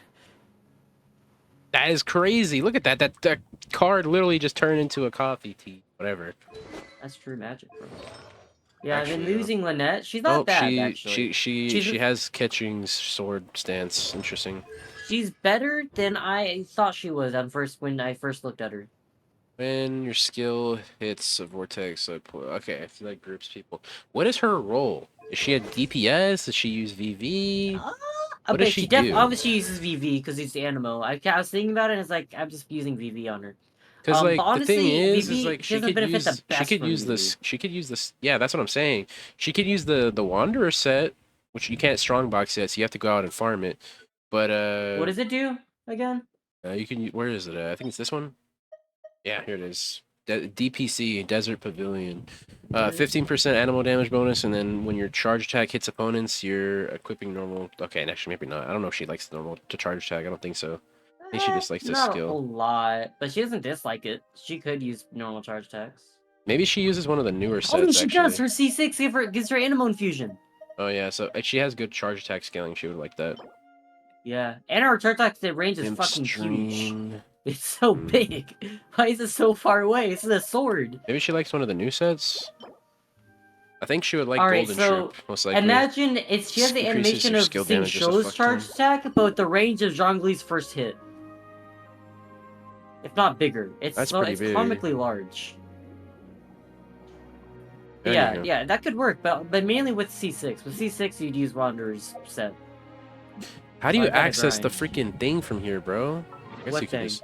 That is crazy. Look at that. That card literally just turned into a coffee tea. Whatever. That's true magic, bro. Yeah, Actually, I've been losing Lynette. She's not bad, actually. She has Ketching's sword stance. Interesting. She's better than I thought she was when I first looked at her. When your skill hits a vortex, okay, I feel like groups people. What is her role? Is she a DPS? Does she use VV? What does she do? Obviously uses VV because it's the Animo. I was thinking about it and it's like, I'm just using VV on her. Because like but the thing honestly, is VV like she doesn't could benefit use the best from this. VV. She could use this. Yeah, that's what I'm saying. She could use the Wanderer set, which you can't strongbox yet, so you have to go out and farm it. But what does it do again? You can. Where is it? I think it's this one. Yeah, here it is. DPC Desert Pavilion. 15% animal damage bonus, and then when your charge attack hits opponents, you're equipping normal. Okay, and actually maybe not. I don't know if she likes the normal to charge attack. I don't think so. I think she just likes the Not skill. a lot, but she doesn't dislike it. She could use normal charge attacks. Maybe she uses one of the newer sets. Oh, she actually. does. Her C6 gives her Animo infusion. Oh yeah, so she has good charge attack scaling. She would like that. Yeah, and her charge attack range is fucking huge. It's so big. Why is it so far away? This is a sword. Maybe she likes one of the new sets. I think she would like Alright, Golden so Troop, most likely. imagine she has the Increases animation your of skill Sing damage just a Shou's fuck charge ton. attack, but the range of Zhongli's first hit. If not bigger. It's big. comically large. There you Yeah, go. that could work, but mainly with C6. With C6, you'd use Wanderer's set. How do you I gotta access the grind. freaking thing from here, bro? I guess What you can thing? just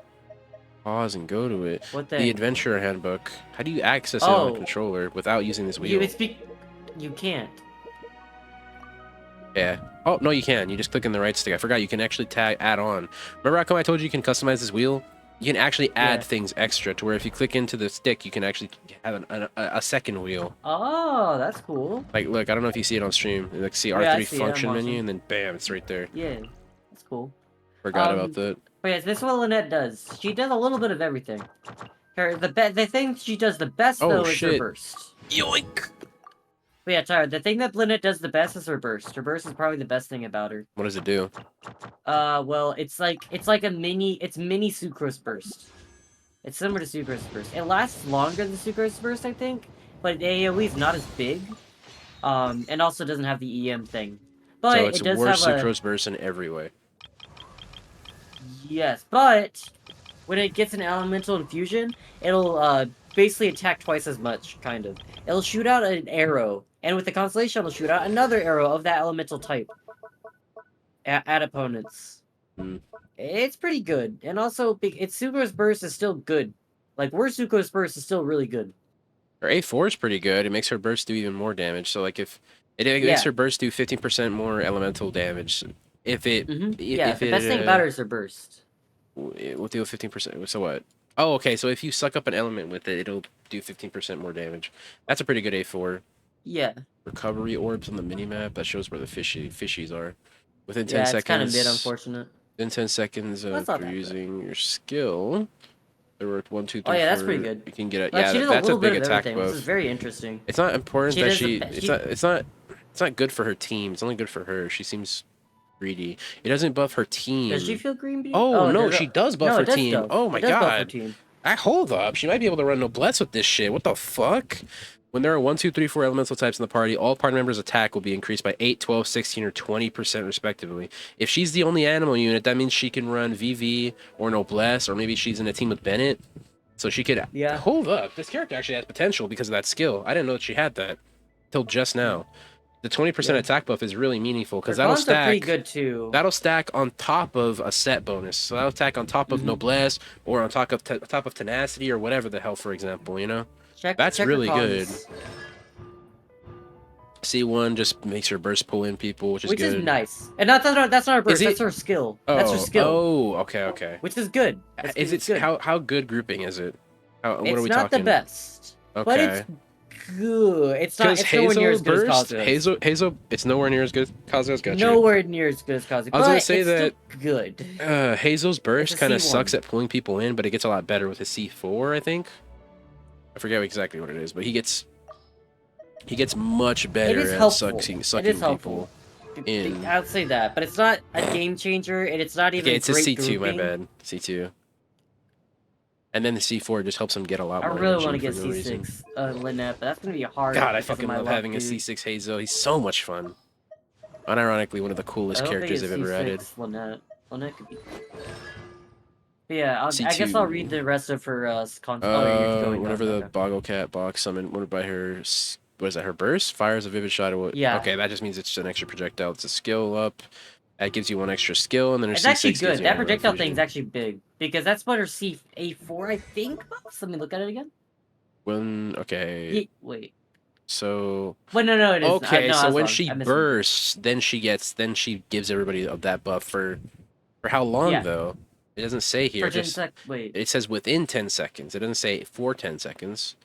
pause and go to it. What The thing? Adventurer Handbook. How do you access it on Oh. a controller without using this wheel? You can't. Yeah. Oh, no, you can. You just click on the right stick. I forgot you can actually add on. Remember how come I told you can customize this wheel? You can actually add things extra to where if you click into the stick, you can actually have a second wheel. Oh, that's cool. Like, look, I don't know if you see it on stream. Like, see Yeah, R3 I see it. I'm function menu, watching. and then bam, it's right there. Yeah, that's cool. Forgot about that. But yes, this is what Lynette does. She does a little bit of everything. The thing she does the best, though, is her burst. Yoink! But yeah, Tyler, the thing that Lynette does the best is her burst. Her burst is probably the best thing about her. What does it do? Well, it's like a mini Sucrose burst. It's similar to Sucrose burst. It lasts longer than Sucrose burst, I think, but AoE is not as big. And also doesn't have the EM thing. But So it's it does worse have Sucrose Burst in every way. Yes, but when it gets an elemental infusion, it'll basically attack twice as much, kind of. It'll shoot out an arrow, and with the constellation, it'll shoot out another arrow of that elemental type at opponents. It's pretty good, and also its Suko's burst is still good. Like Suko's burst is still really good. Her A4 is pretty good. It makes her burst do even more damage. So like if it makes Yeah. her burst do 15% more elemental damage. If it Yeah, the best thing about her is her burst. It will deal 15%. So what? Oh, okay. So if you suck up an element with it, it'll do 15% more damage. That's a pretty good A4. Yeah. Recovery orbs on the minimap. That shows where the fishies are. Within 10 Yeah, seconds. it's kind of mid, unfortunate. Within 10 seconds That's of not you're that using your skill. There were 1, 2, 3, Oh yeah, that's 4, pretty good. You can get it. Like, Yeah, she does that's a a little big bit of attack everything, buff. which is very interesting. It's not important that does it's not good for her team. It's only good for her. She seems greedy. It doesn't buff her team. Does she feel greedy? Oh, no, she does buff her team. Stuff. Oh my it does buff her god. team. Hold up. She might be able to run noblesse with this shit. What the fuck? When there are 1, 2, 3, 4 elemental types in the party, all party members' attack will be increased by 8, 12, 16, or 20% respectively. If she's the only animal unit, that means she can run VV or noblesse, or maybe she's in a team with Bennett. So she could... Yeah. Hold up. This character actually has potential because of that skill. I didn't know that she had that till just now. The 20% attack buff is really meaningful because that'll cons are stack. pretty good too. That'll stack on top of a set bonus. So that'll stack on top of noblesse or on top of tenacity or whatever the hell, for example. You know, that's check really her good. cons. C1 just makes her burst pull in people, which is Which good. is nice. And that's not her burst. Is it- That's her skill. That's her skill. Oh, okay. Which is good. Is it good. how good grouping is it? What are we It's not talking? the best, Okay. but it's good. It's not. It's nowhere near as good as Kazuya's. Hazel, it's nowhere near as good as Kazuya's. Gotcha. Nowhere near as good as Kazuya. I was gonna but say it's that still good. Hazel's burst It's a kind of C1. sucks at pulling people in, but it gets a lot better with his C4, I think. I forget exactly what it is, but he gets much better It is at helpful. sucking people in. I'll say that, but it's not a game changer, and it's not even. Okay, it's a great C2, my grouping. bad. C2. And then the C4 just helps him get a lot I more really energy want to get for no reason. C6 Lynette, but that's gonna be hard. God, I because of fucking my love luck, having a dude. C6 Hazel. He's so much fun. Unironically, one of the coolest I don't characters think they've it's ever added. C6 Lynette. Lynette could be. But yeah, I guess C2. I'll read the rest of her content. Oh, you're going Whenever down, the okay. Boggle Cat box summoned by her, what is that? Her burst fires a vivid shadow. Yeah. Okay, that just means it's an extra projectile. It's a skill up. That gives you one extra skill, and then her It's C6 actually gives good. you That one projectile infusion. thing's actually big because that's what her C4 I think. Let me look at it again. Okay. Wait. So. Well, no, it is. Okay, no, I so was when wrong. she I misread. bursts, then she gives everybody that buff for how long Yeah. though? It doesn't say here. For 10 Just wait. it says within 10 seconds. It doesn't say for 10 seconds.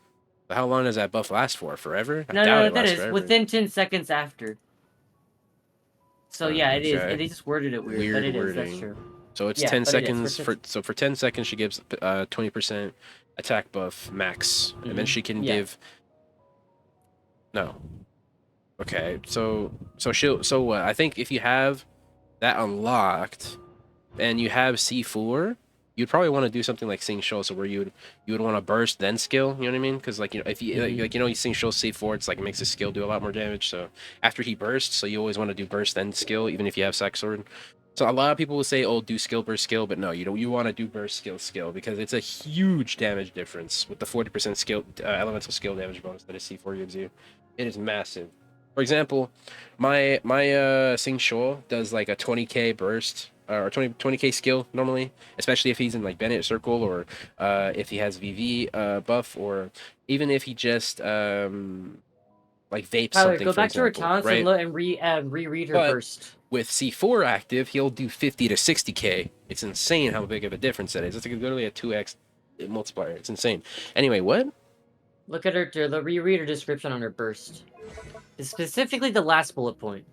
So how long does that buff last for? Forever? I doubt No, it that lasts is forever. within 10 seconds after. So yeah, it is. Okay. They just worded it weird, but it is. That's wording. true. So it's Yeah, 10 but it is. seconds for 10 seconds she gives 20% attack buff max, and then she can Yeah. give. No. Okay, so what? I think if you have that unlocked, and you have C4, you'd probably want to do something like Sing Show, so where you would want to burst then skill. You know what I mean? Because like if you you Sing Show C4, it's like it makes his skill do a lot more damage. So after he bursts, so you always want to do burst then skill, even if you have Sack Sword. So a lot of people will say, "Oh, do skill burst skill," but no, you don't. You want to do burst skill because it's a huge damage difference with the 40% skill elemental skill damage bonus that a C4 gives you. It is massive. For example, my Sing Show does like a 20k burst or 20k skill normally, especially if he's in like Bennett Circle or if he has VV buff, or even if he just like vapes Tyler, something. go for back to her example, talents right? and look and reread her But burst. with C4 active, he'll do 50 to 60k. It's insane how big of a difference that is. It's like literally a 2x multiplier. It's insane. Anyway, what? Look at her. Reread her description on her burst. Specifically, the last bullet point.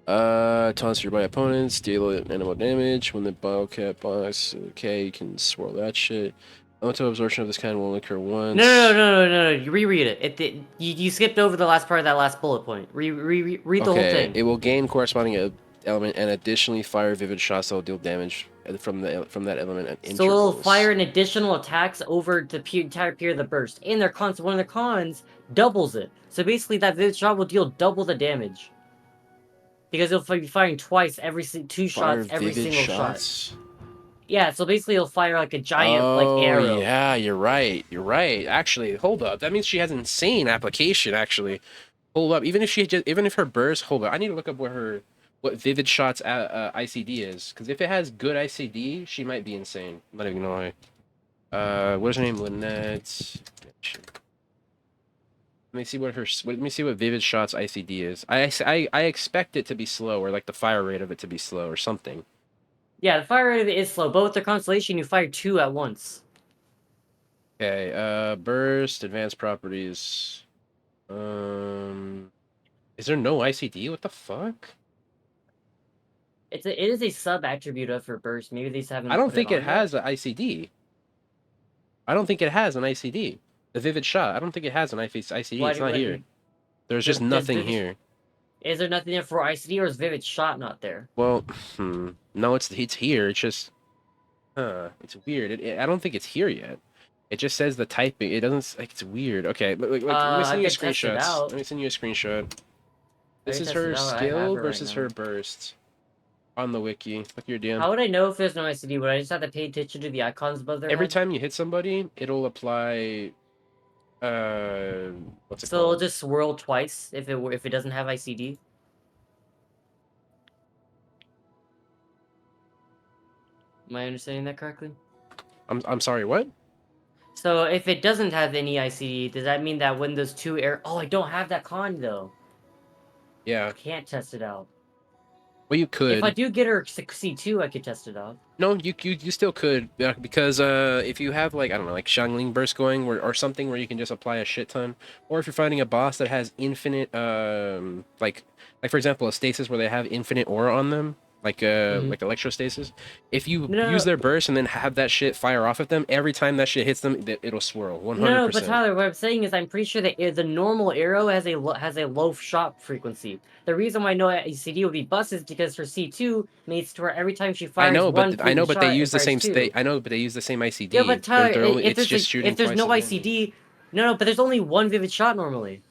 Taunts by opponents, deal animal damage. When the Biocat box, okay, you can swirl that shit. Auto absorption of this kind will occur once. No. You reread it. You skipped over the last part of that last bullet point. Read the whole thing. It will gain corresponding element and additionally fire vivid shots that will deal damage from that element at So it'll intervals. fire an additional attacks over the entire period of the burst. And their cons, one of their cons doubles it. So basically, that vivid shot will deal double the damage. Because it'll be firing twice two shots every single shot. Yeah, so basically it'll fire like a giant like Oh, arrow. yeah, you're right. You're right. Actually, hold up. That means she has insane application, actually. Hold up. Even if her burst, hold up. I need to look up what Vivid Shot's ICD is. Because if it has good ICD, she might be insane. I'm not even gonna lie. What is her name? Lynette. Let me see what Vivid Shot's ICD is. I expect it to be slow, or like the fire rate of it to be slow, or something. Yeah, the fire rate of it is slow, but with the constellation you fire 2 at once. Okay, burst, advanced properties. Is there no ICD? What the fuck? It is a sub attribute of her burst. Maybe they just haven't I don't put it think it on yet. has an ICD. I don't think it has an ICD. The Vivid Shot. I don't think it has an ICD. It's not here. There's just nothing here. Is there nothing there for ICD, or is Vivid Shot not there? Well, no, it's here. It's just, it's weird. I don't think it's here yet. It just says the typing. It doesn't. Like, it's weird. Okay, let me send you I could test it screenshots. out. Let me send you a screenshot. This I is test her it out. I have skill it right versus now. her burst on the wiki. Look your DM. How would I know if there's no ICD? Would I just have to pay attention to the icons above their Every head? time you hit somebody, it'll apply. What's it So it'll called? just swirl twice if it doesn't have ICD. Am I understanding that correctly? I'm sorry. What? So if it doesn't have any ICD, does that mean that when those two air? Oh, I don't have that con though. Yeah. I can't test it out. Well, you could. If I do get her C2, I could test it out. No, you still could, because if you have like, I don't know, like Xiangling burst going, or something where you can just apply a shit ton, or if you're fighting a boss that has infinite like for example a stasis where they have infinite aura on them, like electrostasis, if you use their burst and then have that shit fire off at them, every time that shit hits them, it'll swirl 100%. No, but Tyler, what I'm saying is I'm pretty sure that the normal arrow has a low shot frequency. The reason why no ICD would be bust is because her C2 makes to where every time she fires I know, but they shot, use it the fires same. 2. I know, but they use the same ICD. Yeah, but Tyler, They're only, if it's just shooting if there's twice no as many. ICD, no, but there's only one vivid shot normally.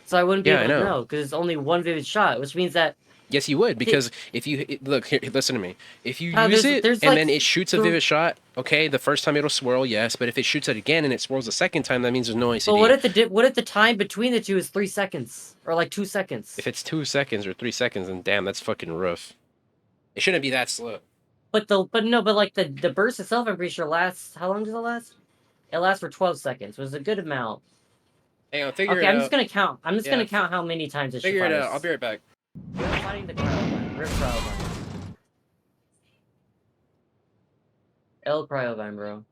So I wouldn't be able to know because it's only one vivid shot, which means that. Yes, you would, because if you look here, listen to me. If you Tyler, use it and like, then it shoots a vivid shot, okay, the first time it'll swirl, yes, but if it shoots it again and it swirls the second time, that means there's no ICD. But what if the time between the two is 3 seconds or like 2 seconds? If it's 2 seconds or 3 seconds, then damn, that's fucking rough. It shouldn't be that slow. But like the burst itself, I'm pretty sure lasts. How long does it last? It lasts for 12 seconds, which is a good amount. Hang on, figure it I'm out. just gonna count. I'm just gonna count how many times it figure fires. it out. I'll be right back. We're fighting the Cryovine. Rip Cryovine. El Cryovine, bro.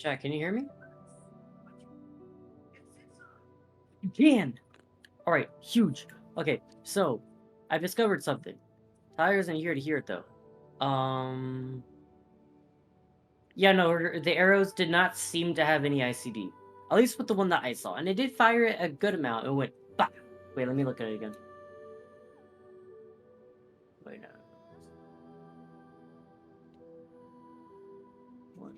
Chat, can you hear me? You can! Alright, huge. Okay, so, I've discovered something. Tyler isn't here to hear it, though. Yeah, no, the arrows did not seem to have any ICD. At least with the one that I saw. And it did fire it a good amount and went, bah! Wait, let me look at it again. Wait, no. One.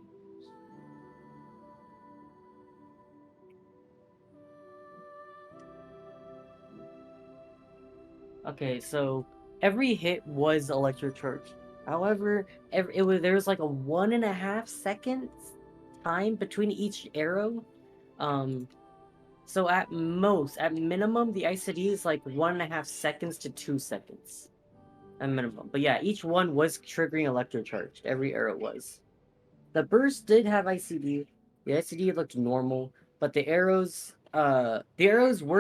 Okay, so every hit was electric charge. However, there was like a 1.5 seconds time between each arrow. So at most, at minimum, the ICD is like 1.5 seconds to 2 seconds. At minimum. But yeah, each one was triggering electric charge. Every arrow was. The burst did have ICD. The ICD looked normal, but the arrows were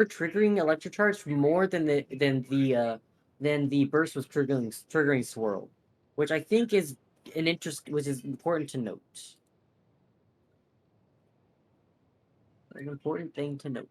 triggering electric charge more than the burst was triggering swirl, which I think is which is important to note. An important thing to note.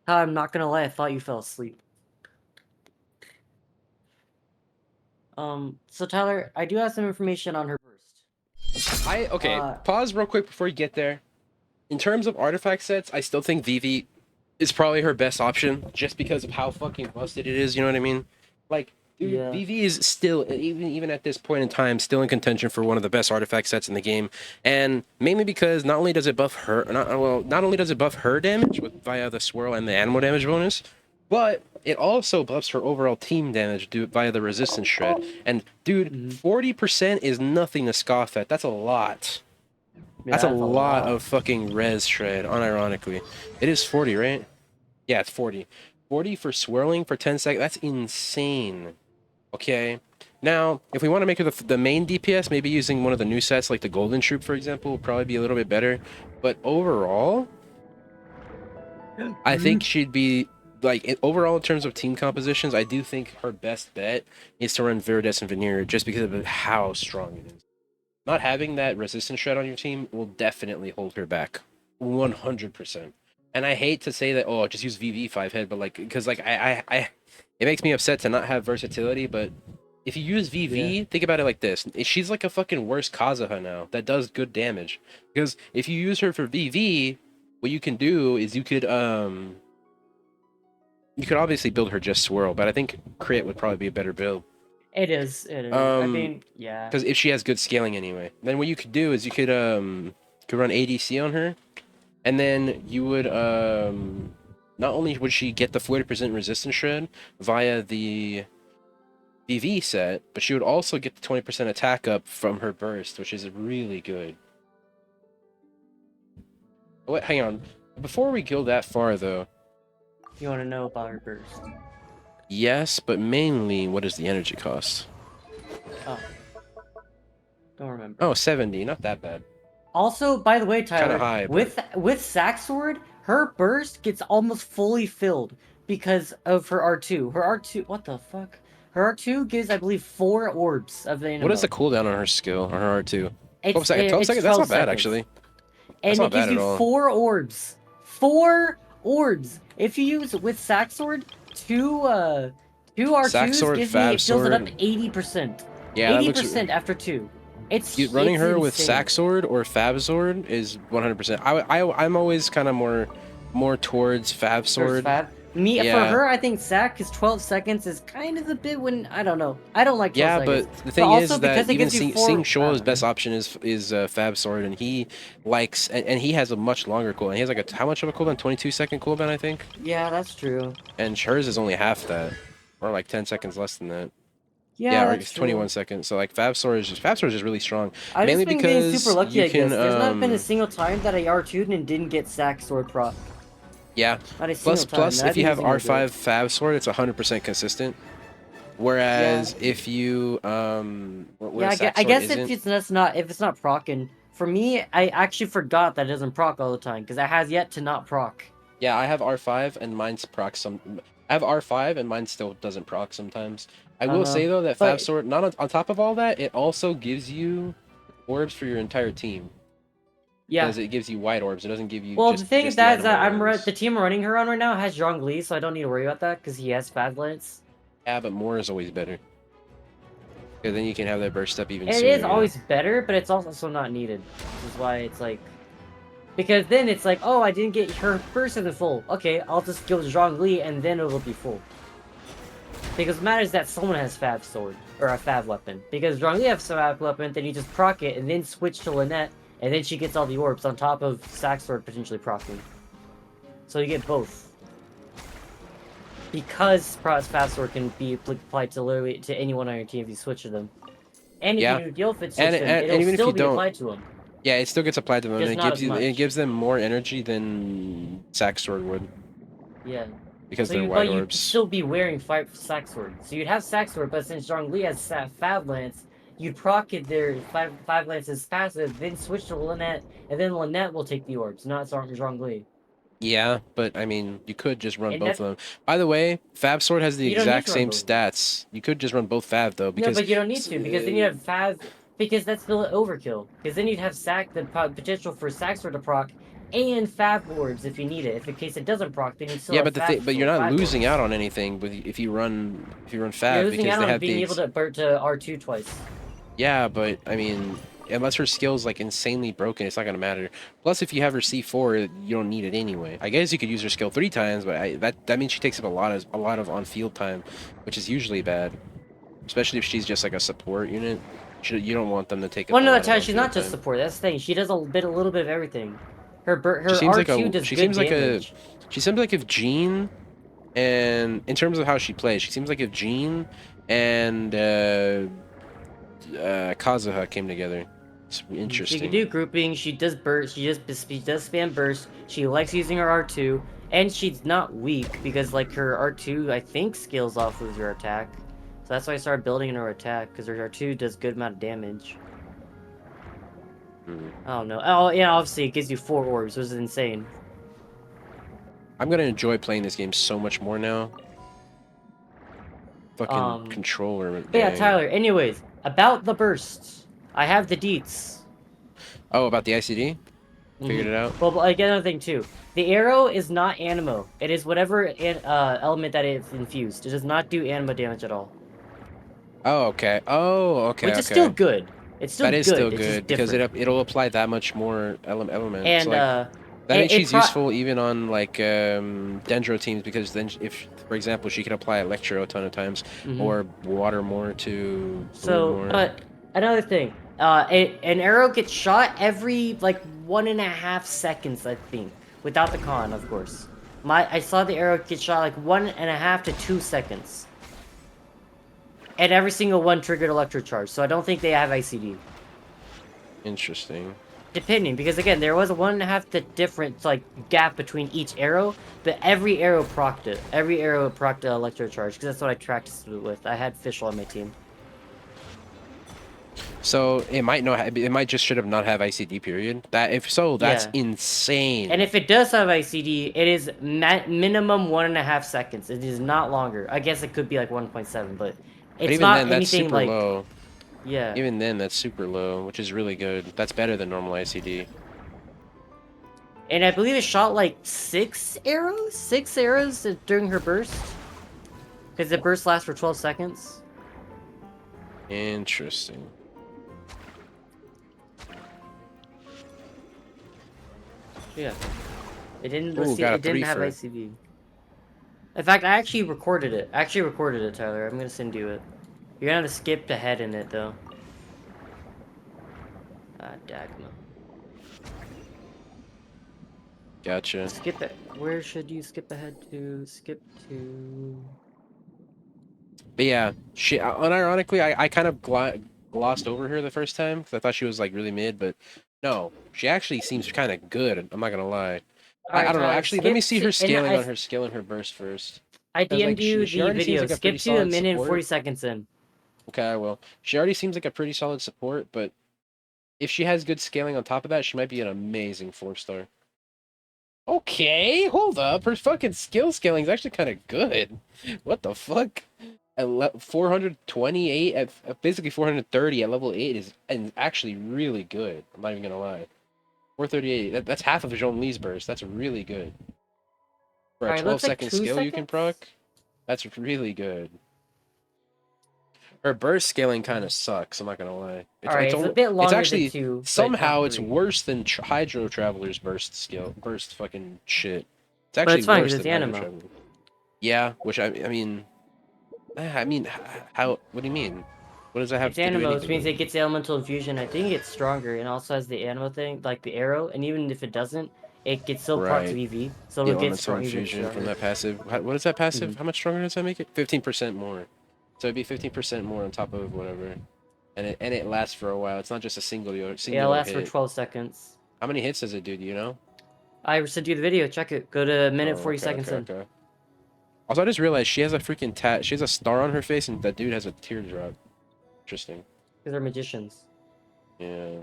I'm not gonna lie, I thought you fell asleep. So Tyler, I do have some information on her burst. Okay, pause real quick before you get there. In terms of artifact sets, I still think Vivi is probably her best option, just because of how fucking busted it is. You know what I mean? Like, dude, Yeah. Vivi is still, even at this point in time, still in contention for one of the best artifact sets in the game, and mainly because not only does it buff her, not only does it buff her damage via the swirl and the animal damage bonus, but it also buffs her overall team damage via the resistance shred. And dude, 40% is nothing to scoff at. That's a lot. Yeah, That's a lot of fucking res shred, unironically. It is 40, right? Yeah, it's 40. 40 for swirling for 10 seconds. That's insane. Okay. Now, if we want to make her the main DPS, maybe using one of the new sets like the Golden Troop, for example, will probably be a little bit better. But overall, I think she'd be, like, overall in terms of team compositions, I do think her best bet is to run Viridescent Veneer just because of how strong it is. Not having that resistance shred on your team will definitely hold her back, 100%. And I hate to say that, oh, just use VV 5 head, but like, because like it makes me upset to not have versatility. But if you use VV, think about it like this: she's like a fucking worse Kazuha now that does good damage. Because if you use her for VV, what you can do is you could obviously build her just swirl, but I think crit would probably be a better build. It is. It is. I mean, yeah. Because if she has good scaling anyway, then what you could do is you could run ADC on her, and then you would not only would she get the 40% resistance shred via the VV set, but she would also get the 20% attack up from her burst, which is really good. Wait, hang on. Before we go that far, though. You want to know about her burst? Yes, but mainly, what is the energy cost? Oh. Don't remember. Oh, 70. Not that bad. Also, by the way, Tyler, Kinda high, with Sack Sword, her burst gets almost fully filled because of her R2. Her R2, what the fuck? Her R2 gives, I believe, 4 orbs of the What is the cooldown on her skill, on her R2? 12 It's, seconds. 12 it's seconds? 12 That's not bad, seconds. actually. And That's not it gives bad you at all. 4 orbs. 4 orbs! If you use with Sack Sword, two R2s Sack Sword, gives me, it Fab fills it up Sword. 80%. Yeah, that looks- 80% after 2. It's Running it's her with insane. Sack Sword or Fab Sword is 100%. I'm always kind of more towards Fab Sword. Fab. Me, Yeah. for her, I think Sack, because 12 seconds is kind of a bit when, I don't know. I don't like 12 Yeah, seconds. but the thing is also that because it even gives you Sing 4 Shoa's best option is Fab Sword, and he likes and he has a much longer cooldown. He has like how much of a cooldown? 22-second cooldown, I think. Yeah, that's true. And hers is only half that, or like 10 seconds less than that. Yeah, or that's it's 21 true. seconds. So like Fab Sword is just really strong. I've Mainly just been getting because super lucky, you I can guess. There's not been a single time that I R2'd and didn't get Sack Sword proc. yeah. Not a single Plus, time. if you have Amazing to do. R5 Fab Sword, it's 100% consistent. Whereas if you Yeah, I guess if it's not procking. For me, I actually forgot that it doesn't proc all the time because it has yet to not proc. Yeah, I have R5 and mine's proc some. I have R5 and mine still doesn't proc sometimes. I will say though that Fab Sword, not on top of all that, it also gives you orbs for your entire team. Yeah. Because it gives you white orbs. It doesn't give you. Well, just, the thing just is that animal the team running her on right now has Zhongli, so I don't need to worry about that because he has Fab Lance. Yeah, but more is always better. Because then you can have that burst up even It sooner. is always better, but it's also not needed. Which is why it's like... Because then it's like, oh, I didn't get her burst in the full. Okay, I'll just go to Zhongli and then it'll be full. Because it matters that someone has Fab Sword, or a Fab Weapon. Because Zhongli has Fab Weapon, then you just proc it and then switch to Lynette, and then she gets all the orbs on top of Sack Sword potentially proccing. So you get both. Because Fab Sword can be applied to literally to anyone on your team if you switch to them. And if you do Guild Fit switch them, it'll even still if be you don't, applied to them. Yeah, it still gets applied to them. Just And not as much. it gives them more energy than Sack Sword would. Yeah. Because So they're you'd white you'd orbs. still be wearing Sack Sword. So you'd have Sack Sword, but since Zhongli has Fab Lance, you'd proc it their Fab Lance's passive, then switch to Lynette, and then Lynette will take the orbs, not Zhongli. Yeah, but I mean, you could just run And both of them. By the way, Fab Sword has the You don't need exact to run same both. stats. You could just run both Fab though, No, because but you don't need to, because then you have Because that's still overkill. Because then you'd have potential for Sack Sword to proc and Fab Lords if you need it. If in case it doesn't proc, then you still Yeah, have but you're not Flag losing Lords. out on anything with if you run You're Fab losing because out they on have being the able to burn to R2 twice. yeah, but I mean, unless her skill's like insanely broken, it's not gonna matter. Plus, if you have her C4, you don't need it anyway. I guess you could use her skill 3 times, but that means she takes up a lot of on-field time, which is usually bad, especially if she's just like a support unit. You don't want them to take up Well, a no, lot of Ty, she's on-field not just time. support. That's the thing. She does a little bit of everything. Her She her seems like R2 does she good seems like a damage. she seems like if Jean and in terms of how she plays, she seems like if Jean and Kazuha came together. It's She can interesting. do grouping. She does burst. She does spam burst. She likes using her R2, and she's not weak because like her R2 I think scales off with her attack. So that's why I started building in her attack because her R2 does good amount of damage. I don't know. Oh yeah, obviously it gives you 4 orbs, which is insane. I'm gonna enjoy playing this game so much more now. Fucking controller, But yeah, dang. Tyler. Anyways, about the bursts, I have the deets. Oh, about the ICD? Figured it out. Well, but like another thing too, the arrow is not animo. It is whatever element that it's infused. It does not do animo damage at all. Oh, okay. Oh, okay, Which is still okay. good. It's still That is still good. It's just good because different. it'll apply that much more element. And So like that means it she's useful even on like Dendro teams because then if for example she can apply Electro a ton of times or water more to balloon more. But another thing, an arrow gets shot every like 1.5 seconds, I think, without the con, of course. I saw the arrow get shot like 1.5 to 2 seconds, and every single one triggered electro charge. So I don't think they have ICD. Interesting. Depending, because again, there was a 1.5 to difference like gap between each arrow, but every arrow procced it. Every arrow procced the electro charge because that's what I practiced it with. I had Fischl on my team. So it might just should have not have ICD period. That if so, that's insane. And if it does have ICD, it is minimum 1.5 seconds. It is not longer. I guess it could be like 1.7, but it's even not then, that's anything super like low. Yeah. Even then, that's super low, which is really good. That's better than normal ICD. And I believe it shot like 6 arrows? 6 arrows during her burst? Because the burst lasts for 12 seconds. Interesting. Yeah. It didn't, Ooh, got a it didn't have threefer. ICD. In fact, I actually recorded it. Tyler. I'm gonna send you it. You're gonna have to skip ahead in it, though. Ah, Dagma. Gotcha. Skip it. Where should you skip ahead to? Skip to... But yeah, she unironically, I kind of glossed over her the first time because I thought she was like really mid, but no, she actually seems kind of good. I'm not gonna lie. I don't know. Actually, let me see her scaling on her skill and her burst first. I DM'd you she the already seems video. like a Skip pretty to a solid minute and support. 40 seconds in. Okay, I will. She already seems like a pretty solid support, but if she has good scaling on top of that, she might be an amazing 4-star. Okay, hold up. Her fucking skill scaling is actually kind of good. What the fuck? At 428 at basically 430 at level 8 is actually really good. I'm not even gonna lie. 438. That's half of Jean Lee's burst. That's really good. For a Alright, 12-second skill you can proc, that's really good. Her burst scaling kind of sucks. I'm not gonna lie. Alright, it's a bit longer than actually 2, but somehow not it's 3. worse than Hydro Traveler's burst fucking shit. It's But actually it's fine, worse 'cause it's than Hydro animo. Traveler. Yeah, which I mean, how? What do you mean? What does that have It's to do animo, which anything? means it gets elemental infusion. I think it gets stronger and also has the animo thing, like the arrow. And even if it doesn't, it gets still proc to Right. EV. So The it'll get elemental strong even infusion from stronger. that passive. What is that passive? How much stronger does that make it? 15% more. So it'd be 15% more on top of whatever, and it lasts for a while. It's not just a singular Yeah, it lasts for hit. 12 seconds. How many hits does it do? Do you know? I sent you the video. Check it. Go to minute 40 okay, seconds in. okay. Also, I just realized she has a freaking she has a star on her face, and that dude has a teardrop. Interesting. Because they're magicians. Yeah.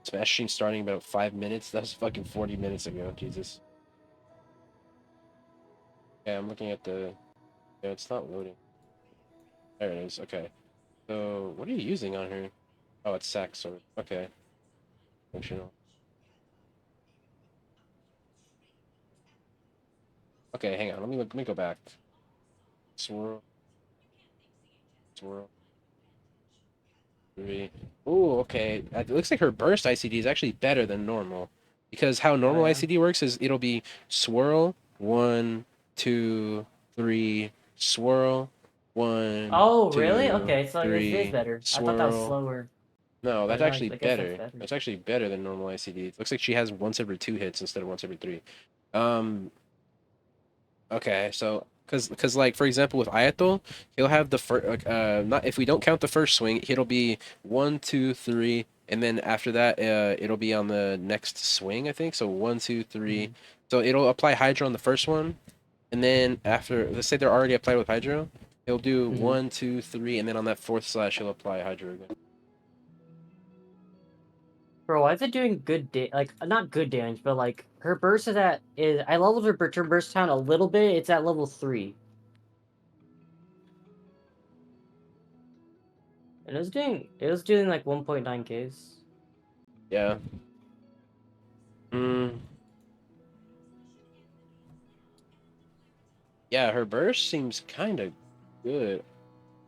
Smash Team starting about 5 minutes. That was fucking 40 minutes ago. Jesus. Yeah, I'm looking at the. Yeah, it's not loading. There it is. Okay. So, what are you using on her? Oh, it's sack sword. Okay. Functional. Okay, hang on. Let me go back. Swirl. Swirl. Three. Ooh, okay. It looks like her burst ICD is actually better than normal. Because how normal yeah. ICD works is it'll be swirl, 1, 2, 3, swirl, 1, Oh, really? 2, Okay, so it is 3, better. I thought that was swirl. slower. No, But that's no, actually I guess that's better. better. That's actually better than normal ICD. It looks like she has once every 2 hits instead of once every 3. Um, Okay, so because like for example with Ayatul, he'll have the first not if we don't count the first swing, it'll be 1, 2, 3, and then after that it'll be on the next swing I think. So 1, 2, 3. So it'll apply Hydro on the first one, and then after let's say they're already applied with Hydro, he'll do 1, 2, 3, and then on that fourth slash he'll apply Hydro again. Bro, why is it doing good like not good damage, but like her burst is I leveled her burst count a little bit. It's at level 3. And it was doing like 1.9 Ks. Yeah. Yeah, her burst seems kind of good.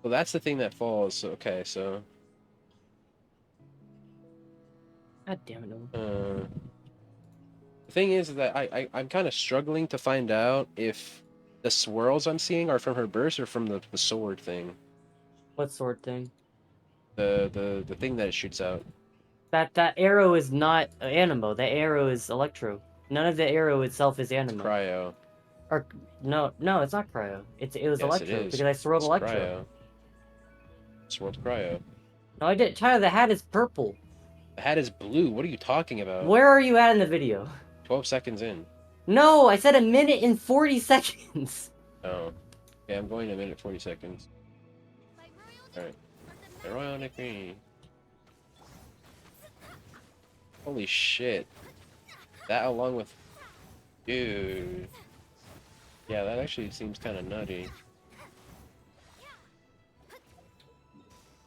Well, that's the thing that falls. Okay, so God damn it, no. The thing is that I'm kind of struggling to find out if the swirls I'm seeing are from her burst or from the sword thing. What sword thing? The thing that it shoots out. That arrow is not Animo. That arrow is Electro. None of the arrow itself is Animo. Cryo. Or no, it's not Cryo. It was Yes, it Electro is. because I swirled It's Electro. cryo. Swirled cryo. No, I did. Tyler, the hat is purple. The hat is blue. What are you talking about? Where are you at in the video? 12 seconds in. No, I said 1 minute and 40 seconds. Oh. Okay, I'm going to 1 minute 40 seconds. Alright. Ironic green. Holy shit. That along with... Dude. Yeah, that actually seems kind of nutty.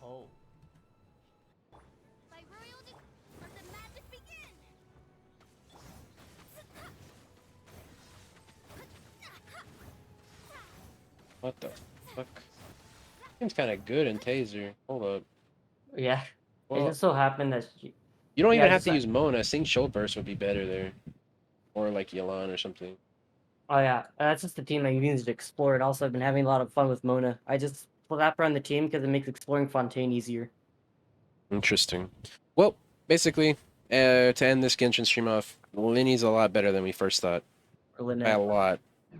Oh. What the fuck? Seems kind of good in Taser. Hold up. Yeah. Well, it just so happened that you don't yeah, even have just to use Mona. Sing Show Burst would be better there. Or like Yelan or something. Oh yeah, that's just the team that you need to explore. And also, I've been having a lot of fun with Mona. I just put that on the team because it makes exploring Fontaine easier. Interesting. Well, basically, to end this Genshin stream off, Linny's a lot better than we first thought. Or By Lynette. a lot.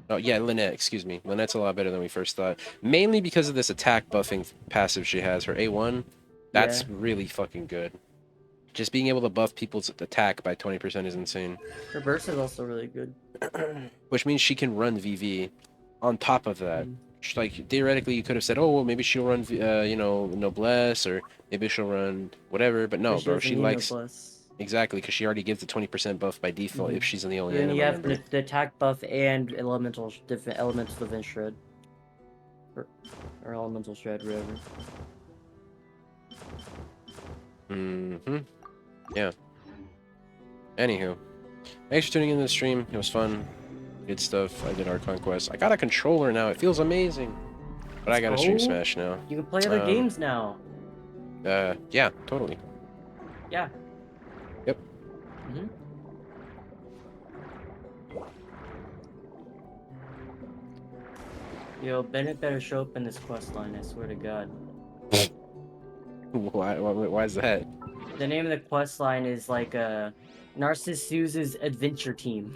Oh, yeah, Lynette, excuse me. Lynette's a lot better than we first thought. Mainly because of this attack buffing passive she has. Her A1, that's Yeah. really fucking good. Just being able to buff people's attack by 20% is insane. Her burst is also really good. Which means she can run VV on top of that. Like, theoretically, you could have said, oh, well, maybe she'll run, you know, Noblesse, or maybe she'll run whatever. But no, She bro, doesn't she need likes... Noblesse. Exactly, because she already gives the 20% buff by default if she's in the only Then anime you have member. the attack buff and elemental defense shred. Or elemental shred, whatever. Mm-hmm. Yeah. Anywho. Thanks for tuning in to the stream. It was fun. Good stuff. I did Archon Quest. I got a controller now. It feels amazing. But I gotta stream Oh, Smash now. You can play other games now. Yeah, totally. Yeah. Yep. Yo, Bennett better show up in this quest line, I swear to God. Why is that? The name of the quest line is like Narcissus' Adventure Team.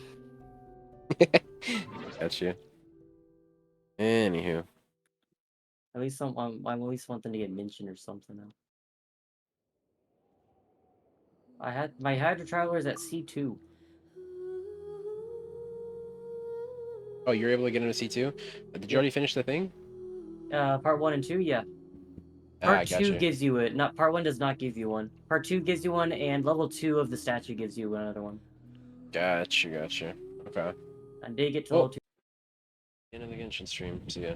Gotcha. Anywho. At least I at least want them to get mentioned or something. My Hydra Traveler is at C2. Oh, you're able to get into C2? Did you already finish the thing? Part 1 and 2, yeah. Part 2 gotcha. gives you it. Not Part 1 does not give you one. Part 2 gives you one, and level 2 of the statue gives you another one. Gotcha. Okay. I did get to level 2. End of the Genshin stream. See ya.